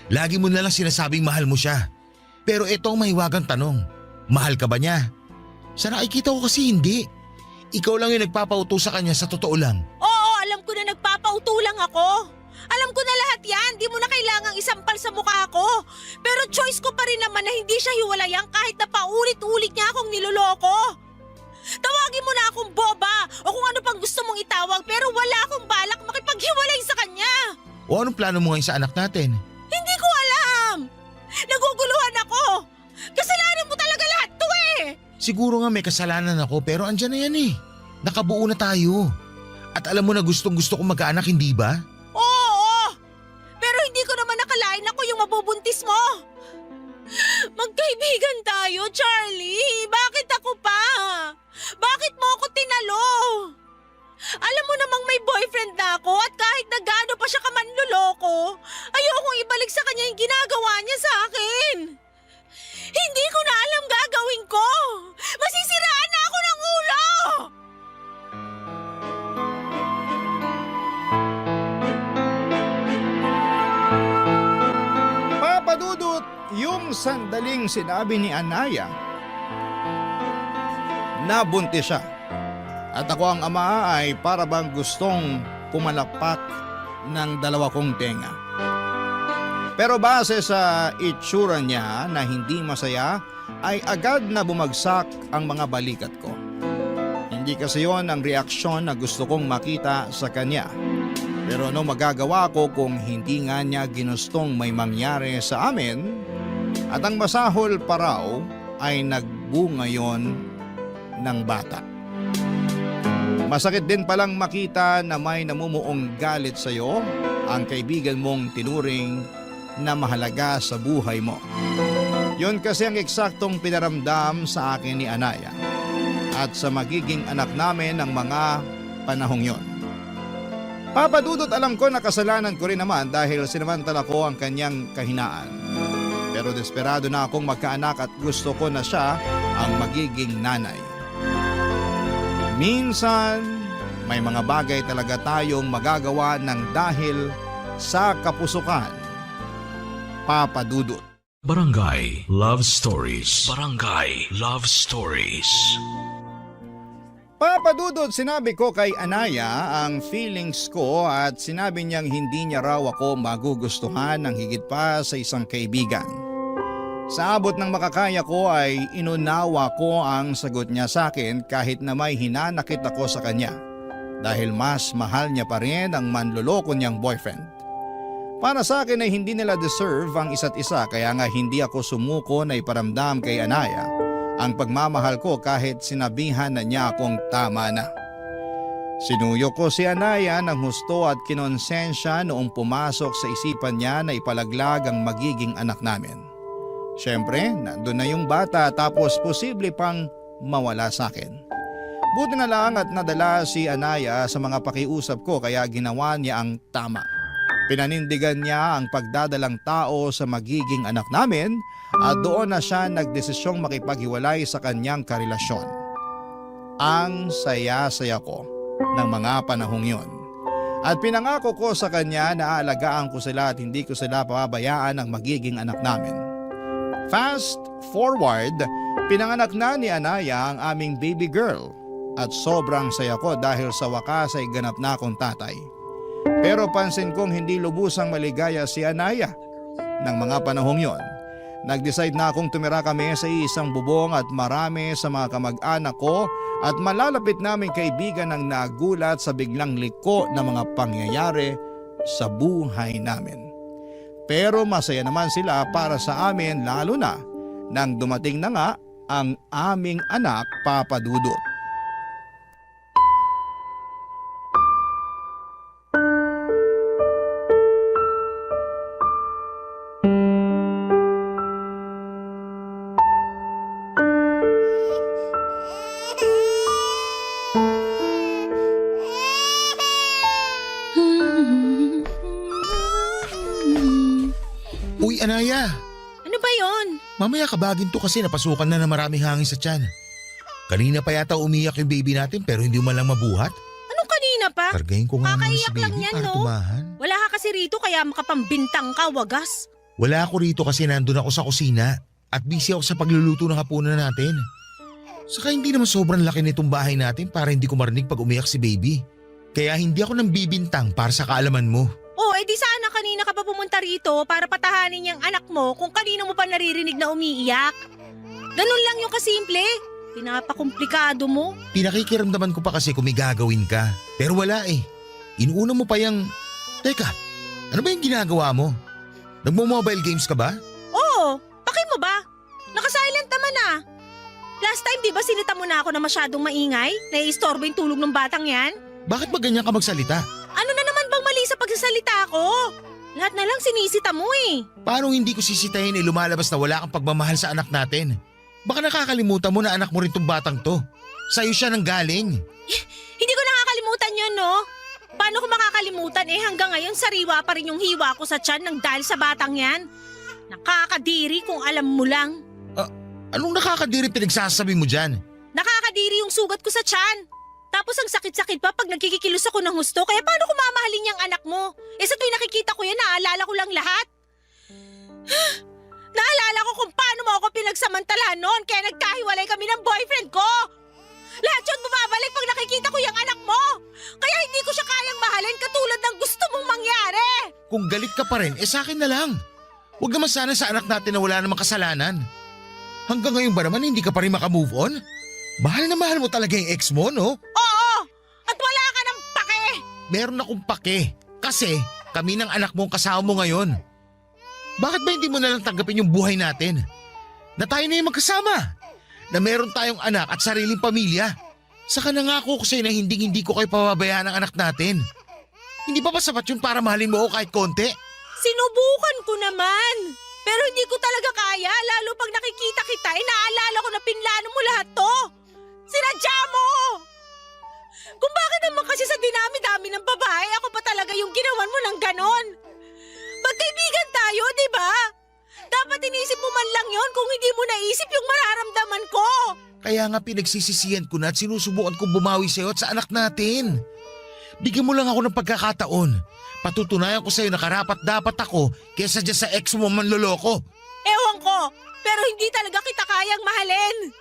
Lagi mo na lang sinasabing mahal mo siya. Pero ito ang mahiwagang tanong. Mahal ka ba niya? Sa nakikita ko kasi hindi. Ikaw lang yung nagpapauto sa kanya sa totoo lang. Oo, alam ko na nagpapauto lang ako. Alam ko na lahat yan, di mo na kailangang isampal sa mukha ko. Pero choice ko pa rin naman na hindi siya hiwalayan kahit na paulit-ulit niya akong niloloko. Tawagin mo na akong boba o kung ano pang gusto mong itawag pero wala akong balak makipaghiwalay sa kanya. O anong plano mo ngayon sa anak natin? Hindi ko alam. Naguguluhan ako. Kasalanan mo talaga lahat to eh. Siguro nga may kasalanan ako pero andyan na yan eh. Nakabuo na tayo. At alam mo na gustong gusto kong magkaanak, hindi ba? Oo, pero hindi ko naman nakalain ako yung mabubuntis mo. Magkaibigan tayo, Charlie. Bakit ako pa? Bakit mo ako tinalo? Alam mo namang may boyfriend na ako at kahit na gaano pa siya kamanloloko, ayokong ibalik sa kanya yung ginagawa niya sa akin. Hindi ko na alam gagawin ko. Masisiraan na ako ng ulo. Papadudot, yung sandaling sinabi ni Anaya, nabuntis siya. At ako ang ama ay para bang gustong pumalapak ng dalawa kong tenga. Pero base sa itsura niya na hindi masaya, ay agad na bumagsak ang mga balikat ko. Hindi kasi yon ang reaksyon na gusto kong makita sa kanya. Pero ano magagawa ko kung hindi nga niya ginustong may mangyari sa amin at ang masahol pa raw ay nagbunga yon ng bata. Masakit din palang makita na may namumuong galit sa iyo ang kaibigan mong tinuring na mahalaga sa buhay mo. Yon kasi ang eksaktong pinaramdam sa akin ni Anaya at sa magiging anak namin ng mga panahong yon. Papadudot, alam ko na kasalanan ko rin naman dahil sinamantala ko ang kanyang kahinaan. Pero desperado na akong magkaanak at gusto ko na siya ang magiging nanay. Minsan, may mga bagay talaga tayong magagawa ng dahil sa kapusukan. Papadudot. Barangay Love Stories. Barangay Love Stories. Papadudot, sinabi ko kay Anaya ang feelings ko at sinabi niyang hindi niya raw ako magugustuhan ng higit pa sa isang kaibigan. Sa abot ng makakaya ko ay inunawa ko ang sagot niya sa akin kahit na may hinanakit ako sa kanya dahil mas mahal niya pa rin ang manloloko niyang boyfriend. Para sa akin ay hindi nila deserve ang isa't isa kaya nga hindi ako sumuko na iparamdam kay Anaya ang pagmamahal ko kahit sinabihan na niya akong tama na. Sinuyo ko si Anaya ng husto at kinonsensya noong pumasok sa isipan niya na ipalaglag ang magiging anak namin. Siyempre, nandun na yung bata tapos posible pang mawala sa akin. Buti na lang at nadala si Anaya sa mga pakiusap ko kaya ginawa niya ang tama. Pinanindigan niya ang pagdadalang tao sa magiging anak namin at doon na siya nagdesisyong makipaghiwalay sa kanyang karelasyon. Ang saya-saya ko ng mga panahong yon. At pinangako ko sa kanya na aalagaan ko sila at hindi ko sila pababayaan ang magiging anak namin. Fast forward, pinanganak na ni Anaya ang aming baby girl at sobrang saya ko dahil sa wakas ay ganap na akong tatay. Pero pansin kong hindi lubusang maligaya si Anaya ng mga panahong yon. Nag-decide na akong tumira kami sa isang bubong at marami sa mga kamag-anak ko at malalapit naming kaibigan ang nagulat sa biglang liko na mga pangyayari sa buhay namin. Pero masaya naman sila para sa amin lalo na nang dumating na nga ang aming anak, Papadudot. Uy, Anaya! Ano ba yon? Mamaya kabagin to kasi napasukan na maraming hangin sa tiyan. Kanina pa yata umiyak yung baby natin pero hindi mo lang mabuhat. Anong kanina pa? Kargahin ko nga muna si Kakaiyak lang baby yan, para no? tumahan. Wala ka kasi rito kaya makapambintang ka, wagas. Wala ako rito kasi nandun ako sa kusina at busy ako sa pagluluto ng hapunan natin. Saka hindi naman sobrang laki nitong bahay natin para hindi ko marinig pag umiyak si baby. Kaya hindi ako nang bibintang para sa kaalaman mo. Oh, edi sana kanina ka pa pumunta rito para patahanin yung anak mo kung kanino mo pa naririnig na umiiyak. Ganun lang yung kasimple. Pinapakomplikado mo. Pinakikiramdaman ko pa kasi kung may gagawin ka. Pero wala eh. Inuuna mo pa yung… Teka, ano ba yung ginagawa mo? Nagmo-mobile games ka ba? Oo, paki mo ba? Nakasilent naman ah. Last time di ba sinita mo na ako na masyadong maingay? Naiistorbo yung tulog ng batang yan? Bakit ba ganyan ka magsalita? Ano na naman bang mali sa pagsasalita ko? Lahat na lang sinisita mo eh. Paano hindi ko sisitahin eh lumalabas na wala kang pagmamahal sa anak natin? Baka nakakalimutan mo na anak mo rin tong batang to. Sa'yo siya nang galing. Hindi ko nakakalimutan yun, no? Paano ko makakalimutan eh hanggang ngayon sariwa pa rin yung hiwa ko sa tiyan nang dahil sa batang yan? Nakakadiri kung alam mo lang. Anong nakakadiri pinagsasabi mo dyan? Nakakadiri yung sugat ko sa tiyan. Tapos ang sakit-sakit pa pag nagkikikilos ako ng husto, kaya paano ko mamahalin yung anak mo? Eh sa tuwing nakikita ko yan, naalala ko lang lahat. Naalala ko kung paano mo ako pinagsamantala noon kaya nagkahiwalay kami ng boyfriend ko. Lahat yun bumabalik pag nakikita ko yung anak mo. Kaya hindi ko siya kayang mahalin katulad ng gusto mong mangyari. Kung galit ka pa rin, sa akin na lang. Huwag naman sana sa anak natin na wala namang kasalanan. Hanggang ngayon ba naman hindi ka pa rin makamove on? Mahal na mahal mo talaga yung ex mo, no? Oo! At wala ka ng pake! Meron akong pake. Kasi kami ng anak mo ang kasama mo ngayon. Bakit ba hindi mo na lang tanggapin yung buhay natin? Na tayo na yung magkasama. Na meron tayong anak at sariling pamilya. Saka nangako ko sa'yo na hindi ko kayo pababayaan ng anak natin. Hindi pa ba sapat yun para mahalin mo ako kahit konti? Sinubukan ko naman. Pero hindi ko talaga kaya, lalo pag nakikita kita, inaalala ko na pinlano mo lahat to. Sinadya mo! Kung bakit naman kasi sa dinami-dami ng babae, ako pa talaga yung ginawan mo ng ganon. Magkaibigan tayo, di ba? Dapat inisip mo man lang yon kung hindi mo naisip yung mararamdaman ko. Kaya nga pinagsisisihan ko na at sinusubukan kong bumawi sa'yo at sa anak natin. Bigyan mo lang ako ng pagkakataon. Patutunayan ko sa'yo na karapat-dapat ako kesa dyan sa ex mo manloloko. Ewan ko, pero hindi talaga kita kayang mahalin.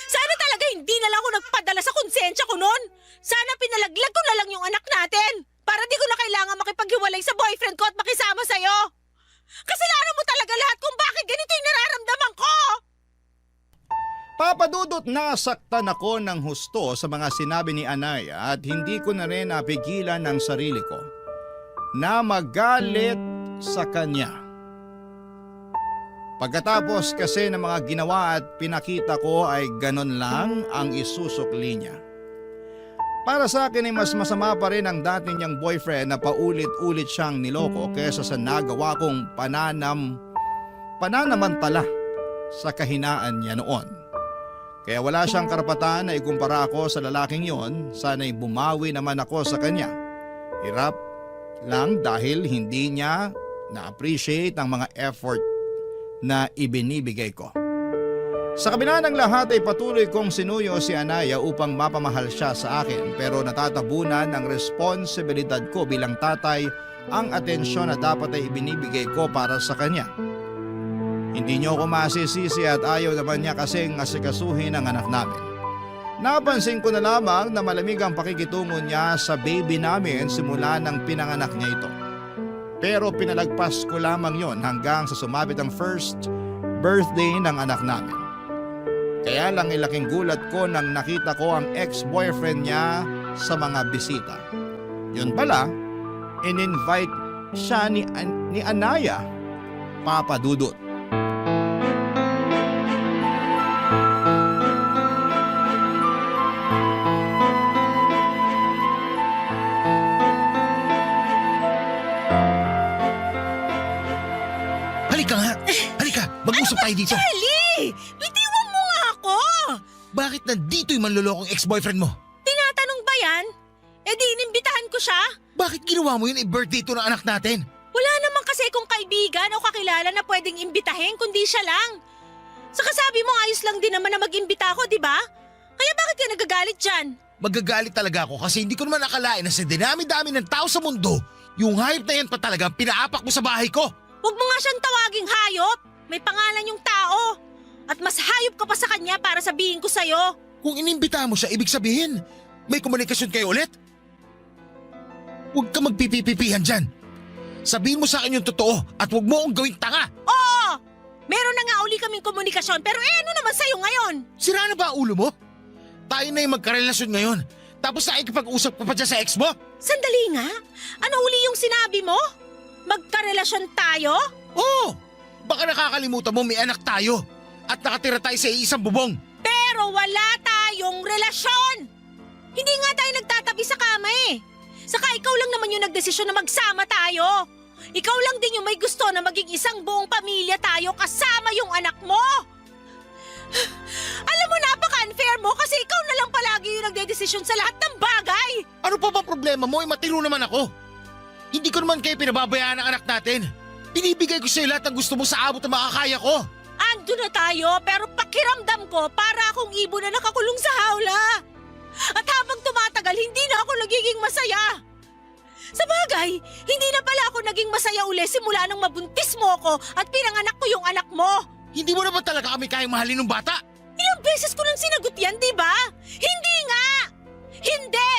Sana talaga hindi na lang ako nagpadala sa konsensya ko noon. Sana pinalaglag ko na lang yung anak natin para di ko na kailangan makipaghiwalay sa boyfriend ko at makisama sa'yo. Kasalanan mo talaga lahat kung bakit ganito yung nararamdaman ko. Papadudot nasaktan ako ng husto sa mga sinabi ni Anaya at hindi ko na rin napigilan ang sarili ko na magalit sa kanya. Pagkatapos kasi ng mga ginawa at pinakita ko ay ganon lang ang isusukli niya. Para sa akin ay mas masama pa rin ang dati niyang boyfriend na paulit-ulit siyang niloko kesa sa nagawa kong pananamantala sa kahinaan niya noon. Kaya wala siyang karapatan na ikumpara ako sa lalaking yon, sana'y bumawi naman ako sa kanya. Hirap lang dahil hindi niya na-appreciate ang mga effort na ibinibigay ko. Sa kabila ng lahat ay patuloy kong sinuyo si Anaya upang mapamahal siya sa akin pero natatabunan ng responsibilidad ko bilang tatay ang atensyon na dapat ay ibinibigay ko para sa kanya. Hindi niyo ako masisisi at ayaw naman niya kasing asikasuhin ang anak namin. Napansin ko na lamang na malamig ang pakikitungo niya sa baby namin simula ng pinanganak niya ito. Pero pinalagpas ko lamang yon hanggang sa sumabit ang first birthday ng anak namin. Kaya lang ilaking gulat ko nang nakita ko ang ex-boyfriend niya sa mga bisita. Yun pala, in-invite siya ni Anaya, Papa Dudut. Halika, mag-usap tayo dito. Charlie! Bitiwan mo nga ako! Bakit nandito yung manlolokong ex-boyfriend mo? Tinatanong ba yan? Eh di inimbitahan ko siya? Bakit ginawa mo yun birthday to ng anak natin? Wala naman kasi kung kaibigan o kakilala na pwedeng imbitahin kundi siya lang. Saka sabi mo ayos lang din naman na mag-imbita ako, di ba? Kaya bakit ka nagagalit dyan? Magagalit talaga ako kasi hindi ko naman nakalain na sa dinami-dami ng tao sa mundo, yung hayop na yan pa talaga ang pinaapak mo sa bahay ko. Huwag mo nga siyang tawaging hayop. May pangalan yung tao. At mas hayop ka pa sa kanya para sabihin ko sa'yo. Kung inimbita mo siya, ibig sabihin, may komunikasyon kayo ulit? Huwag ka magpipipipihan dyan. Sabihin mo sa akin yung totoo at huwag mo akong gawing tanga. Oo! Meron na nga uli kaming komunikasyon pero ano naman sa'yo ngayon? Sira na ba ang ulo mo? Tayo na yung magkarelasyon ngayon. Tapos nakikipag-usap ka pa dyan sa ex mo? Sandali nga. Ano uli yung sinabi mo? Magkarelasyon tayo? Oo! Baka nakakalimutan mo may anak tayo at nakatira tayo sa iisang bubong. Pero wala tayong relasyon! Hindi nga tayo nagtatabi sa kama eh. Saka ikaw lang naman yung nagdesisyon na magsama tayo. Ikaw lang din yung may gusto na maging isang buong pamilya tayo kasama yung anak mo. Alam mo, napaka-unfair mo kasi ikaw na lang palagi yung nagdedesisyon sa lahat ng bagay. Ano pa ba problema mo? Matino naman ako. Hindi ko naman kayo pinababayaan ng anak natin. Binibigay ko sa'yo lahat ng gusto mo sa abot na makakaya ko. Ando na tayo pero pakiramdam ko para akong ibon na nakakulong sa hawla. At habang tumatagal, hindi na ako nagiging masaya. Sa bagay, hindi na pala ako naging masaya uli simula nang mabuntis mo ko at pinanganak ko yung anak mo. Hindi mo na ba talaga kami kayang mahalin ng bata? Ilang beses ko nang sinagot yan, di ba? Hindi nga! Hindi!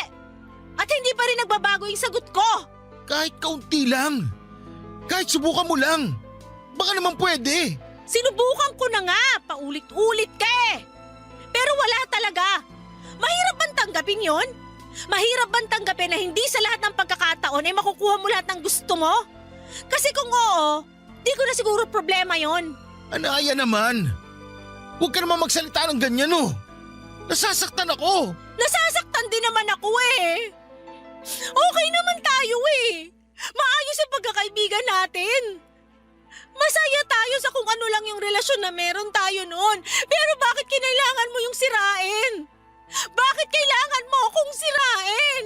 At hindi pa rin nagbabago yung sagot ko. Kahit kaunti lang. Kahit subukan mo lang. Baka naman pwede. Sinubukan ko na nga, paulit-ulit ka eh. Pero wala talaga. Mahirap bang tanggapin yon? Mahirap bang tanggapin na hindi sa lahat ng pagkakataon ay makukuha mo lahat ng gusto mo? Kasi kung oo, di ko na siguro problema yon. Anaya naman. Huwag ka naman magsalita ng ganyan oh. Nasasaktan ako. Nasasaktan din naman ako eh. Okay naman tayo eh. Maayos ang pagkakaibigan natin. Masaya tayo sa kung ano lang yung relasyon na meron tayo noon. Pero bakit kinailangan mo yung sirain? Bakit kailangan mo akong sirain?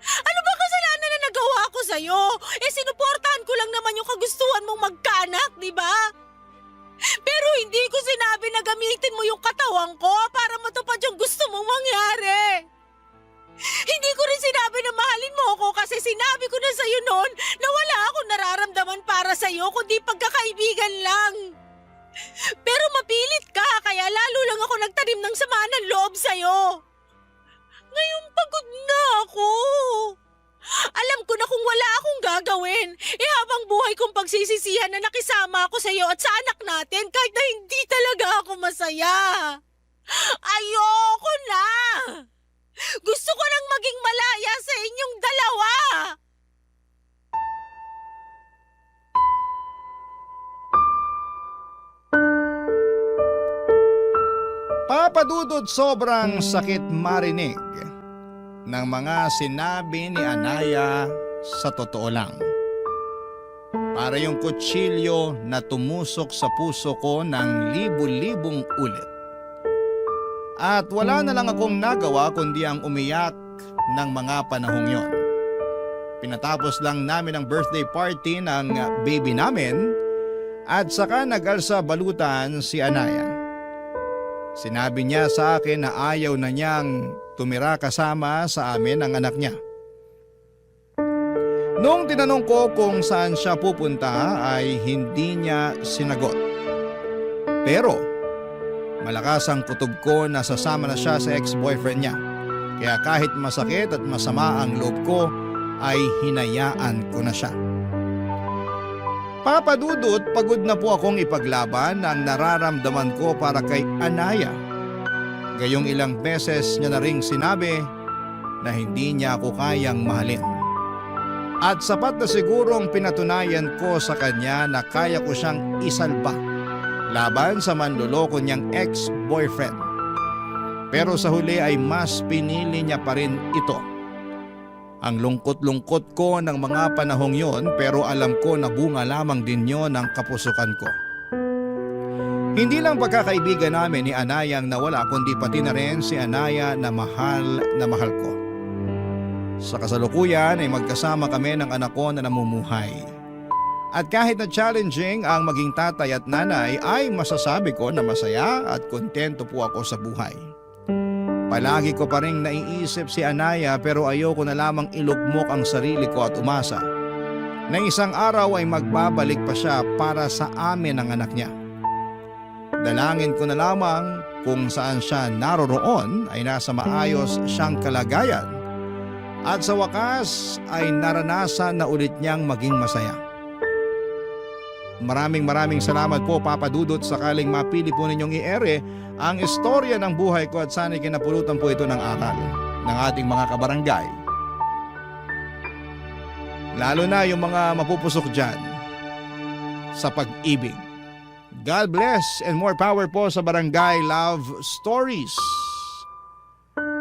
Ano ba kasalanan na nagawa ko sa'yo? Sinuportahan ko lang naman yung kagustuhan mong magkaanak, di ba? Pero hindi ko sinabi na gamitin mo yung katawan ko para matupad yung gusto mong mangyari. Hindi ko rin sinabi na mahalin mo ako kasi sinabi ko na sa'yo noon na wala akong nararamdaman para sa'yo kundi pagkakaibigan lang. Pero mapilit ka kaya lalo lang ako nagtanim ng sama ng loob sa'yo. Ngayon pagod na ako. Alam ko na kung wala akong gagawin, habang buhay kong pagsisisihan na nakisama ako sa'yo at sa anak natin kahit na hindi talaga ako masaya. Ayoko na! Gusto ko nang maging malaya sa inyong dalawa! Papadudod sobrang sakit marinig ng mga sinabi ni Anaya sa totoo lang. Para yung kutsilyo na tumusok sa puso ko ng libu-libong ulit. At wala na lang akong nagawa kundi ang umiyak ng mga panahong yon. Pinatapos lang namin ang birthday party ng baby namin at saka nagalsa balutan si Anaya. Sinabi niya sa akin na ayaw na niyang tumira kasama sa amin ang anak niya. Noong tinanong ko kung saan siya pupunta ay hindi niya sinagot. Pero malakas ang kutob ko na sasama na siya sa ex-boyfriend niya. Kaya kahit masakit at masama ang loob ko ay hinayaan ko na siya. Papadudot, pagod na po akong ipaglaban ang nararamdaman ko para kay Anaya. Gayong ilang beses niya na ring sinabi na hindi niya ako kayang mahalin. At sapat na sigurong pinatunayan ko sa kanya na kaya ko siyang isalba laban sa manloloko niyang ex-boyfriend. Pero sa huli ay mas pinili niya pa rin ito. Ang lungkot-lungkot ko ng mga panahong yon pero alam ko na bunga lamang din yon ng kapusukan ko. Hindi lang pagkakaibigan namin ni Anaya ang nawala kundi pati na rin si Anaya na mahal ko. Sa kasalukuyan ay magkasama kami ng anak ko na namumuhay. At kahit na challenging ang maging tatay at nanay ay masasabi ko na masaya at kontento po ako sa buhay. Palagi ko pa rin naiisip si Anaya pero ayoko na lamang ilugmok ang sarili ko at umasa na isang araw ay magbabalik pa siya para sa amin ang anak niya. Dalangin ko na lamang kung saan siya naroroon ay nasa maayos siyang kalagayan at sa wakas ay naranasan na ulit niyang maging masaya. Maraming salamat po Papa Dudut sakaling mapili po ninyong i-ere ang istorya ng buhay ko at sana'y kinapulutan po ito ng aral ng ating mga kabarangay. Lalo na yung mga mapupusok dyan sa pag-ibig. God bless and more power po sa Barangay Love Stories.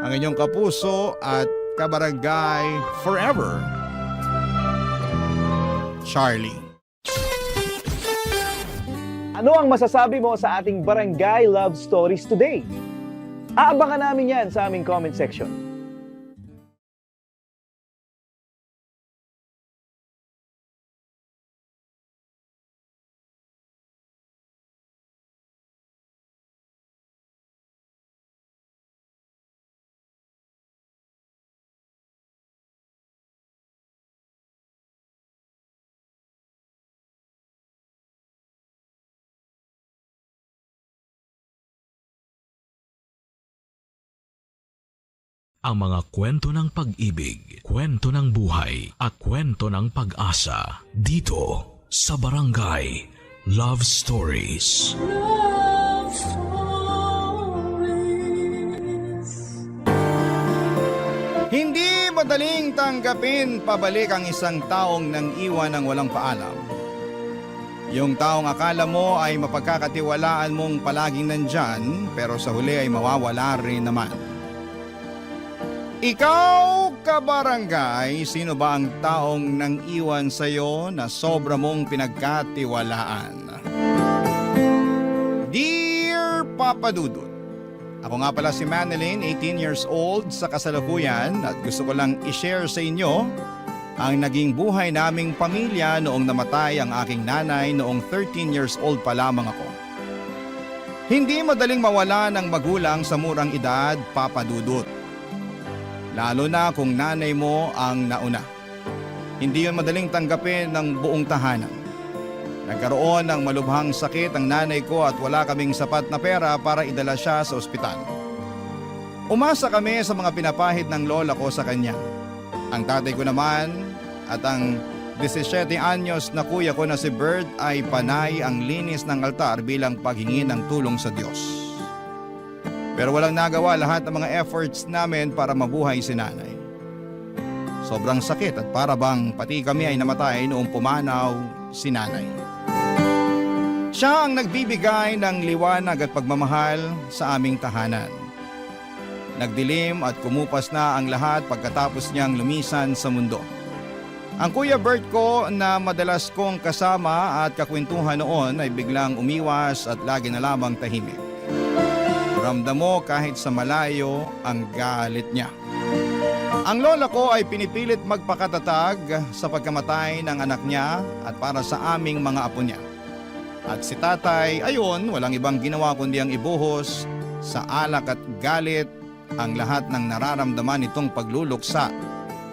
Ang inyong kapuso at kabarangay forever, Charlie. Ano ang masasabi mo sa ating Barangay Love Stories today? Aabangan namin yan sa aming comment section. Ang mga kwento ng pag-ibig, kwento ng buhay, at kwento ng pag-asa dito sa Barangay Love Stories. Love Stories. Hindi madaling tanggapin pabalik ang isang taong nang iwan ng walang paalam. Yung taong akala mo ay mapagkakatiwalaan mong palaging nandyan pero sa huli ay mawawala rin naman. Ikaw, kabarangay, sino ba ang taong nang iwan sa'yo na sobra mong pinagkatiwalaan? Dear Papa Dudut, ako nga pala si Manilyn, 18 years old sa kasalukuyan at gusto ko lang i-share sa inyo ang naging buhay naming pamilya noong namatay ang aking nanay noong 13 years old pa lamang ako. Hindi madaling mawala ng magulang sa murang edad, Papa Dudut. Lalo na kung nanay mo ang nauna. Hindi yun madaling tanggapin ng buong tahanan. Nagkaroon ng malubhang sakit ang nanay ko at wala kaming sapat na pera para idala siya sa ospital. Umasa kami sa mga pinapahid ng lola ko sa kanya. Ang tatay ko naman at ang 17 anyos na kuya ko na si Bert ay panay ang linis ng altar bilang paghingi ng tulong sa Diyos. Pero walang nagawa lahat ng mga efforts namin para mabuhay si nanay. Sobrang sakit at para bang pati kami ay namatay noong pumanaw si nanay. Siya ang nagbibigay ng liwanag at pagmamahal sa aming tahanan. Nagdilim at kumupas na ang lahat pagkatapos niyang lumisan sa mundo. Ang Kuya Bert ko na madalas kong kasama at kakwentuhan noon ay biglang umiwas at lagi na lamang tahimik. Ramdam mo kahit sa malayo ang galit niya. Ang lola ko ay pinipilit magpakatatag sa pagkamatay ng anak niya at para sa aming mga apo niya. At si tatay, ayon, walang ibang ginawa kundi ang ibuhos sa alak at galit ang lahat ng nararamdaman nitong pagluluksa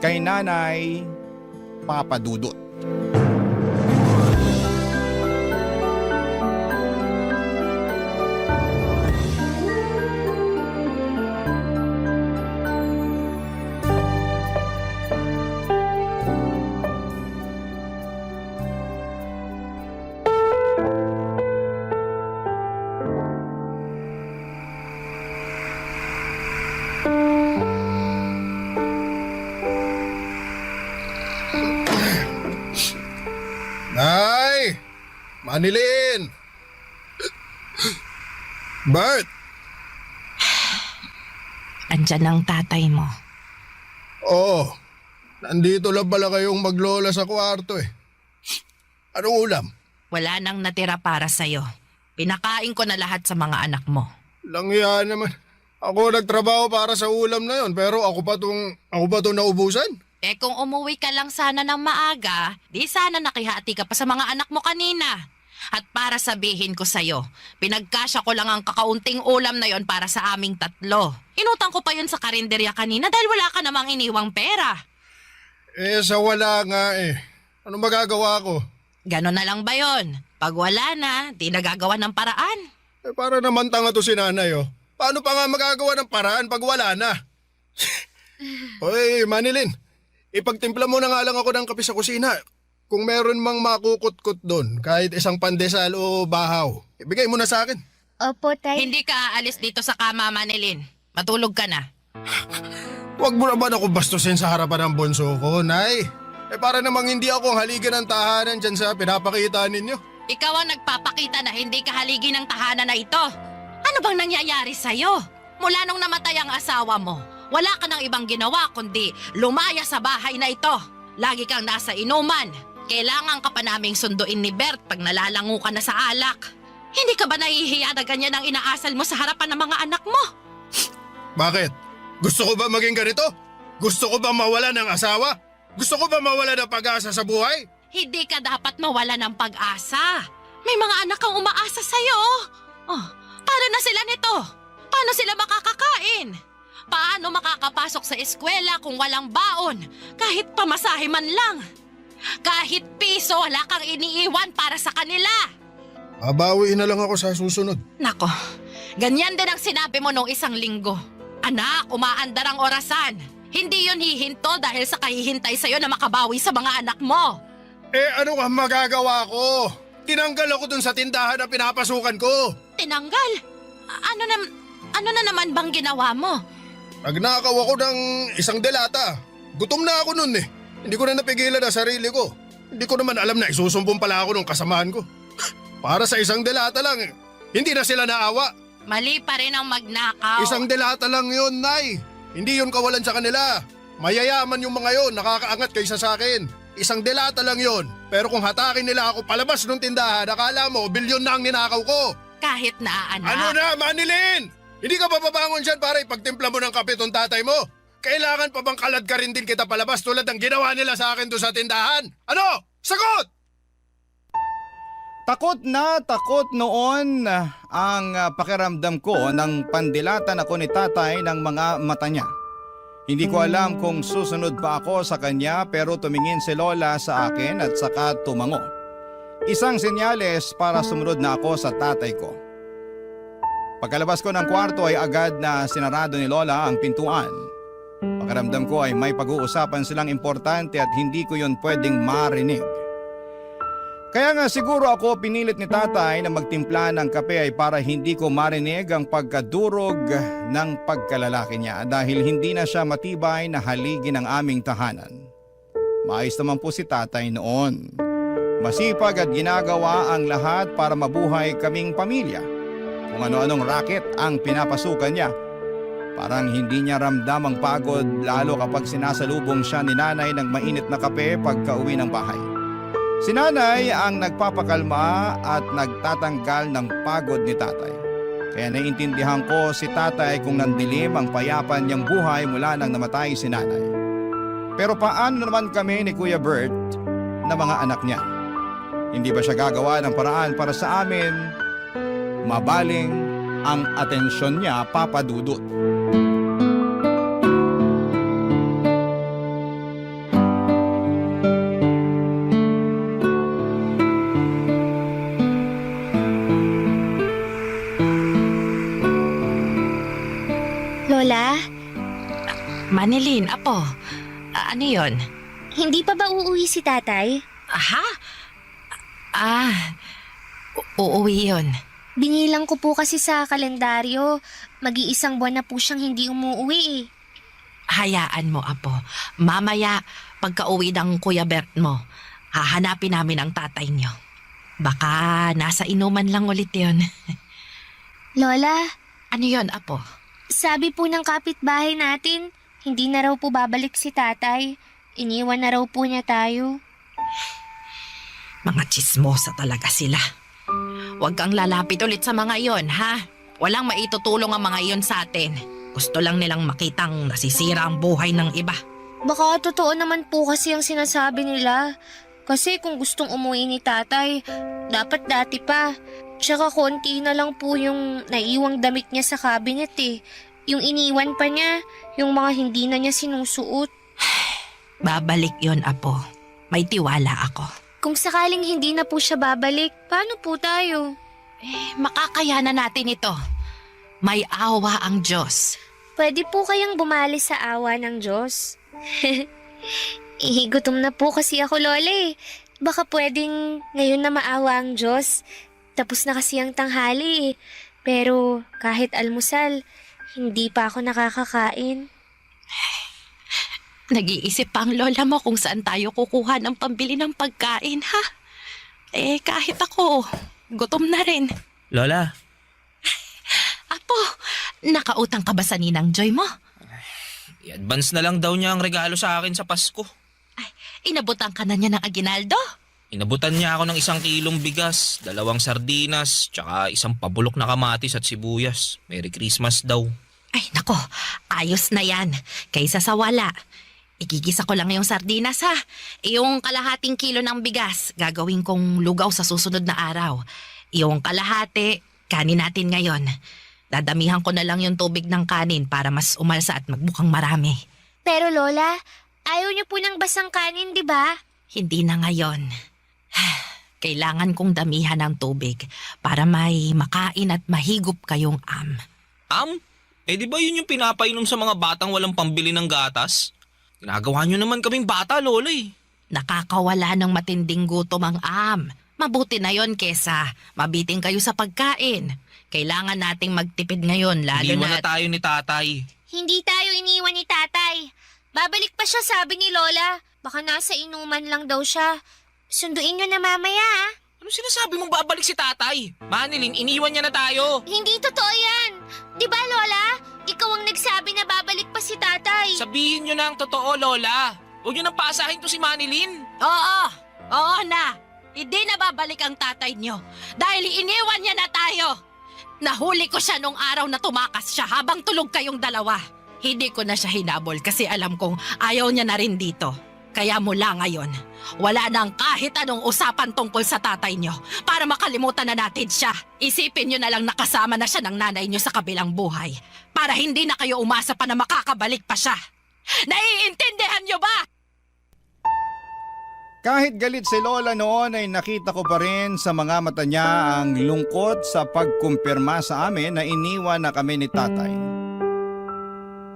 kay Nanay Papa Dudut. Nay! Manilyn! Bert! Andyan ang tatay mo. Oo. Nandito lang pala kayong maglola sa kwarto eh. Anong ulam? Wala nang natira para sa'yo. Pinakain ko na lahat sa mga anak mo. Langya naman. Ako nagtrabaho para sa ulam na yon pero ako pa tong naubusan. Kung umuwi ka lang sana ng maaga, di sana nakihati ka pa sa mga anak mo kanina. At para sabihin ko sa'yo, pinagkasya ko lang ang kakaunting ulam na yon para sa aming tatlo. Inutang ko pa yun sa karinderya kanina dahil wala ka namang iniwang pera. Sa wala nga eh. Ano magagawa ko? Ganon na lang ba yon? Pag wala na, di nagagawa ng paraan. Para naman tanga to si nanay oh. Paano pa nga magagawa ng paraan pag wala na? Oy, Manilin. Ipagtimpla mo na nga lang ako ng kape sa kusina. Kung meron mang makukut-kut doon, kahit isang pandesal o bahaw, ibigay mo na sa akin. Opo, Tay. Hindi ka aalis dito sa kama, Manilin. Matulog ka na. Huwag mo naman ako bastusin sa harapan ng bunso ko, Nay. Para namang hindi ako ang haligi ng tahanan dyan sa pinapakita ninyo. Ikaw ang nagpapakita na hindi ka haligi ng tahanan na ito. Ano bang nangyayari sa'yo? Mula nung namatay ang asawa mo, wala ka nang ibang ginawa kundi lumaya sa bahay na ito. Lagi kang nasa inuman. Kailangan ka pa naming sunduin ni Bert pag nalalango ka na sa alak. Hindi ka ba nahihiya na ganyan ang inaasal mo sa harapan ng mga anak mo? Bakit? Gusto ko ba maging ganito? Gusto ko ba mawala ng asawa? Gusto ko ba mawala ng pag-asa sa buhay? Hindi ka dapat mawala ng pag-asa. May mga anak kang umaasa sa'yo. Oh, paano na sila nito? Paano sila makakakain? Paano makakapasok sa eskwela kung walang baon? Kahit pamasahe man lang. Kahit piso, wala kang iniiwan para sa kanila. Babawiin na lang ako sa susunod. Nako, ganyan din ang sinabi mo nung isang linggo. Anak, umaandar ang orasan. Hindi yun hihinto dahil sa kahihintay sa'yo na makabawi sa mga anak mo. Ano ka magagawa ko? Tinanggal ako dun sa tindahan na pinapasukan ko. Tinanggal? Ano na naman bang ginawa mo? Nagnakaw ako ng isang delata. Gutom na ako nun eh. Hindi ko na napigilan ang sarili ko. Hindi ko naman alam na isusumbong pala ako ng kasamaan ko. Para sa isang delata lang eh. Hindi na sila naawa. Mali pa rin ang magnakaw. Isang delata lang yun, Nay. Hindi yun kawalan sa kanila. Mayayaman yung mga yon, nakakaangat kaysa sa akin. Isang delata lang yun. Pero kung hatakin nila ako palabas ng tindahan, akala mo, bilyon na ang ninakaw ko. Kahit na, anak. Ano na, Manilin? Hindi ka pa babangon dyan para ipagtimpla mo ng kape tong tatay mo? Kailangan pa bang kalad ka rin din kita palabas tulad ng ginawa nila sa akin doon sa tindahan? Ano? Sagot! Takot na takot noon ang pakiramdam ko nang pandilatan ako ni tatay ng mga mata niya. Hindi ko alam kung susunod pa ako sa kanya pero tumingin si Lola sa akin at saka tumango. Isang senyales para sumunod na ako sa tatay ko. Pagkalabas ko ng kwarto ay agad na sinarado ni Lola ang pintuan. Pakiramdam ko ay may pag-uusapan silang importante at hindi ko yon pwedeng marinig. Kaya nga siguro ako pinilit ni tatay na magtimpla ng kape ay para hindi ko marinig ang pagkadurog ng pagkalalaki niya dahil hindi na siya matibay na haligi ng aming tahanan. Maayos naman po si tatay noon. Masipag at ginagawa ang lahat para mabuhay kaming pamilya. Kung ano-anong racket ang pinapasukan niya. Parang hindi niya ramdam ang pagod lalo kapag sinasalubong siya ni nanay ng mainit na kape pagka-uwi ng bahay. Si nanay ang nagpapakalma at nagtatanggal ng pagod ni tatay. Kaya naiintindihan ko si tatay kung nandilim ang payapan niyang buhay mula nang namatay si nanay. Pero paano naman kami ni Kuya Bert na mga anak niya? Hindi ba siya gagawa ng paraan para sa amin? Mabaling ang atensyon niya, Papa Dudut. Lola? Manilin, apo. Ano yon? Hindi pa ba uuwi si tatay? Aha? Uuwi yon. Binilang ko po kasi sa kalendaryo. Mag-iisang buwan na po siyang hindi umuwi eh. Hayaan mo, apo. Mamaya, pagka-uwi ng Kuya Bert mo, hahanapin namin ang tatay niyo. Baka nasa inuman lang ulit yon. Lola? Ano yon, apo? Sabi po ng kapitbahay natin, hindi na raw po babalik si tatay. Iniwan na raw po niya tayo. Mga tsismosa talaga sila. Huwag kang lalapit ulit sa mga iyon, ha? Walang maitutulong ang mga iyon sa atin. Gusto lang nilang makitang nasisira ang buhay ng iba. Baka totoo naman po kasi ang sinasabi nila. Kasi kung gustong umuwi ni tatay, dapat dati pa. Tsaka konti na lang po yung naiwang damit niya sa cabinet eh. Yung iniwan pa niya, yung mga hindi na niya sinusuot. Babalik yon, Apo. May tiwala ako. Kung sakaling hindi na po siya babalik, paano po tayo? Makakayanan natin ito. May awa ang Diyos. Pwede po kayang bumali sa awa ng Diyos. Gutom na po kasi ako, Lola eh. Baka pwedeng ngayon na maawa ang Diyos. Tapos na kasi ang tanghali eh. Pero kahit almusal, hindi pa ako nakakakain. Nag-iisip pa ang lola mo kung saan tayo kukuha ng pambili ng pagkain, ha? Kahit ako, gutom na rin. Lola, Apo, nakautang ka ba sa Ninang Joy mo? i-advance na lang daw niya ang regalo sa akin sa Pasko. Inabutan ka na niya ng aginaldo? Inabutan niya ako ng 1 kilong bigas, 2 sardinas, tsaka 1 pabulok na kamatis at sibuyas. Merry Christmas daw. Ay, nako, ayos na yan. Kaysa sa wala. Igigisa ko lang yung sardinas, ha? Yung kalahating kilo ng bigas, gagawin kong lugaw sa susunod na araw. Yung kalahati, kanin natin ngayon. Dadamihan ko na lang yung tubig ng kanin para mas umalsa at magbukang marami. Pero Lola, ayaw niyo po ng basang kanin, di ba? Hindi na ngayon. Kailangan kong damihan ng tubig para may makain at mahigop kayong am. Am? Di ba yun yung pinapainom sa mga batang walang pambili ng gatas? Ginagawa nyo naman kaming bata, Lola eh. Nakakawala ng matinding gutom ang am. Mabuti na yon kesa mabiting kayo sa pagkain. Kailangan nating magtipid ngayon lalo Iniwan na... na tayo ni tatay. Hindi tayo iniwan ni tatay. Babalik pa siya, sabi ni Lola. Baka nasa inuman lang daw siya. Sunduin niyo na mamaya, ah. Ano sinasabi mong babalik si tatay? Manilin, iniwan niya na tayo. Hindi totoo yan. Di ba, Lola? Ikaw ang nagsabi na babalik pa si tatay. Sabihin nyo na ang totoo, Lola. Huwag nyo nang paasahin to si Manilin. Oo na. Hindi na babalik ang tatay niyo dahil iniwan niya na tayo. Nahuli ko siya nung araw na tumakas siya habang tulog kayong dalawa. Hindi ko na siya hinabol kasi alam kong ayaw niya na rin dito. Kaya mula ngayon, wala nang kahit anong usapan tungkol sa tatay niyo para makalimutan na natin siya. Isipin niyo na lang nakasama na siya ng nanay niyo sa kabilang buhay para hindi na kayo umasa pa na makakabalik pa siya. Naiintindihan niyo ba? Kahit galit si Lola noon ay nakita ko pa rin sa mga mata niya ang lungkot sa pagkumpirma sa amin na iniwan na kami ni tatay.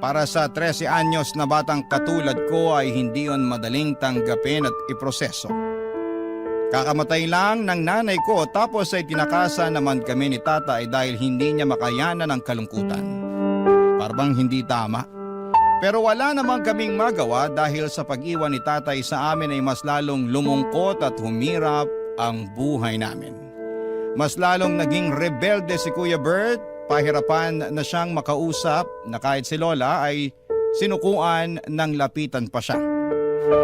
Para sa 13 anyos na batang katulad ko ay hindi yon madaling tanggapin at iproseso. Kakamatay lang ng nanay ko tapos ay tinakasan naman kami ni tatay dahil hindi niya makayanan ang kalungkutan. Parang hindi tama. Pero wala namang kaming magawa dahil sa pag-iwan ni tatay sa amin ay mas lalong lumungkot at humirap ang buhay namin. Mas lalong naging rebelde si Kuya Bert, pahirapan na siyang makausap na kahit si Lola ay sinukuan ng lapitan pa siya.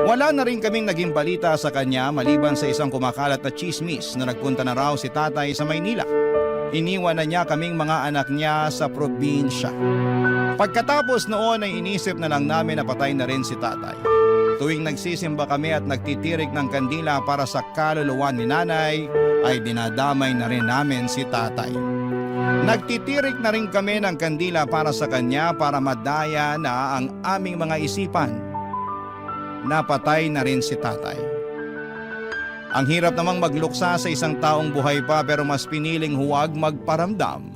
Wala na rin kaming naging balita sa kanya maliban sa isang kumakalat na chismis na nagpunta na raw si tatay sa Maynila. Iniwan na niya kaming mga anak niya sa probinsya. Pagkatapos noon ay inisip na lang namin na patay na rin si tatay. Tuwing nagsisimba kami at nagtitirik ng kandila para sa kaluluwa ni nanay, ay dinadamay na rin namin si tatay. Nagtitirik na rin kami ng kandila para sa kanya para madaya na ang aming mga isipan. Napatay na rin si tatay. Ang hirap namang magluksa sa isang taong buhay pa pero mas piniling huwag magparamdam.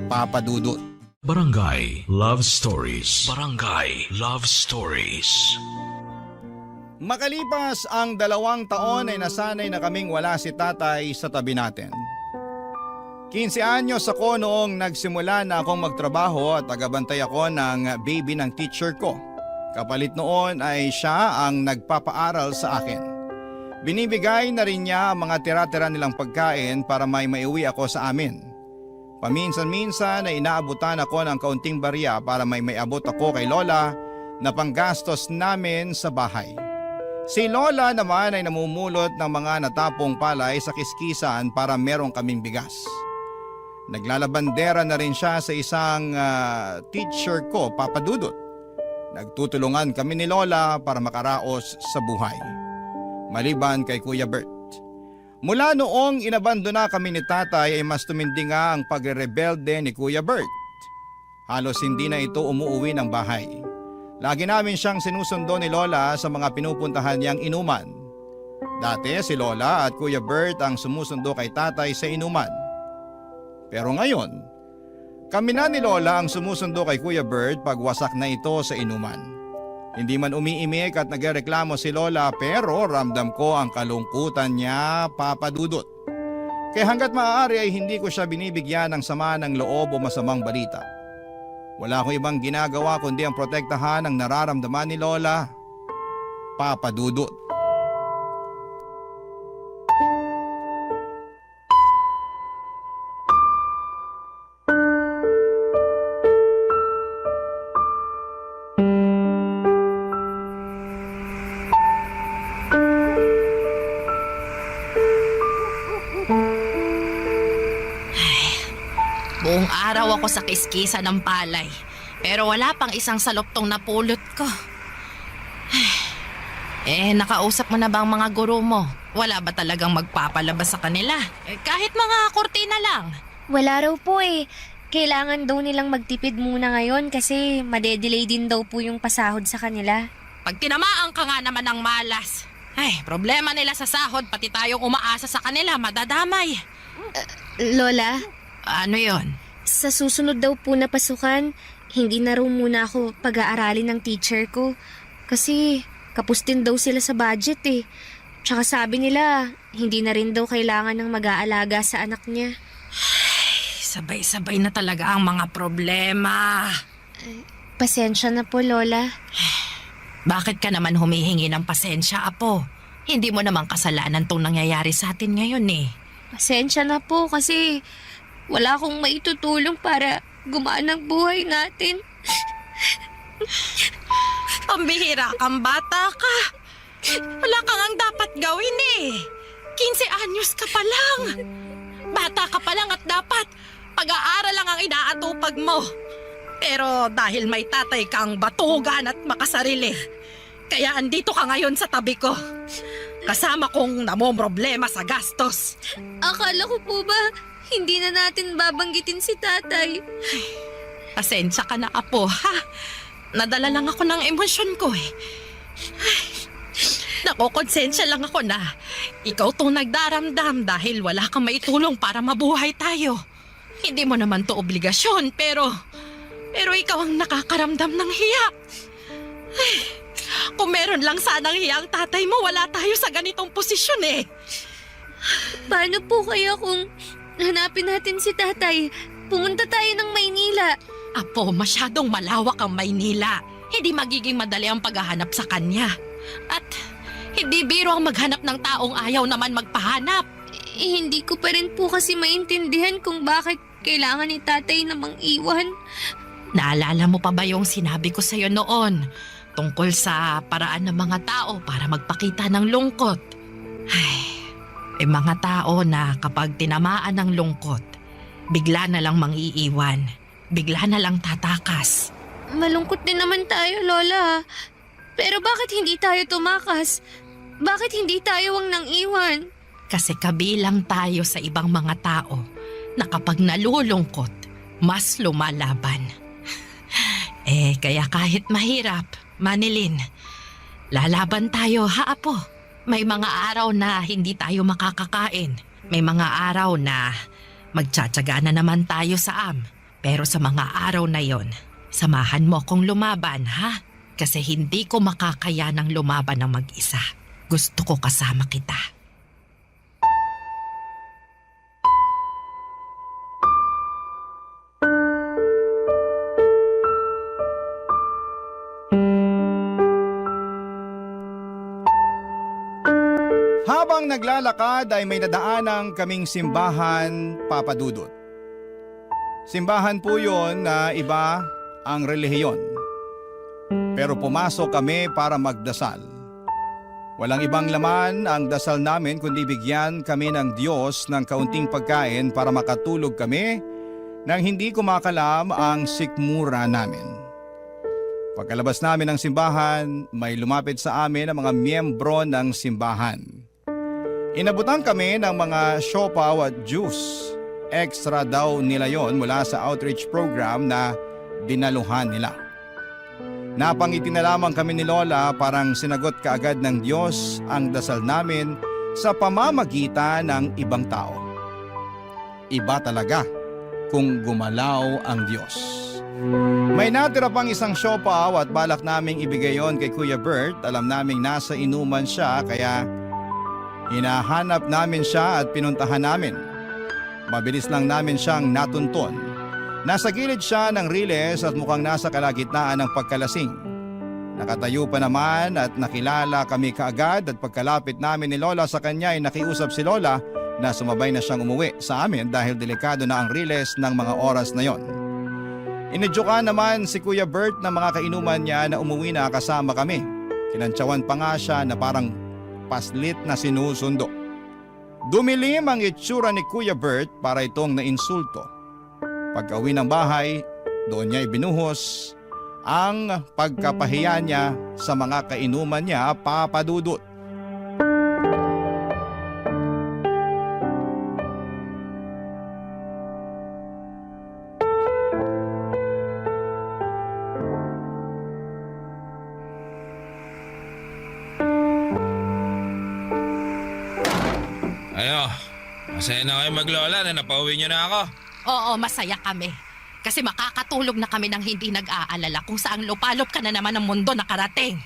Papa Dudut. Barangay Love Stories. Barangay Love Stories. Makalipas ang 2 taon ay nasanay na kaming wala si tatay sa tabi natin. 15 anyos ako noong nagsimula na akong magtrabaho at tagabantay ako ng baby ng teacher ko. Kapalit noon ay siya ang nagpapaaral sa akin. Binibigay na rin niya ang mga tira-tira nilang pagkain para may maiuwi ako sa amin. Paminsan-minsan ay inaabutan ako ng kaunting barya para may maiabot ako kay Lola na panggastos namin sa bahay. Si Lola naman ay namumulot ng mga natapong palay sa kiskisan para merong kaming bigas. Naglalabandera na rin siya sa isang teacher ko, Papa Dudut. Nagtutulungan kami ni Lola para makaraos sa buhay. Maliban kay Kuya Bert. Mula noong inabandona kami ni tatay ay mas tumindi nga ang pagre-rebelde ni Kuya Bert. Halos hindi na ito umuuwi ng bahay. Lagi namin siyang sinusundo ni Lola sa mga pinupuntahan niyang inuman. Dati si Lola at Kuya Bert ang sumusundo kay tatay sa inuman. Pero ngayon, kami na ni Lola ang sumusundo kay Kuya Bert pag wasak na ito sa inuman. Hindi man umiimik at nagreklamo si Lola pero ramdam ko ang kalungkutan niya, Papa Dudut. Kaya hanggat maaari ay hindi ko siya binibigyan ng sama ng loob o masamang balita. Wala akong ibang ginagawa kundi ang protektahan ang nararamdaman ni Lola, Papa Dudut. Buong araw ako sa kiskisa ng palay. Pero wala pang isang saloptong napulot ko. Nakausap mo na ba ang mga guro mo? Wala ba talagang magpapalabas sa kanila? Kahit mga kurtina lang. Wala raw po eh. Kailangan daw nilang magtipid muna ngayon kasi madedelay din daw po yung pasahod sa kanila. Pag tinamaan ka nga naman ng malas. Problema nila sa sahod, pati tayong umaasa sa kanila, madadamay. Lola? Ano yon? Sa susunod daw po na pasukan, hindi na raw muna ako pag-aaralin ng teacher ko. Kasi kapos din daw sila sa budget eh. Tsaka sabi nila, hindi na rin daw kailangan ng mag-aalaga sa anak niya. Sabay-sabay na talaga ang mga problema. Pasensya na po, Lola. Bakit ka naman humihingi ng pasensya, Apo? Hindi mo naman kasalanan tong nangyayari sa atin ngayon eh. Pasensya na po kasi wala akong maitutulong para gumaan ang buhay natin. Pambihira kang bata ka. Wala kang ang dapat gawin eh. 15 anyos ka pa lang. Bata ka pa lang at dapat pag-aaral lang ang inaatupag mo. Pero dahil may tatay kang batugan at makasarili, kaya andito ka ngayon sa tabi ko. Kasama kong namomroblema sa gastos. Akala ko po ba hindi na natin babanggitin si tatay? Pasensya ka na, Apo, ha? Nadala lang ako ng emosyon ko eh. Nakokonsensya lang ako na ikaw tong nagdaramdam dahil wala kang maitulong para mabuhay tayo. Hindi mo naman to obligasyon pero ikaw ang nakakaramdam ng hiya. Kung meron lang sanang hiya ang tatay mo, wala tayo sa ganitong posisyon eh. Paano po kaya kung hanapin natin si tatay? Pumunta tayo ng Maynila. Apo, masyadong malawak ang Maynila. Hindi magiging madali ang paghahanap sa kanya. At hindi biro ang maghanap ng taong ayaw naman magpahanap. Hindi ko pa rin po kasi maintindihan kung bakit kailangan ni tatay namang iwan. Naalala mo pa ba yung sinabi ko sa'yo noon tungkol sa paraan ng mga tao para magpakita ng lungkot? May mga tao na kapag tinamaan ng lungkot, bigla na lang mangiiwan, bigla na lang tatakas. Malungkot din naman tayo, Lola. Pero bakit hindi tayo tumakas? Bakit hindi tayo ang nang-iwan? Kasi kabilang tayo sa ibang mga tao na kapag nalulungkot, mas lumalaban. Kaya kahit mahirap, Manilin, lalaban tayo, ha, Apo? May mga araw na hindi tayo makakakain. May mga araw na magtsatsaga na naman tayo sa Pero sa mga araw na yon, samahan mo kong lumaban, ha? Kasi hindi ko makakaya ng lumaban ng mag-isa. Gusto ko kasama kita. Habang naglalakad ay may nadaanang kaming simbahan, Papa Dudut. Simbahan po yon na iba ang relihiyon. Pero pumasok kami para magdasal. Walang ibang laman ang dasal namin kundi bigyan kami ng Diyos ng kaunting pagkain para makatulog kami nang hindi kumakalam ang sikmura namin. Pagkalabas namin ng simbahan, may lumapit sa amin ang mga miyembro ng simbahan. Inabutan kami ng mga siopaw at juice. Extra daw nila yon mula sa outreach program na dinaluhan nila. Napangiti na lamang kami ni Lola, parang sinagot kaagad ng Diyos ang dasal namin sa pamamagitan ng ibang tao. Iba talaga kung gumalaw ang Diyos. May natira pang isang siopaw at balak naming ibigay yon kay Kuya Bert. Alam naming nasa inuman siya kaya hinahanap namin siya at pinuntahan namin. Mabilis lang namin siyang natunton. Nasa gilid siya ng riles at mukhang nasa kalagitnaan ng pagkalasing. Nakatayo pa naman at nakilala kami kaagad at pagkalapit namin ni Lola sa kanya ay nakiusap si Lola na sumabay na siyang umuwi sa amin dahil delikado na ang riles ng mga oras na yon. Inedyokan naman si Kuya Bert na mga kainuman niya na umuwi na kasama kami. Kinantsawan pa nga siya na parang paslit na sinusundo. Dumilim ang itsura ni Kuya Bert para itong nainsulto. Pagka-uwi ng bahay, doon niya ibinuhos ang pagkapahiya niya sa mga kainuman niya, Papa Dudut. Ayo, masaya na kayo maglola na napauwi niyo na ako. Oo, masaya kami. Kasi makakatulog na kami ng hindi nag-aalala kung saang lupalop ka na naman ng mundo nakarating.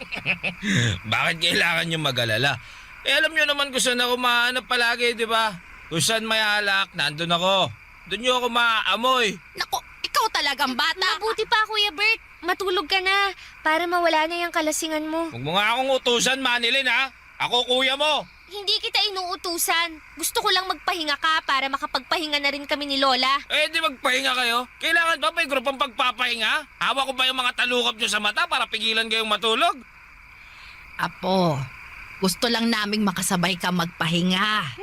Bakit kailangan niyo mag-alala? Eh alam niyo naman kung saan ako mahanap palagi, di ba? Kung saan may alak, nandun ako. Doon niyo ako maaamoy. Naku, ikaw talagang bata. Mabuti pa, Kuya Bert. Matulog ka na para mawala na yung kalasingan mo. Huwag mo nga akong utusan, Manilin ha. Ako kuya mo. Hindi kita inuutusan. Gusto ko lang magpahinga ka para makapagpahinga na rin kami ni Lola. Eh di magpahinga kayo. Kailangan ba may grupang pagpapahinga? Hawa ko ba yung mga talukap niyo sa mata para pigilan kayong matulog? Apo, gusto lang naming makasabay ka magpahinga.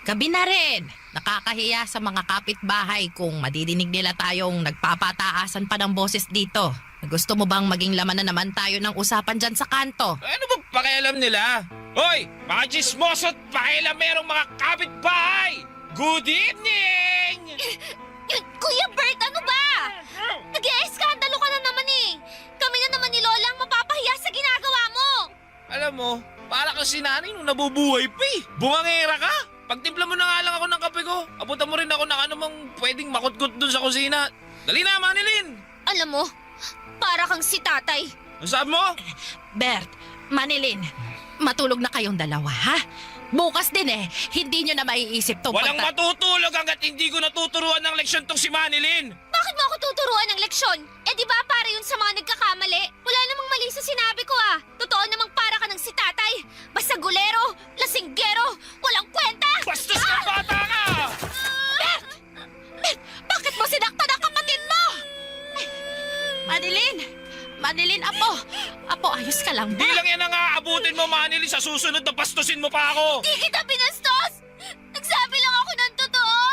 Gabi na rin. Nakakahiya sa mga kapitbahay kung madidinig nila tayong nagpapataasan pa ng boses dito. Gusto mo bang maging laman na naman tayo ng usapan dyan sa kanto? Ano ba pakialam nila? Hoy, mga chismoso't pakialamerong mga kapitbahay! Good evening! Kuya Bert, ano ba? Nag-e-eskandalo ka na naman eh. Kami na naman ni Lola ang mapapahiya sa ginagawa mo. Alam mo, para kasi nanay nung nabubuhay pa eh. Bungangera ka! Pagtimpla mo na nga lang ako ng kape ko. Abutan mo rin ako ng anumang pwedeng makutgut dun sa kusina. Dali na, Manilin! Alam mo, para kang si tatay. Ano sabi mo? Bert, Manilin, matulog na kayong dalawa, ha? Bukas din hindi nyo na maiisip to. Walang matutulog hanggat hindi ko natuturuan ng leksyon tong si Manilin. Bakit mo ako tuturuan ng leksyon? Eh di ba para yun sa mga nagkakamali? Wala namang mali sa sinabi ko ah. Totoo namang para ka ng si tatay. Basta gulero, lasinggero, walang kwenta. Bastos na bata ka! Bert! Bert, bakit mo sinaktan ang kapatid mo? Manilin, Apo, ayos ka lang ba? Di lang yan ang aabutin mo, Manilin. Sa susunod na bastusin mo pa ako. Di kita binastos! Nagsabi lang ako ng totoo!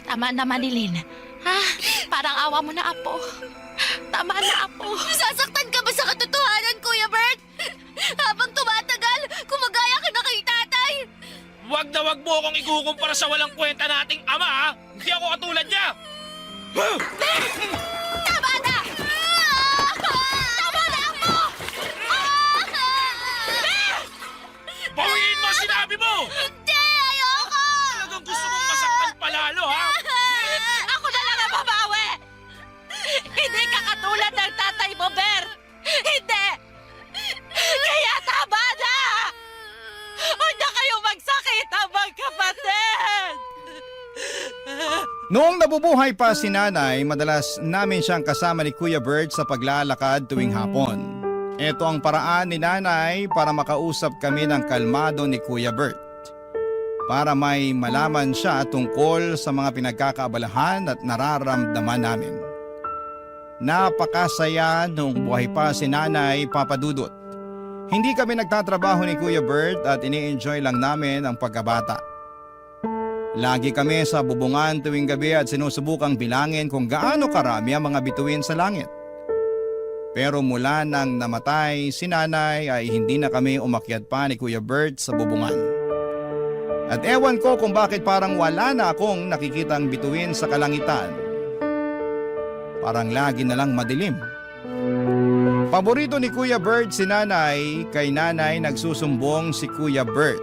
Tama na, Manilin. Ha? Parang awa mo na, Apo. Tama na, Apo. Nasasaktan ka ba sa katotohanan, Kuya Bert? Habang tumatagal, kumagaya ka na kay tatay. Wag na wag mo akong ikukumpara sa walang kwenta nating ama, ha? Hindi ako katulad niya! Tama na! Tama na ako! Bawiin mo ang sinabi mo! Hindi! Ayoko! Talagang gusto mong masaktan palalo, ha? Ako na lang ang babawi! Hindi ka katulad ng tatay mo, Bert! Hindi! Kaya tama na! Huwag na kayo magsakit ang magkapatid! Noong nabubuhay pa si nanay, madalas namin siyang kasama ni Kuya Bert sa paglalakad tuwing hapon. Ito ang paraan ni nanay para makausap kami ng kalmado ni Kuya Bert. Para may malaman siya tungkol sa mga pinagkakaabalahan at nararamdaman namin. Napakasaya noong buhay pa si nanay, Papa Dudut. Hindi kami nagtatrabaho ni Kuya Bert at ini-enjoy lang namin ang pagkabata. Lagi kami sa bubungan tuwing gabi at sinusubukang bilangin kung gaano karami ang mga bituin sa langit. Pero mula nang namatay si nanay ay hindi na kami umakyat pa ni Kuya Bert sa bubungan. At ewan ko kung bakit parang wala na akong nakikitang bituin sa kalangitan. Parang lagi na lang madilim. Paborito ni Kuya Bert si nanay, kay nanay nagsusumbong si Kuya Bert.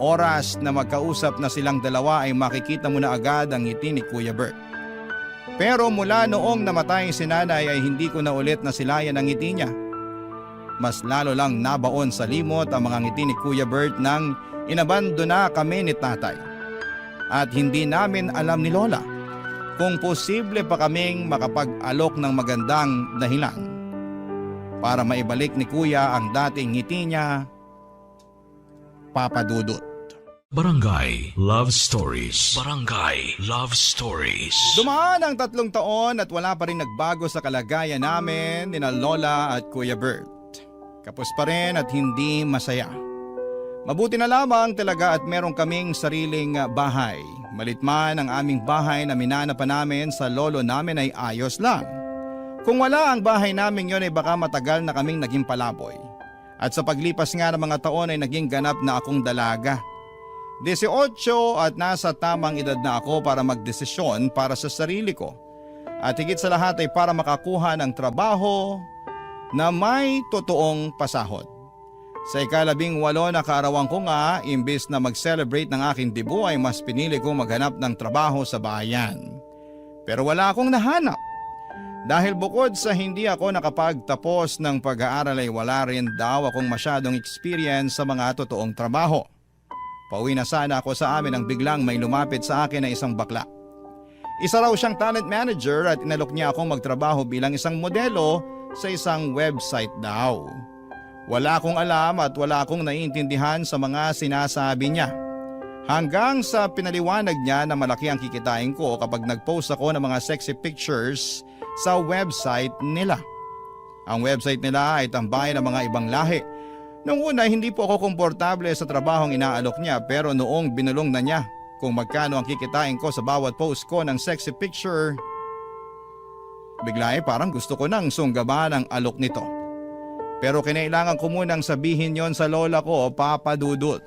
Oras na magkausap na silang dalawa ay makikita mo na agad ang ngiti ni Kuya Bert. Pero mula noong namatay si nanay ay hindi ko na ulit nasilayan ang ngiti niya. Mas lalo lang nabaon sa limot ang mga ngiti ni Kuya Bert nang inabandona kami ni tatay. At hindi namin alam ni Lola kung posible pa kaming makapag-alok ng magandang dahilan para maibalik ni Kuya ang dating ngiti niya, Papa Dudut. Barangay Love Stories. Barangay Love Stories. Dumaan ang 3 taon at wala pa rin nagbago sa kalagayan namin ni Lola at Kuya Bert. Kapos pa rin at hindi masaya. Mabuti na lamang talaga at meron kaming sariling bahay. Malit man ang aming bahay na minana pa namin sa lolo namin ay ayos lang. Kung wala ang bahay namin yon ay baka matagal na kaming naging palaboy. At sa paglipas nga ng mga taon ay naging ganap na akong dalaga. 18 at nasa tamang edad na ako para magdesisyon para sa sarili ko. At higit sa lahat ay para makakuha ng trabaho na may totoong pasahod. Sa ika-18 na kaarawan ko nga, imbis na mag-celebrate ng aking debut ay mas pinili kong maghanap ng trabaho sa bayan. Pero wala akong nahanap. Dahil bukod sa hindi ako nakapagtapos ng pag-aaral ay wala rin daw akong masyadong experience sa mga totoong trabaho. Pauwi na sana ako sa amin nang biglang may lumapit sa akin na isang bakla. Isa raw siyang talent manager at inalok niya akong magtrabaho bilang isang modelo sa isang website daw. Wala akong alam at wala akong naiintindihan sa mga sinasabi niya. Hanggang sa pinaliwanag niya na malaki ang kikitain ko kapag nag-post ako ng mga sexy pictures sa website nila. Ang website nila ay tambayan ng mga ibang lahi. Noong una hindi po ako komportable sa trabahong inaalok niya pero noong binulong na niya kung magkano ang kikitain ko sa bawat post ko ng sexy picture, bigla ay parang gusto ko nang sunggaban ang alok nito. Pero kinailangan ko munang sabihin yon sa lola ko, Papa Dudut.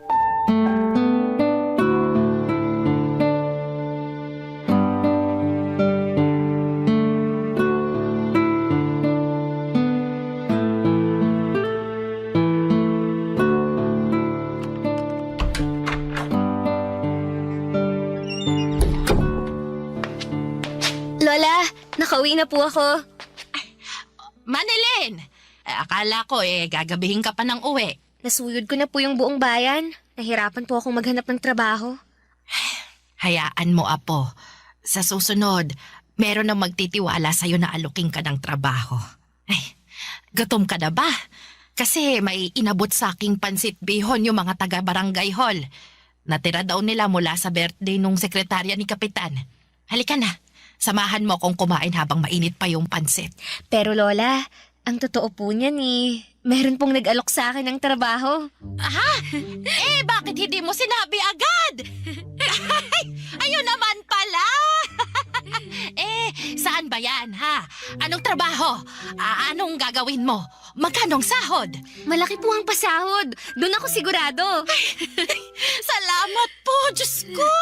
Lola, nakauwi na po ako. Manilin! Akala ko gagabihin ka pa ng uwi. Nasuyod ko na po yung buong bayan. Nahirapan po akong maghanap ng trabaho. Hayaan mo, Apo. Sa susunod, meron nang magtitiwala sa'yo na aluking ka ng trabaho. Ay, gutom ka na ba? Kasi may inabot sa aking pansit bihon yung mga taga-barangay hall. Natira daw nila mula sa birthday nung sekretarya ni Kapitan. Halika na, samahan mo akong kumain habang mainit pa yung pansit. Pero Lola, ang totoo po niyan meron pong nag-alok sa akin ng trabaho. Aha! Bakit hindi mo sinabi agad? Ayun naman pala! Saan ba yan, ha? Anong trabaho? Anong gagawin mo? Magkanong sahod? Malaki po ang pasahod. Doon ako sigurado. Salamat po, Diyos ko!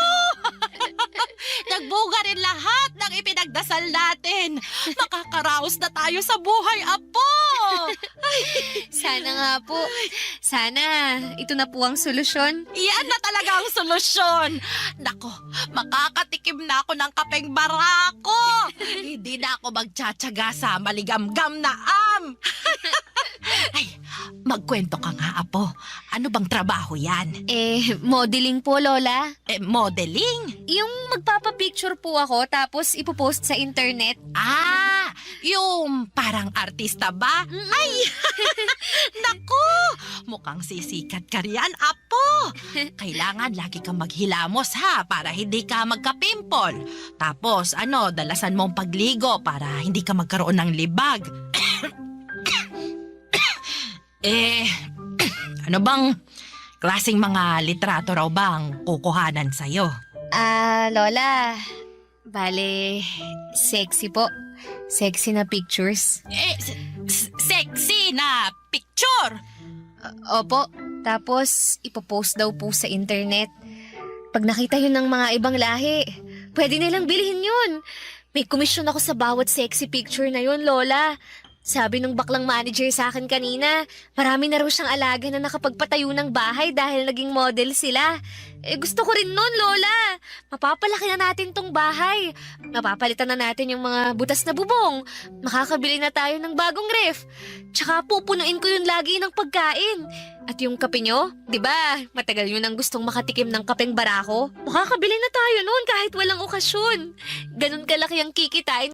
Nagbuga rin lahat ng ipinagdasal natin. Makakaraos na tayo sa buhay, Apo! Sana nga po. Sana ito na po ang solusyon. Yan na talaga ang solusyon. Nako, makakatikim na ako ng kapeng barako. Hindi na ako magtsatsaga sa maligamgam na am. Ay, magkwento ka nga, Apo. Ano bang trabaho yan? Modeling po, Lola. Modeling? Yung magpapapicture po ako tapos ipopost sa internet. Yung parang artista ba? Ay, naku, mukhang sisikat ka riyan, Apo. Kailangan lagi kang maghilamos, ha, para hindi ka magka-pimple. Tapos, dalasan mong pagligo para hindi ka magkaroon ng libag. Ano bang klaseng mga litrato raw bang kukuhanan sa'yo? Lola, bale, sexy po. Sexy na pictures. Sexy na picture! Opo, tapos ipopost daw po sa internet. Pag nakita yun ng mga ibang lahi, pwede nilang bilhin yun. May komisyon ako sa bawat sexy picture na yun, Lola. Sabi nung baklang manager sa akin kanina, marami na raw siyang alaga na nakapagpatayo ng bahay dahil naging model sila. Gusto ko rin nun, Lola. Mapapalaki na natin tong bahay. Mapapalitan na natin yung mga butas na bubong. Makakabili na tayo ng bagong ref. Tsaka pupunuin ko yun lagi ng pagkain. At yung kape nyo, di ba? Matagal yun ang gustong makatikim ng kapeng barako. Makakabili na tayo nun kahit walang okasyon. Ganun kalaki ang kikitain